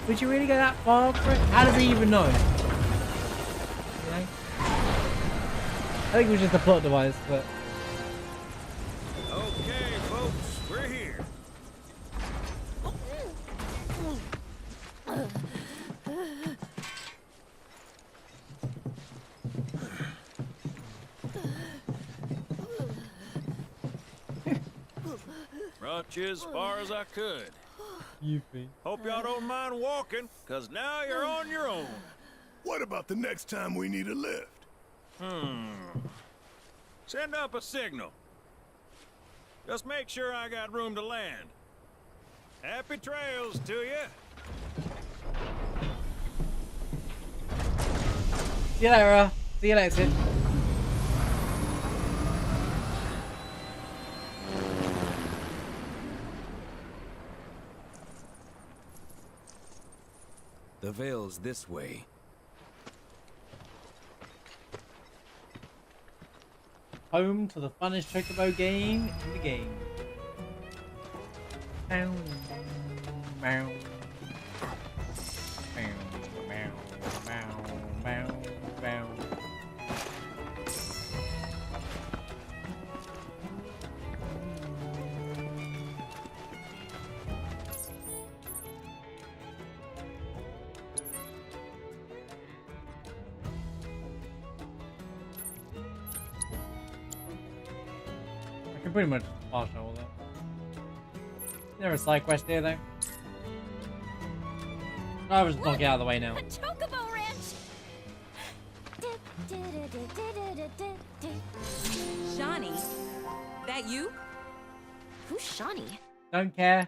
Would you really go that far for it? How does he even know? You know? I think it was just a plot device, but... Okay, folks, we're here. Brought you as far as I could. You think? Hope y'all don't mind walking, cause now you're on your own. What about the next time we need a lift? Send up a signal. Just make sure I got room to land. Happy trails to you. See you later, See you later, Sid. The Veil's this way. Home to the funnest chocobo game in the game. Bow, bow, bow, bow, bow, bow. I can pretty much fast travel that. Is there a side quest here though? I'll just knock it out of the way now. A chocobo ranch! Shawnee? That you? Who's Shawnee? Don't care.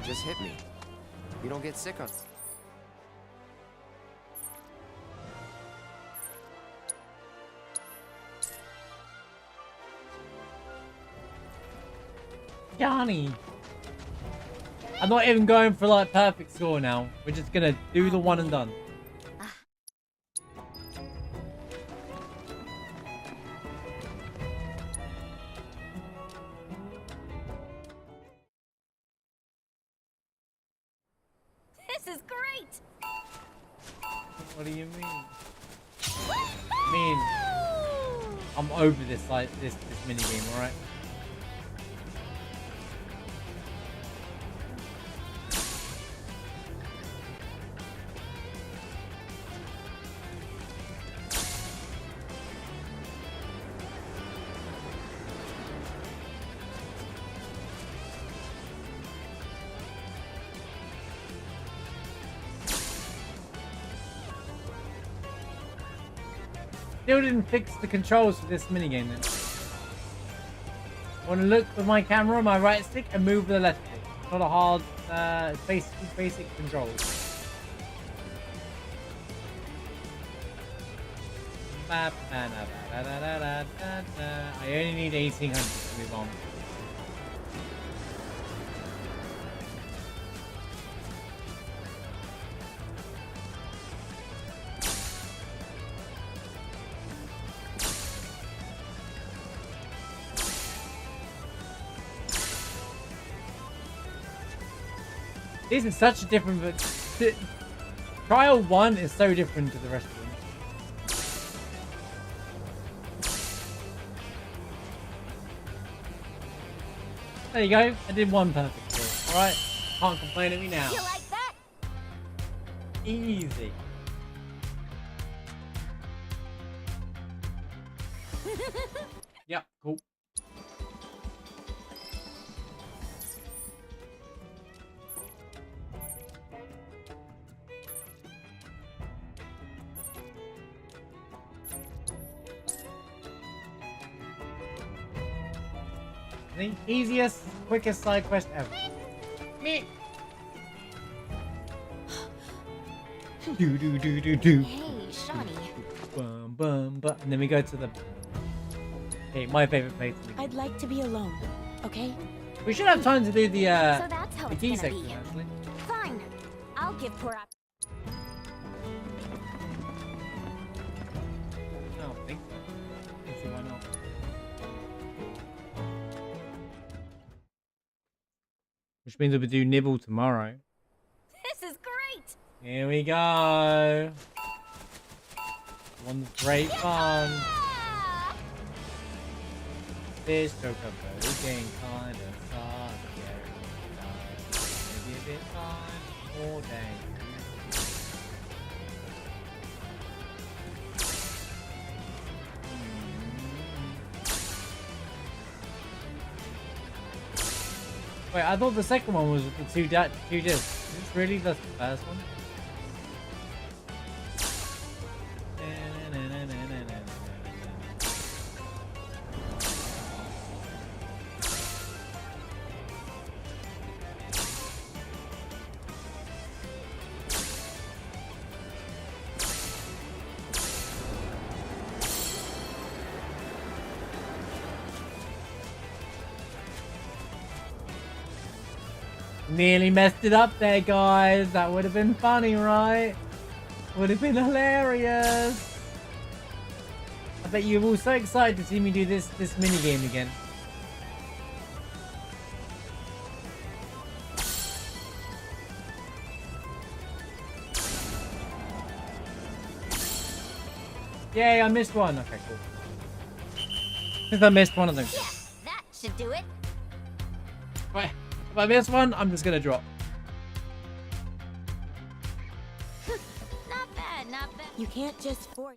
Just hit me. You don't get sick on... Johnny. I'm not even going for like perfect score now. We're just gonna do the one and done. This is great! What do you mean? I mean, I'm over this like this mini game, alright? Still didn't fix the controls for this minigame then. I want to look with my camera on my right stick and move with the left stick. It's not a hard, basic controls. I only need 1800 to move on. This is such a different, but Trial 1 is so different to the rest of them. There you go. I did one perfect score. Alright. Can't complain at me now. You like that? Easy. Yep, cool. The easiest, quickest side quest ever. Me. Do. Hey, Shawnee. Bum bum bum. And then we go to the. Okay, my favorite place. I'd like to be alone, okay? We should have time to do the So that's how the it's key gonna section be. actually. Fine. I'll give poor up. I don't think so. Let's see why not. Which means we'll do Nibble tomorrow. This is great! Here we go. One great fun. This chocobo game kind of sucks. Maybe a bit fun all day. Wait, I thought the second one was the two discs. Is this really the first one? Nearly messed it up there, guys. That would have been funny, right? Would have been hilarious. I bet you're all so excited to see me do this mini game again. Yay, I missed one. Okay, cool. I think I missed one of them. Yeah, that should do it. Right. If I miss one, I'm just gonna drop. Not bad, not bad. You can't just force.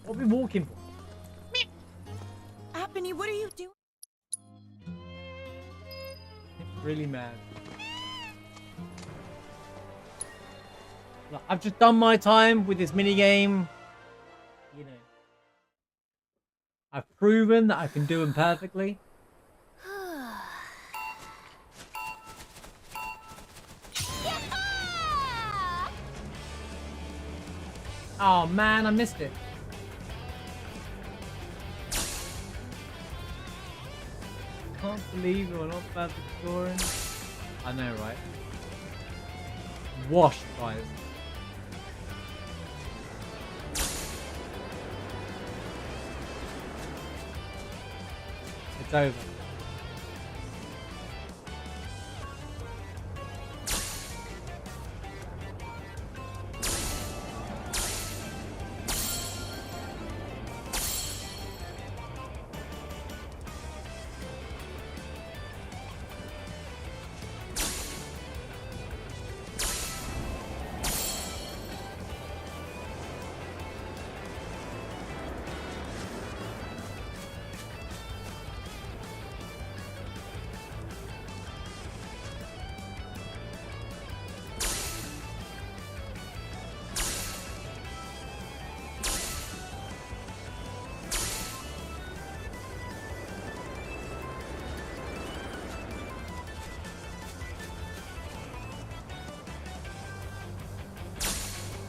What are we walking for? Appany, what are you doing? Really mad. Look, I've just done my time with this mini game. You know, I've proven that I can do them perfectly. Oh man, I missed it. Can't believe we're not perfect scoring. I know, right? Wash, guys. It's over.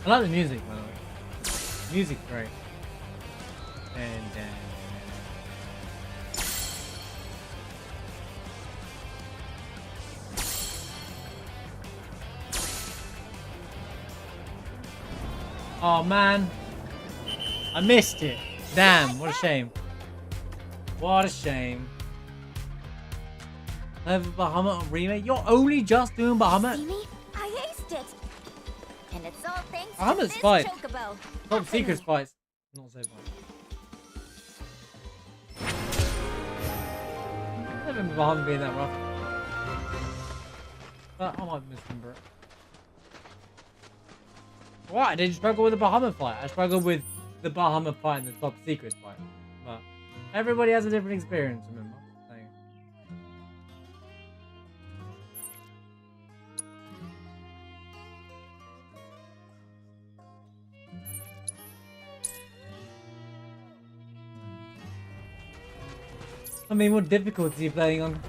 I like the music, by the way. Music's great. And oh man, I missed it. Damn, what a shame. What a shame. I have a Bahamut remake. You're only just doing Bahamut. See me? I aced it. And it's all thanks to Bahamut's this fight. chocobo. Top secret spice. Not so fun. I don't remember Bahamut being that rough. But I might misremember it. What? I didn't struggle with the Bahamut fight. I struggled with the Bahamut fight and the top secret fight. But everybody has a different experience, remember? So. I mean, what difficulty are you playing on?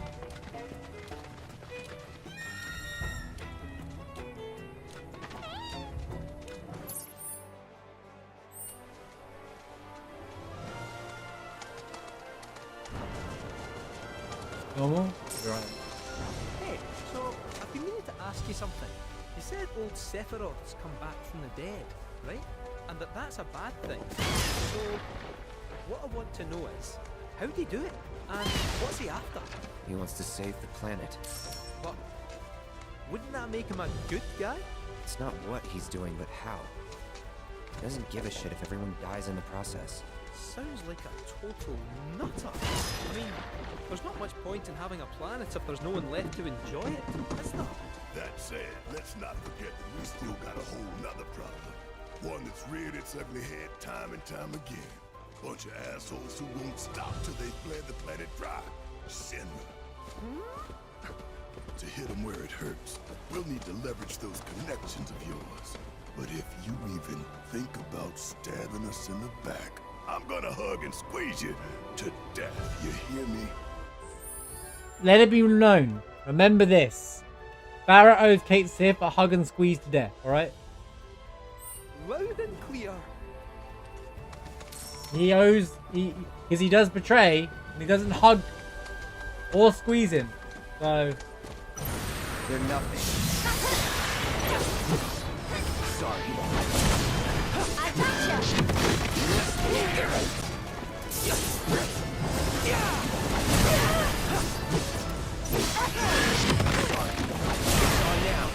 Normal? You're right. Hey, so I've been meaning to ask you something. You said old Sephiroth's come back from the dead, right? And that's a bad thing. So, what I want to know is, how'd he do it? And what's he after? He wants to save the planet. But wouldn't that make him a good guy? It's not what he's doing, but how. He doesn't give a shit if everyone dies in the process. Sounds like a total nutter. I mean, there's not much point in having a planet if there's no one left to enjoy it. That's not. That said, let's not forget that we still got a whole nother problem. One that's reared its ugly head time and time again. Bunch of assholes who won't stop till they've bled the planet dry. Shinra. To hit them where it hurts, we'll need to leverage those connections of yours. But if you even think about stabbing us in the back, I'm gonna hug and squeeze you to death. You hear me? Let it be known. Remember this. Barrett owes Kate Sif a hug and squeeze to death, alright? loud and clear. He owes, because he does betray, and he doesn't hug or squeeze him. So they're nothing. Sorry. I gotcha. On now.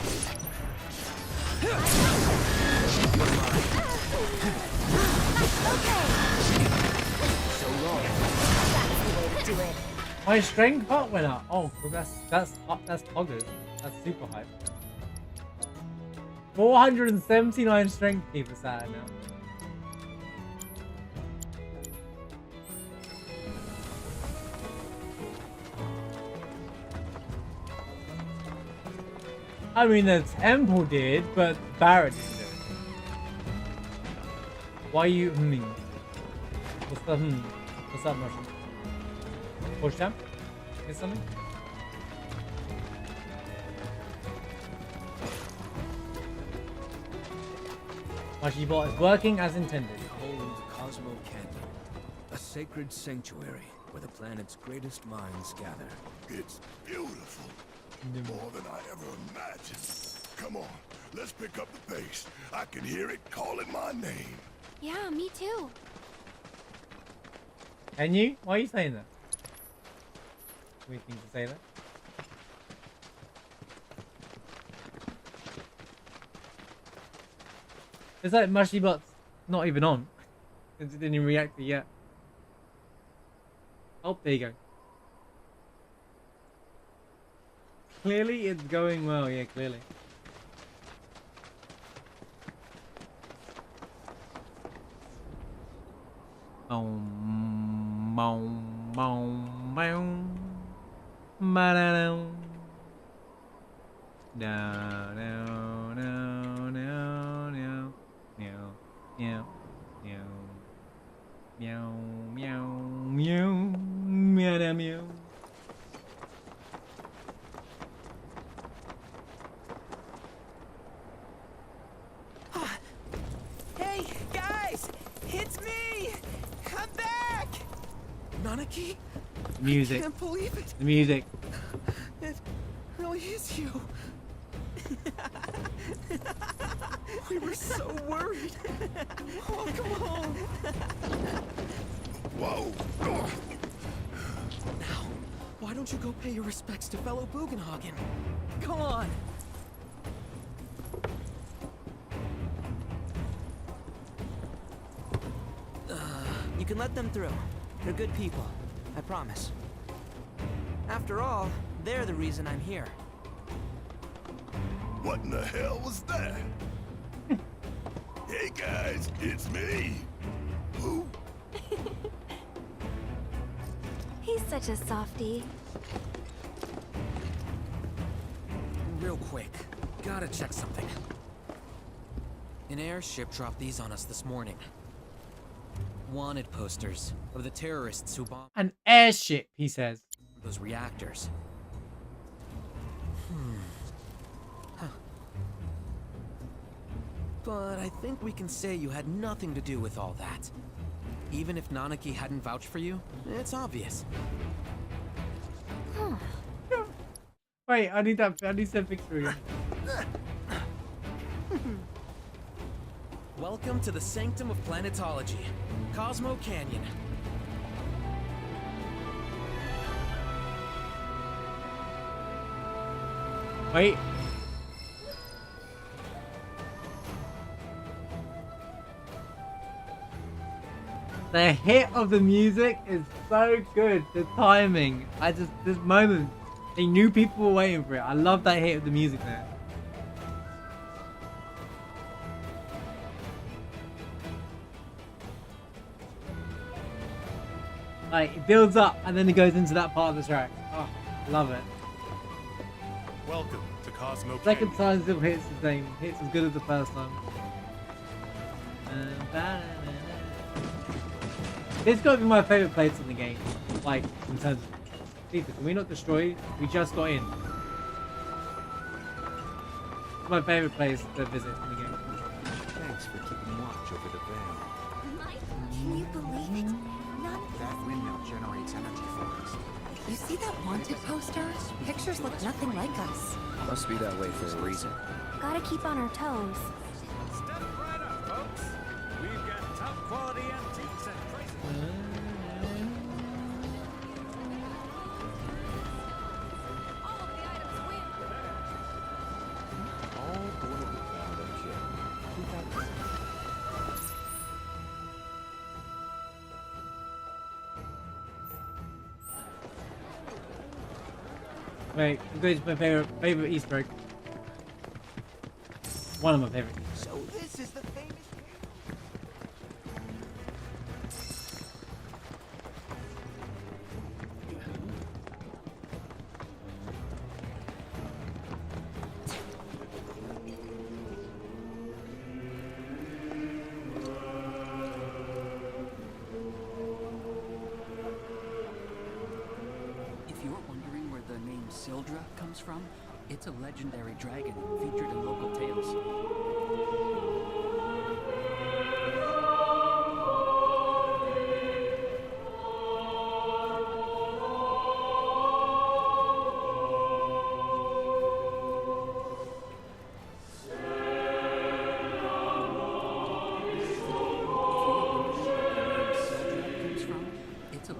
So long. That's the way to do it. my strength part went up. Oh, well, that's poggers. That's super hype. 479 strength people sat now. I mean, the temple did, but Barrett didn't do it. Why you What's the What's that motion? Push down? Is something? Bot is working as intended. Behold Cosmo Canyon, a sacred sanctuary where the planet's greatest minds gather. It's beautiful. More than I ever imagined. Come on, let's pick up the pace. I can hear it calling my name. Yeah, me too. Can you? Why are you saying that? We think to say that. It's like Mushybot's not even on. It didn't even react to it yet. Oh, there you go. Clearly it's going well, yeah, clearly. Boom, boom, boom, boom. Ba-da-dum. No, no, no, no, no. Meow, meow, meow. Meow, meow, meow, meow, meow. Hey, guys! It's me! I'm back! Nanaki? Music. I can't believe it. The music. It really is you. We were so worried. Welcome home. Whoa! Now, why don't you go pay your respects to fellow Bugenhagen? Come on. You can let them through. They're good people. I promise. After all, they're the reason I'm here. What in the hell was that? Hey guys, it's me. Who? He's such a softie. Real quick, gotta check something. An airship dropped these on us this morning. Wanted posters of the terrorists who bombed An airship, he says. those reactors. Huh. But I think we can say you had nothing to do with all that. Even if Nanaki hadn't vouched for you, it's obvious. Wait, I need that picture again. Welcome to the sanctum of planetology, Cosmo Canyon. Wait. The hit of the music is so good. The timing. This moment. They knew people were waiting for it. I love that hit of the music there. Like, it builds up and then it goes into that part of the track. Oh, love it. Welcome to Cosmo Second Canyon. time still hits the same. Hits as good as the first time. This got to be my favorite place in the game. Like, in terms of people, can we not destroy? We just got in. It's my favorite place to visit in the game. Thanks, Thanks for keeping watch over the veil. Can you believe it? None That windmill generates energy for us. You see that wanted poster? Pictures look nothing like us. Must be that way for a reason. Gotta keep on our toes. Step right up, folks. We've got top quality antiques and prices. All going to be found on Jim. Wait, I'm going to my favorite Easter egg. One of my favorite. So this is the famous. If you're wondering where the name Sildra comes from, it's a legendary dragon featured in local tales.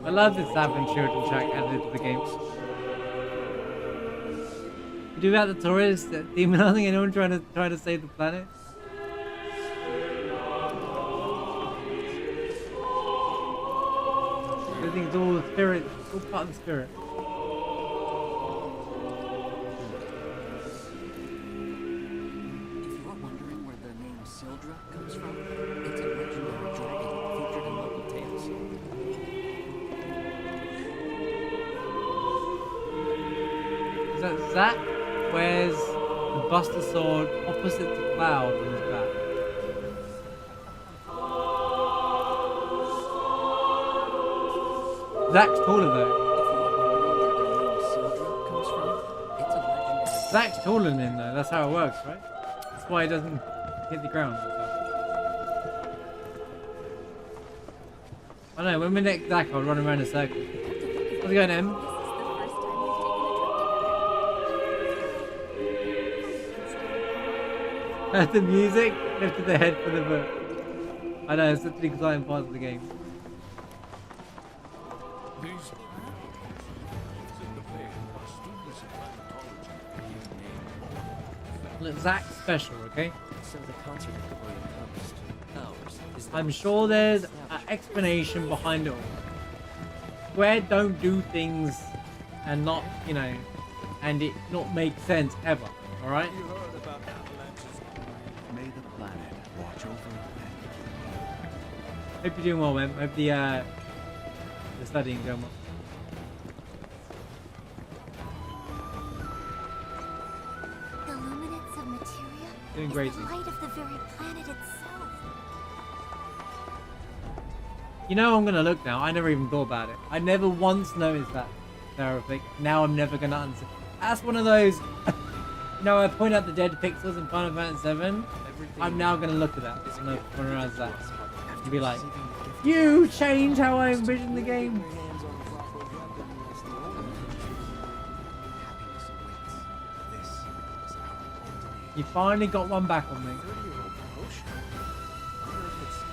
I love this adventure track added to the game. You do about the tourists demonizing anyone trying to save the planet. Everything's all the spirit, all part of the spirit. If you're wondering where the name Sildra comes from, it's a legendary dragon featured in local tales. Is that Zack wears the Buster Sword opposite to Cloud on his back? Zack's taller though. Zack's taller than him though, that's how it works, right? That's why he doesn't hit the ground. I know, when we next Zack, I'll run around in a circle. How's it going, Em? That's the music, lifted the head for the book. I know, it's such an exciting part of the game. Look, Zack's special, okay? So the concert encompassed ours. Is I'm sure there's an explanation behind it all. Square don't do things and not, you know, and it not make sense ever, alright? May the planet watch over Hope you're doing well, man. Hope the studying going well. The luminance of materia Doing is great. the light of the very planet itself. You know I'm gonna look now. I never even thought about it. I never once noticed that terrific. Now I'm never gonna answer. That's one of those. You know, I point out the dead pixels in Final Fantasy VII. I'm now gonna look at that. I'm gonna realize that and be like, you change how I envision the game. You finally got one back on me.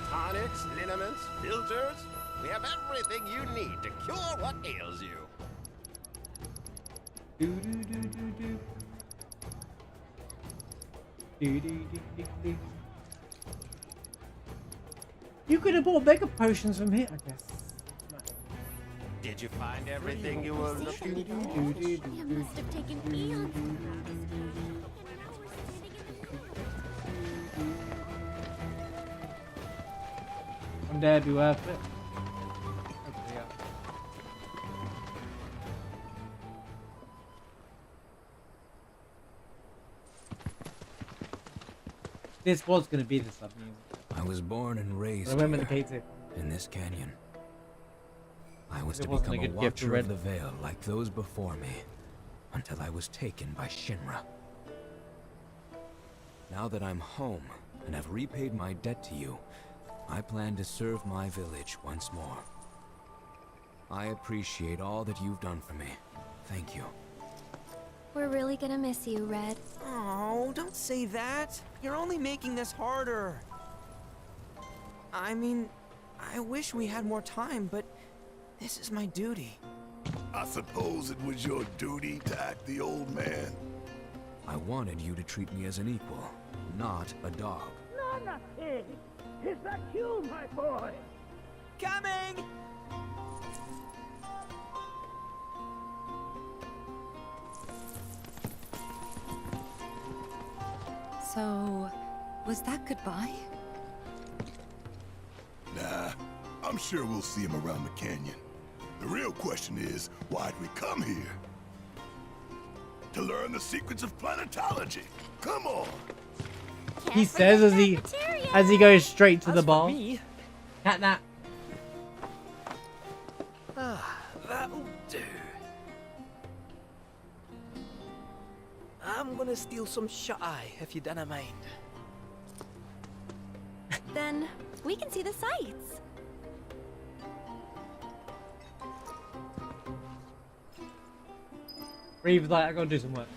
Tonics, liniments, filters. We have everything you need to cure what ails you. You could have bought bigger potions from here, I guess. Did you find everything you were looking for? It must have taken eons. One day it'd be worth it. Hopefully, yeah. This was going to be the sub music. I was born and raised I went with the K2. in this canyon. I was It to wasn't become a a good gift to watcher Red. of the veil like those before me, until I was taken by Shinra. Now that I'm home, and have repaid my debt to you, I plan to serve my village once more. I appreciate all that you've done for me. Thank you. We're really gonna miss you, Red. Oh, don't say that. You're only making this harder. I mean, I wish we had more time, but this is my duty. I suppose it was your duty to act the old man. I wanted you to treat me as an equal, not a dog. Nattak! Is that you, my boy? Coming! So, was that goodbye? Nah, I'm sure we'll see him around the canyon. The real question is, why'd we come here? To learn the secrets of planetology. Come on! He says as he goes straight to the bar. Cat that. That'll do. I'm gonna steal some shut-eye, if you don't mind. Then we can see the sights. Reeve's like, I gotta do some work.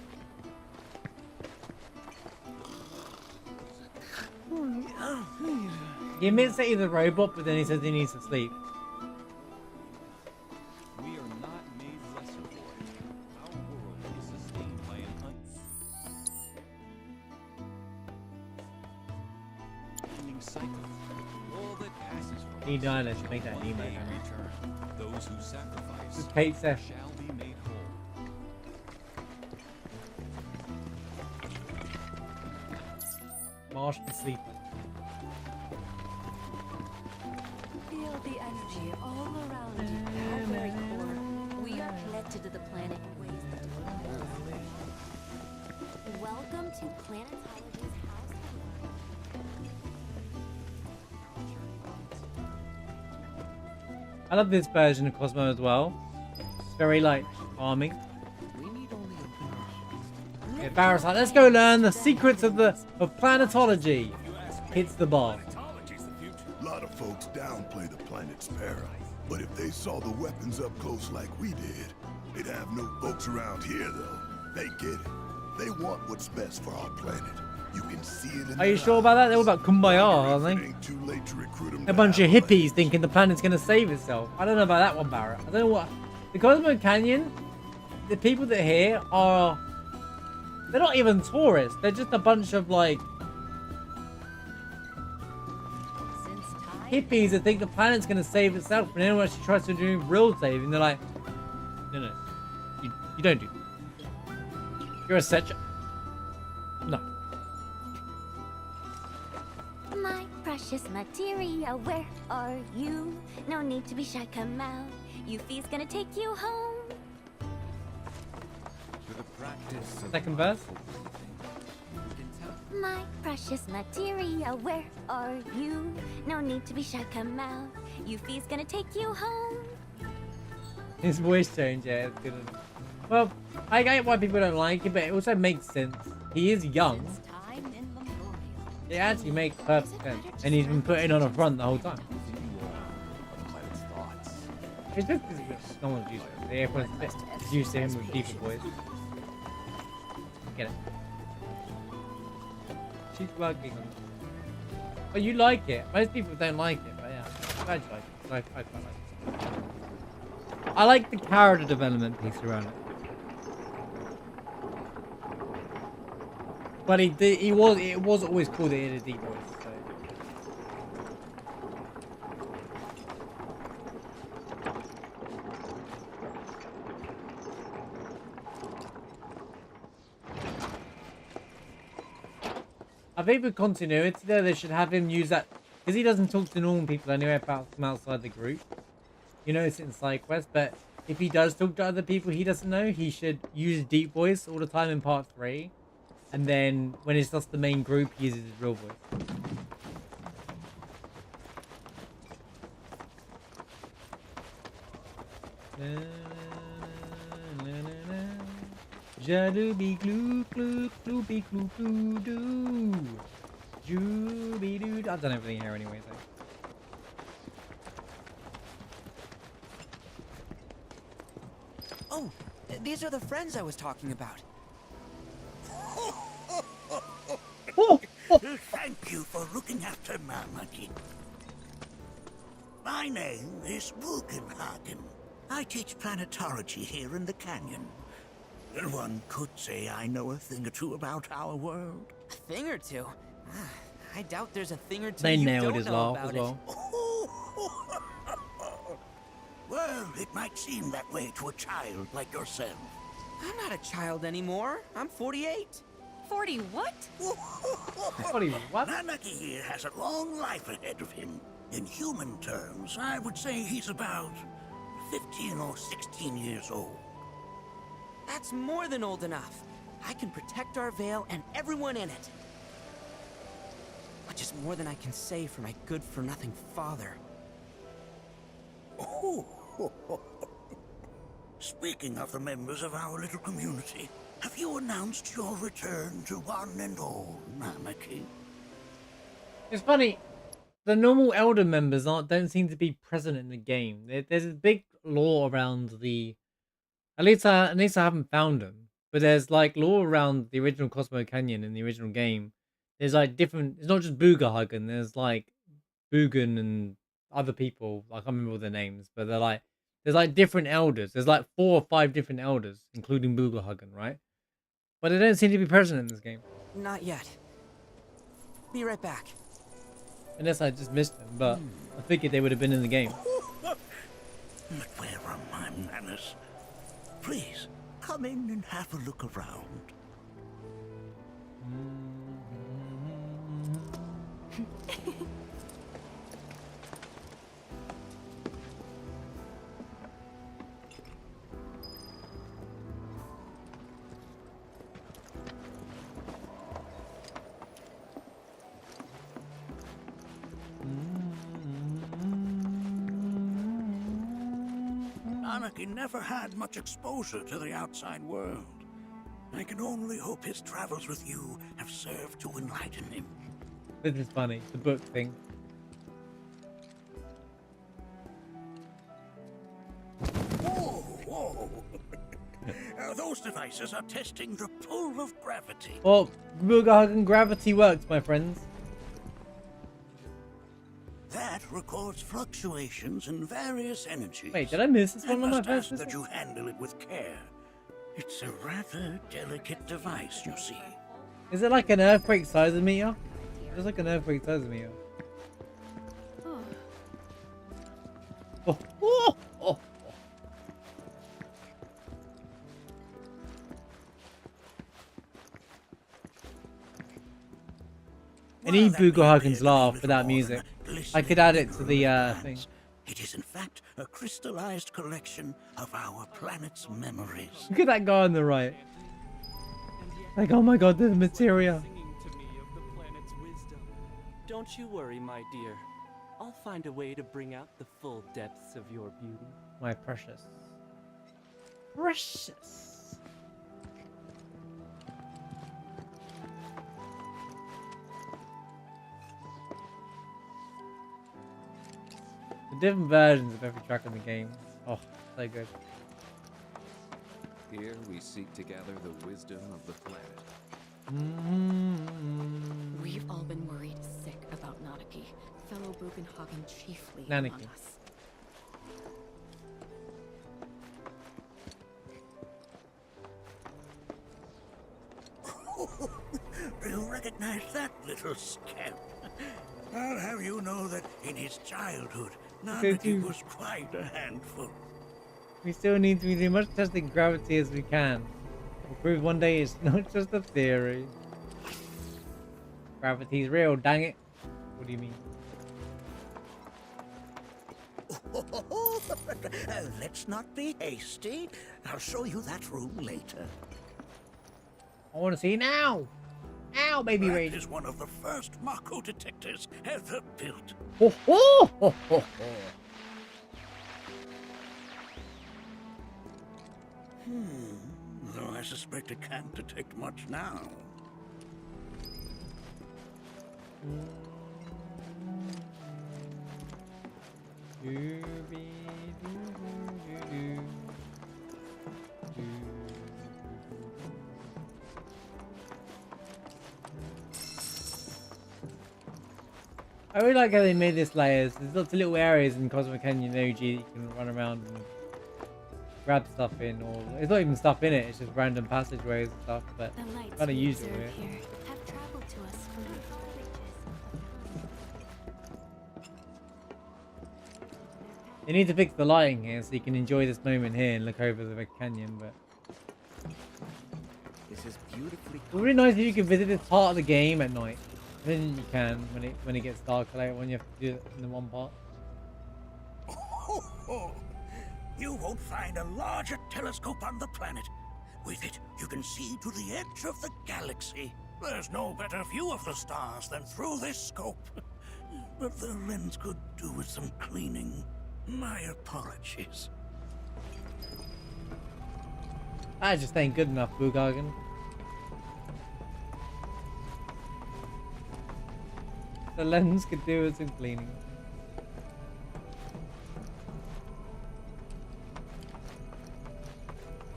He admits that he's a robot, but then he says he needs to sleep. We are not made lesser for it. Our world is sustained by an unending cycle. All that passes from He died, let's make that one emo. day return. Those who sacrifice Kate said. shall be made whole. Marsh be sleeping. Feel the energy all around you. Our very core. We are connected to the planet in ways that Welcome to Planetology's House I love this version of Cosmo as well. It's very like charming. Yeah, Barrett's like, let's go learn the secrets of planetology. Hits the bar. A lot of folks downplay the planet's peril, but if they saw the weapons up close like we did, they'd have no folks around here though. They get it. They want what's best for our planet. You can see it in Are you sure about that? They're all about kumbaya, aren't they? too late to recruit them. A bunch of hippies thinking the planet's gonna save itself. I don't know about that one, Barrett. I don't know what. The Cosmo Canyon, the people that are here are. They're not even tourists. They're just a bunch of like. Hippies that think the planet's gonna save itself, and anyone actually tries to do real saving, they're like, no, you don't do that. You're a setcher. No. My precious materia, where are you? No need to be shy, come out. Yuffie's gonna take you home. To the practice of Second verse. My precious materia, where are you? No need to be shy, come out. Yuffie's gonna take you home. His voice change, yeah, it's good. Well, I get why people don't like it, but it also makes sense. He is young. It actually makes perfect sense. And he's been putting on a front the whole time. It's just because no one's used to it. Everyone's used to him with deeper voice. Get it. She's working on it. But you like it. Most people don't like it, but yeah. I'm glad you like it. I quite like it. I like the character development piece around it. But it was always cool that he had a deep voice. So. I think for continuity though, they should have him use that, because he doesn't talk to normal people anyway apart from outside the group. You know, it's in side quest, but if he does talk to other people he doesn't know, he should use deep voice all the time in part 3. And then when it's just the main group, he uses his real voice. Jadooby gloo gloo gloopy gloo gloo doo. Jooby-doo. I've done everything here anyway, so. Oh, these are the friends I was talking about. Thank you for looking after Marmaduke. My name is Bugenhagen. I teach planetology here in the canyon. One could say I know a thing or two about our world. A thing or two? I doubt there's a thing or two They you nailed don't his know laugh as about well. Well, it might seem that way to a child like yourself. I'm not a child anymore. I'm 48. 40 what? 40 what? Nattak here has a long life ahead of him. In human terms, I would say he's about 15 or 16 years old. That's more than old enough. I can protect our Veil and everyone in it. Which is more than I can say for my good-for-nothing father. Speaking of the members of our little community, have you announced your return to one and all, Namaki? It's funny. The normal Elder members don't seem to be present in the game. There's a big lore around the. At least I haven't found them. But there's like lore around the original Cosmo Canyon in the original game. There's like different. It's not just Boogerhagen. There's like Boogan and other people. I can't remember all their names, but they're like there's like different elders. There's like 4 or 5 different elders, including Boogerhagen, right? But they don't seem to be present in this game. Not yet. Be right back. Unless I just missed them, but I figured they would have been in the game. But where are my manners? Please, come in and have a look around. Anarchy never had much exposure to the outside world. I can only hope his travels with you have served to enlighten him. This is funny, the book thing. Whoa! Those devices are testing the pull of gravity. Well, Boogerhagen gravity works, my friends. That records fluctuations in various energies. Wait, did I miss this one on my must first ask that you handle it with care. It's a rather delicate device, you see. Is it like an earthquake seismometer? It's like an earthquake seismometer. Oh. I need Boogerhagen's laugh without music. I could add it to the thing. It is in fact a crystallized collection of our planet's memories. Look at that guy on the right. Like, oh my god, there's materia. Don't you worry, my dear. I'll find a way to bring out the full depths of your beauty. My precious. Precious. The different versions of every track in the game. Oh, so good. Here we seek to gather the wisdom of the planet. We've all been worried sick about Nattak, fellow Bugenhagen chiefly Nattak. among us. Do you recognize that little scamp? I'll have you know that in his childhood, Nattak was quite a handful. We still need to do as much testing gravity as we can. We'll prove one day it's not just a theory. Gravity's real, dang it. What do you mean? Let's not be hasty. I'll show you that room later. I want to see now. Ow, baby That Rage. is one of the first Mako detectors ever built. Ho, ho, ho, ho, ho. Though I suspect it can't detect much now. I really like how they made this layers. There's lots of little areas in Cosmo Canyon OG that you can run around and grab stuff in, or it's not even stuff in it, it's just random passageways and stuff, but kind of use it here. Have traveled to us from the far reaches. You need to fix the lighting here so you can enjoy this moment here and look over the canyon, but This is beautifully. it's really nice if you can visit this part of the game at night. Then you can when it gets dark later, when you have to do it in the one part. You won't find a larger telescope on the planet. With it, you can see to the edge of the galaxy. There's no better view of the stars than through this scope. But the lens could do with some cleaning. My apologies. That just ain't good enough, Boogagan. The lens could do with some cleaning.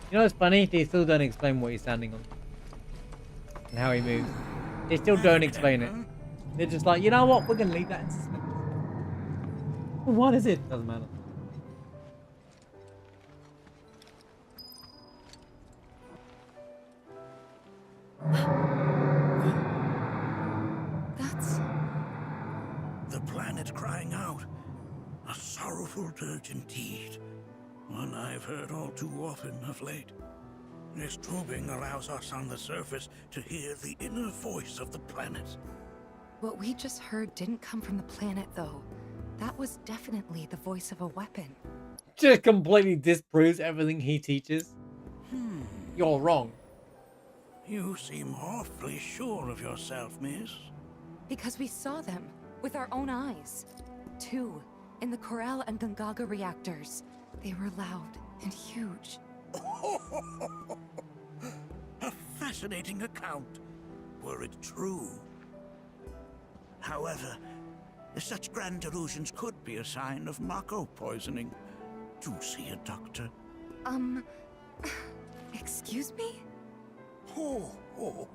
You know what's funny? They still don't explain what he's standing on. And how he moves. They still don't explain it. They're just like, you know what? We're going to leave that in suspense. Well, what is it? Doesn't matter. The planet crying out. A sorrowful dirge indeed. One I've heard all too often of late. This tubing allows us on the surface to hear the inner voice of the planet. What we just heard didn't come from the planet, though. That was definitely the voice of a weapon. Just completely disproves everything he teaches. You're wrong. You seem awfully sure of yourself, miss. Because we saw them with our own eyes. 2 in the Corel and Gungaga reactors. They were loud and huge. A fascinating account, were it true. However, such grand delusions could be a sign of Mako poisoning. Do see a doctor. Excuse me? Oh.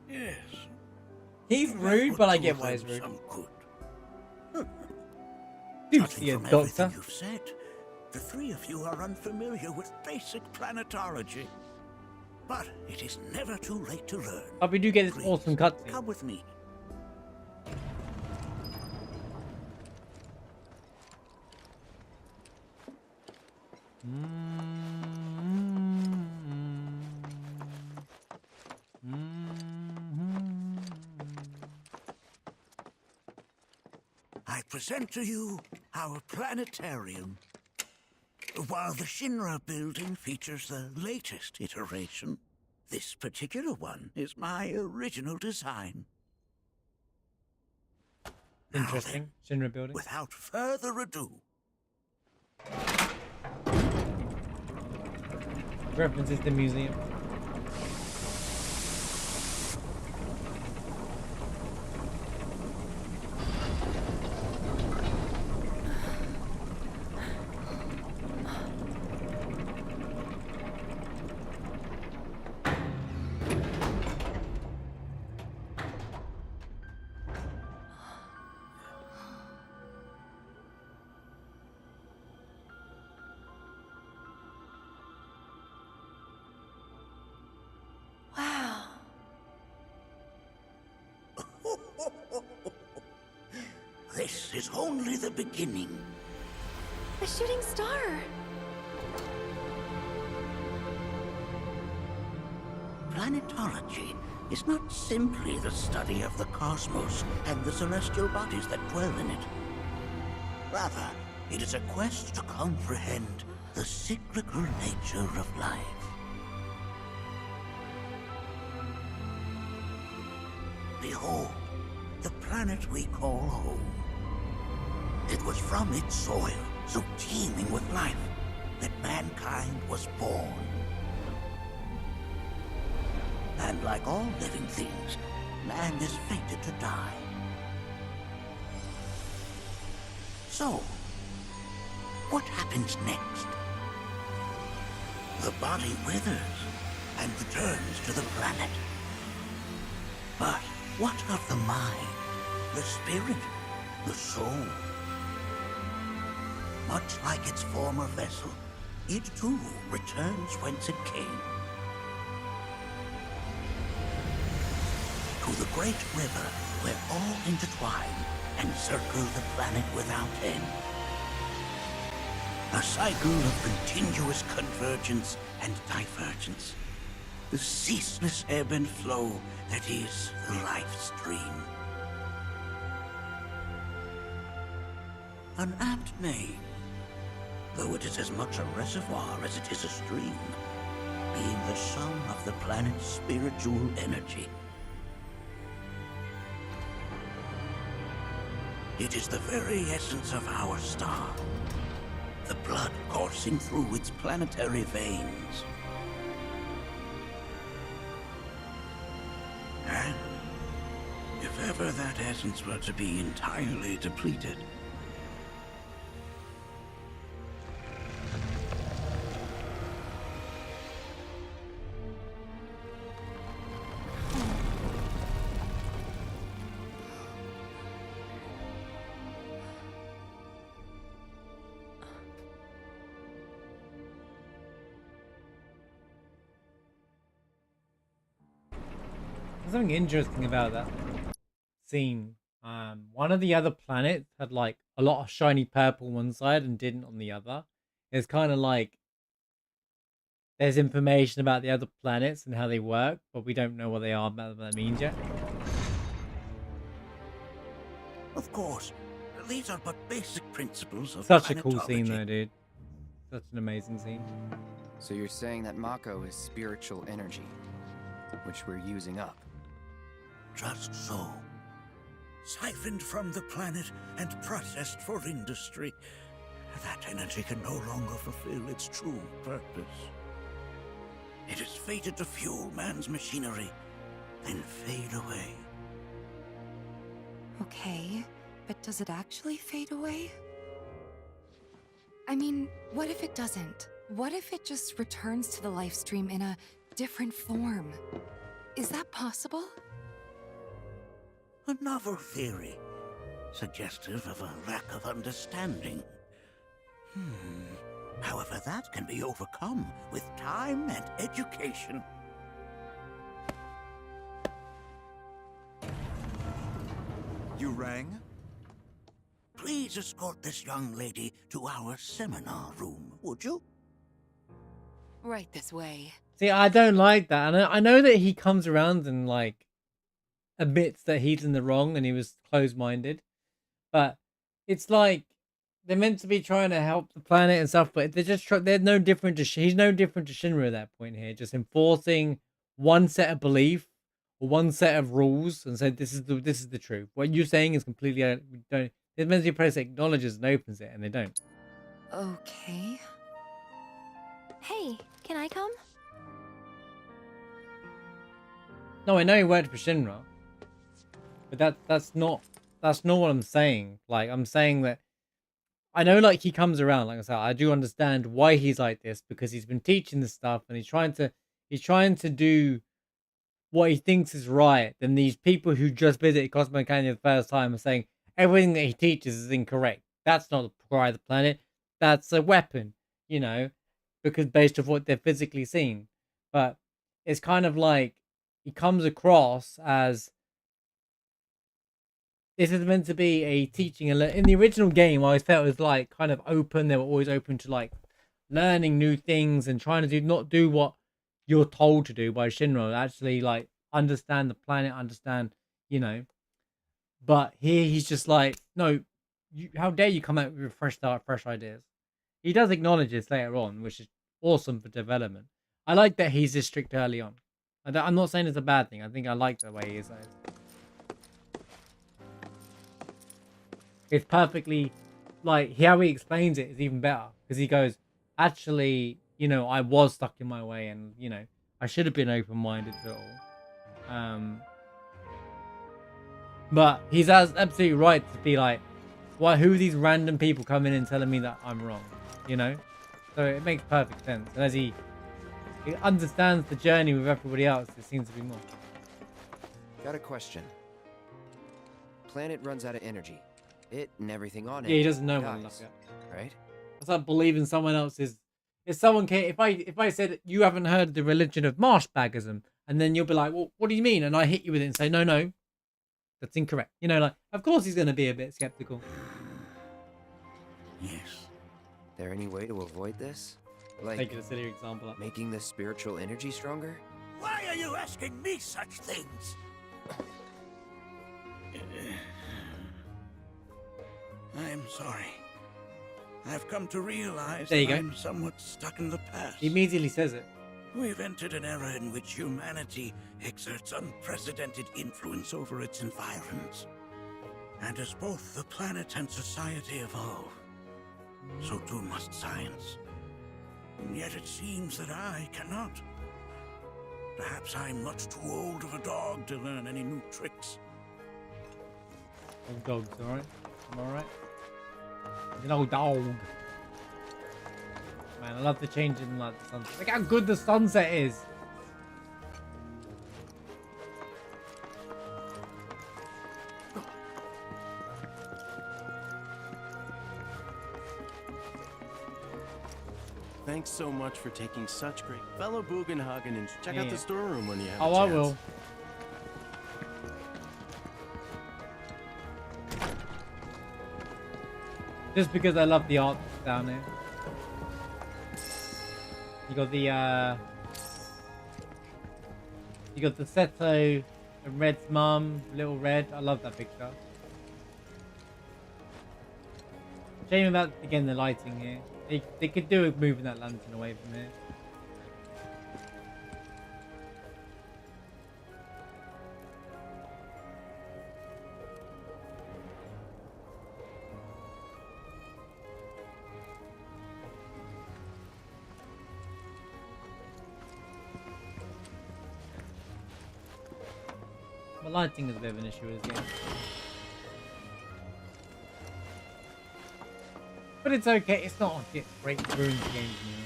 Yes. He's rude, but I get why he's rude. Do see a doctor. You've said, the 3 of you are unfamiliar with basic planetology. But it is never too late to learn. But we do get this awesome cutscene. Come with me. I present to you our planetarium. While the Shinra building features the latest iteration, this particular one is my original design. Interesting. Shinra building. Without further ado. References to museum. This is only the beginning. A shooting star! Planetology is not simply the study of the cosmos and the celestial bodies that dwell in it. Rather, it is a quest to comprehend the cyclical nature of life. Behold, the planet we call home. It was from its soil, so teeming with life, that mankind was born. And like all living things, land is fated to die. So, what happens next? The body withers and returns to the planet. But what of the mind, the spirit, the soul? Much like its former vessel, it too returns whence it came. To the great river where all intertwine and circle the planet without end. A cycle of continuous convergence and divergence. The ceaseless ebb and flow that is the life stream. An apt name, though it is as much a reservoir as it is a stream, being the sum of the planet's spiritual energy. It is the very essence of our star, the blood coursing through its planetary veins. And if ever that essence were to be entirely depleted, There's something interesting about that scene. One of the other planets had like a lot of shiny purple on one side and didn't on the other. It's kind of like there's information about the other planets and how they work, but we don't know what they are, what that means yet. of course, these are but basic principles of Such a cool scene planetology. though, dude. Such an amazing scene. So you're saying that Mako is spiritual energy, which we're using up. Just so. Siphoned from the planet and processed for industry, that energy can no longer fulfill its true purpose. It is fated to fuel man's machinery, then fade away. Okay, but does it actually fade away? I mean, what if it doesn't? What if it just returns to the life stream in a different form? Is that possible? A novel theory, suggestive of a lack of understanding. However, that can be overcome with time and education. You rang? Please escort this young lady to our seminar room, would you? Right this way. See, I don't like that. And I know that he comes around and like admits that he's in the wrong and he was closed-minded, but it's like they're meant to be trying to help the planet and stuff, but they're just they're no different to he's no different to Shinra at that point here, just enforcing one set of belief or one set of rules and said this is the truth. What you're saying is completely we don't. They're meant to be a place that acknowledges and opens it, and they don't. Okay. Hey, can I come? No, I know he worked for Shinra, but that's not what I'm saying. Like, I'm saying that I know, like, he comes around. Like I said, I do understand why he's like this because he's been teaching this stuff and he's trying to do what he thinks is right. Then these people who just visited Cosmo Canyon the first time are saying everything that he teaches is incorrect. That's not the cry of the planet. That's a weapon, you know, because based off what they've physically seen. But it's kind of like he comes across as this is meant to be a teaching. In the original game, I always felt it was like kind of open. They were always open to like learning new things and trying to not do what you're told to do by Shinra. Actually, like understand the planet, understand, you know. But here he's just like, no, how dare you come out with a fresh start, fresh ideas. He does acknowledge this later on, which is awesome for development. I like that he's this strict early on. I'm not saying it's a bad thing. I think I like the way he is. It's perfectly, like, how he explains it is even better. Because he goes, actually, you know, I was stuck in my way and, you know, I should have been open-minded to it all. But he's absolutely right to be like, why? Who are these random people coming in telling me that I'm wrong? You know. So it makes perfect sense. And as he understands the journey with everybody else, it seems to be more. Got a question. Planet runs out of energy. It and everything on it. Yeah, he doesn't know dies, one enough yet. right? It's like believing someone else's. If someone came, if I said you haven't heard the religion of marshbagism, and then you'll be like, well, what do you mean? And I hit you with it and say, no, that's incorrect. You know, like, of course he's going to be a bit skeptical. Yes. There any way to avoid this? Like taking a silly example up. Making the spiritual energy stronger? Why are you asking me such things? I'm sorry. I've come to realize There you that go. I'm somewhat stuck in the past. He immediately says it. We've entered an era in which humanity exerts unprecedented influence over its environs. And as both the planet and society evolve, so too must science. And yet it seems that I cannot. Perhaps I'm much too old of a dog to learn any new tricks. Old dog's alright. I'm alright. He's an old dog. Man, I love the change in like the sunset. Look how good the sunset is. Thanks so much for taking such great fellow Bugenhagen, and check out the storeroom when you have a Oh, chance. I will. Just because I love the art down there. You got the Seto and Red's mum, little Red. I love that picture. Shame about again the lighting here. They could do it moving that lantern away from here. The lighting is a bit of an issue with this game. But it's okay, it's not like it great ruins the game for me or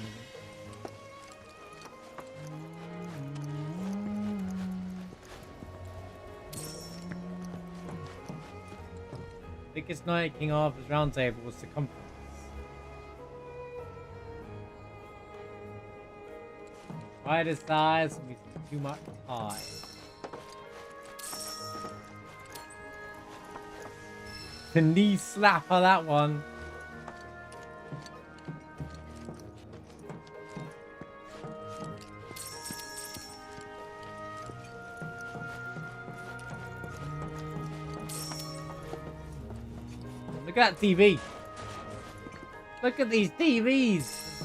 anything. Biggest night at King Arthur's round table was circumference. Right his size and we too much high. The knee slapper, that one. Look at that TV. Look at these TVs.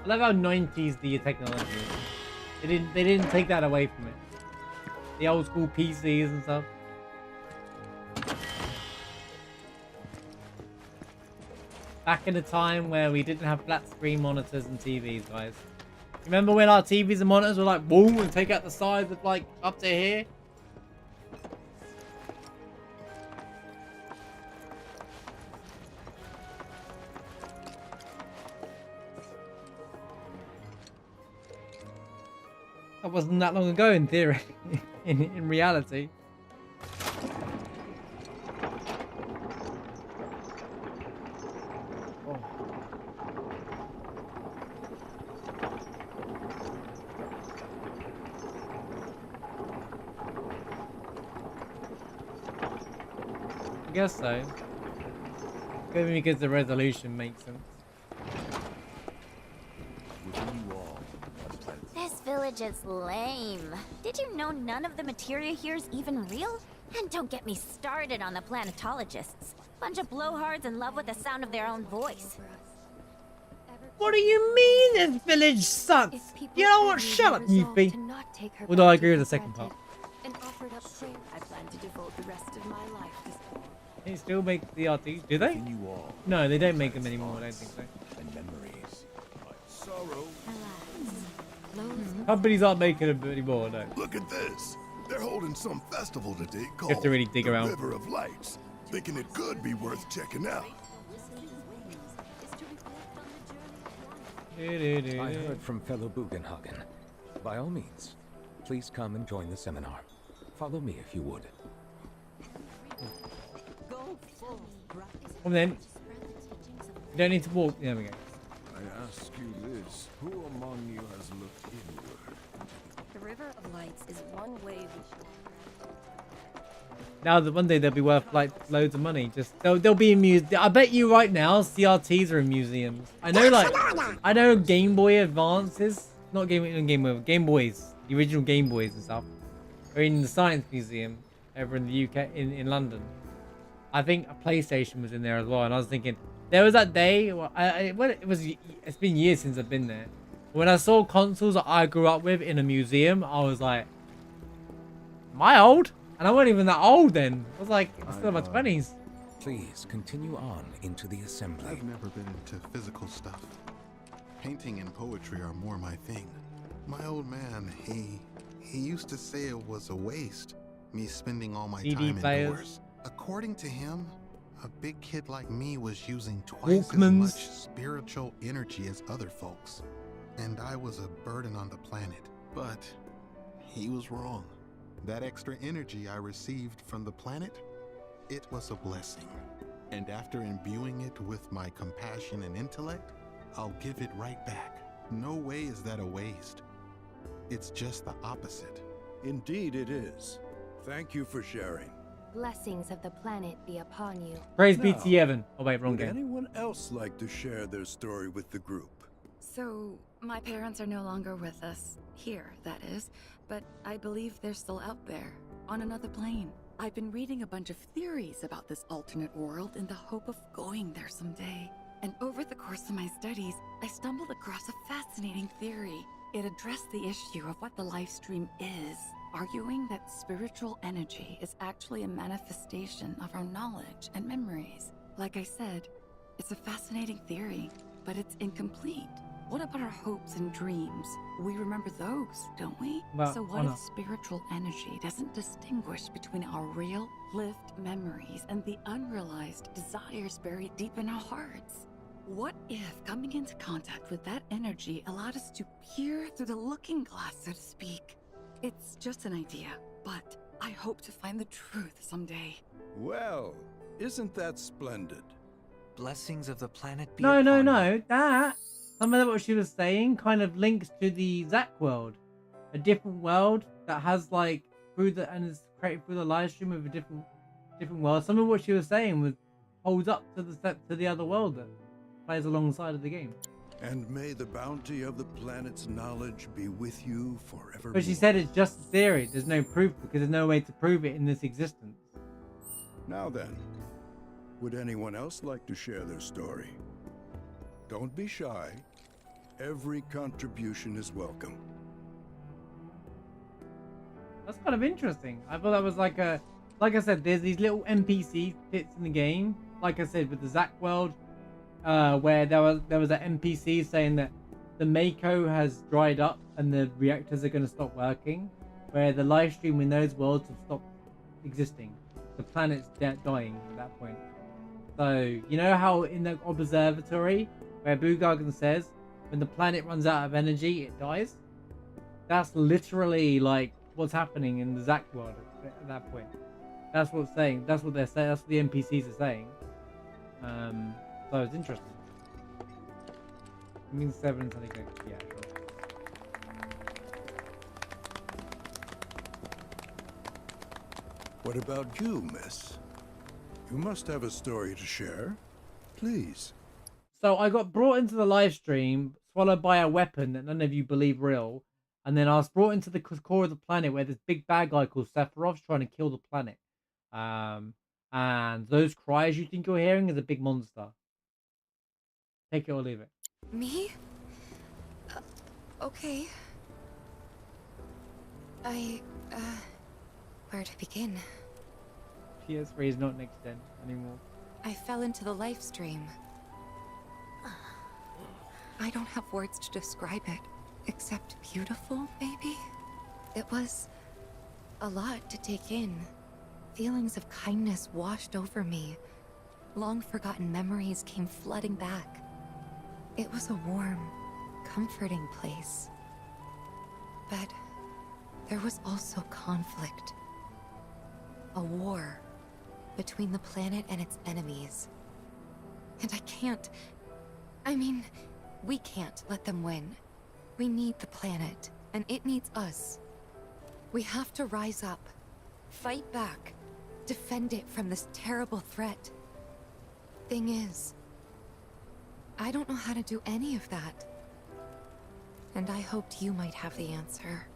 I love how 90s the technology is. They didn't take that away from it. The old school PCs and stuff. Back in a time where we didn't have flat screen monitors and TVs, guys. Remember when our TVs and monitors were like boom and take out the sides of like up to here? That wasn't that long ago in theory, in reality. Oh. I guess so. Maybe because the resolution makes sense. This village is lame. Did you know none of the materia here is even real? And don't get me started on the planetologists. Bunch of blowhards in love with the sound of their own voice. What do you mean this village sucks? You know what? Shut up, Yuffie. Although I agree with the second part. And offered up prayer. I plan to devote the rest of my life to They still make the RTs, do they? No, they don't make them anymore, I don't think so. And memories. Sorrow. Companies aren't making them anymore, no. Look at this. They're holding some festival today You called have to really dig the around. River of Lights. Thinking it could be worth checking out. I heard from fellow Bugenhagen. By all means, please come and join the seminar. Follow me if you would. Come then. You don't need to walk. There we go. I ask you this, who among you has looked inward? The River of Lights is one way we should... Now that one day they'll be worth like loads of money. Just they'll be in museums. I bet you right now CRTs are in museums. I know Game Boy Advances, not Game Boys, the original Game Boys and stuff, are in the Science Museum over in the UK in London. I think a PlayStation was in there as well, and I was thinking there was that day. It's been years since I've been there. When I saw consoles that I grew up with in a museum, I was like, "Am I old?" And I wasn't even that old then. I was like, I'm still in my 20s. Please continue on into the assembly. I've never been into physical stuff. Painting and poetry are more my thing. My old man, he used to say it was a waste, me spending all my time indoors. According to him, a big kid like me was using twice as much spiritual energy as other folks. And I was a burden on the planet. But he was wrong. That extra energy I received from the planet, it was a blessing. And after imbuing it with my compassion and intellect, I'll give it right back. No way is that a waste. It's just the opposite. Indeed it is. Thank you for sharing. Blessings of the planet be upon you. Praise be to Evan. Oh wait, wrong Would game. anyone else like to share their story with the group? So, my parents are no longer with us. Here, that is. But I believe they're still out there, on another plane. I've been reading a bunch of theories about this alternate world in the hope of going there someday. And over the course of my studies, I stumbled across a fascinating theory. It addressed the issue of what the Lifestream is, arguing that spiritual energy is actually a manifestation of our knowledge and memories. Like I said, it's a fascinating theory, but it's incomplete. What about our hopes and dreams? We remember those, don't we? Well, so what if spiritual energy doesn't distinguish between our real, lived memories and the unrealized desires buried deep in our hearts? What if coming into contact with that energy allowed us to peer through the looking glass, so to speak? It's just an idea, but I hope to find the truth someday. Well, isn't that splendid? Blessings of the planet be No. Ah. Some of what she was saying kind of links to the Zack world, a different world that has like and is created through the live stream of a different world. Some of what she was saying holds up to the other world that plays alongside of the game. And may the bounty of the planet's knowledge be with you forever. But she said it's just a theory. There's no proof because there's no way to prove it in this existence. Now then, would anyone else like to share their story? Don't be shy. Every contribution is welcome. That's kind of interesting. I thought that was like I said, there's these little NPC bits in the game. Like I said, with the Zack world, where there was an NPC saying that the Mako has dried up and the reactors are going to stop working, where the live stream in those worlds have stopped existing. The planet's dying at that point. So you know how in the observatory where Bugagan says when the planet runs out of energy it dies? That's literally like what's happening in the Zack world at that point. That's what's saying. That's what they're saying. That's what the NPCs are saying. So it's interesting. It means 7 something. Yeah. What about you, miss? You must have a story to share. Please. So I got brought into the live stream, swallowed by a weapon that none of you believe real. And then I was brought into the core of the planet where this big bad guy called Sephiroth's trying to kill the planet. And those cries you think you're hearing is a big monster. Take it or leave it. Me? Okay. Where to begin? PS3 is not next gen anymore. I fell into the life stream. I don't have words to describe it. except beautiful, maybe? It was a lot to take in. Feelings of kindness washed over me. Long forgotten memories came flooding back. It was a warm, comforting place. But there was also conflict. A war between the planet and its enemies. And we can't let them win. We need the planet, and it needs us. We have to rise up, fight back, defend it from this terrible threat. Thing is, I don't know how to do any of that. And I hoped you might have the answer.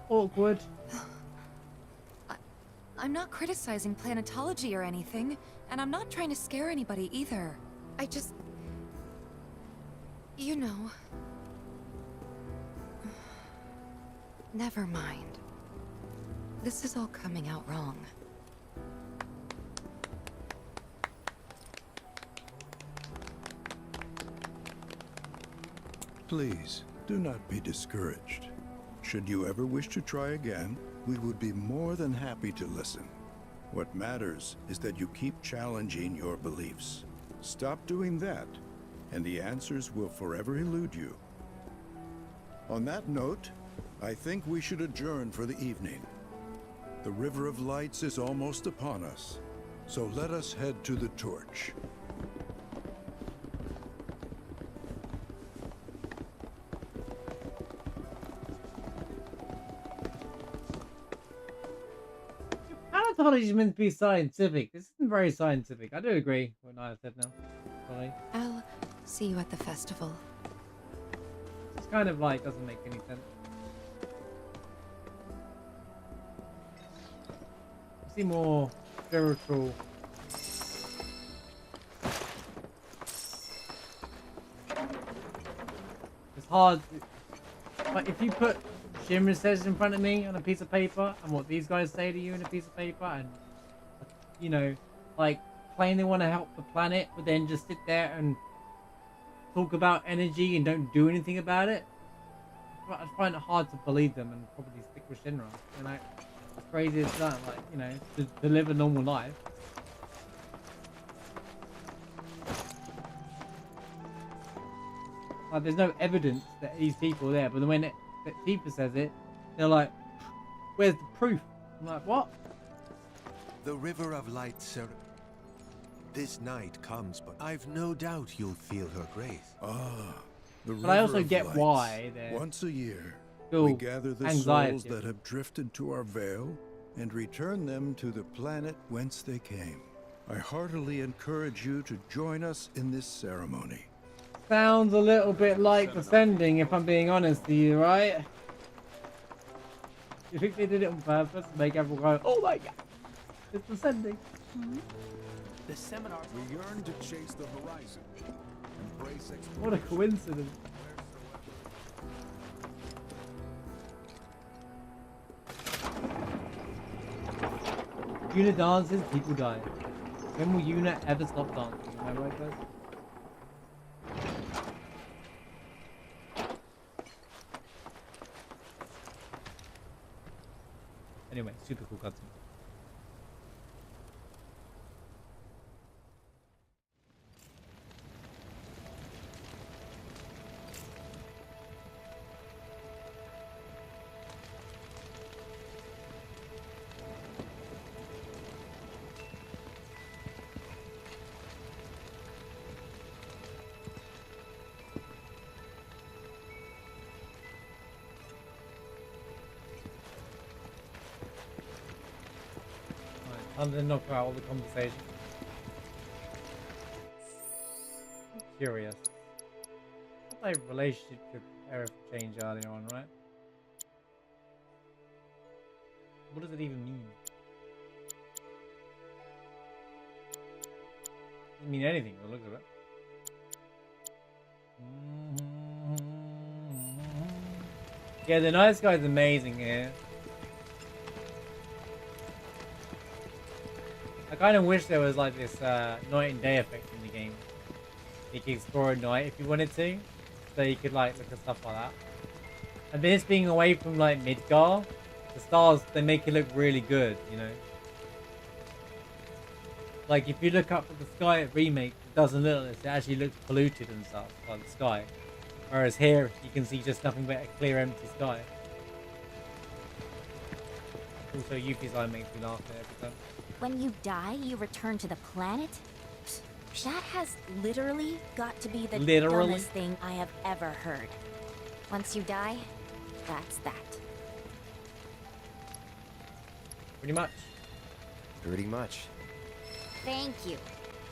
Awkward. I'm not criticizing planetology or anything, and I'm not trying to scare anybody either. I just... You know... Never mind. This is all coming out wrong. Please, do not be discouraged. Should you ever wish to try again, we would be more than happy to listen. What matters is that you keep challenging your beliefs. Stop doing that, and the answers will forever elude you. On that note, I think we should adjourn for the evening. The River of Lights is almost upon us, so let us head to the torch. Planetology is meant to be scientific. This isn't very scientific. I do agree with what I said now. Sorry. I'll see you at the festival. It's kind of like doesn't make any sense. I see more spiritual. It's hard. But if you put Shimmer says in front of me on a piece of paper and what these guys say to you in a piece of paper, and you know, like claim they want to help the planet but then just sit there and talk about energy and don't do anything about it, I find it hard to believe them and probably stick with Shinra. You know, as crazy as that, like, you know, to live a normal life. Like, there's no evidence that these people are there, but when that Tifa says it, they're like, where's the proof? I'm like, what? The River of Light, sir. This night comes, but I've no doubt you'll feel her grace. Ah, the But I also River of get Lights. why they're Once a year, still we gather the anxiety. souls that have drifted to our veil and return them to the planet whence they came. I heartily encourage you to join us in this ceremony. Sounds a little bit like Descending, if I'm being honest with you, right? You think they did it on purpose to make everyone go, oh my god, it's Descending. The seminar. We yearn to chase the horizon. Embrace exploration. What a coincidence. Yuna dances, people die. When will Yuna ever stop dancing? Am I right, guys? Anyway, super cool cutscene. I'm gonna knock out all the conversation. I'm curious. My relationship with Aerith changed earlier on, right? What does it even mean? It doesn't mean anything by the looks of it. Yeah, the nice guy's amazing here. I kind of wish there was like this night and day effect in the game. You can explore at night if you wanted to. so you could like look at stuff like that. And this being away from like Midgar, the stars, they make it look really good, you know. Like if you look up at the sky at Remake, it doesn't look like this. It actually looks polluted and stuff, like the sky. Whereas here, you can see just nothing but a clear, empty sky. Also, Yuffie's eye makes me laugh there every time. When you die, you return to the planet? That has literally got to be the dumbest thing I have ever heard. Once you die, that's that. Pretty much. Pretty much. Thank you.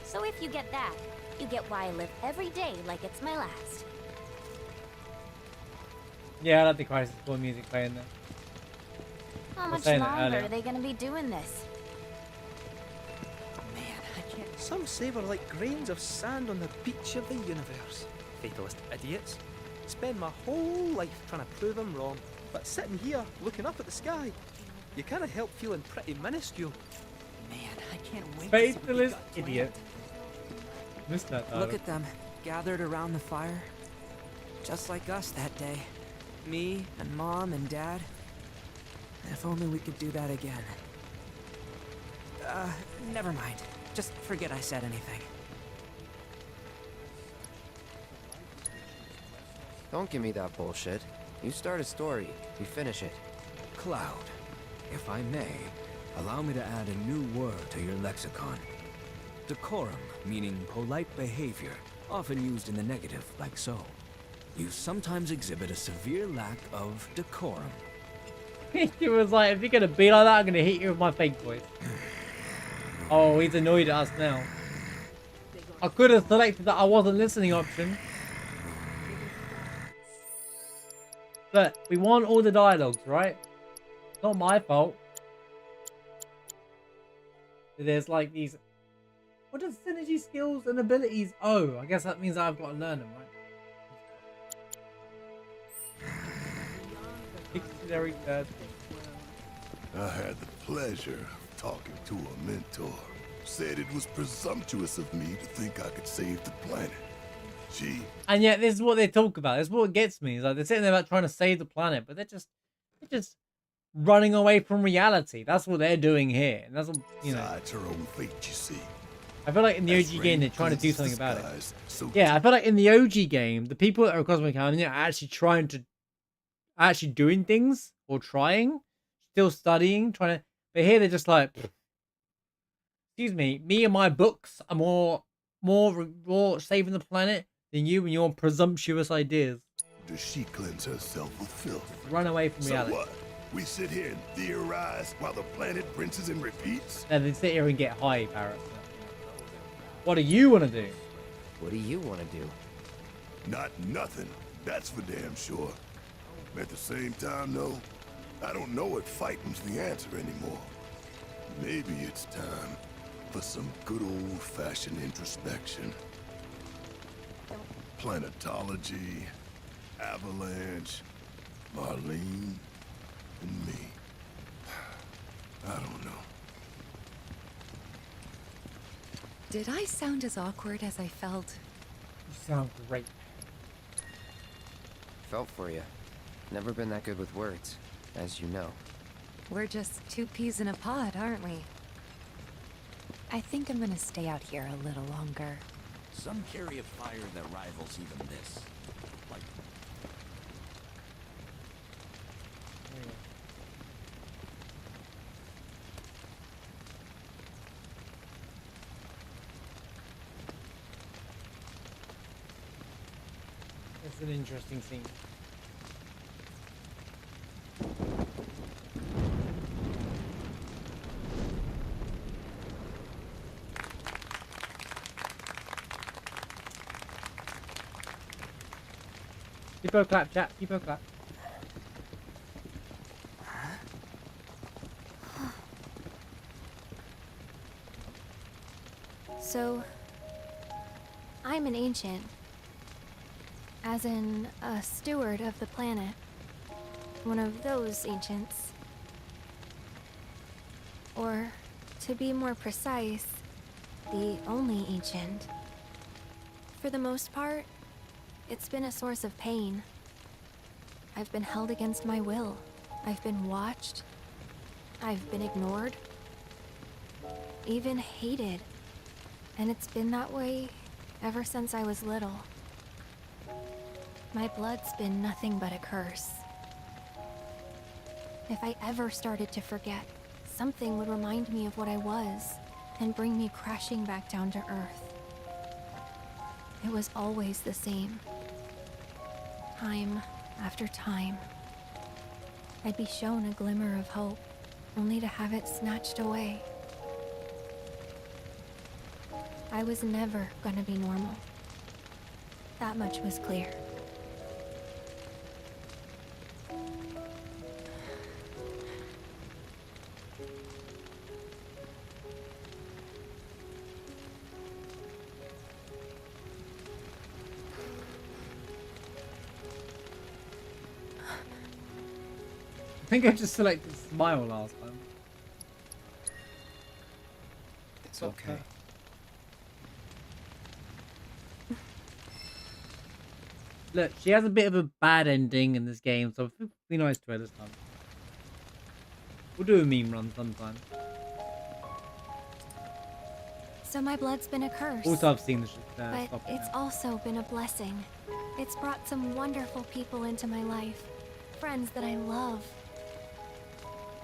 So if you get that, you get why I live every day like it's my last. Yeah, I like the Crisis Core music playing there. How much longer are they going to be doing this? Some say we're like grains of sand on the beach of the universe. Fatalist idiots. Spend my whole life trying to prove I'm wrong, but sitting here looking up at the sky, you can't help feeling pretty minuscule. Man, I can't wait. Fatalist idiot. Missed that though. Look at them, gathered around the fire. Just like us that day. Me and Mom and Dad. If only we could do that again. Never mind. Just forget I said anything. Don't give me that bullshit. You start a story, you finish it. Cloud, if I may, allow me to add a new word to your lexicon. Decorum, meaning polite behavior, often used in the negative, like so. You sometimes exhibit a severe lack of decorum. He was like, if you're gonna be like that, I'm gonna hit you with my fake voice. Oh, he's annoyed at us now. I could have selected that I wasn't listening option. But we want all the dialogues, right? Not my fault. There's like these... What does synergy skills and abilities? Oh, I guess that means I've got to learn them, right? Dictionary I had the pleasure of talking to a mentor. Said it was presumptuous of me to think I could save the planet. And yet this is what they talk about. This is what gets me. It's like they're sitting there about trying to save the planet, but they're just running away from reality. That's what they're doing here. And that's what, you know. Her own fate, you see. I feel like in the OG game they're trying to do something about it. Yeah, I feel like in the OG game, the people that are Cosmo Canyon are actually doing things or trying, still studying, trying to. But here they're just like, excuse me, me and my books are more saving the planet than you and your presumptuous ideas. Does she cleanse herself with filth? Run away from reality. So what? We sit here and theorize while the planet rinses and repeats? And then sit here and get high, Parrot. What do you want to do? What do you want to do? Not nothing. That's for damn sure. At the same time, though, I don't know if fighting's the answer anymore. Maybe it's time for some good old-fashioned introspection. Planetology, Avalanche, Marlene, and me. I don't know. Did I sound as awkward as I felt? You sound great. Felt for you. Never been that good with words, as you know. We're just two peas in a pod, aren't we? I think I'm gonna stay out here a little longer. Some carry a fire that rivals even this. Like... It's an interesting scene. People clap, chat. People clap. So, I'm an ancient. As in, a steward of the planet. One of those ancients. Or, to be more precise, the only ancient. For the most part, It's been a source of pain. I've been held against my will. I've been watched. I've been ignored. Even hated. And it's been that way ever since I was little. My blood's been nothing but a curse. If I ever started to forget, something would remind me of what I was and bring me crashing back down to earth. It was always the same. Time after time. I'd be shown a glimmer of hope, only to have it snatched away. I was never gonna be normal. That much was clear. I think I just selected smile last time. It's okay. Look, she has a bit of a bad ending in this game, so be nice to her this time. We'll do a meme run sometime. So my blood's been a curse. Also, I've seen this. But it's also been a blessing. It's brought some wonderful people into my life. Friends that I love.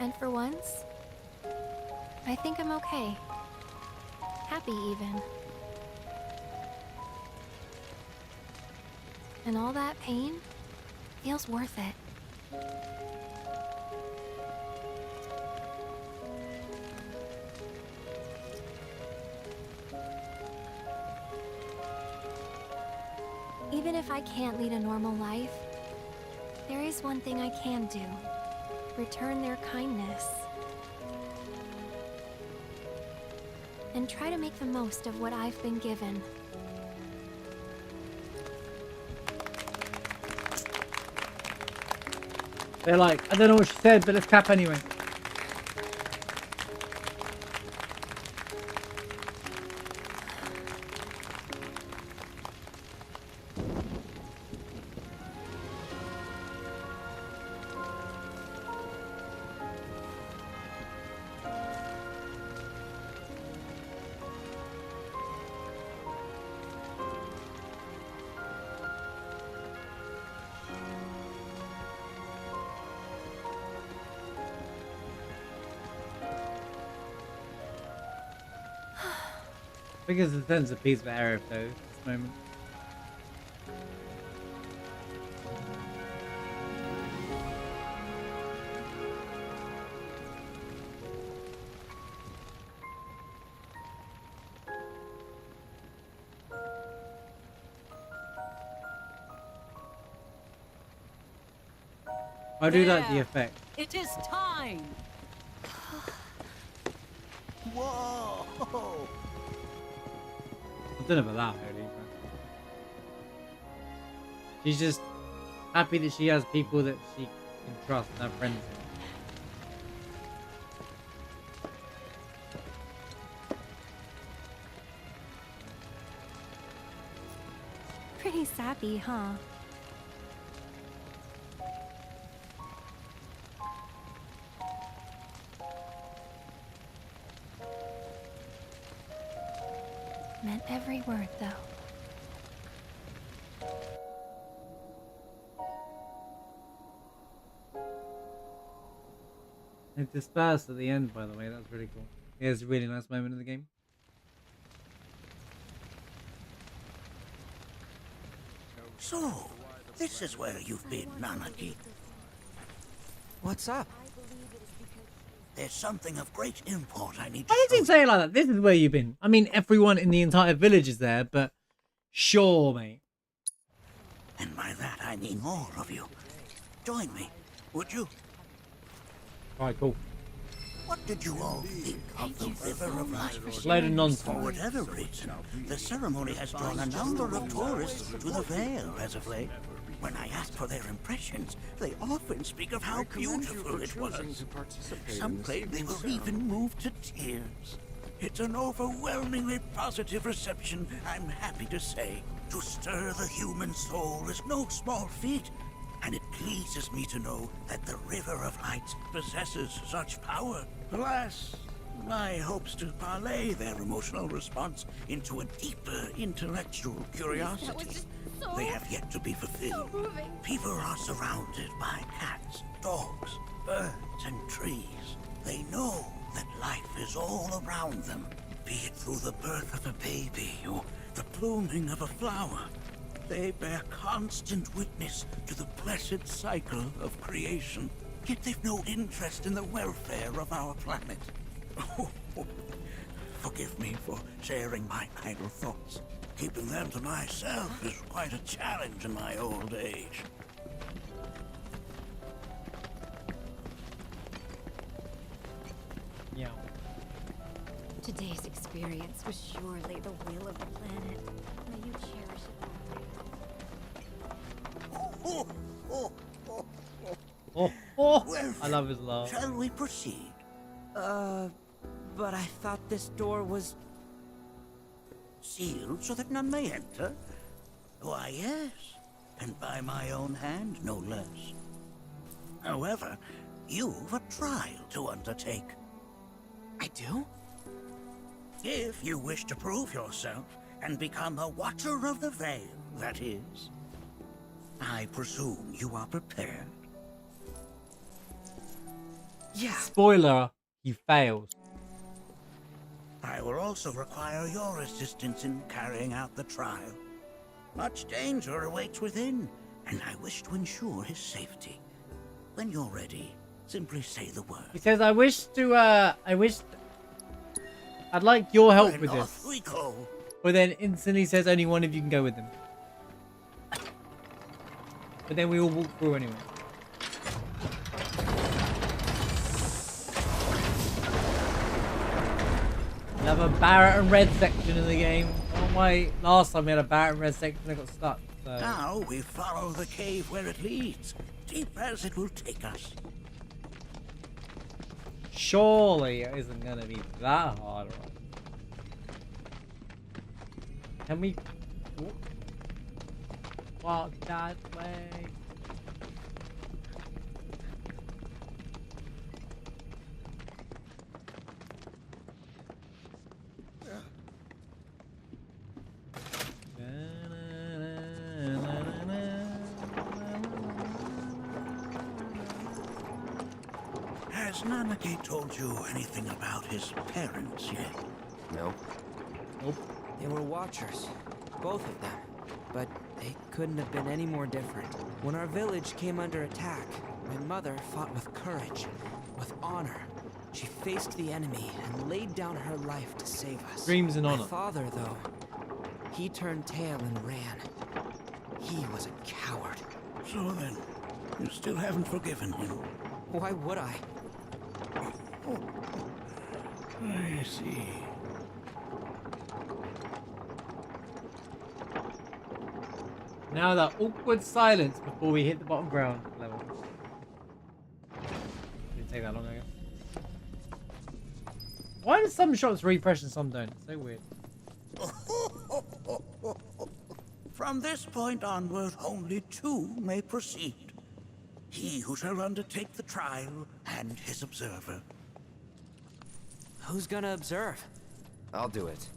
And for once, I think I'm okay. Happy even. And all that pain feels worth it. Even if I can't lead a normal life, there is one thing I can do. Return their kindness. And try to make the most of what I've been given. They're like, I don't know what she said, but let's tap anyway. I think it's a sense of peace for Arif though, at this moment. I do like the effect. It is time. Whoa! I don't know about that, really. She's just happy that she has people that she can trust and have friends with. Pretty sappy, huh? Meant every word, though. It dispersed at the end, by the way. That's really cool. Yeah, it's a really nice moment in the game. So, this is where you've been, Nattak. What's up? There's something of great import I need to I didn't say it like that. This is where you've been. I mean, everyone in the entire village is there, but sure, mate. And by that, I mean all of you. Join me, would you? Alright, cool. What did you all think of the River of Life? Load of nonsense. For whatever reason, the ceremony has drawn a number of tourists to the Vale as of late. When I ask for their impressions, they often speak of how beautiful it was. Some claim they were even moved to tears. It's an overwhelmingly positive reception, I'm happy to say. To stir the human soul is no small feat, and it pleases me to know that the River of Light possesses such power. Alas, my hopes to parlay their emotional response into a deeper intellectual curiosity. They have yet to be fulfilled. People are surrounded by cats, dogs, birds, and trees. They know that life is all around them, be it through the birth of a baby or the blooming of a flower. They bear constant witness to the blessed cycle of creation, yet they've no interest in the welfare of our planet. Forgive me for sharing my idle thoughts. Keeping them to myself is quite a challenge in my old age. Yeah. Today's experience was surely the will of the planet. May you cherish it. Oh, I love his laugh. Shall we proceed? But I thought this door was sealed so that none may enter? Why, yes, and by my own hand, no less. However, you've a trial to undertake. I do? If you wish to prove yourself and become a Watcher of the Veil, that is. I presume you are prepared. Yeah. Spoiler, he fails. I will also require your assistance in carrying out the trial. Much danger awaits within, and I wish to ensure his safety. When you're ready, simply say the word. He says, I'd like your help with this. We go. But then instantly says only one of you can go with him. But then we all walk through anyway. We have a Barrett and Red section in the game. Oh wait, last time we had a Barrett and Red section and I got stuck. So. Now we follow the cave where it leads, deep as it will take us. Surely it isn't gonna be that hard, right? Can we walk that way? Has Nattak told you anything about his parents yet? Nope. Nope. They were Watchers, both of them. But they couldn't have been any more different. When our village came under attack, my mother fought with courage, with honor. She faced the enemy and laid down her life to save us. Dreams and honor. My father, though, he turned tail and ran. He was a coward. So then, you still haven't forgiven him? Why would I? I see. Now that awkward silence before we hit the bottom ground level. Didn't take that long, I guess. Why do some shots refresh and some don't? It's so weird. From this point onward, only two may proceed. He who shall undertake the trial and his observer. Who's gonna observe? I'll do it.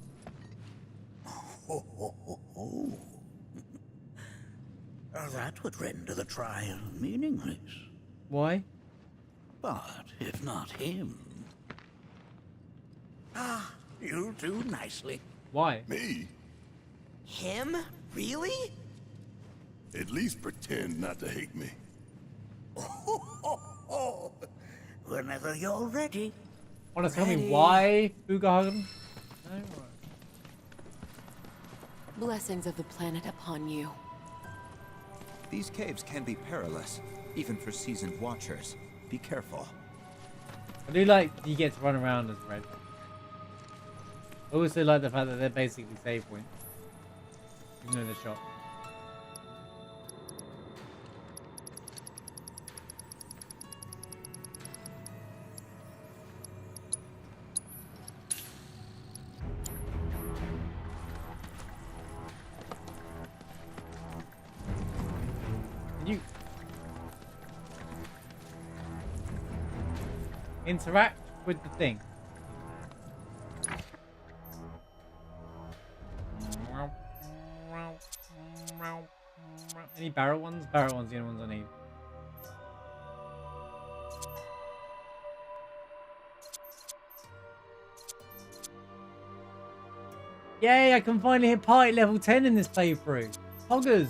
That would render the trial meaningless. Why? But if not him... Ah, you'll do nicely. Why? Me? Him? Really? At least pretend not to hate me. Whenever you're ready. Want to tell me why, Bugahagen? No? Blessings of the planet upon you. These caves can be perilous, even for seasoned watchers. Be careful. I do like you get to run around as Red. I also like the fact that they're basically save points. Even though they're shot. Did you interact with the thing? Any barrel ones? Barrel ones, the only ones I need. Yay, I can finally hit party level 10 in this playthrough. Hoggers.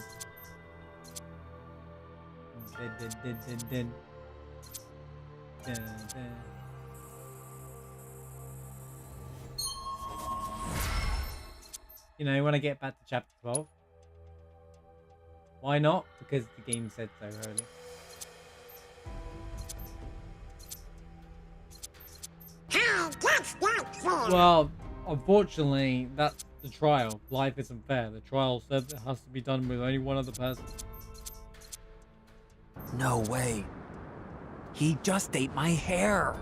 You know, when I get back to chapter 12. Why not? Because the game said so early. Well, unfortunately, that's the trial. Life isn't fair. The trial said it has to be done with only one other person. No way. He just ate my hair.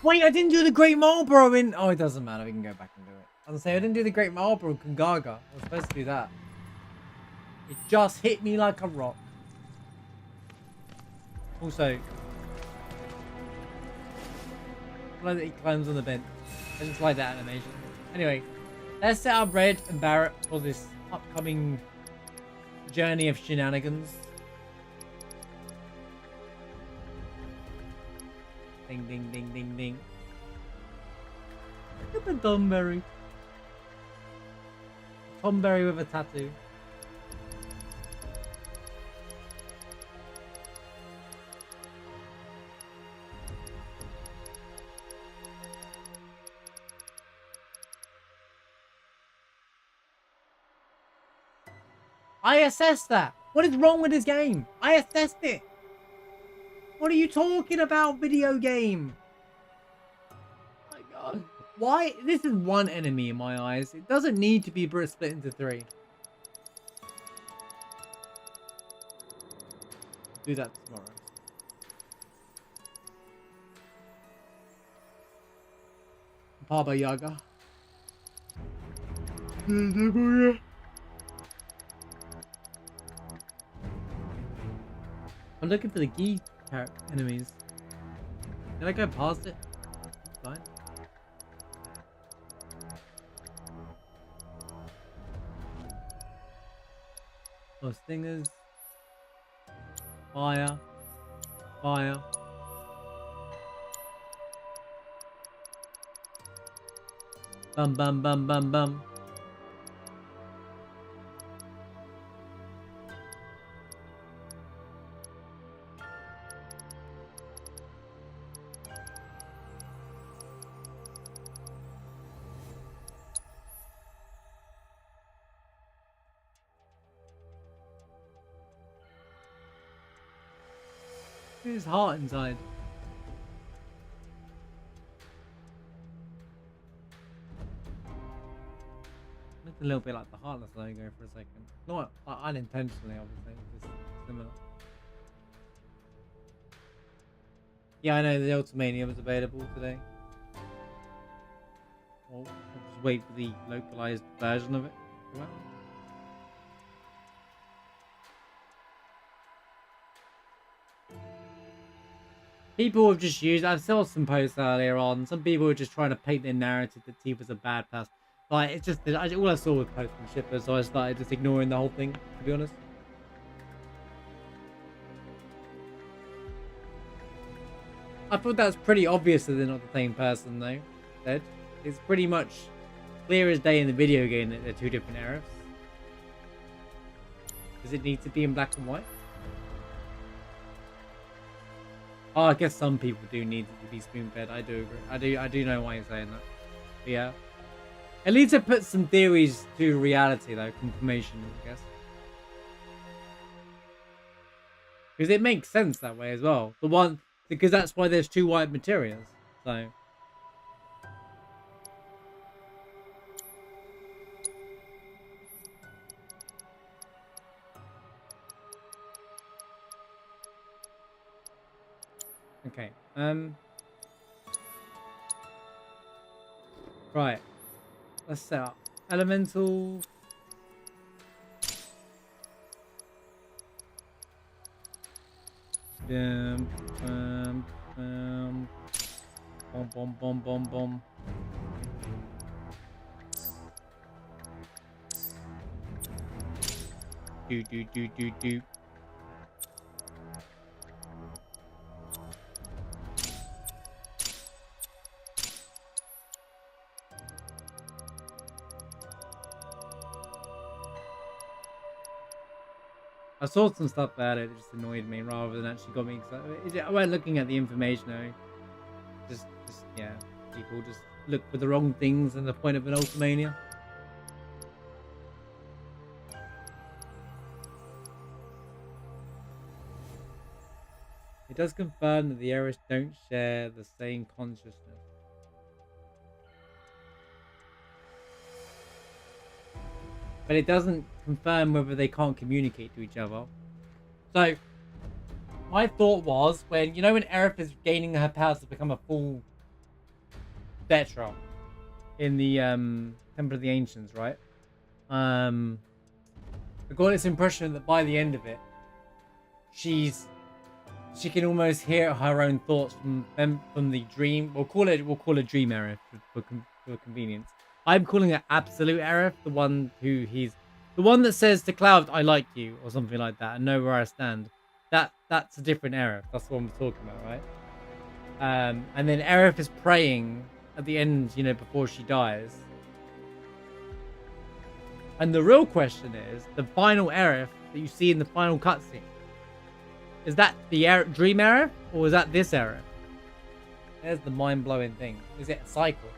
Wait, I didn't do the Great Marlborough in... Oh, it doesn't matter. We can go back and do it. I was saying I didn't do the Great Marlborough in Kungaga. I was supposed to do that. It just hit me like a rock. Also, I like that he climbs on the bench. I just like that animation. Anyway, let's set up Red and Barrett for this upcoming journey of shenanigans. Ding, ding, ding, ding, ding. Look at the Tomberry. Tomberry with a tattoo. I assessed that. What is wrong with this game? I assessed it. What are you talking about, video game? Oh my god. Why? This is one enemy in my eyes. It doesn't need to be split into 3. Do that tomorrow. Baba Yaga. I'm looking for the key enemies. Can I go past it? It's fine. Oh, stingers. Fire. Fire. Bum bum bum bum bum. His heart inside. Looked a little bit like the Heartless logo for a second. Not unintentionally, obviously. Just similar. Yeah, I know the Ultimania was available today. I'll just wait for the localized version of it to come out. People have just used... I saw some posts earlier on. Some people were just trying to paint their narrative that Tifa's a bad person. Like, it's just... all I saw was posts from shippers, so I started just ignoring the whole thing, to be honest. I thought that was pretty obvious that they're not the same person, though. It's pretty much clear as day in the video game that they're 2 different eras. Does it need to be in black and white? Oh, I guess some people do need it to be spoon-fed. I do agree. I do know why you're saying that. But yeah. At least it puts some theories to reality, though. Confirmation, I guess. Because it makes sense that way as well. Because that's why there's 2 white materials. So... Okay, right. Let's set up elemental. Boom, boom, boom. Boom, boom, boom, boom, boom. Do. I saw some stuff about it that just annoyed me rather than actually got me excited. I went looking at the information though. Just yeah, people just look for the wrong things and the point of an Ultimania. It does confirm that the Eris don't share the same consciousness. But it doesn't confirm whether they can't communicate to each other. So, my thought was, when, you know when Aerith is gaining her powers to become a full Detra in the Temple of the Ancients, right? I got this impression that by the end of it, she can almost hear her own thoughts from the dream. We'll call it dream Aerith for convenience. I'm calling it absolute Aerith, the one that says to Cloud, "I like you," or something like that, and know where I stand. That's a different Aerith. That's what I'm talking about, right? And then Aerith is praying at the end, you know, before she dies. And the real question is, the final Aerith that you see in the final cutscene, is that the dream Aerith, or is that this Aerith? There's the mind-blowing thing. Is it a cycle?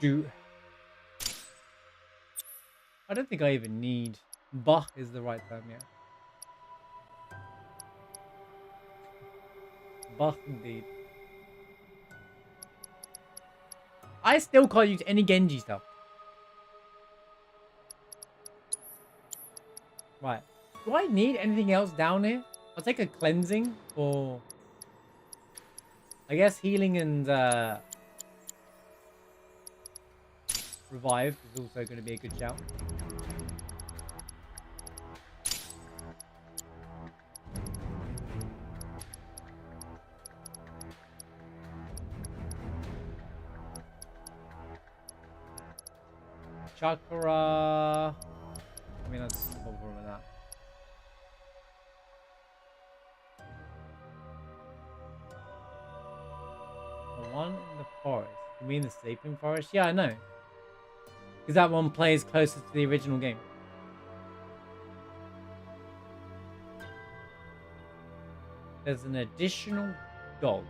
Do. I don't think I even need... Bach is the right term, yeah. Bach indeed. I still can't use any Genji stuff. Right. Do I need anything else down here? I'll take a cleansing or... I guess healing and revive is also going to be a good shout. Chakra. I mean, that's no problem with that. The one in the forest. You mean the sleeping forest? Yeah, I know. Because that one plays closer to the original game. There's an additional dog.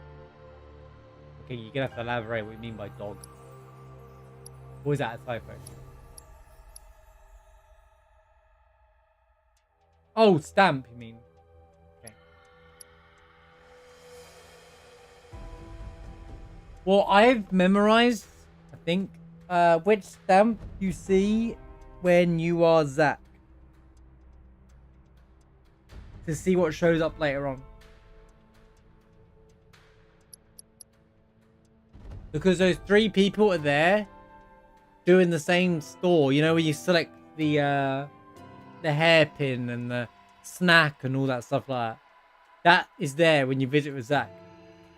Okay, you're gonna have to elaborate what you mean by dog. Or is that a typo? Oh, stamp, you mean? Okay. Well, I've memorized, I think, which stamp you see when you are Zack. To see what shows up later on. Because those three people are there doing the same store. You know, where you select the hairpin and the snack and all that stuff like that. That is there when you visit with Zack.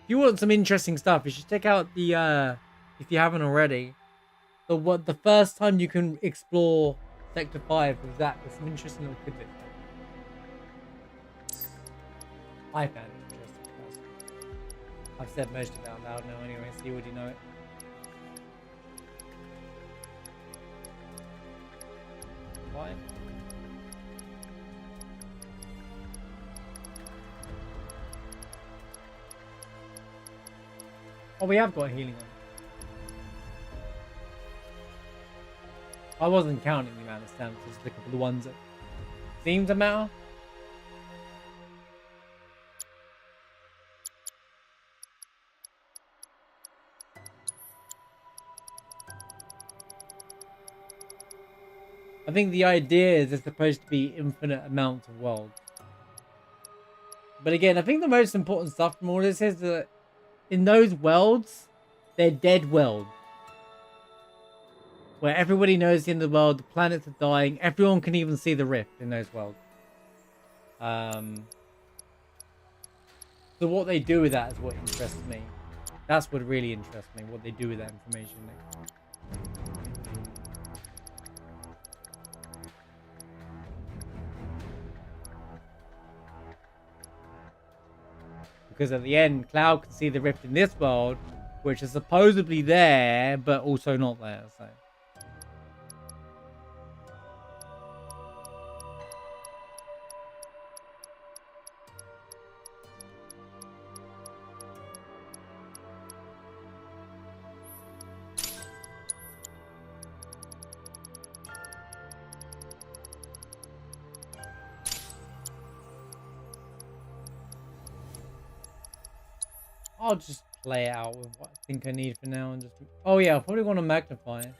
If you want some interesting stuff, you should check out the, if you haven't already, the first time you can explore Sector 5 with Zack. There's some interesting little tidbits there. I found it interesting personally. I've said most of it out loud now anyway, so you already know it. Why? Oh, we have got healing on. I wasn't counting the amount of stamps, just looking for the ones that seem to matter. I think the idea is there's supposed to be infinite amounts of worlds. But again, I think the most important stuff from all this is that in those worlds, they're dead worlds. Where everybody knows the end of the world, the planets are dying, everyone can even see the rift in those worlds. So what they do with that is what interests me. That's what really interests me, what they do with that information. Because at the end, Cloud can see the rift in this world, which is supposedly there, but also not there. So. I'll just play it out with what I think I need for now and just... Oh yeah, I probably want to magnify it.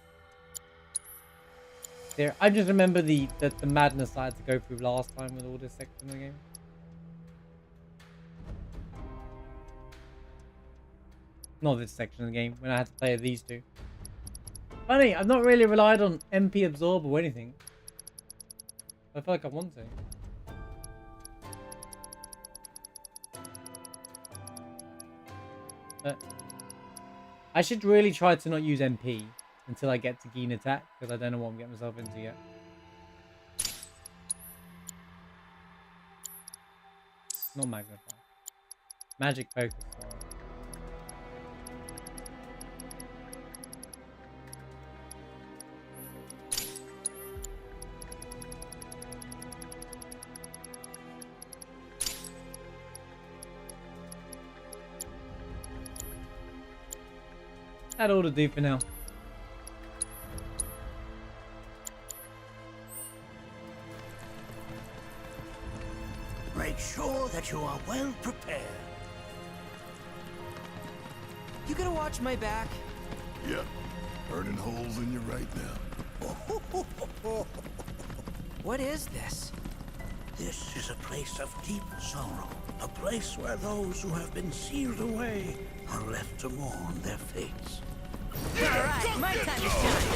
There, I just remember the madness I had to go through last time with all this section of the game. Not this section of the game, when I had to play these two. Funny, I've not really relied on MP Absorb or anything. I feel like I want to. I should really try to not use MP until I get to gain attack, because I don't know what I'm getting myself into yet. Not magnify. Magic focus. That ought to do for now. Make sure that you are well prepared. You gonna watch my back? Yep. Burning holes in you right now. What is this? This is a place of deep sorrow. A place where those who have been sealed away are left to mourn their fates. Alright, my time to shine.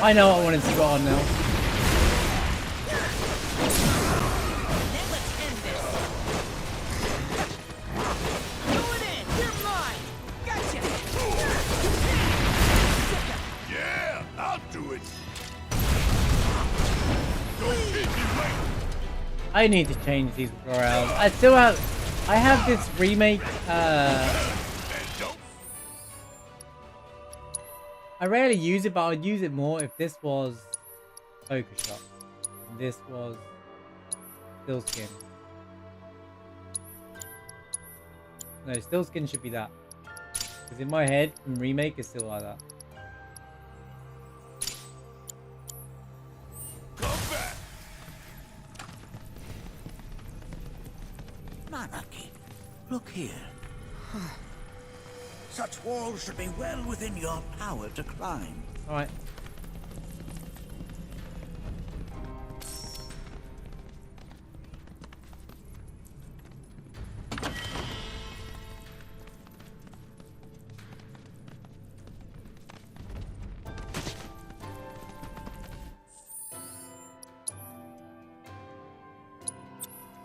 I know what I wanted to go on now. Then let's end this. Going in, you're mine. Gotcha. Yeah, I'll do it. Don't keep me waiting. I need to change these around. I have this remake, I rarely use it, but I'd use it more if this was Focus Shot. This was Still Skin. No, Still Skin should be that. Because in my head, from remake, it's still like that. Nattak, look here. Such walls should be well within your power to climb. Alright.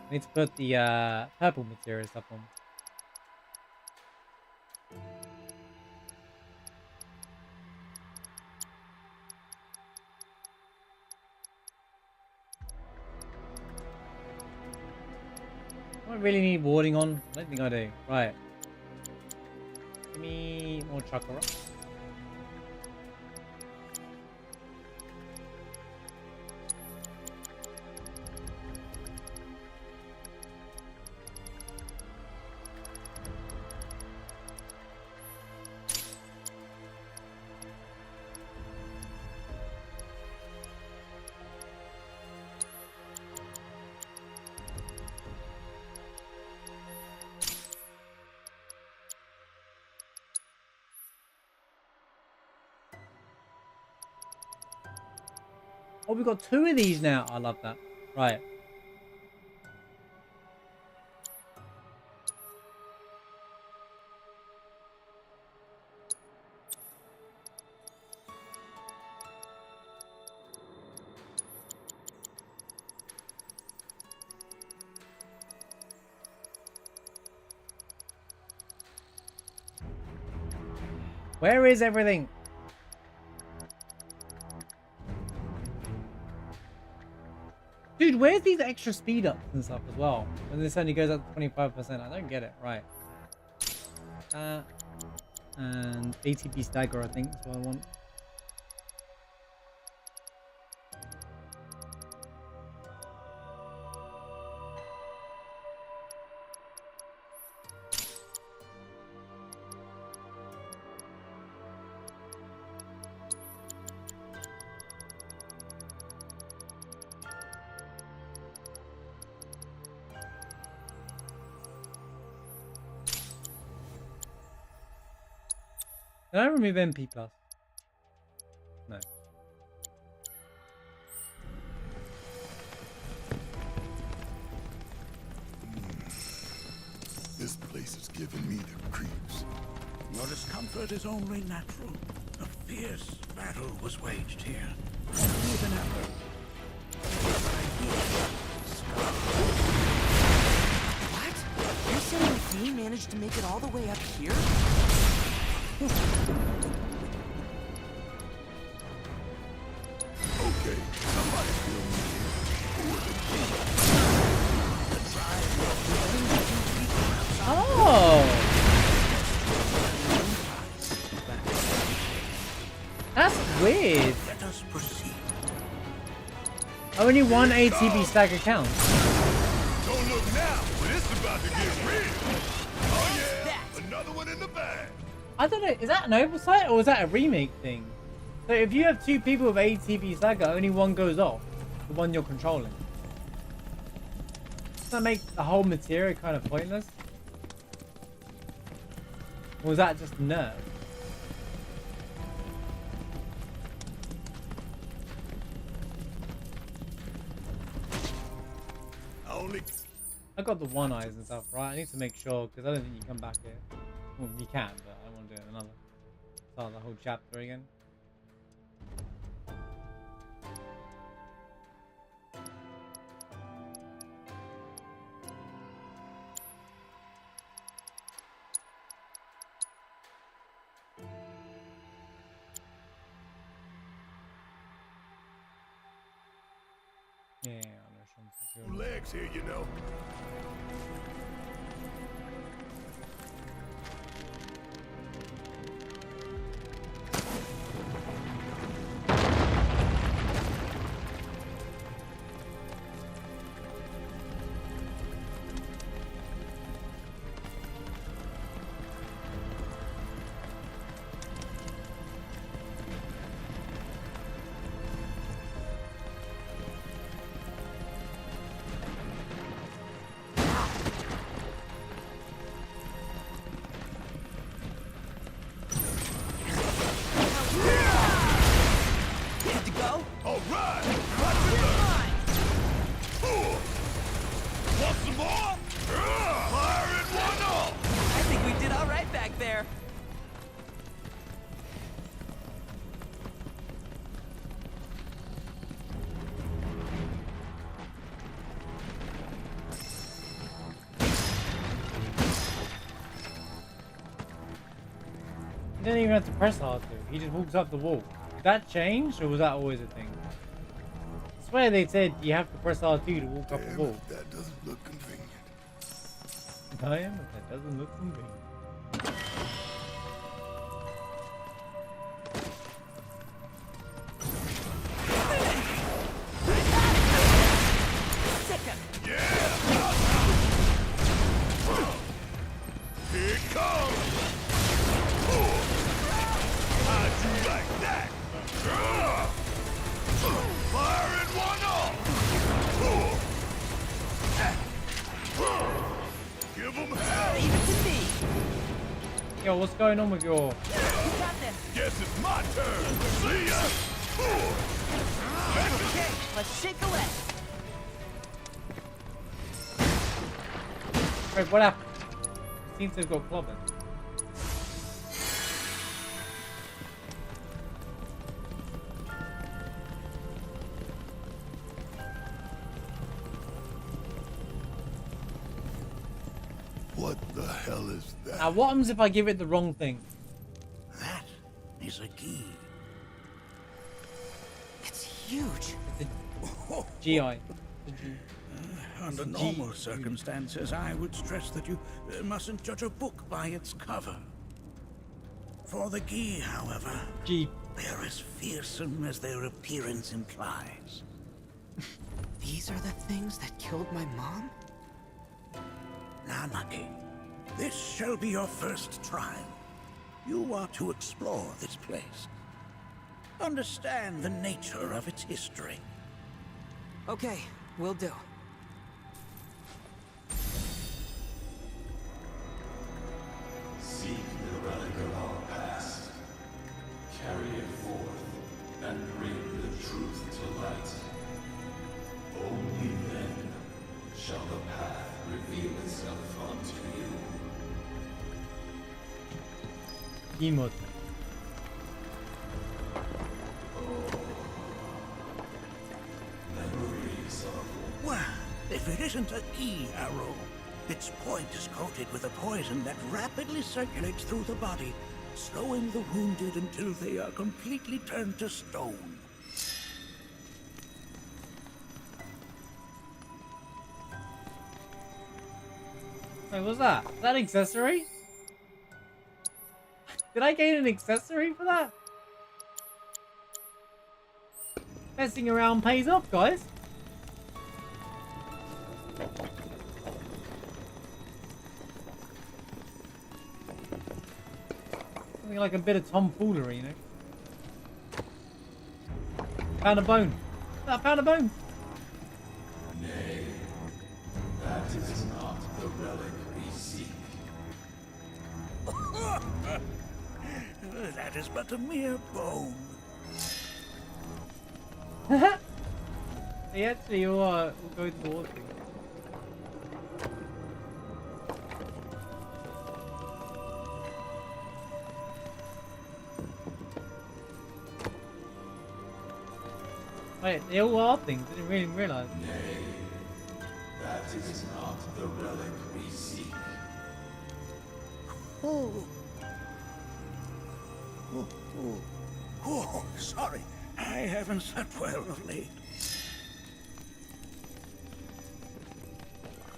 I need to put the purple material stuff on. Do I really need warding on? I don't think I do. Right. Give me more chakra. Oh, we got 2 of these now. I love that. Right. Where is everything? Dude, where's these extra speed ups and stuff as well? When this only goes up to 25%. I don't get it. Right. And ATP stagger, I think, is what I want. Did I remove MP+? No. This place is giving me the creeps. Your discomfort is only natural. A fierce battle was waged here. More than ever. What? You're saying he managed to make it all the way up here? Okay, somebody fill me in. Oh! That's weird. Let us proceed. Only one ATB stagger counts. Don't look now, but it's about to get real. Oh yeah, another one in the bag. I don't know, is that an oversight or is that a remake thing? So if you have 2 people with ATB stagger, only one goes off. The one you're controlling. Does that make the whole material kind of pointless? Or was that just nerf? I got the 1 eyes and stuff, right? I need to make sure, because I don't think you come back here. Well, you can, but I want to do it another. Start the whole chapter again. Yeah, legs here, you know. He didn't even have to press R2. He just walks up the wall. Did that change, or was that always a thing? I swear they said you have to press R2 to walk up the wall. That doesn't look convenient. Damn, that doesn't look convenient. Here it comes! How'd you like that? Firing one off! Give them hell! Leave it to me! Yo, what's going on with your... Guess it's my turn! See ya! Okay, let's shake a leg. Wait, what happened? Seems to have got clobbered. What the hell is that? Now, what happens if I give it the wrong thing? That is a key. It's huge. GI. Under normal circumstances, I would stress that you mustn't judge a book by its cover. For the Gi, however, they're as fearsome as their appearance implies. These are the things that killed my mom? Now, Nucky, this shall be your first trial. You are to explore this place. Understand the nature of its history. Okay, will do. Seek the relic of our past. Carry it forth and bring the truth to light. Only then shall the path reveal itself unto you. Emote. Memories of... Well, if it isn't a Gi arrow, its point is coated with a poison that rapidly circulates through the body, slowing the wounded until they are completely turned to stone. Wait, what's that? Is that an accessory? Did I gain an accessory for that? Messing around pays off, guys. Something like a bit of tomfoolery, you know? Found a bone. I found a bone. Nay, that is not the relic we seek. That is but a mere bone. They actually all go towards me. Wait, they all are things. I didn't really realize. Nay, that is not the relic we seek. Oh. Oh, sorry. I haven't slept well of late.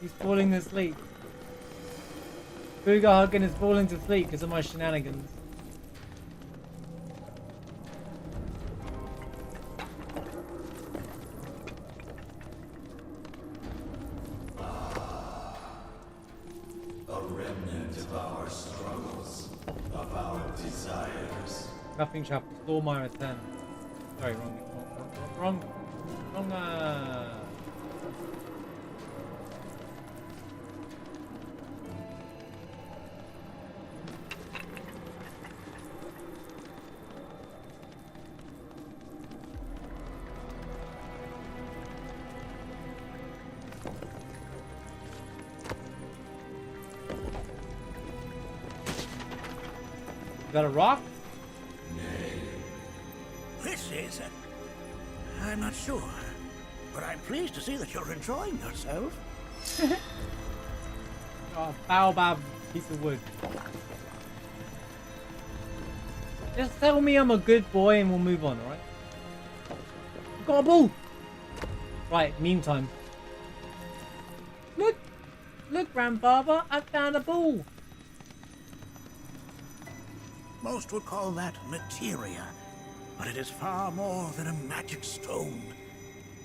He's falling asleep. Booger Huggin is falling to sleep because of my shenanigans. A remnant of our struggles, of our desires. Nothing shall restore my return. Sorry, wrong. Is that a rock? This is... I'm not sure. But I'm pleased to see that you're enjoying yourself. Oh, baobab piece of wood. Just tell me I'm a good boy and we'll move on, alright? Got a ball! Right, meme time. Look! Look, grandfather, I found a ball! Most would call that materia, but it is far more than a magic stone.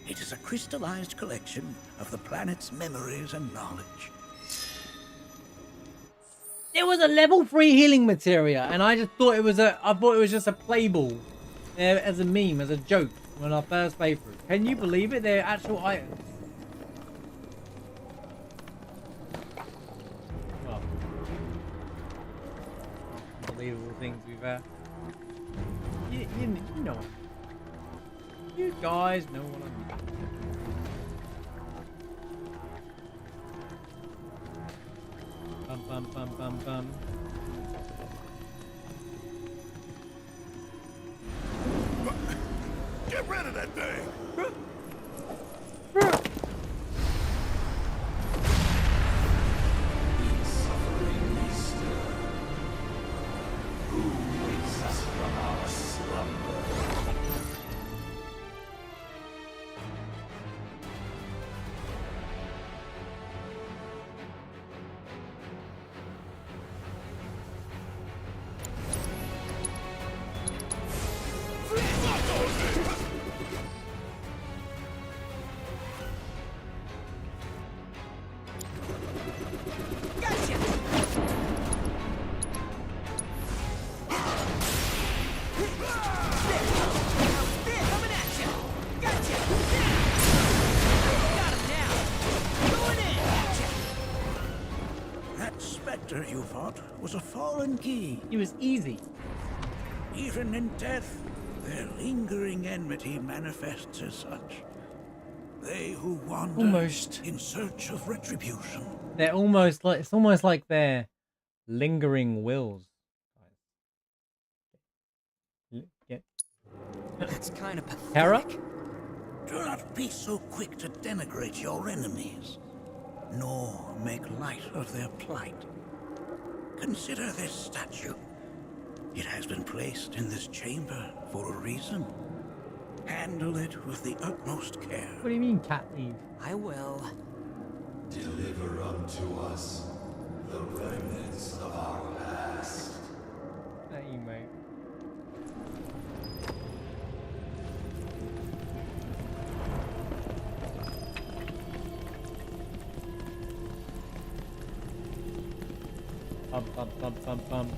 It is a crystallized collection of the planet's memories and knowledge. It was a level 3 healing materia, and I just thought it was just a play ball. As a meme, as a joke, on our first playthrough. Can you believe it? They're actual items. Well, unbelievable things we've had. You know. You guys know what I mean. Bum bum bum bum bum. Get rid of that thing! You fought was a fallen key. It was easy. Even in death, their lingering enmity manifests as such. They who wander Almost. in search of retribution. They're almost like, it's almost like they're lingering wills. Get. That's kind of pathetic. Terror? Do not be so quick to denigrate your enemies, nor make light of their plight. Consider this statue. It has been placed in this chamber for a reason. Handle it with the utmost care. What do you mean, cat leave? I will. Deliver unto us the remnants of our past. That you, mate. Bum, bum, bum, bum, bum.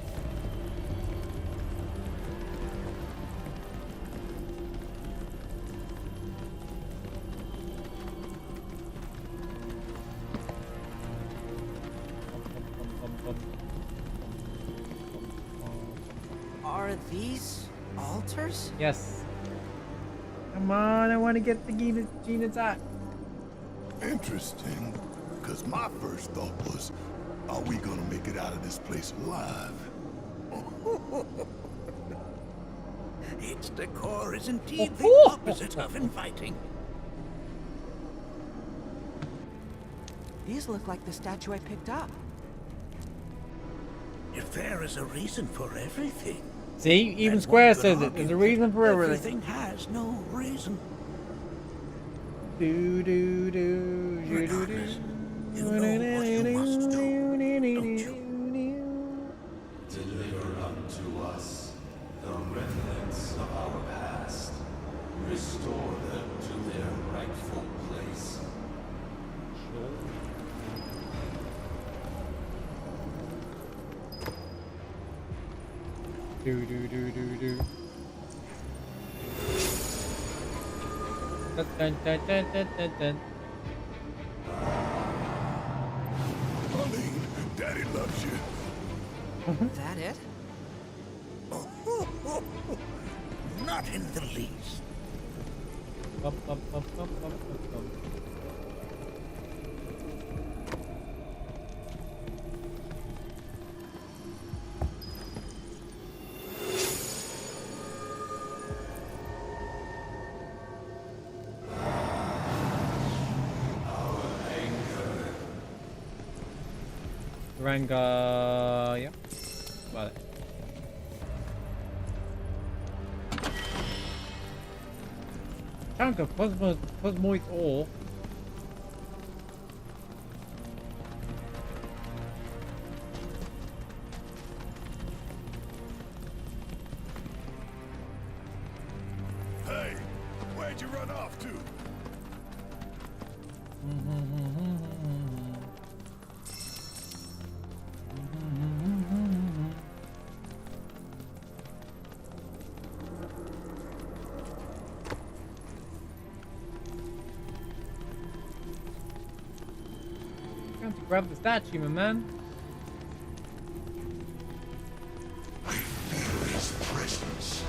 Are these altars? Yes. Come on, I want to get the Gene attack. Interesting, because my first thought was, are we gonna make it out of this place alive? Its decor is indeed the opposite of inviting. These look like the statue I picked up. If there is a reason for everything. See, even Square says it. There's a reason for everything. Has no reason. Do do do do do do. You know what you must do, don't you? Deliver unto us the remnants of our past. Restore them to their rightful place. Do do do do do. Dun dun dun dun dun dun dun. Arlene, Daddy loves you. That it? Not in the least. Bum, bum, bum, bum, bum, bum, bum. Ranga, yeah. Got it. Chunk of cosmoid ore. Hey, where'd you run off to? Time to grab the statue, my man. His presence.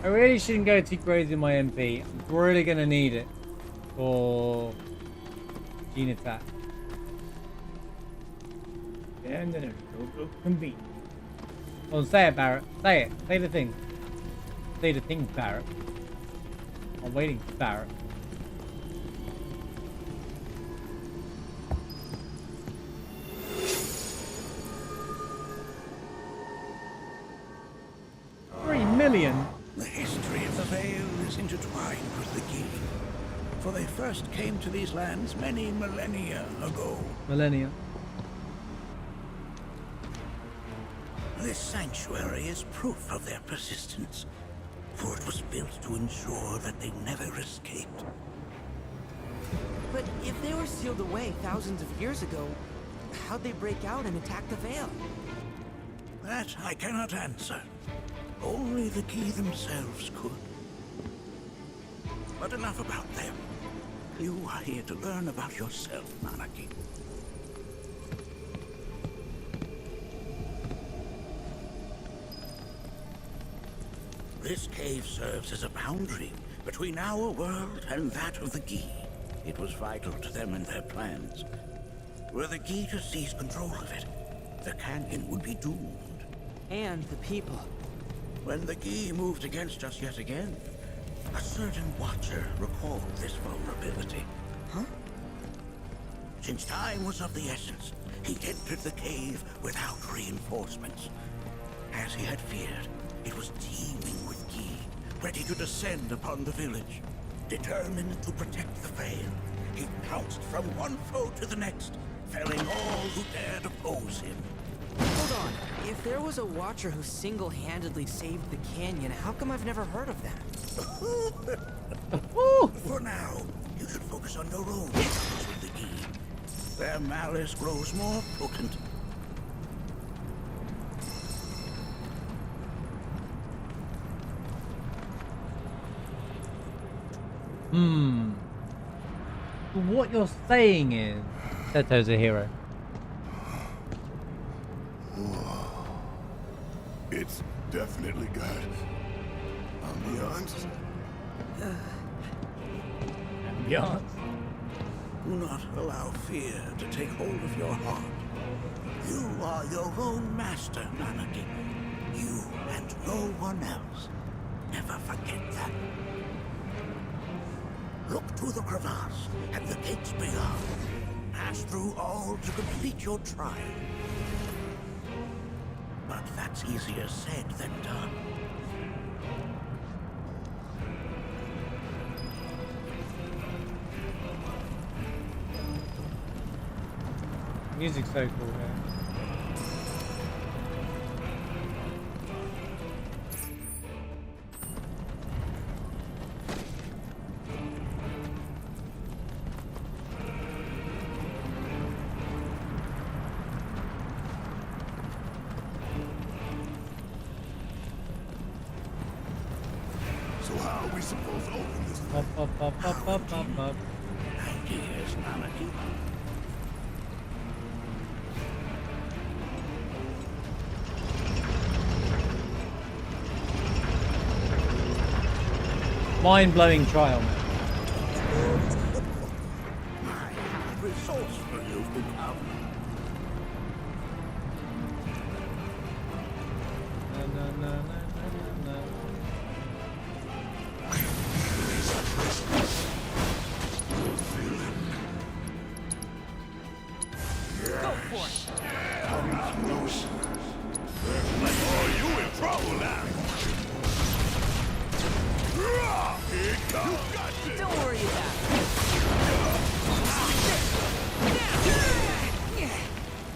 I really shouldn't go too crazy with my MP. I'm really gonna need it for Gene attack. And then go convene. Oh, say it, Barrett. Say it. Say the thing. Say the thing, Barrett. I'm waiting for Barrett. $3 million. The history of the Vale is intertwined with the Key, for they first came to these lands many millennia ago. Millennia. This sanctuary is proof of their persistence, for it was built to ensure that they never escaped. But if they were sealed away thousands of years ago, how'd they break out and attack the Vale? That I cannot answer. Only the Key themselves could. But enough about them. You are here to learn about yourself, Nattak. This cave serves as a boundary between our world and that of the Gi. It was vital to them and their plans. Were the Gi to seize control of it, the canyon would be doomed. And the people. When the Gi moved against us yet again, a certain watcher recalled this vulnerability. Huh? Since time was of the essence, he entered the cave without reinforcements. As he had feared, it was teeming with Gi, ready to descend upon the village. Determined to protect the Vale, he pounced from one foe to the next, felling all who dared oppose him. Hold on. If there was a watcher who single-handedly saved the canyon, how come I've never heard of them? For now, you should focus on your own issues with the Gi. Their malice grows more potent. What you're saying is, Seto's a hero. It's definitely got ambiance. Ambiance. Do not allow fear to take hold of your heart. You are your own master, Nattak. You and no one else. Never forget that. Look to the crevasse and the gates beyond. Pass through all to complete your trial. But that's easier said than done. Music's so cool, man. So how are we supposed to open this thing? Up. Ideas, Nattak. Mind-blowing trial, man. How resourceful you've become. Go for it. Oh, you in trouble now. Here it comes. You got this. Don't worry about it.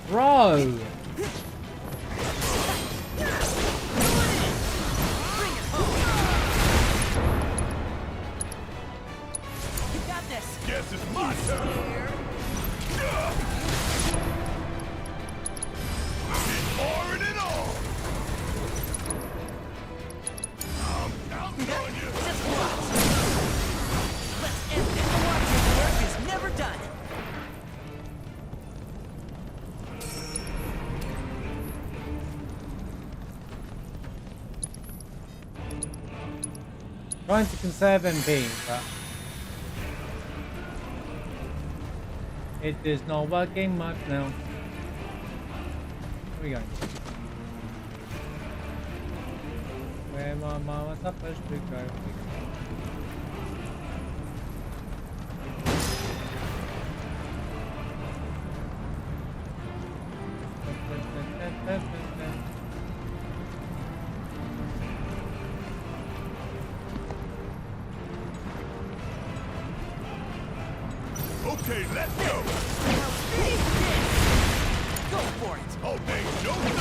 Bro! You got this. Guess it's my turn. It's pouring it on. I'm counting on you. Just watch. Let's end this. The watcher's work is never done. Trying to conserve MP, but it is not working much now. Where are we going? Where my mama's supposed to go? Okay, let's go. Go for it. Oh, hey, no thing.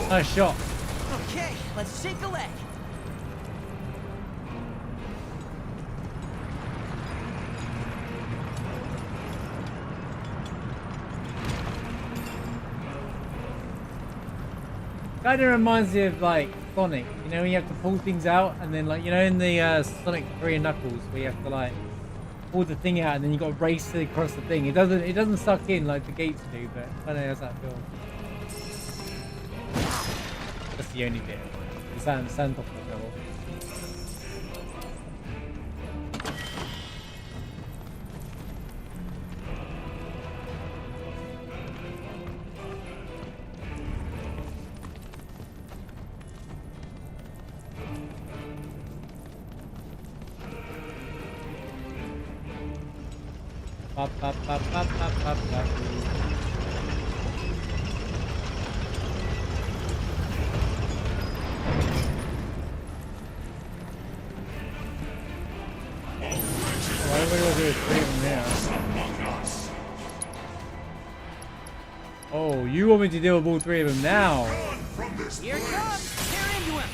Nice shot. Okay, let's shake a leg. Kind of reminds me of like Sonic, you know, when you have to pull things out, and then like, you know, in the Sonic 3 and Knuckles, where you have to like pull the thing out, and then you got to race it across the thing. It doesn't suck in like the gates do, but kind of has that feel. That's the only bit. The sand top of the level. Pop, pop, pop, pop, pop, pop, pop. Why would I do three of them there? Oh, you want me to deal with all three of them now? Here it comes. Tear into him.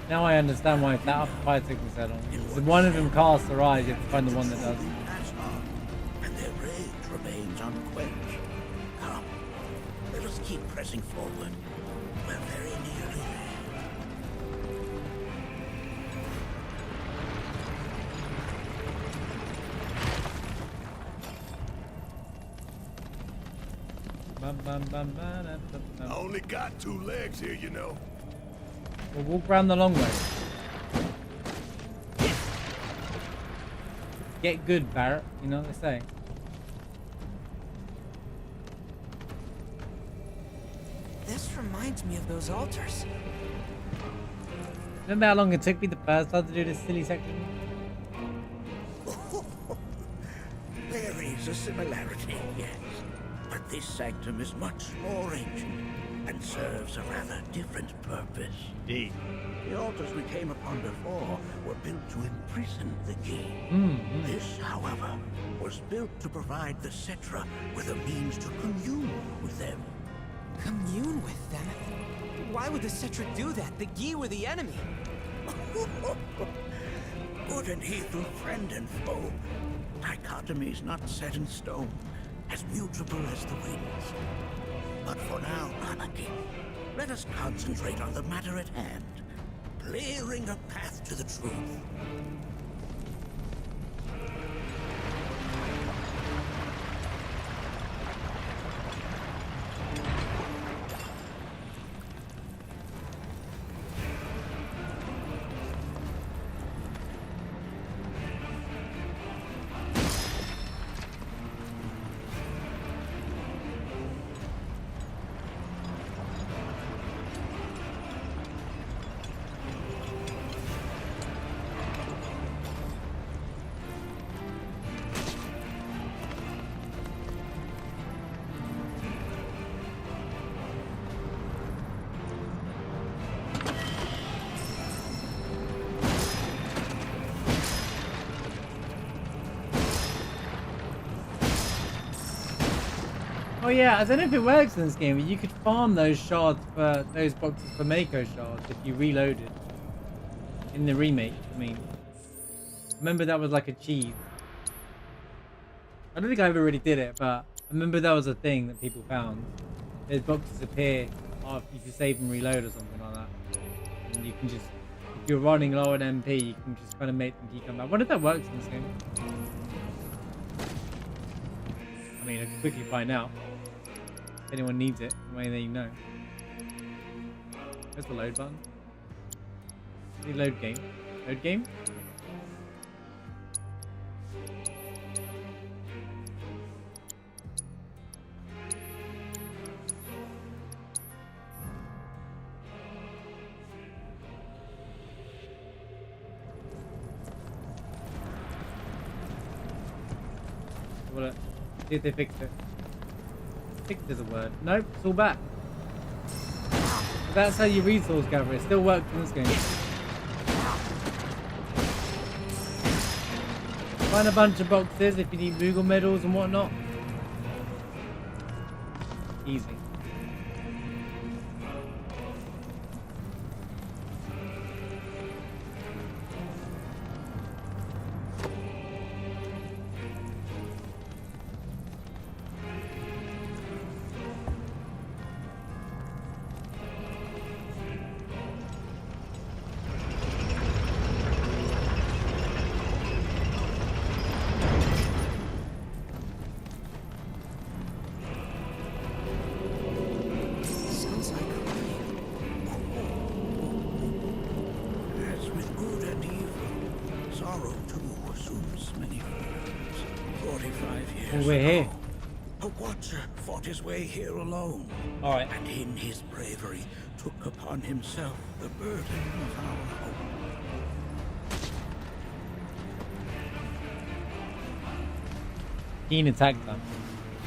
Now I understand why that fight took me so long. If one of them casts their eyes, you have to find the one that does. And their rage remains unquenched. Come, let us keep pressing forward. We're very nearly there. I only got 2 legs here, you know. We'll walk around the long way. Get good, Barrett. You know what they say. This reminds me of those altars. Remember how long it took me the first time to do this silly section? There is a similarity, yes. But this sanctum is much more ancient and serves a rather different purpose. Indeed. The altars we came upon before were built to imprison the key. This, however, was built to provide the Cetra with a means to commune with them. Commune with them? Why would the Cetra do that? The Gi were the enemy. Good and evil, friend and foe. Dichotomy's not set in stone, as mutable as the winds. But for now, Anarchy, let us concentrate on the matter at hand, clearing a path to the truth. Oh yeah, I don't know if it works in this game, but you could farm those shards for those boxes for Mako shards if you reloaded. In the remake, I mean. Remember that was like a cheese. I don't think I ever really did it, but I remember that was a thing that people found. Those boxes appear after if you save and reload or something like that. And you can just, if you're running low on MP, you can just kind of make them keep coming back. I wonder if that works in this game. I mean, I can quickly find out. If anyone needs it, then you know. There's the load button. Load game. Load game? Well, see if they fixed it. Fixed is a word. Nope, it's all back. But that's how you resource gather. It still works in this game. Find a bunch of boxes if you need Moogle medals and whatnot. Easy. His way here alone. All right. And in his bravery took upon himself the burden of our hope. Keen attack time.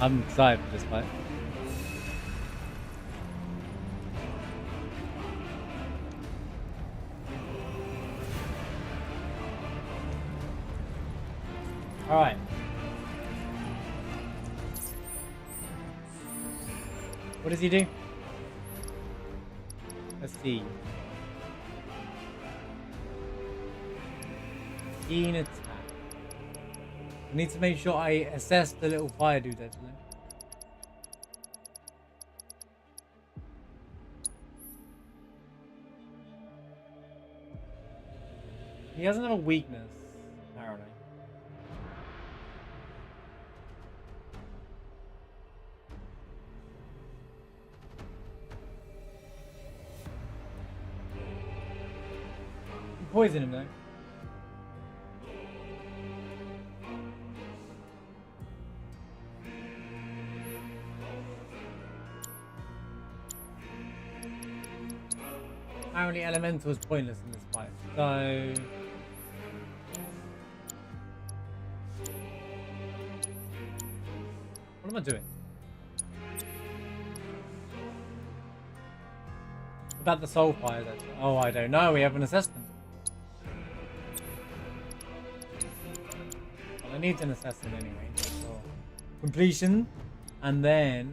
I'm excited for this fight. All right. What does he do? Let's see. Keen attack. I need to make sure I assess the little fire dude actually. He doesn't have a weakness, apparently. Poison him though. Apparently elemental is pointless in this fight, so what am I doing? About the soul fires actually. Oh, I don't know, we haven't assessed them. I need an assessment anyway for completion, and then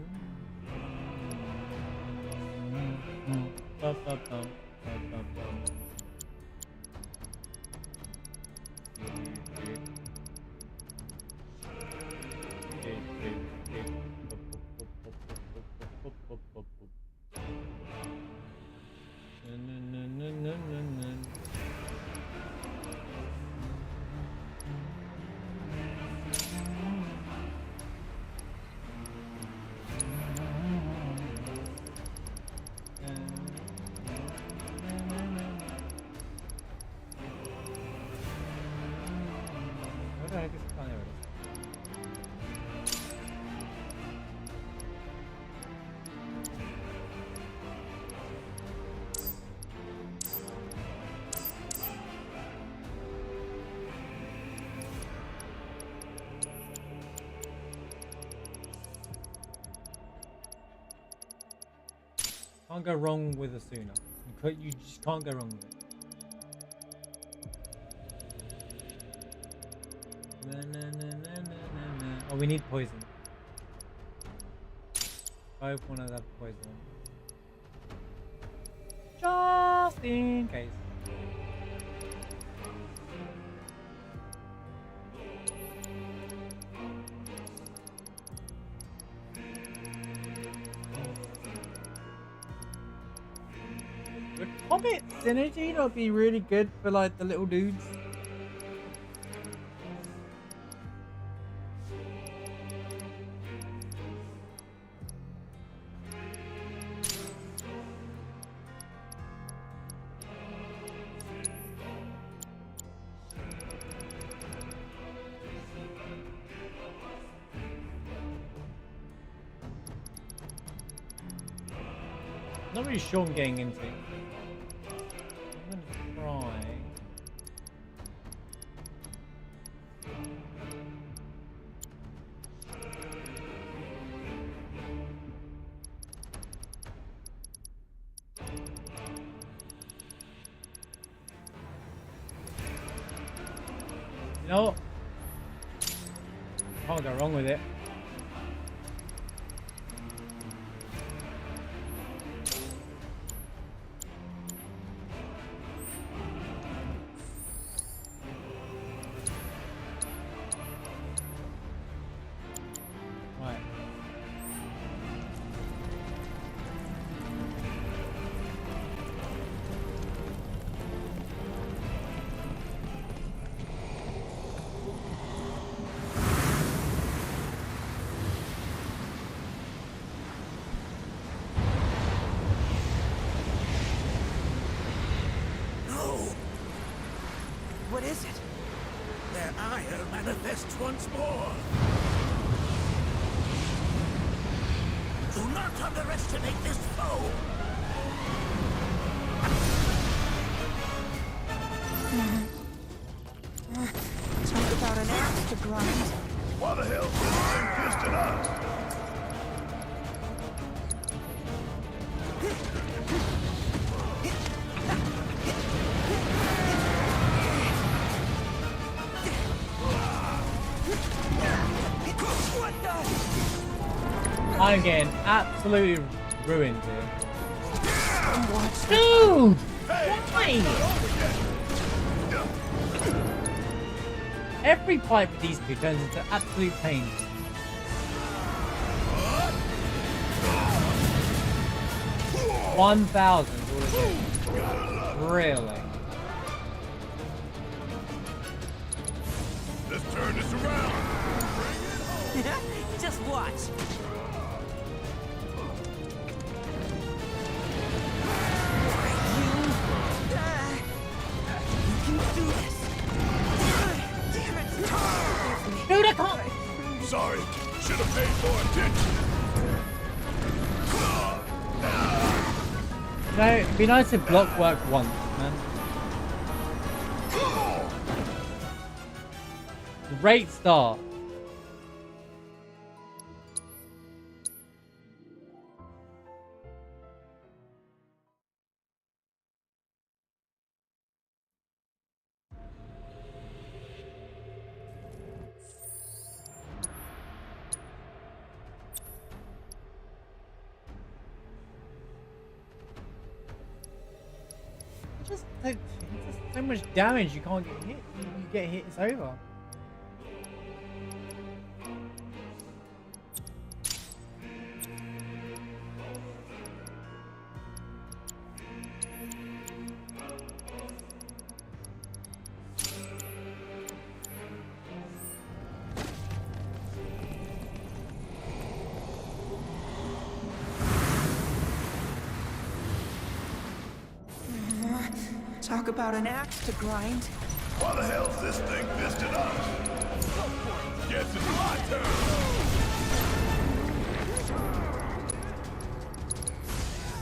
can't go wrong with Asuna. You just can't go wrong with it. Oh, we need poison. Both one of them poison. Just in case. Would Comet Synergy not be really good for like the little dudes? Not really sure I'm getting into. I'm gonna try. You know what? Can't go wrong with it. What is it? Their ire manifests once more. Do not underestimate this foe. Talk about an axe to grind. Why the hell is this thing pissed at us? I'm getting absolutely ruined here. Dude! Why? Every fight with these two turns into absolute pain. $1,000 all it is. Really? Let's turn this around. Just watch. Dude, I can't. Sorry, should have paid more attention. You know, it'd be nice if block worked once, man. Great start. Just so much damage, you can't get hit. You get hit, it's over. Talk about an axe to grind. Why the hell's this thing pissed at us? Guess it's my turn.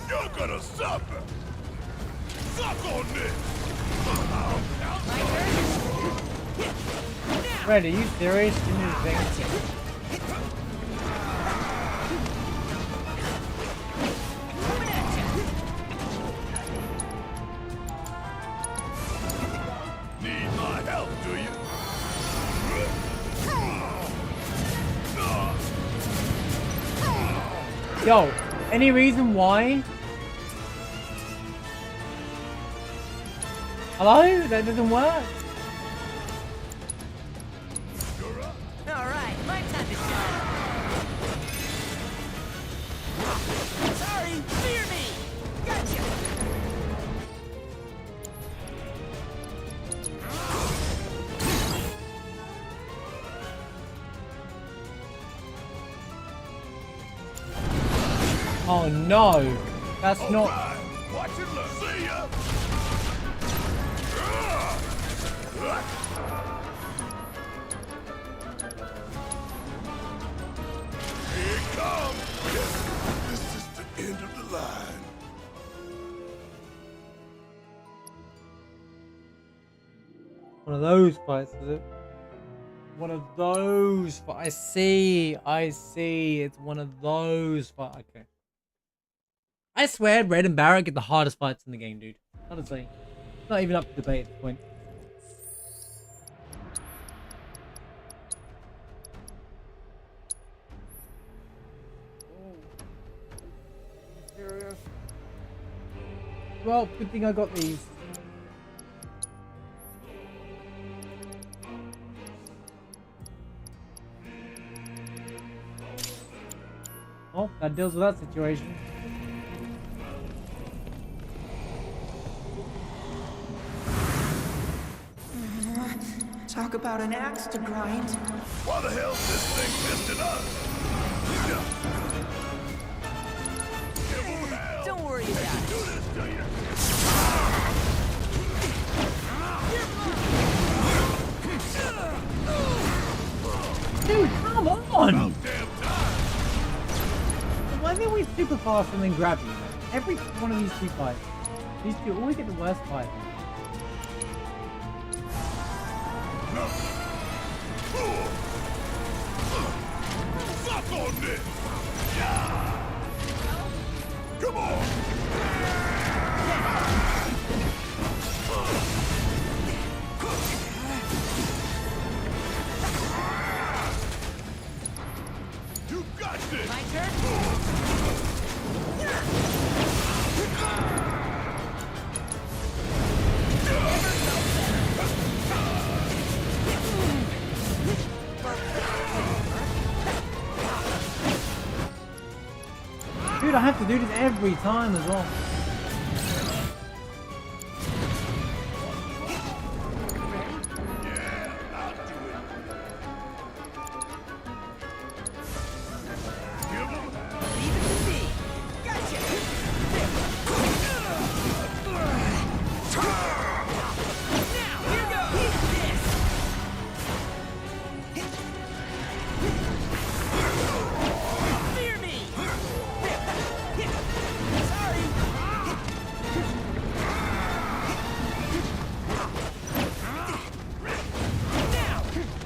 You're gonna suffer. Suck on this. Red, are you serious? Give me the thing. Yo, any reason why? Hello? That doesn't work? Alright, my time to shine. Sorry, fear me! Gotcha! Oh no! That's not... Watch it look. See ya. Here it comes. Yes, this is the end of the line. One of those fights, is it? One of those fights. I see. It's one of those fights. Okay. I swear, Red and Barrett get the hardest fights in the game, dude. Honestly. It's not even up to debate at this point. Serious? Well, good thing I got these. Oh, that deals with that situation. Talk about an axe to grind. Why the hell's this thing pissing us? Don't worry about it. Do this to you. Dude, come on! Why didn't we super fast and then grab you? Every one of these two fights. These two always get the worst fight. Suck on this! Come on! You got this! My turn? Dude, I have to do this every time as well.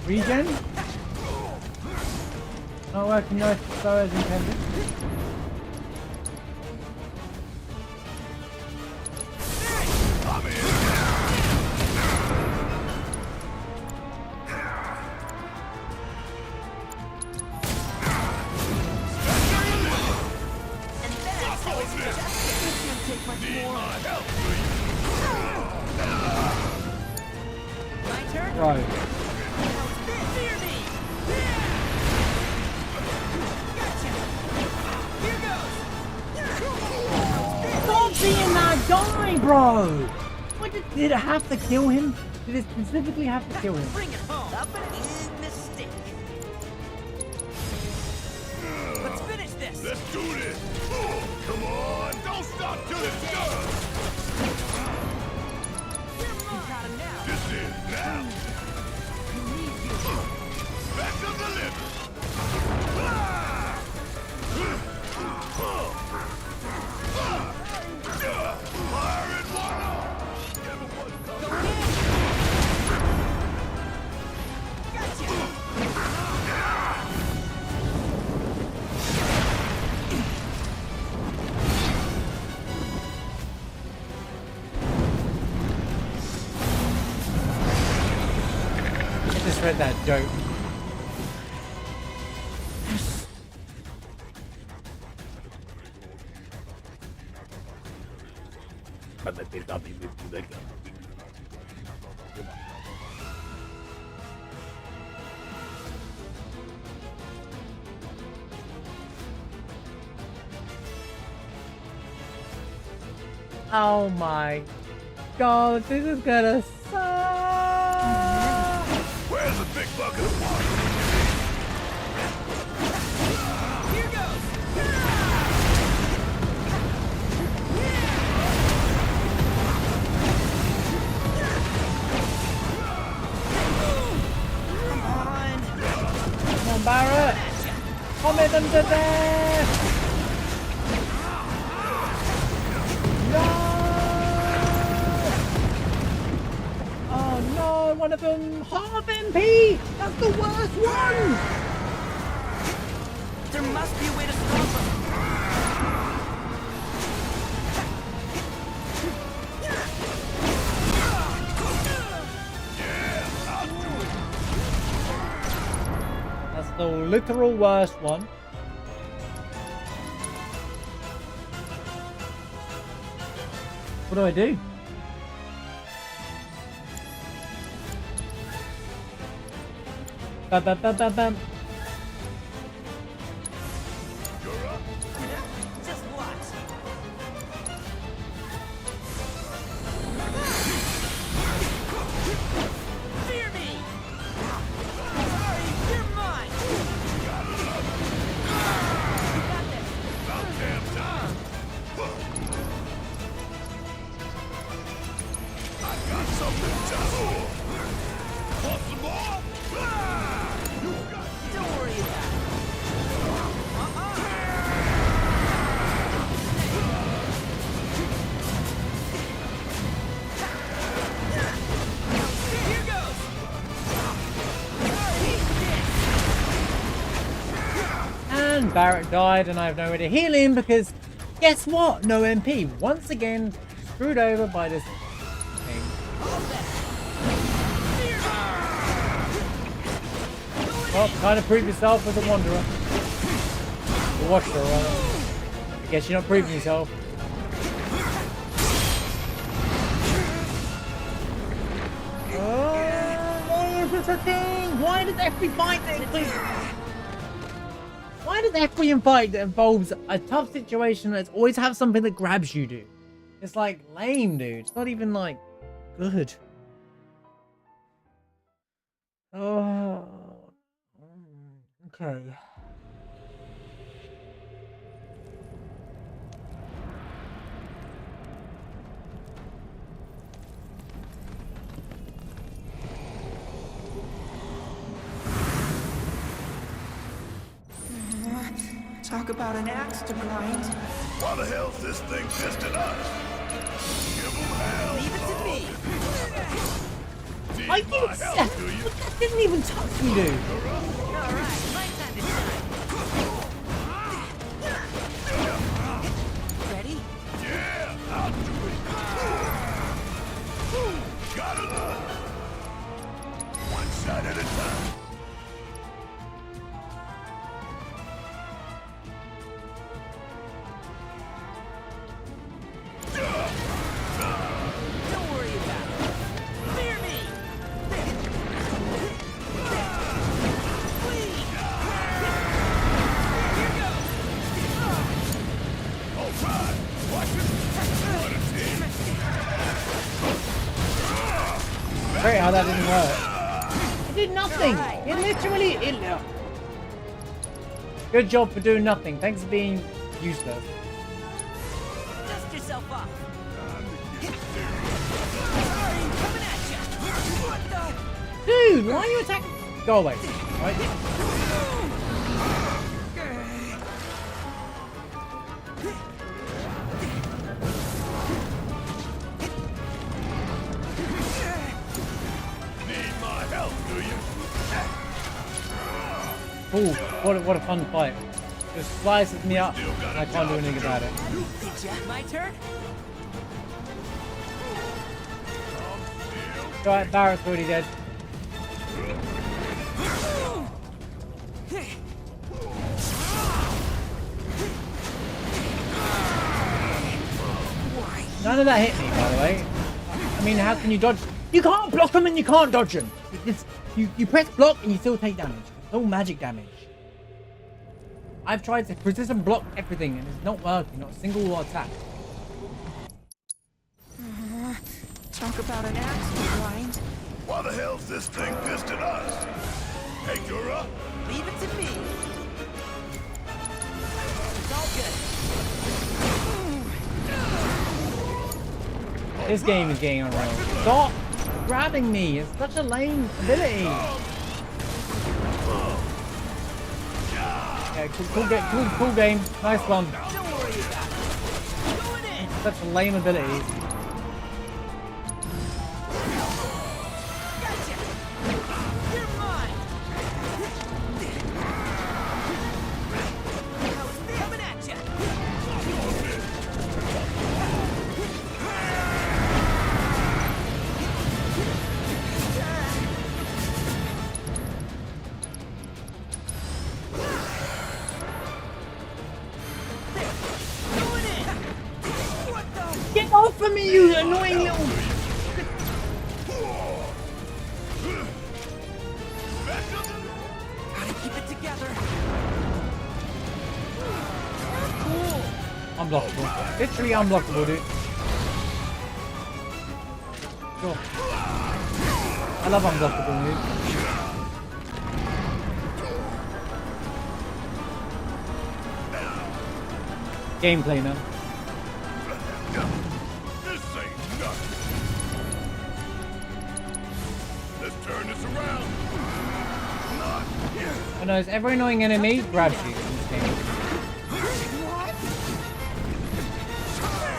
Regen? Not working nice so as intended. Right. Stop being that guy, bro! What did it have to kill him? Did it specifically have to kill him? Bring it home. A big mistake. Let's finish this. Let's do this! Come on! Don't stop till it's done! This is now! Back to the lift! Fire in one arm! Everyone's coming! I just read that joke. Oh my god, this is gonna suck! Where's the big bucket of water? Here goes! Come on, Barrett! Vomit them to death! Oh no, one of them half MP! That's the worst one! There must be a way to stop them. That's the literal worst one. What do I do? Bam, bam, bam, bam, bam. Just watch. Fear me! Sorry, you're mine! Got this! About damn time! I got something just for you. Want some more? Don't worry about it. Here goes. And Barrett died, and I have nowhere to heal him because guess what? No MP. Once again, screwed over by this thing. Well, kind of prove yourself with the Wanderer. The Watcher, rather. I guess you're not proving yourself. Oh, it's a thing! Why does every fight that includes... Why does every fight that involves a tough situation let's always have something that grabs you, dude? It's like lame, dude. It's not even like good. Oh. Okay. Talk about an axe to grind. Why the hell's this thing testing us? Give them hell. Leave it to me. Need I my didn't help, do you? That didn't even touch me, dude. All right, my time to shine. Ready? Yeah, I'll do it. Got it. One shot at a time. Don't worry about it. Fear me. Flee. Here goes. All right, watch it. What a team. Great how that didn't work. It did nothing. It literally... Good job for doing nothing. Thanks for being useless. Dust yourself off. Sorry, coming at you. What the? Dude, why are you attacking? Go away. Right? Need my help, do you? Ooh, what a fun fight. Just slices me up and I can't do anything about it. Did ya? My turn? Alright, Barrett's already dead. Why, None of that hit me, by the way. I mean, how can you dodge? You can't block them and you can't dodge them. You press block and you still take damage. It's all magic damage. I've tried to precision block everything and it's not working. Not a single attack. Talk about an axe to grind. Why the hell's this thing pissed at us? Hey, Gura. Leave it to me. It's all good. This game is getting unreal. Stop grabbing me. It's such a lame ability. Yeah, cool game. Nice one. Don't worry about it. Going in. Such a lame ability. Gotcha. You're mine. Coming at ya. Get off of me, you annoying little... Gotta keep it together. Cool. Unblockable. Literally unblockable, dude. Sure. I love unblockable, dude. Gameplay, man. This ain't nothing. Let's turn this around. Not here. I know, it's every annoying enemy grabs you in this game.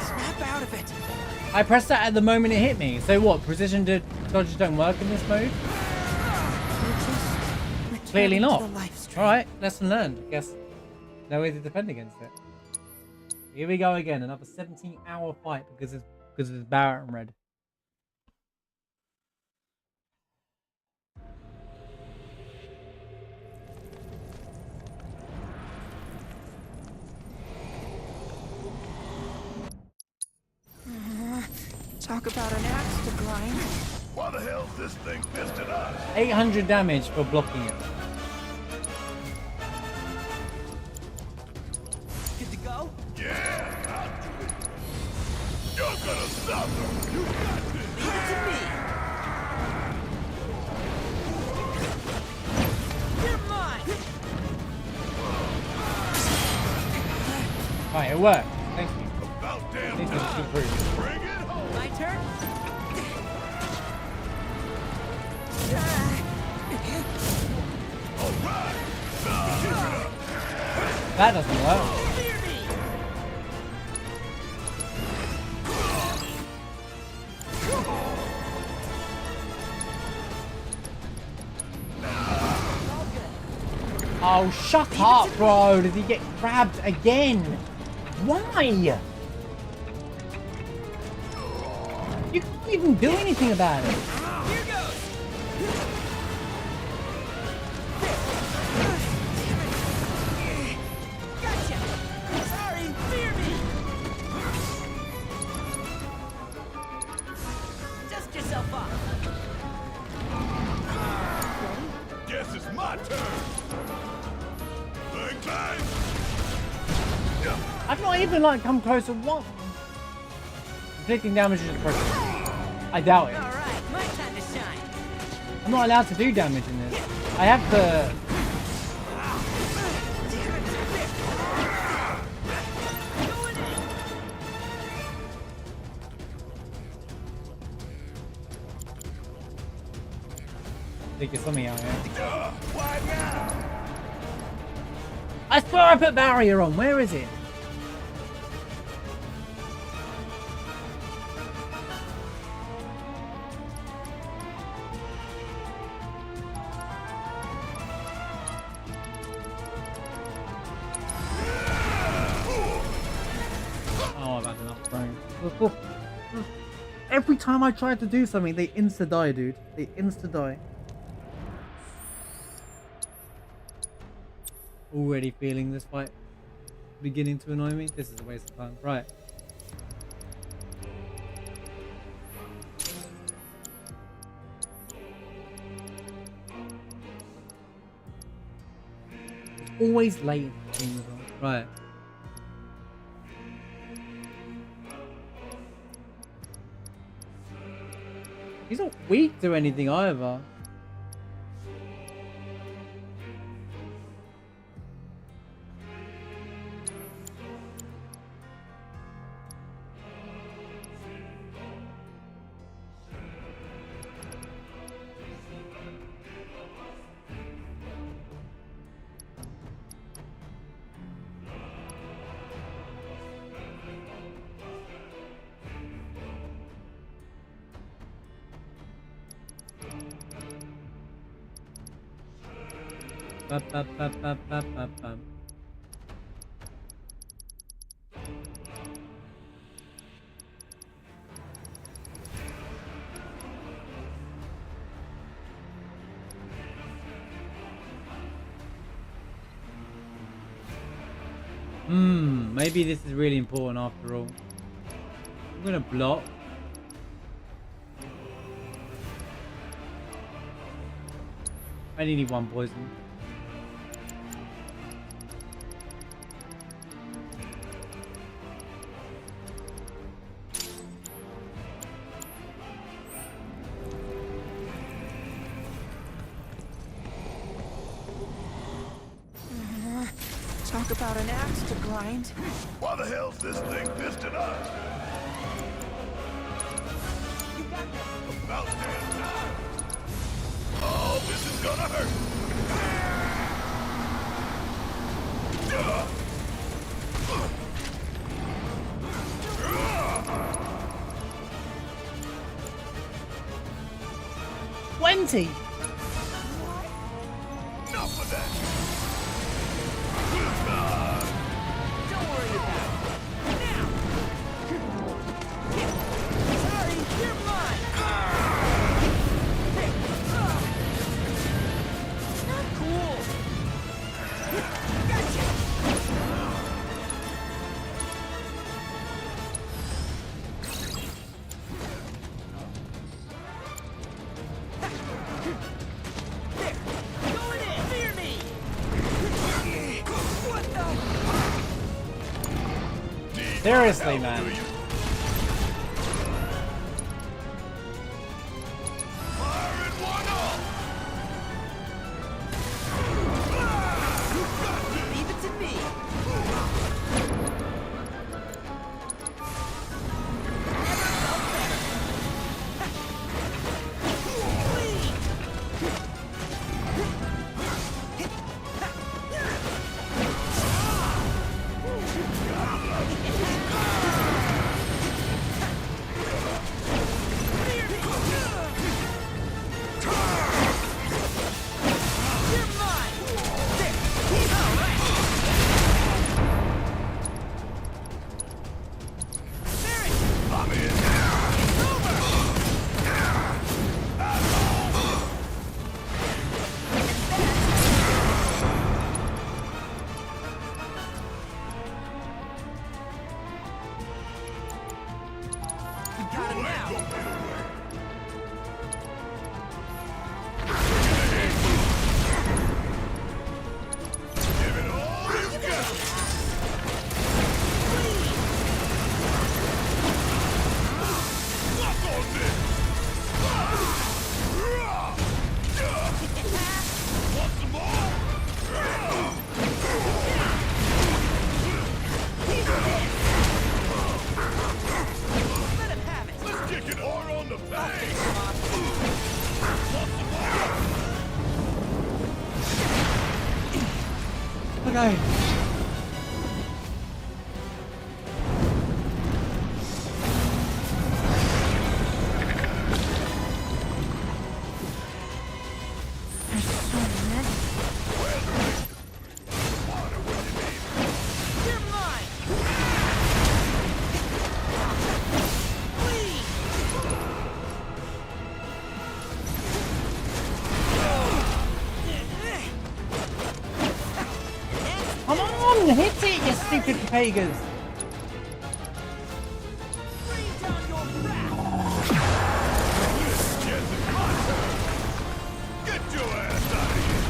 Snap out of it. I pressed that at the moment it hit me. So what? Precision dodges don't work in this mode? Clearly not. Alright, lesson learned. I guess no way to defend against it. Here we go again. Another 17-hour fight because it's Barrett and Red. Talk about an axe to grind. Why the hell's this thing pissed at us? 800 damage for blocking it. Good to go? Yeah, I'll do it. You're gonna stop them. You got this. Leave it to me. You're mine. Right, it worked. Thank you. About damn Thank you. time. Bring Bring it home. My turn? All right. That doesn't work. Oh, shut up, bro. Did he get grabbed again? Why? You can't even do anything about it. Here goes. Gotcha. Sorry, fear me. Dust yourself off. Guess it's my turn. Bang, bang. I've not even like come close to one. Inflicting damage is pressure. I doubt it. All right, my time to shine. I'm not allowed to do damage in this. I have to. Think of something out here. Why now? I swear I put barrier on. Where is it? Oh, I've had enough brain. Every time I try to do something, they insta die, dude. They insta die. Already feeling this fight beginning to annoy me. This is a waste of time. Right. always late. Right. He's not weak to anything either. Maybe this is really important after all. I'm gonna block. I only need one poison. Talk about an axe to grind. Why the hell's this thing piston us? About damn time. Oh, this is gonna hurt. 20. Enough of that. Don't worry about it. Now! Sorry, you're mine! Not cool! Gotcha! There! Going in! Fear me! What the? Seriously, man. Leave it to me! Okay. Hit it, you stupid pagans! Get your ass out of here!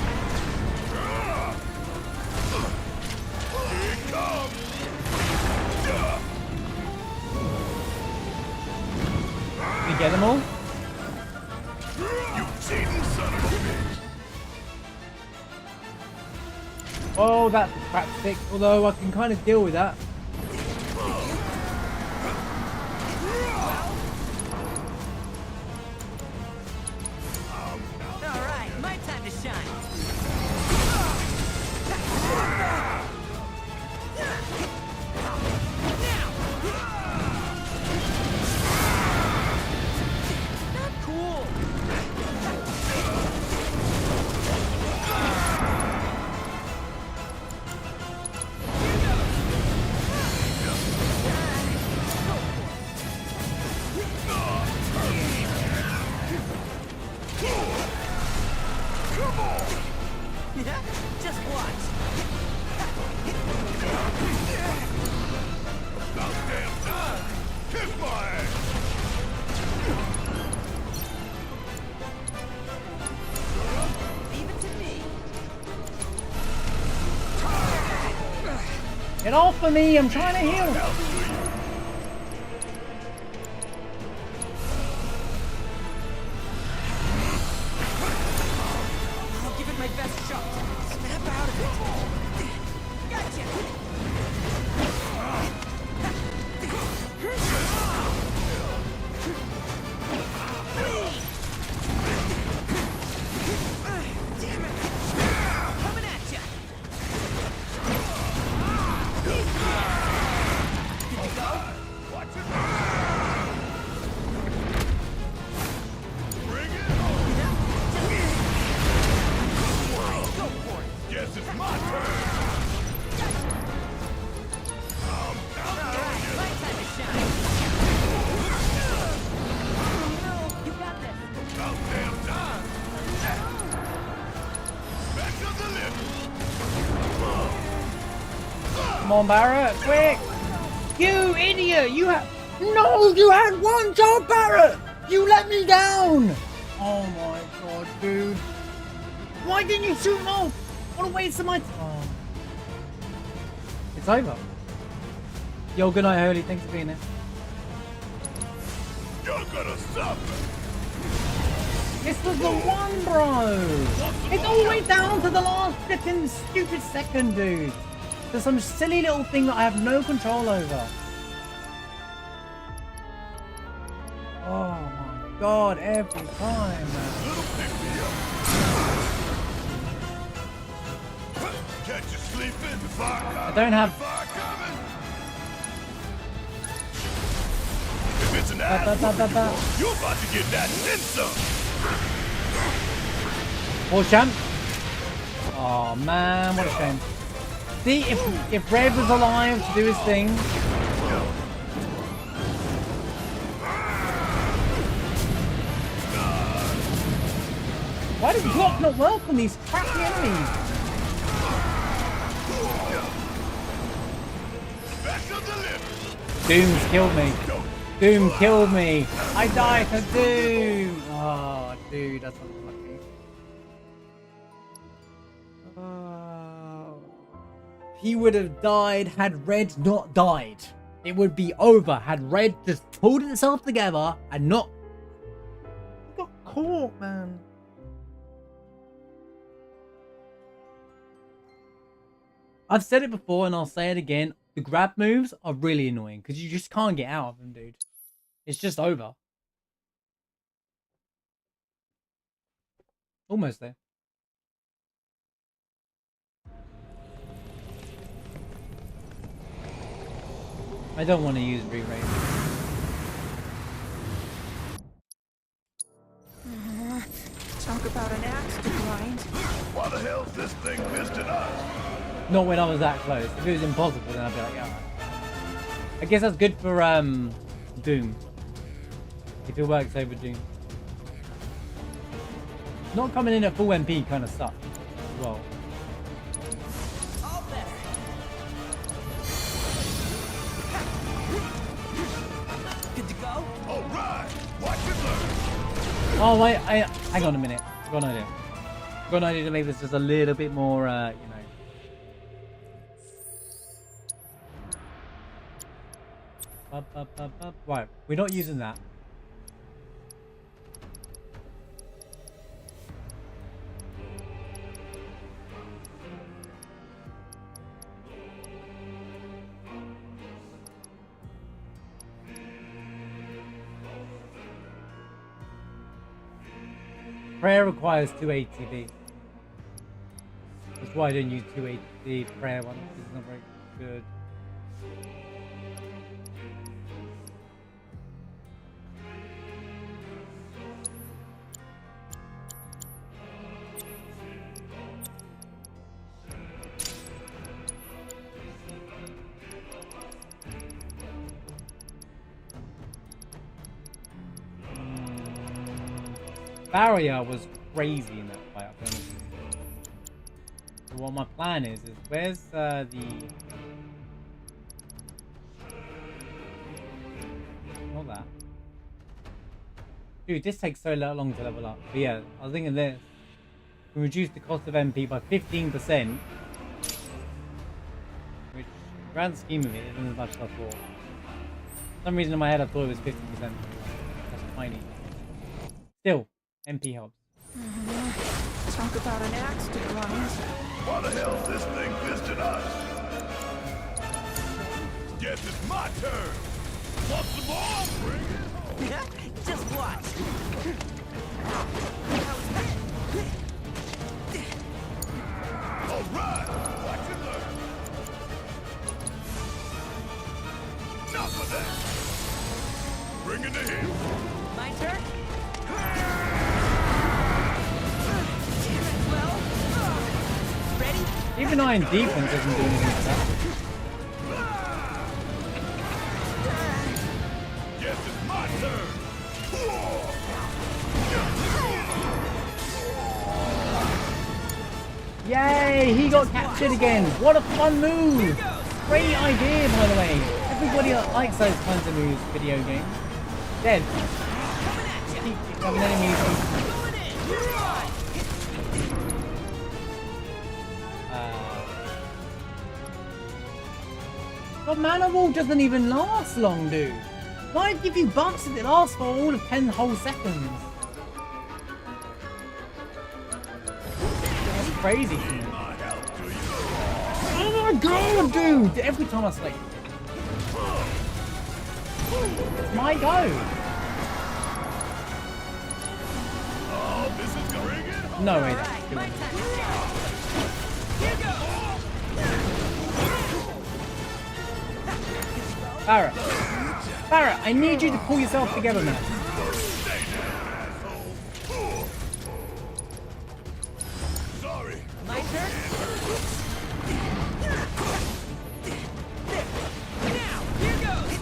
you get them all? You cheating son of a bitch! Oh, that's crap stick. Although I can kind of deal with that. Alright, my time to shine. Not cool. Come on! Yeah, just watch. About damn time! Kiss my ass! Leave it to me. Get off of me! I'm trying to heal. I'll give it my best shot. Snap out of it. Gotcha. Damn it. Coming at ya. Good to go? Watch it! Bring it home! Go for it. Guess it's my turn! Alright, my time to shine. No, you got this. About damn time! Special delivery! Come on, Barrett, quick! You idiot! You had no! You had one job, Barrett! You let me down! Oh my god, dude! Why didn't you shoot him off? What a waste of my time! It's over. Yo, good night, Holy. Thanks for being here. You're gonna suffer! This was the one, bro! It's all the way down to the last freaking stupid second, dude! There's some silly little thing that I have no control over. Oh my god, every time, man. Catch you sleeping? I don't have... If it's an ass, you're about to get that and then some. Oh, champ. Oh man, what a shame. See, if Red was alive to do his thing. Why does block not welcome these crappy enemies? Doom's killed me. Doom killed me. I died to Doom. Oh, dude, that's unlucky. He would have died had Red not died. It would be over had Red just pulled itself together and not got caught, man. I've said it before and I'll say it again. The grab moves are really annoying because you just can't get out of them, dude. It's just over. Almost there. I don't want to use re-raise. Talk about an axe to grind. Why the hell's this thing missing us? Not when I was that close. If it was impossible, then I'd be like, yeah. Right. I guess that's good for Doom. If it works over Doom. Not coming in at full MP kind of sucks as well. All better. Good to go? All right. Watch it learn. Oh wait, hang on a minute. I've got an idea. I've got an idea to make this just a little bit more, you know. Right, we're not using that. Prayer requires 2 ATB. That's why I don't use 2 ATB prayer one, because it's not very good. Barrier was crazy in that fight. So what my plan is where's the not that. Dude, this takes so long to level up. But yeah, I was thinking this. We reduce the cost of MP by 15%. Which, grand scheme of it, isn't as much as I thought. For some reason in my head I thought it was 50%. That's tiny. Still, MP helps. Talk about an axe to grind. Why the hell's this thing pissed at us? Guess it's my turn. Want some more? Bring it home. Just watch. All right, watch and learn. Enough of that. Bring it to him. My turn? Even Iron Defense doesn't do anything to that. Guess it's my turn. Yay! He got captured again. What a fun move! Great idea, by the way. Everybody likes those kinds of moves. Video games. Dead. Keep having enemies. But Mana Wall doesn't even last long, dude. Why give you buffs if it lasts for all of 10 whole seconds? That's crazy. Oh my god, dude! Every time I sleep. It's my go. No way that's doing it. Barrett. Barrett, I need you to pull yourself together, man. Sorry. My turn? Now, here goes.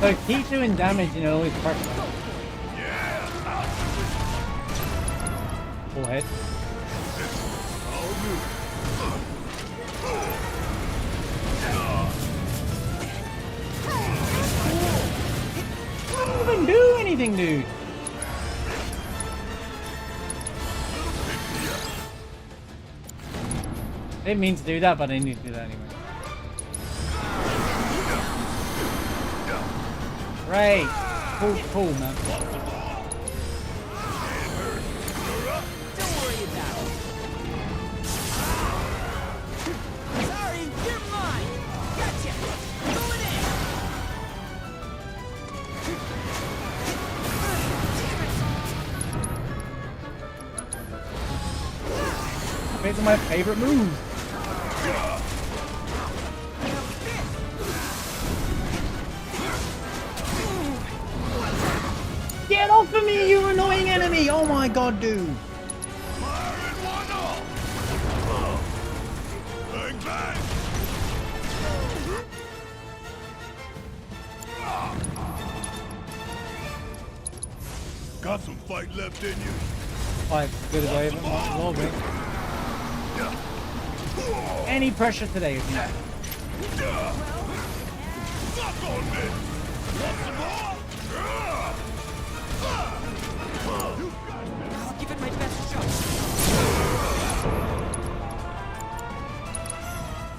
So keep doing damage and it'll always perfect. Forehead. Don't even do anything, dude. Didn't mean to do that, but I need to do that anyway. Great. Cool, man. Don't worry about it. Sorry, you're mine. Gotcha. Going in. These are my favorite moves. Get off of me, you annoying enemy! Oh my god, dude. Bang, bang. Got some fight left in you. Fight good as I ever will be. Any pressure today is not. Suck on me. Want some more? I'll give it my best shot.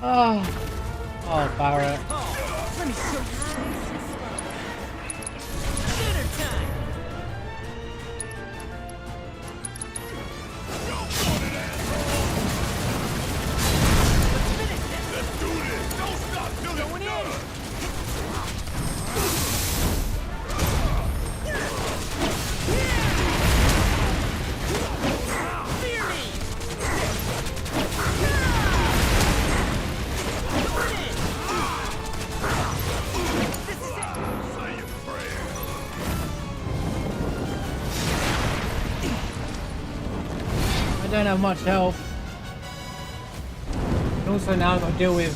Oh, Barrett. Let me show you. Dinner time. Let's do this. Don't stop till it's done. don't have much health. And also now I've got to deal with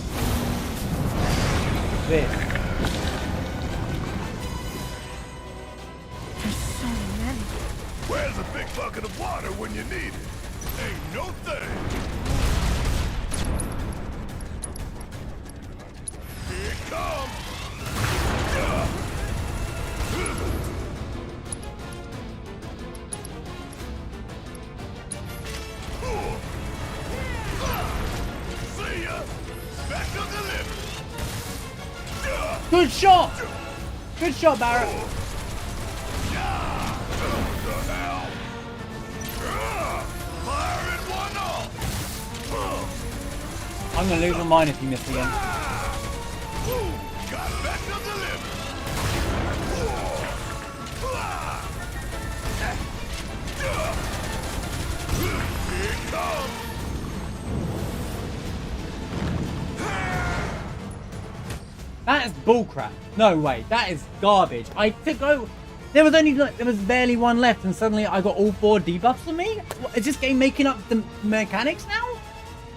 this. There's so many. Where's a big bucket of water when you need it? Ain't no thing. Here it comes. See ya. Back to the limit. Good shot! Good shot, Barrett. I'm gonna lose my mind if you miss again. That is bullcrap. No way. That is garbage. I took over. There was barely one left, and suddenly I got all 4 debuffs on me. What, is this game making up the mechanics now?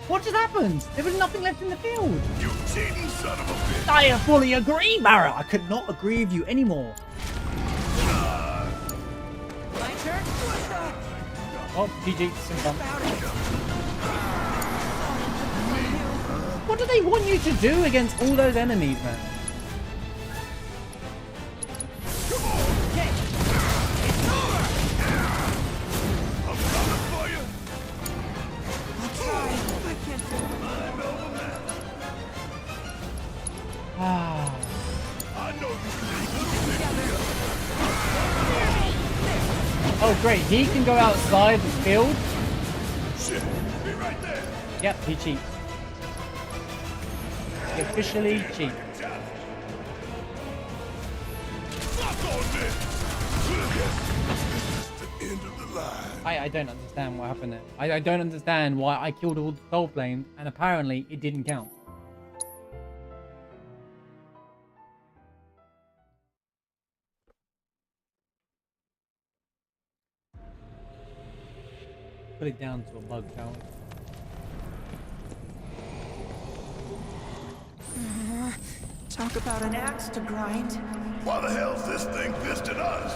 What just happened? There was nothing left in the field. You cheating son of a bitch! I fully agree, Barrett. I could not agree with you anymore. My turn? Oh, GG. What do they want you to do against all those enemies, man? Oh great, he can go outside the field. Shit, be right there. Yep, he cheats. He officially cheats. I don't understand what happened there. I don't understand why I killed all the soul flames and apparently it didn't count. Put it down to a bug, shall we? Talk about an axe to grind. Why the hell's this thing pissed at us?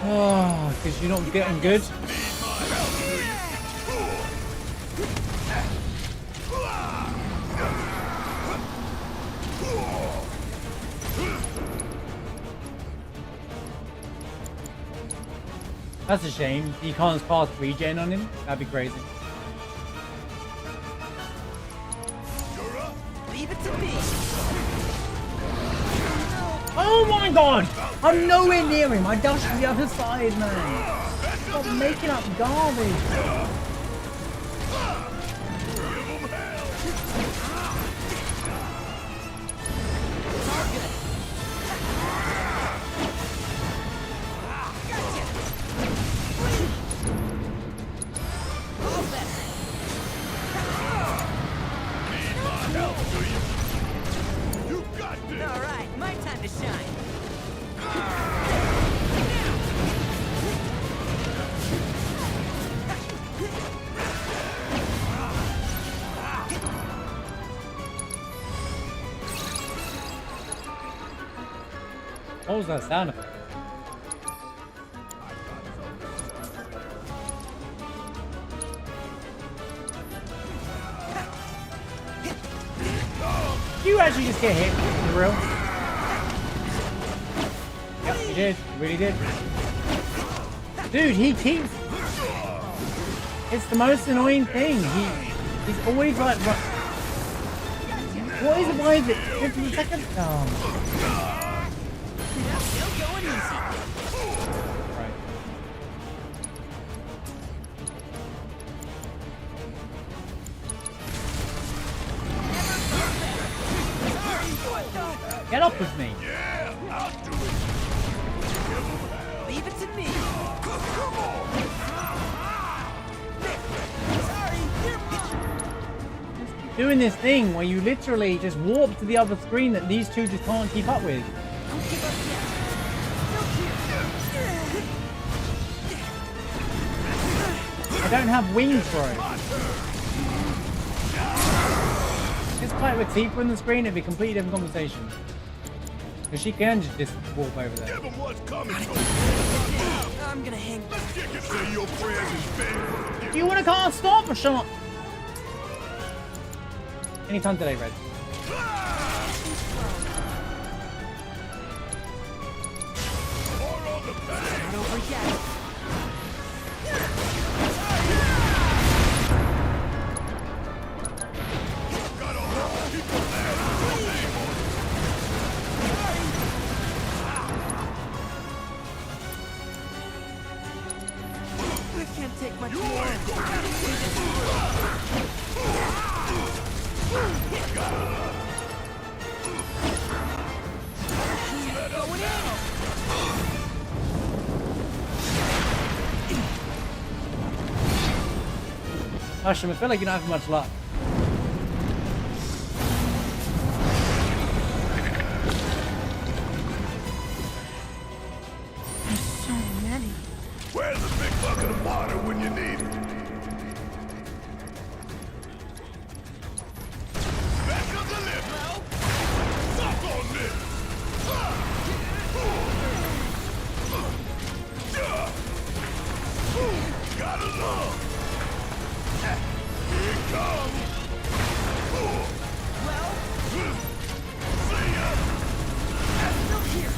Oh, because you're not getting good. That's a shame. You can't pass regen on him. That'd be crazy. Leave it to me. Oh my god! I'm nowhere near him. I dashed to the other side, man. Stop making up garbage. Alright, my time to shine. What was that sound effect? You actually just get hit, for real? Yep, you did. You really did. Dude, he keeps... It's the most annoying thing. He's always like... Why is it 50 seconds? Oh. Still going easy. Right. Get up with me. Yeah, I'll do it. Leave it to me. Doing this thing where you literally just warp to the other screen that these two just can't keep up with. I don't have wings for it. It's quite a bit deeper on the screen, it'd be a completely different conversation. Because she can just walk over there. Give him what's coming to I'm gonna hang back. You can say your prayers is bad. You wanna can't stop or shut up? Anytime today, Red. Not over yet. I can't take much more. Going in. Ashram, I feel like you don't have much luck. There's so many. Where's the big bucket of water when you need it? Back of the lip. Suck on this. Gotta love. Here it comes. Well, see ya. still here.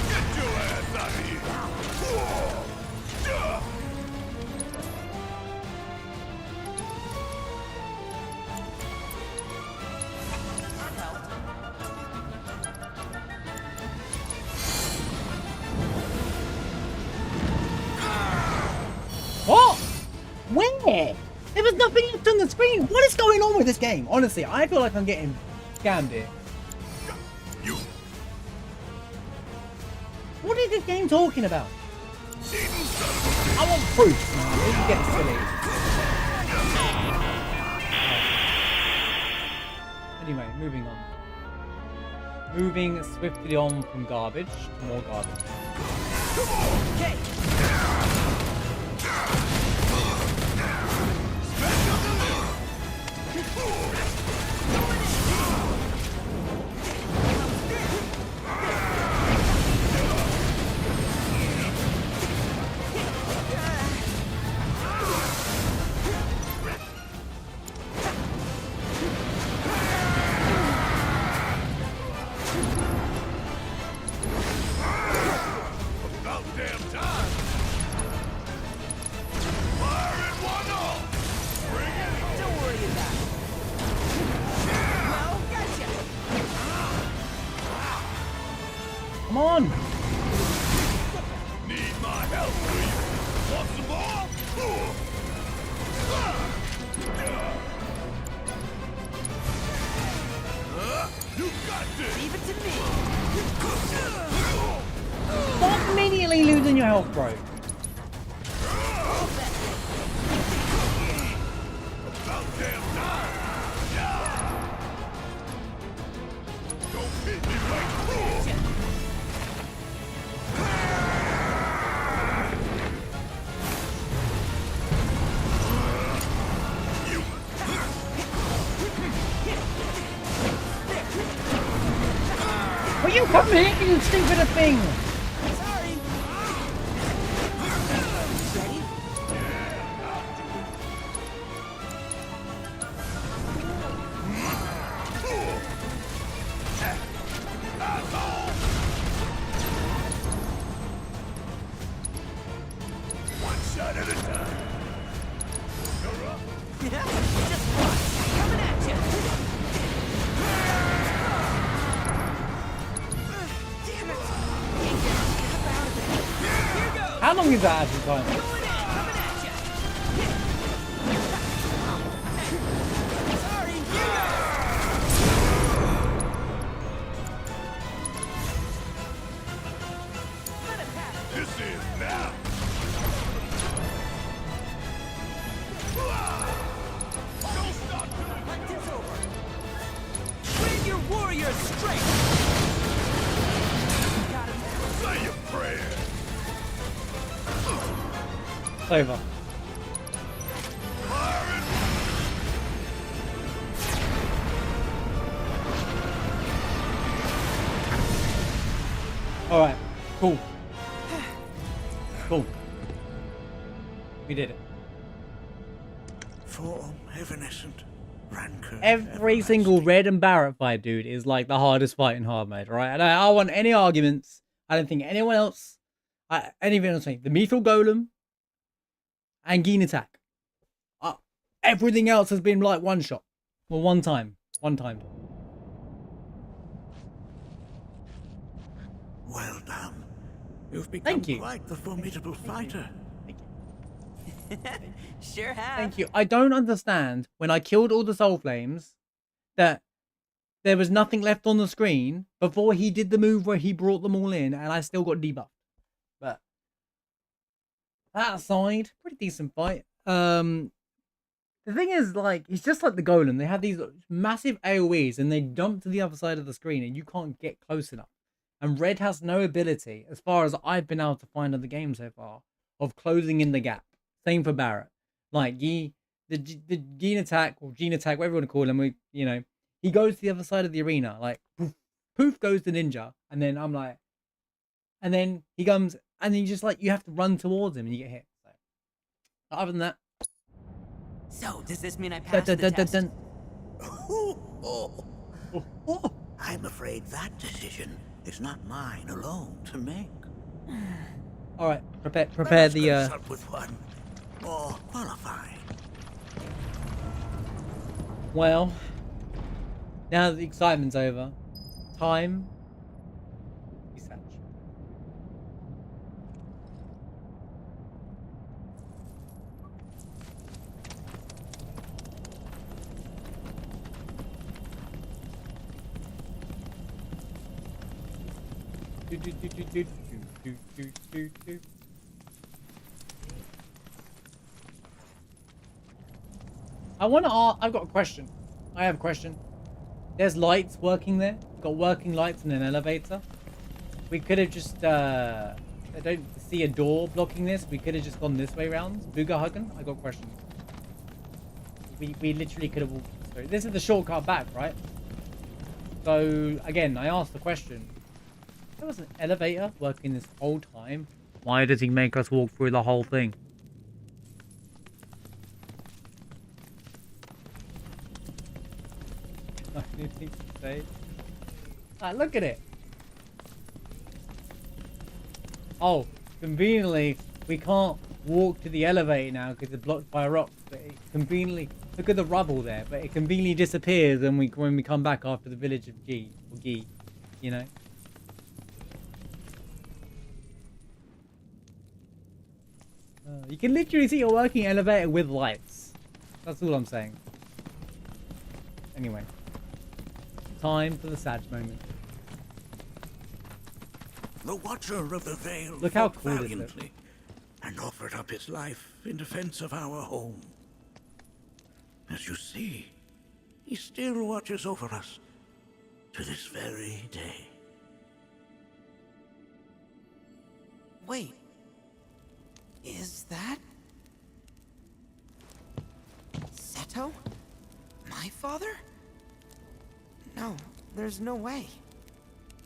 Get your ass out of here. What? Where? There was nothing left on the screen. What is going on with this game? Honestly, I feel like I'm getting scammed here. What is this game talking about? I want proof, man. This is getting silly. Anyway, moving on. Moving swiftly on from garbage to more garbage. Okay. About damn time. Fire in one off. Bring it. Don't worry about it. Well, gotcha. Come on! Need my help, do you? Want some more? You got this. Leave it to me. Stop immediately losing your health, bro. About damn time. Don't hit me right through. Will you come here, you stupid thing? Sorry. Ready? One shot at a time. You're up. Yeah, just watch. Coming at you. Damn it. Snap out of it. Here goes. How long is that actually time? Going in. Coming at you. Sorry. Here goes. Let it pass. This is now. Don't stop till the Hunt is over. Bring your warrior strength. Got him. say your prayer. It's over. Alright, cool. Cool. We did it. Form evanescent, rancor. Every single Red and Barrett fight, dude, is like the hardest fight in hard mode, right? And I don't want any arguments. I don't think anyone else, anything else, the Mithril Golem and Nattak. Everything else has been like one shot. Well, one time. One time. Well done. You've become quite the formidable fighter. Sure have. Thank you. I don't understand when I killed all the Soul Flames that there was nothing left on the screen before he did the move where he brought them all in and I still got debuffed. But that aside, pretty decent fight. The thing is, like, it's just like the Golem. They have these massive AoEs and they dump to the other side of the screen and you can't get close enough. And Red has no ability, as far as I've been able to find in the game so far, of closing in the gap. Same for Barrett. Like, the Nattak, or Nattak, whatever you want to call him, he goes to the other side of the arena. Like, poof goes the ninja. And then I'm like, and then he comes, and then you just, like, you have to run towards him and you get hit. So, other than that. So, does this mean I passed the test? I'm afraid that decision is not mine alone to make. All right, prepare the. Consult with one more qualified. Well, now that the excitement's over, time. Research. I've got a question. I have a question. There's lights working there. Got working lights in an elevator. We could have just, I don't see a door blocking this. We could have just gone this way round. Booga hugging. I got questions. We literally could have walked through. This is the shortcut back, right? So, again, I asked the question. There was an elevator working this whole time. Why does he make us walk through the whole thing? Anything to say? Look at it. Oh, conveniently, we can't walk to the elevator now because it's blocked by rocks. But it conveniently, look at the rubble there. But it conveniently disappears when we come back after the village of G or Gi, you know. You can literally see a working elevator with lights. That's all I'm saying. Anyway. Time for the sad moment. The Watcher of the Veil Look how fought cool it looks. valiantly and offered up his life in defense of our home. As you see, he still watches over us to this very day. Wait. Is that... Seto? My father? No, there's no way.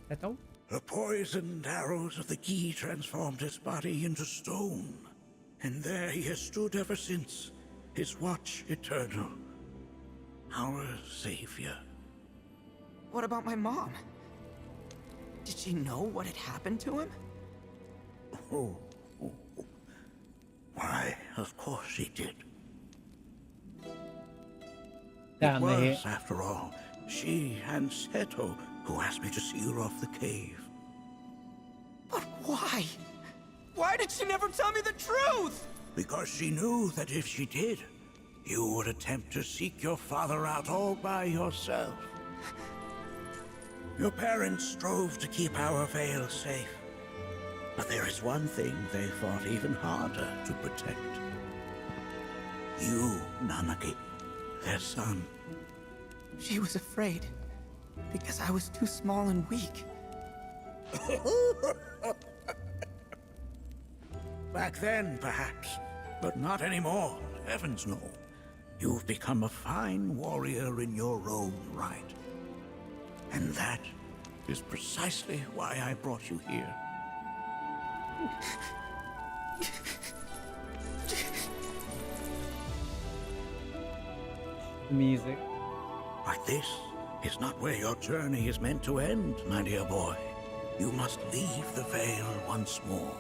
Seto? The poisoned arrows of the Gi transformed his body into stone. And there he has stood ever since, his watch eternal. Our savior. What about my mom? Did she know what had happened to him? Oh. Why, of course she did. Damn, it was, after all, she and Seto who asked me to seal off the cave. But why? Why did she never tell me the truth? Because she knew that if she did, you would attempt to seek your father out all by yourself. Your parents strove to keep our Vale safe. But there is one thing they fought even harder to protect. You, Nanaki, their son. She was afraid, because I was too small and weak. Back then, perhaps. But not anymore, heavens no. You've become a fine warrior in your own right. And that is precisely why I brought you here. The music. But this is not where your journey is meant to end, my dear boy. You must leave the Vale once more.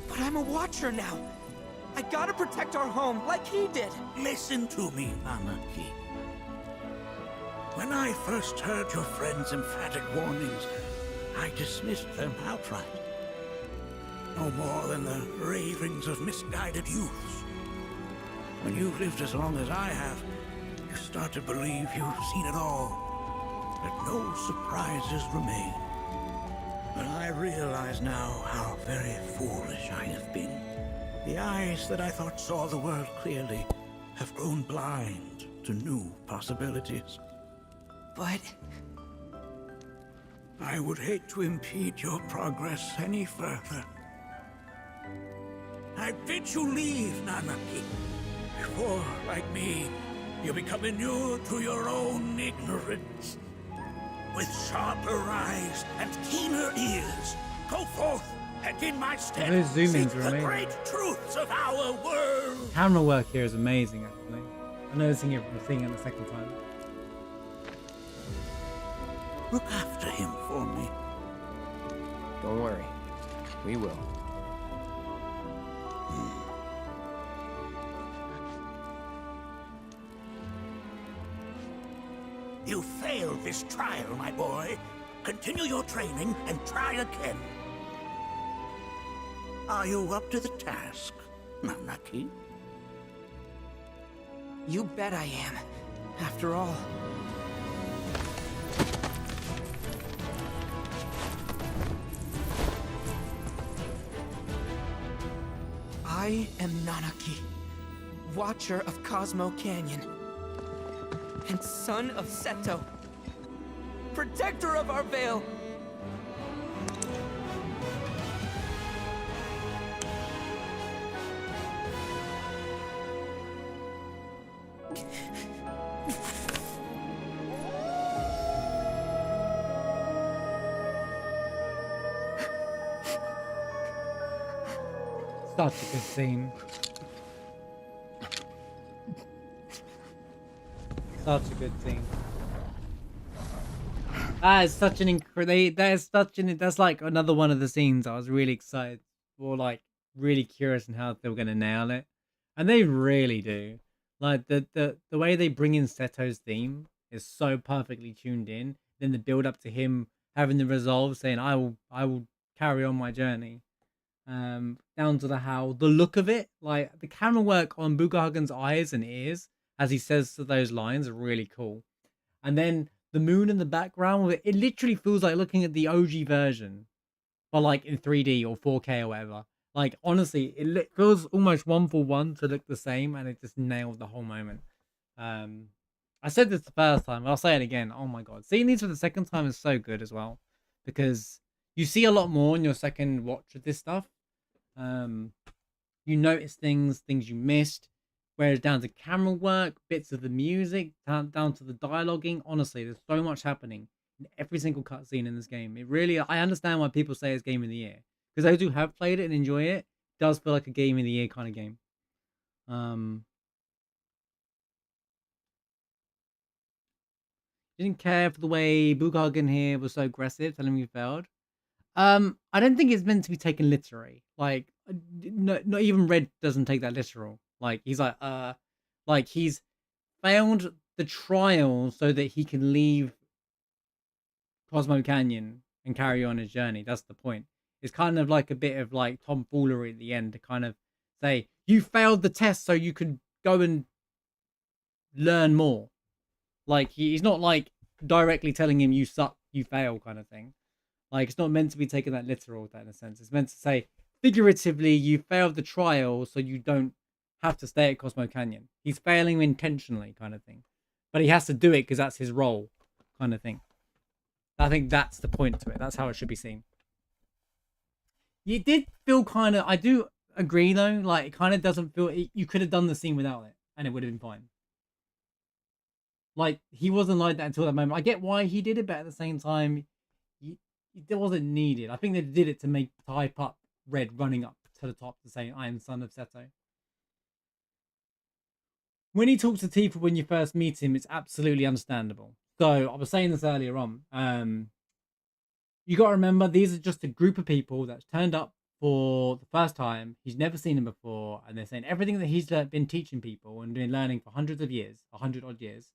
But I'm a Watcher now. I gotta protect our home like he did. Listen to me, Nanaki. When I first heard your friend's emphatic warnings, I dismissed them outright. No more than the ravings of misguided youths. When you've lived as long as I have, you start to believe you've seen it all, that no surprises remain. But I realize now how very foolish I have been. The eyes that I thought saw the world clearly have grown blind to new possibilities. But I would hate to impede your progress any further. I bid you leave, Nanaki, before, like me, you become inured to your own ignorance. With sharper eyes and keener ears, go forth and in my stead Those zoom-ins seek are the amazing. great truths of our world. Camera work here is amazing, actually. I'm noticing it from seeing it the second time. Look after him for me. Don't worry. We will. You failed this trial, my boy. Continue your training and try again. Are you up to the task, Nanaki? you bet I am. After all. I am Nanaki, Watcher of Cosmo Canyon, and son of Seto, protector of our Vale. Such a good scene. Such a good scene. That is such an that's like another one of the scenes I was really excited or like really curious in how they were gonna nail it. And they really do. Like the way they bring in Seto's theme is so perfectly tuned in. Then the build up to him having the resolve saying I will carry on my journey. Down to the howl, the look of it, like the camera work on Bugahagen's eyes and ears as he says to those lines are really cool. And then the moon in the background, it literally feels like looking at the OG version, but like in 3D or 4K or whatever. Like honestly, it feels almost one for one to look the same, and it just nailed the whole moment. I said this the first time, but I'll say it again. Oh my god, seeing these for the second time is so good as well, because you see a lot more in your second watch of this stuff. You notice things you missed, whereas down to camera work, bits of the music, down to the dialoguing. Honestly, there's so much happening in every single cutscene in this game. It really, I understand why people say it's game of the year, because those who have played it and enjoy it, it does feel like a game of the year kind of game. Didn't care for the way Bugahagen here was so aggressive, telling me he failed. I don't think it's meant to be taken literally. Like, not even Red doesn't take that literal. Like, he's like he's failed the trial so that he can leave Cosmo Canyon and carry on his journey. That's the point. It's kind of like a bit of like tomfoolery at the end to kind of say, you failed the test so you could go and learn more. Like, he's not like directly telling him you suck, you fail kind of thing. Like, it's not meant to be taken that literal, that in a sense. It's meant to say, figuratively, you failed the trial, so you don't have to stay at Cosmo Canyon. He's failing intentionally, kind of thing. But he has to do it because that's his role, kind of thing. I think that's the point to it. That's how it should be seen. You did feel kind of... I agree though. Like, it kind of doesn't feel. You could have done the scene without it, and it would have been fine. Like, he wasn't like that until that moment. I get why he did it, but at the same time, it wasn't needed. I think they did it to make type up Red running up to the top to say, "I am son of Seto." When he talks to Tifa when you first meet him, it's absolutely understandable. So I was saying this earlier on. You got to remember, these are just a group of people that's turned up for the first time. He's never seen him before, and they're saying everything that he's been teaching people and been learning for hundreds of years, 100 odd years,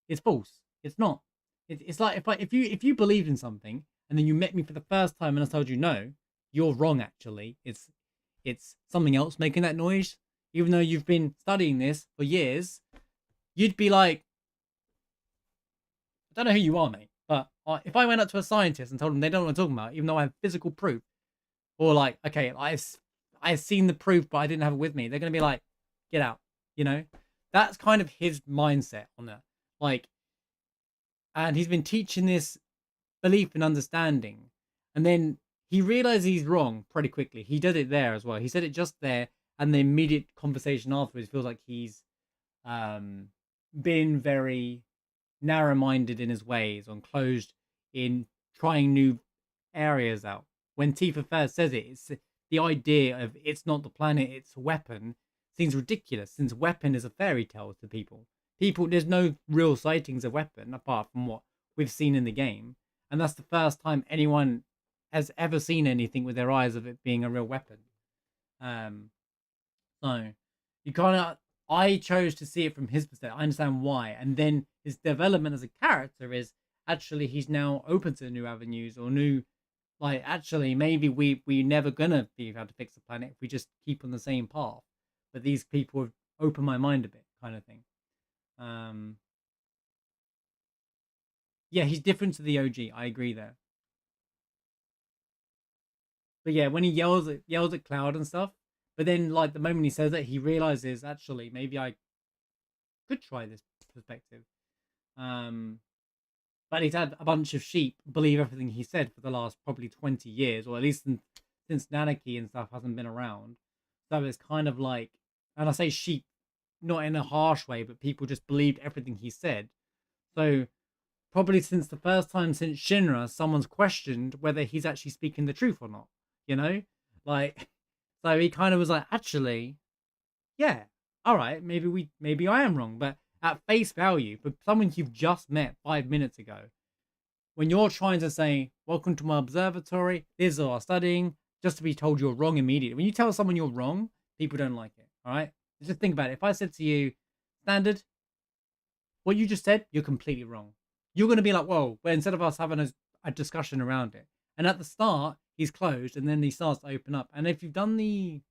is false. It's not. It's like if you believed in something and then you met me for the first time and I told you no, you're wrong. Actually, it's something else making that noise. Even though you've been studying this for years, you'd be like, I don't know who you are, mate. But if I went up to a scientist and told them they don't know what I'm talking about, even though I have physical proof, or like, okay, I've seen the proof, but I didn't have it with me, they're going to be like, get out, you know? That's kind of his mindset on that. Like, and he's been teaching this belief and understanding. And then he realizes he's wrong pretty quickly. He did it there as well. He said it just there. And the immediate conversation afterwards feels like he's been very narrow-minded in his ways, or closed in trying new areas out. When Tifa first says it, it's the idea of it's not the planet, it's a weapon, seems ridiculous, since weapon is a fairy tale to people. There's no real sightings of weapon apart from what we've seen in the game, and that's the first time anyone has ever seen anything with their eyes of it being a real weapon. So you kind of, I chose to see it from his perspective. I understand why, and then his development as a character is actually he's now open to new avenues or new, like, actually maybe we're never gonna be able to fix the planet if we just keep on the same path. But these people have opened my mind a bit, kind of thing. Yeah, he's different to the OG. I agree there. But yeah, when he yells at Cloud and stuff, but then like the moment he says it, he realizes actually maybe I could try this perspective. But he's had a bunch of sheep believe everything he said for the last probably 20 years, or at least since Nattak and stuff hasn't been around. So it's kind of like, and I say sheep not in a harsh way, but people just believed everything he said. So probably since the first time since Shinra, someone's questioned whether he's actually speaking the truth or not. You know, like, so he kind of was like, actually, yeah, all right, maybe I am wrong, but at face value, for someone you've just met 5 minutes ago, when you're trying to say, welcome to my observatory, this is our studying, just to be told you're wrong immediately. When you tell someone you're wrong, people don't like it, all right? Just think about it. If I said to you, Standard, what you just said, you're completely wrong. You're going to be like, whoa, but instead of us having a discussion around it. And at the start, he's closed, and then he starts to open up. And if you've done I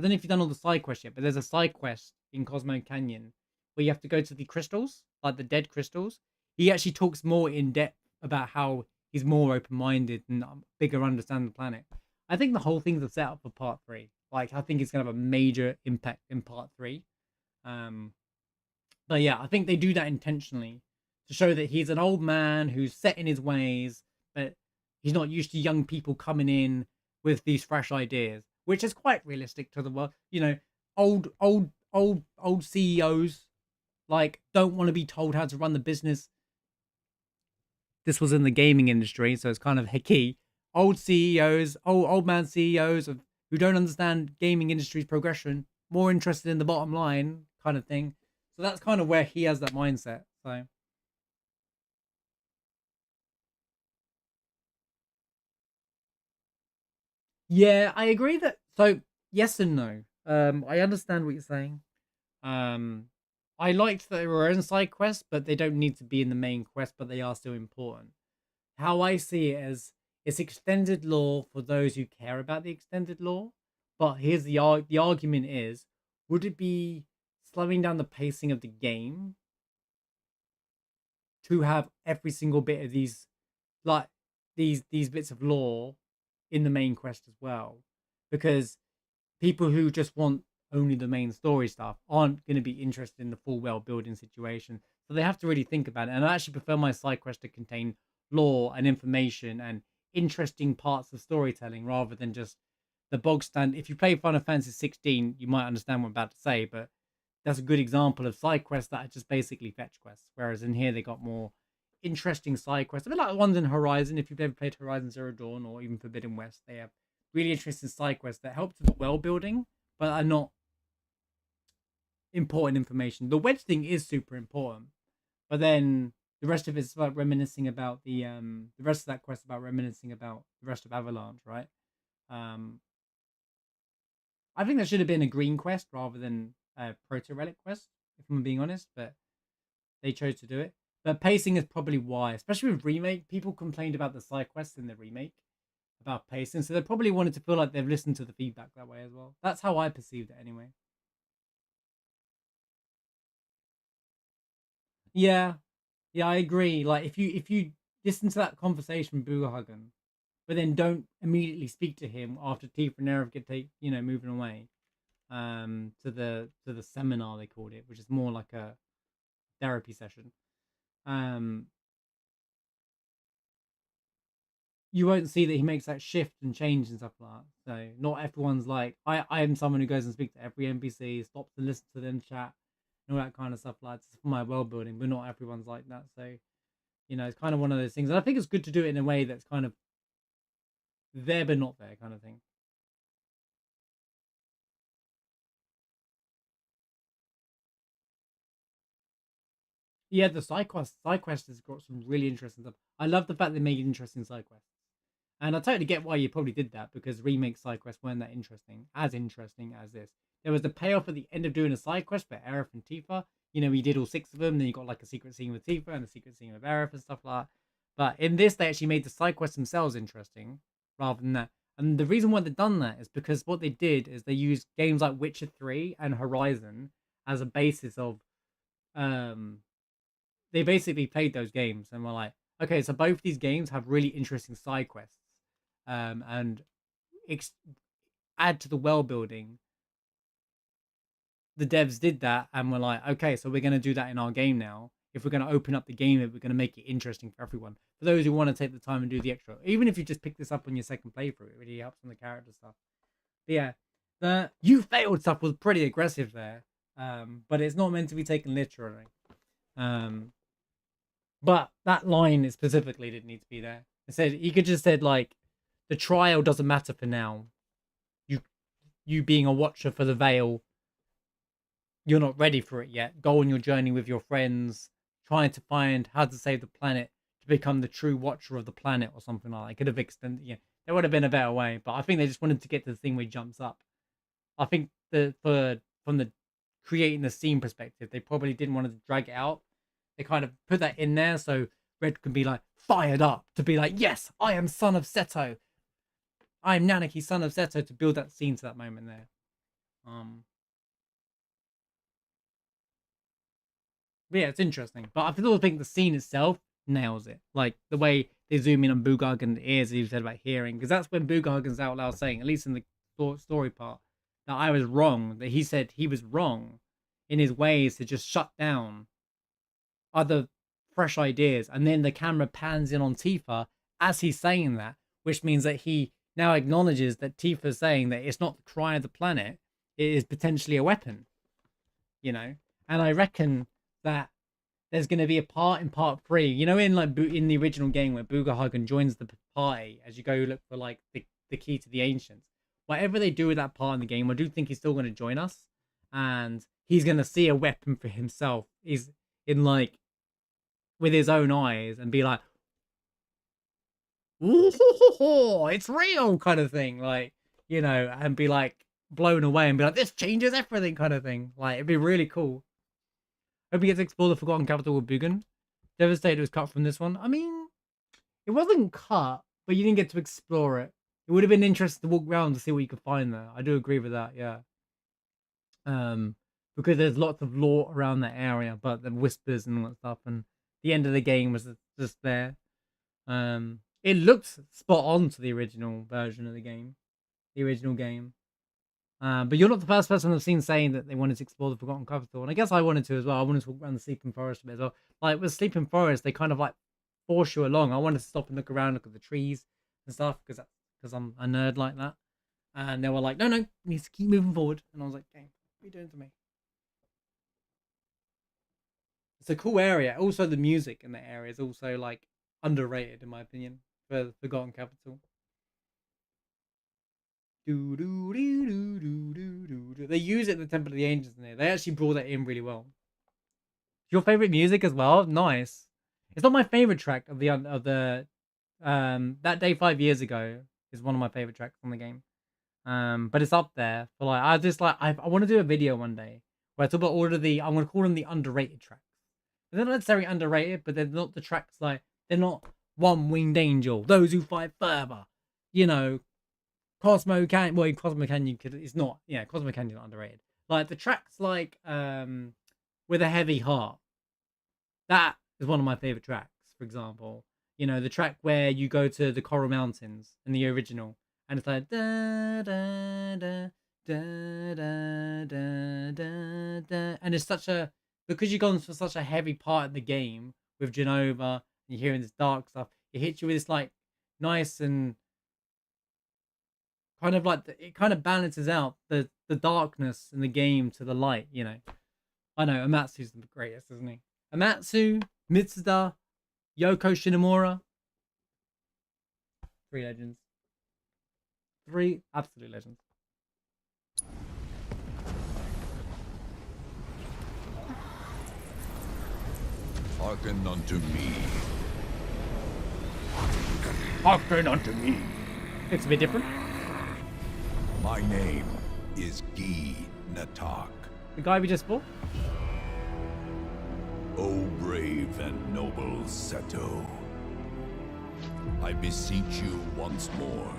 don't know if you've done all the side quests yet, but there's a side quest in Cosmo Canyon where you have to go to the crystals, like the dead crystals. He actually talks more in depth about how he's more open-minded and bigger understand the planet. I think the whole thing's a setup for part 3. Like, I think it's going to have a major impact in part 3. But yeah, I think they do that intentionally to show that he's an old man who's set in his ways, but he's not used to young people coming in with these fresh ideas, which is quite realistic to the world. You know, old CEOs like don't want to be told how to run the business. This was in the gaming industry, so it's kind of key. Old CEOs, old man CEOs who don't understand gaming industry's progression, more interested in the bottom line kind of thing. So that's kind of where he has that mindset. So yeah, I agree that. So yes and no. I understand what you're saying. I liked that they were in side quests, but they don't need to be in the main quest, but they are still important. How I see it as, it's extended lore for those who care about the extended lore. But here's the argument is, would it be slowing down the pacing of the game to have every single bit of these, like these bits of lore in the main quest as well? Because people who just want only the main story stuff aren't going to be interested in the full world building situation. So they have to really think about it. And I actually prefer my side quest to contain lore and information and interesting parts of storytelling rather than just the bog stand. If you play Final Fantasy 16, you might understand what I'm about to say, but that's a good example of side quests that are just basically fetch quests. Whereas in here, they got more interesting side quests. A bit like the ones in Horizon. If you've ever played Horizon Zero Dawn or even Forbidden West, they have really interesting side quests that help to the world building, but are not important information. The wedge thing is super important, but then the rest of it's about reminiscing about the rest of that quest about reminiscing about the rest of Avalanche, right? I think that should have been a green quest rather than a proto relic quest, if I'm being honest, but they chose to do it. But pacing is probably why, especially with remake, people complained about the side quests in the remake about pacing, so they probably wanted to feel like they've listened to the feedback that way as well. That's how I perceived it anyway. Yeah, I agree. Like if you listen to that conversation with Bugahagen, but then don't immediately speak to him after Tifa and Aerith get moving away, to the seminar they called it, which is more like a therapy session. You won't see that he makes that shift and change and stuff like that. So not everyone's like I am someone who goes and speaks to every NPC, stops and listens to them chat, and all that kind of stuff like that for my world building, but not everyone's like that. So it's kind of one of those things. And I think it's good to do it in a way that's kind of there but not there kind of thing. Yeah, the side quest has got some really interesting stuff. I love the fact they made interesting side quests. And I totally get why you probably did that, because remake side quests weren't that interesting as this. There was the payoff at the end of doing a side quest for Aerith and Tifa. We did all 6 of them. Then you got like a secret scene with Tifa and a secret scene with Aerith and stuff like that. But in this, they actually made the side quests themselves interesting rather than that. And the reason why they've done that is because what they did is they used games like Witcher 3 and Horizon as a basis of they basically played those games and were like, okay, so both these games have really interesting side quests, and add to the world building. The devs did that and were like, okay, so we're going to do that in our game now. If we're going to open up the game, we're going to make it interesting for everyone. For those who want to take the time and do the extra, even if you just pick this up on your second playthrough, it really helps on the character stuff. But yeah, the you failed stuff was pretty aggressive there, but it's not meant to be taken literally. But that line specifically didn't need to be there. It said you could just said like, the trial doesn't matter for now. You being a watcher for the Veil, you're not ready for it yet. Go on your journey with your friends, trying to find how to save the planet to become the true watcher of the planet or something like that. It could have extended. Yeah, there would have been a better way, but I think they just wanted to get to the thing where he jumps up. I think from the creating the scene perspective, they probably didn't want to drag it out. They kind of put that in there so Red can be like fired up to be like, yes, I am son of Seto. I am Nanaki, son of Seto, to build that scene to that moment there. But yeah, it's interesting. But I still think the scene itself nails it. Like the way they zoom in on Bugahagen's ears, as you said about hearing, because that's when Bugahagen's out loud saying, at least in the story part, that I was wrong. That he said he was wrong in his ways to just shut down other fresh ideas. And then the camera pans in on Tifa as he's saying that, which means that he now acknowledges that Tifa's saying that it's not the cry of the planet, it is potentially a weapon, And I reckon that there's going to be a part in part 3, in the original game where Bugahagen joins the party as you go look for like the key to the ancients. Whatever they do with that part in the game, I do think he's still going to join us, and he's going to see a weapon for himself. He's in like with his own eyes and be like, "Ooh, it's real," kind of thing, like, and be like blown away and be like, this changes everything kind of thing. Like, it'd be really cool. Hope you get to explore the Forgotten Capital with Bugan. Devastated was cut from this one. I mean, it wasn't cut, but you didn't get to explore it. It would have been interesting to walk around to see what you could find there. I do agree with that, yeah. Because there's lots of lore around that area, but the whispers and all that stuff, and the end of the game was just there. It looks spot on to the original version of the game, but you're not the first person I've seen saying that they wanted to explore the Forgotten Capital, and I guess I wanted to as well. I wanted to walk around the Sleeping Forest a bit as well. Like with Sleeping Forest, they kind of like force you along. I wanted to stop and look around, look at the trees and stuff, because I'm a nerd like that. And they were like, no, it needs to keep moving forward. And I was like, game, what are you doing to me? It's a cool area. Also, the music in the area is also like underrated, in my opinion, for the Forgotten Capital. They use it in the Temple of the Ancients in there. They actually brought that in really well. Your favorite music as well? Nice. It's not my favorite track of the that day 5 years ago is one of my favorite tracks on the game. But it's up there. But like, I want to do a video one day where I talk about all of the, I'm gonna call them the underrated tracks. They're not necessarily underrated, but they're not the tracks like, they're not One Winged Angel, Those Who Fight Further, you know, Cosmo Canyon. Well, Cosmo Canyon it's not. Yeah, Cosmo Canyon not underrated. Like the tracks like With a Heavy Heart. That is one of my favorite tracks. For example, you know, the track where you go to the Coral Mountains in the original, and it's like da da da da da da da da, and it's such a, because you've gone for such a heavy part of the game with Genova, and you're hearing this dark stuff. It hits you with this like nice and kind of like it kind of balances out the darkness in the game to the light. You know, I know Amatsu's the greatest, isn't he? Amatsu, Mitsuda, Yoko Shinomura. 3 legends. 3 absolute legends. Hearken unto me. Hearken unto me. It's a bit different. My name is Nattak. The guy we just fought? O brave and noble Seto, I beseech you once more,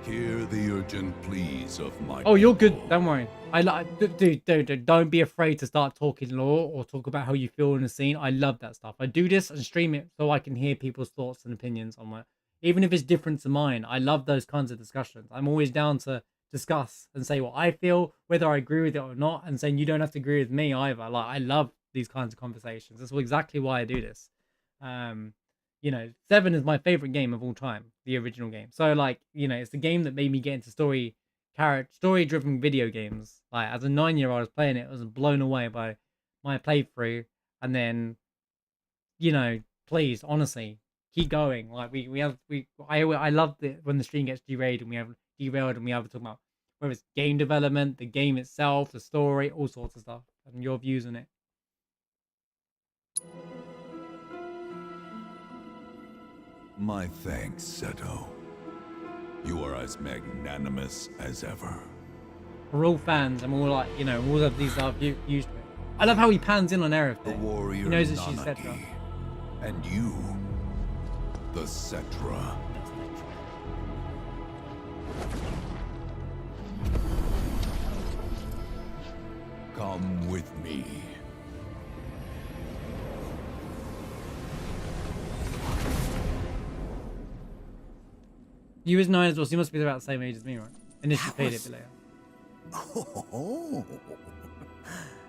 hear the urgent pleas of my Oh, you're good. Don't worry. Dude, don't be afraid to start talking lore or talk about how you feel in the scene. I love that stuff. I do this and stream it so I can hear people's thoughts and opinions on it. Even if it's different to mine, I love those kinds of discussions. I'm always down to discuss and say what I feel, whether I agree with it or not, and saying you don't have to agree with me either. Like, I love these kinds of conversations. That's exactly why I do this. You know, 7 is my favorite game of all time, the original game. So like, you know, it's the game that made me get into story-driven video games. Like as a 9-year-old, I was playing it. I was blown away by my playthrough. And then, you know, please, honestly, keep going. Like I love it when the stream gets derailed and we have to talk about whether it's game development, the game itself, the story, all sorts of stuff, and your views on it. My thanks, Seto. You are as magnanimous as ever. We're all fans, and we're all like, you know, all of these are used to it. I love how he pans in on everything. The warrior he knows that she's Nanaki, Cetra. and you, the Cetra. Come with me. You was 9 as well, so you must be about the same age as me, right? And this is paid it later. Oh,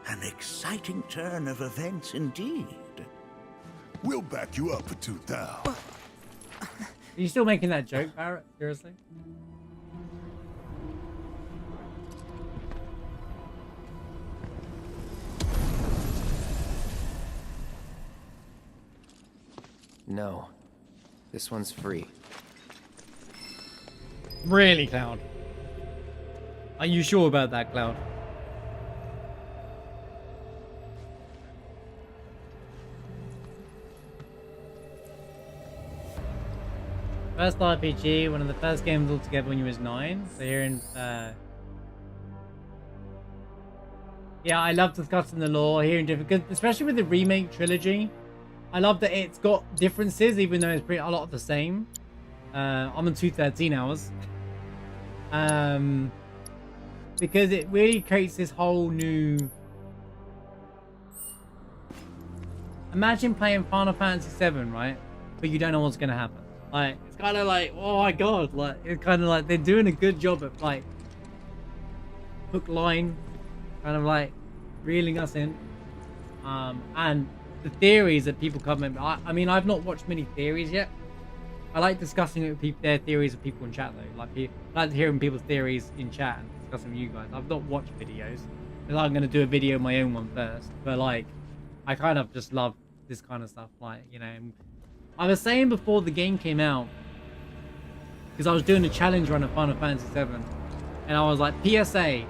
an exciting turn of events indeed. We'll back you up for 2,000. Are you still making that joke, Barrett? Seriously? No. This one's free. Really, Cloud? Are you sure about that, Cloud? First RPG, one of the first games altogether when you was 9. So here in, yeah, I love discussing the lore, hearing different, especially with the remake trilogy. I love that it's got differences, even though it's a lot of the same. I'm on 213 hours. Because it really creates this whole new... Imagine playing Final Fantasy 7, right? But you don't know what's going to happen. Like, it's kind of like, oh my god, like, it's kind of like they're doing a good job at, like, hook line, kind of like reeling us in. And the theories that people come in, I mean, I've not watched many theories yet. I like discussing it with people, their theories with people in chat though. Like, I like hearing people's theories in chat and discussing with you guys. I've not watched videos because I'm gonna do a video of my own one first. But like, I kind of just love this kind of stuff. Like, you know, I was saying before the game came out, because I was doing a challenge run of Final Fantasy VII, and I was like, PSA,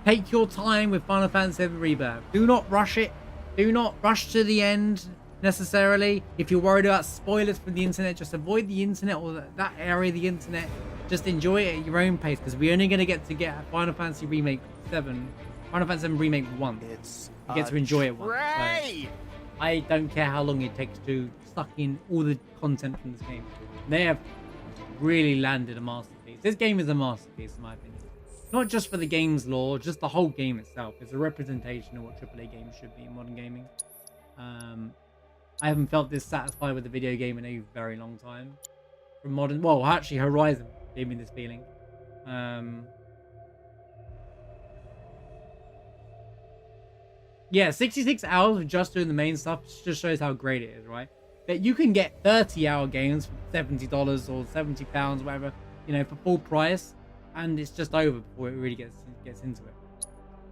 take your time with Final Fantasy VII Rebirth. Do not rush it. Do not rush to the end necessarily. If you're worried about spoilers from the internet, just avoid the internet or that area of the internet. Just enjoy it at your own pace, because we're only going to get Final Fantasy Remake 7, Final Fantasy VII Remake 1. You get to enjoy it once. So I don't care how long it takes to suck in all the content from this game. They have really landed a masterpiece. This game is a masterpiece in my opinion. Not just for the game's lore, just the whole game itself. It's a representation of what AAA games should be in modern gaming. I haven't felt this satisfied with a video game in a very long time. From modern, well, actually Horizon gave me this feeling. Yeah, 66 hours of just doing the main stuff just shows how great it is, right? That you can get 30-hour games for $70 or £70, whatever, you know, for full price, and it's just over before it really gets into it.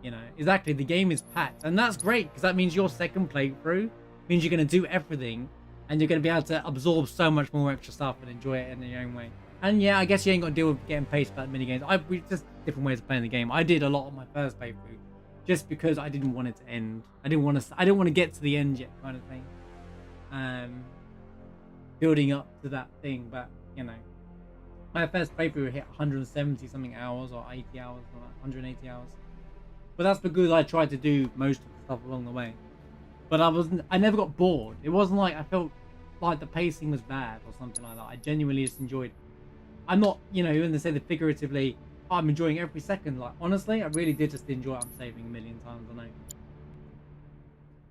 You know, exactly, the game is packed, and that's great, because that means your second playthrough means you're going to do everything, and you're going to be able to absorb so much more extra stuff and enjoy it in your own way. And yeah, I guess you ain't got to deal with getting paced about mini games. Just different ways of playing the game. I did a lot on my first playthrough, just because I didn't want it to end. I didn't want to get to the end yet, kind of thing. Building up to that thing, but you know, my first playthrough hit 170 something hours or 80 hours or 180 hours. But that's because I tried to do most of the stuff along the way. But I never got bored. It wasn't like I felt like the pacing was bad or something like that. I genuinely just enjoyed it. I'm not, you know, when they say that figuratively, I'm enjoying every second. Like, honestly, I really did just enjoy it. I'm saving a million times, I know.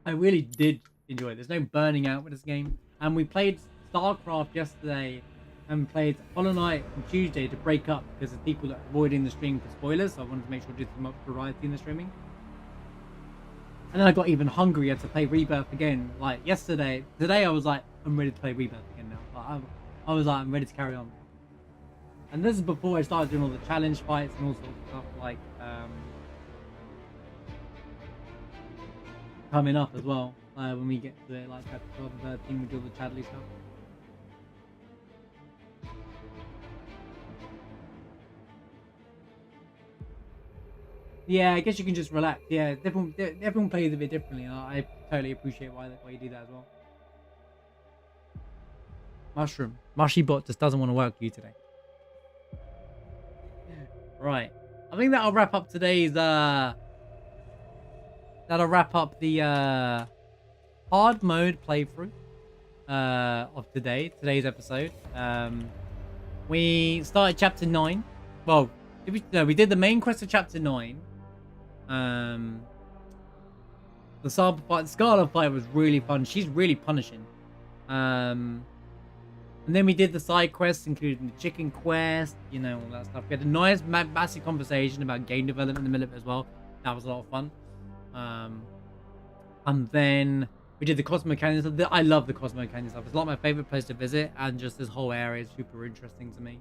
I really did enjoy it. There's no burning out with this game. And we played StarCraft yesterday and played Hollow Knight on Tuesday to break up because of people that are avoiding the stream for spoilers. So I wanted to make sure I did some variety in the streaming. And then I got even hungrier to play Rebirth again. Like yesterday, today I was like, I'm ready to play Rebirth again now. Like, I was like, I'm ready to carry on. And this is before I started doing all the challenge fights and all sorts of stuff like coming up as well. When we get to it, like chapter 12 and 13, we do all the Chadley stuff. Yeah, I guess you can just relax. Yeah, everyone plays a bit differently. I totally appreciate why you do that as well. Mushroom. Mushybot just doesn't want to work with you today. Right. I think that'll wrap up today's that'll wrap up the hard mode playthrough of today's episode. We started chapter 9. Well, we did the main quest of chapter 9. The Scarlett fight was really fun. She's really punishing. And then we did the side quests, including the chicken quest, you know, all that stuff. We had a nice, massive conversation about game development in the middle of it as well. That was a lot of fun. And then we did the Cosmo Canyon stuff. I love the Cosmo Canyon stuff. It's like my favorite place to visit, and just this whole area is super interesting to me.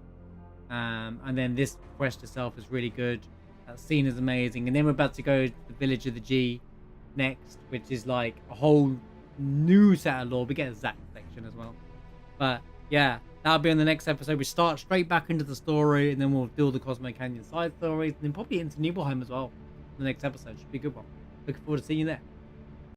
And then this quest itself is really good. That scene is amazing. And then we're about to go to the village of the G next, which is like a whole new set of lore. We get a Zack section as well. But yeah, that'll be on the next episode. We start straight back into the story, and then we'll do the Cosmo Canyon side stories, and then probably into Nibelheim as well. The next episode should be a good one. Looking forward to seeing you there.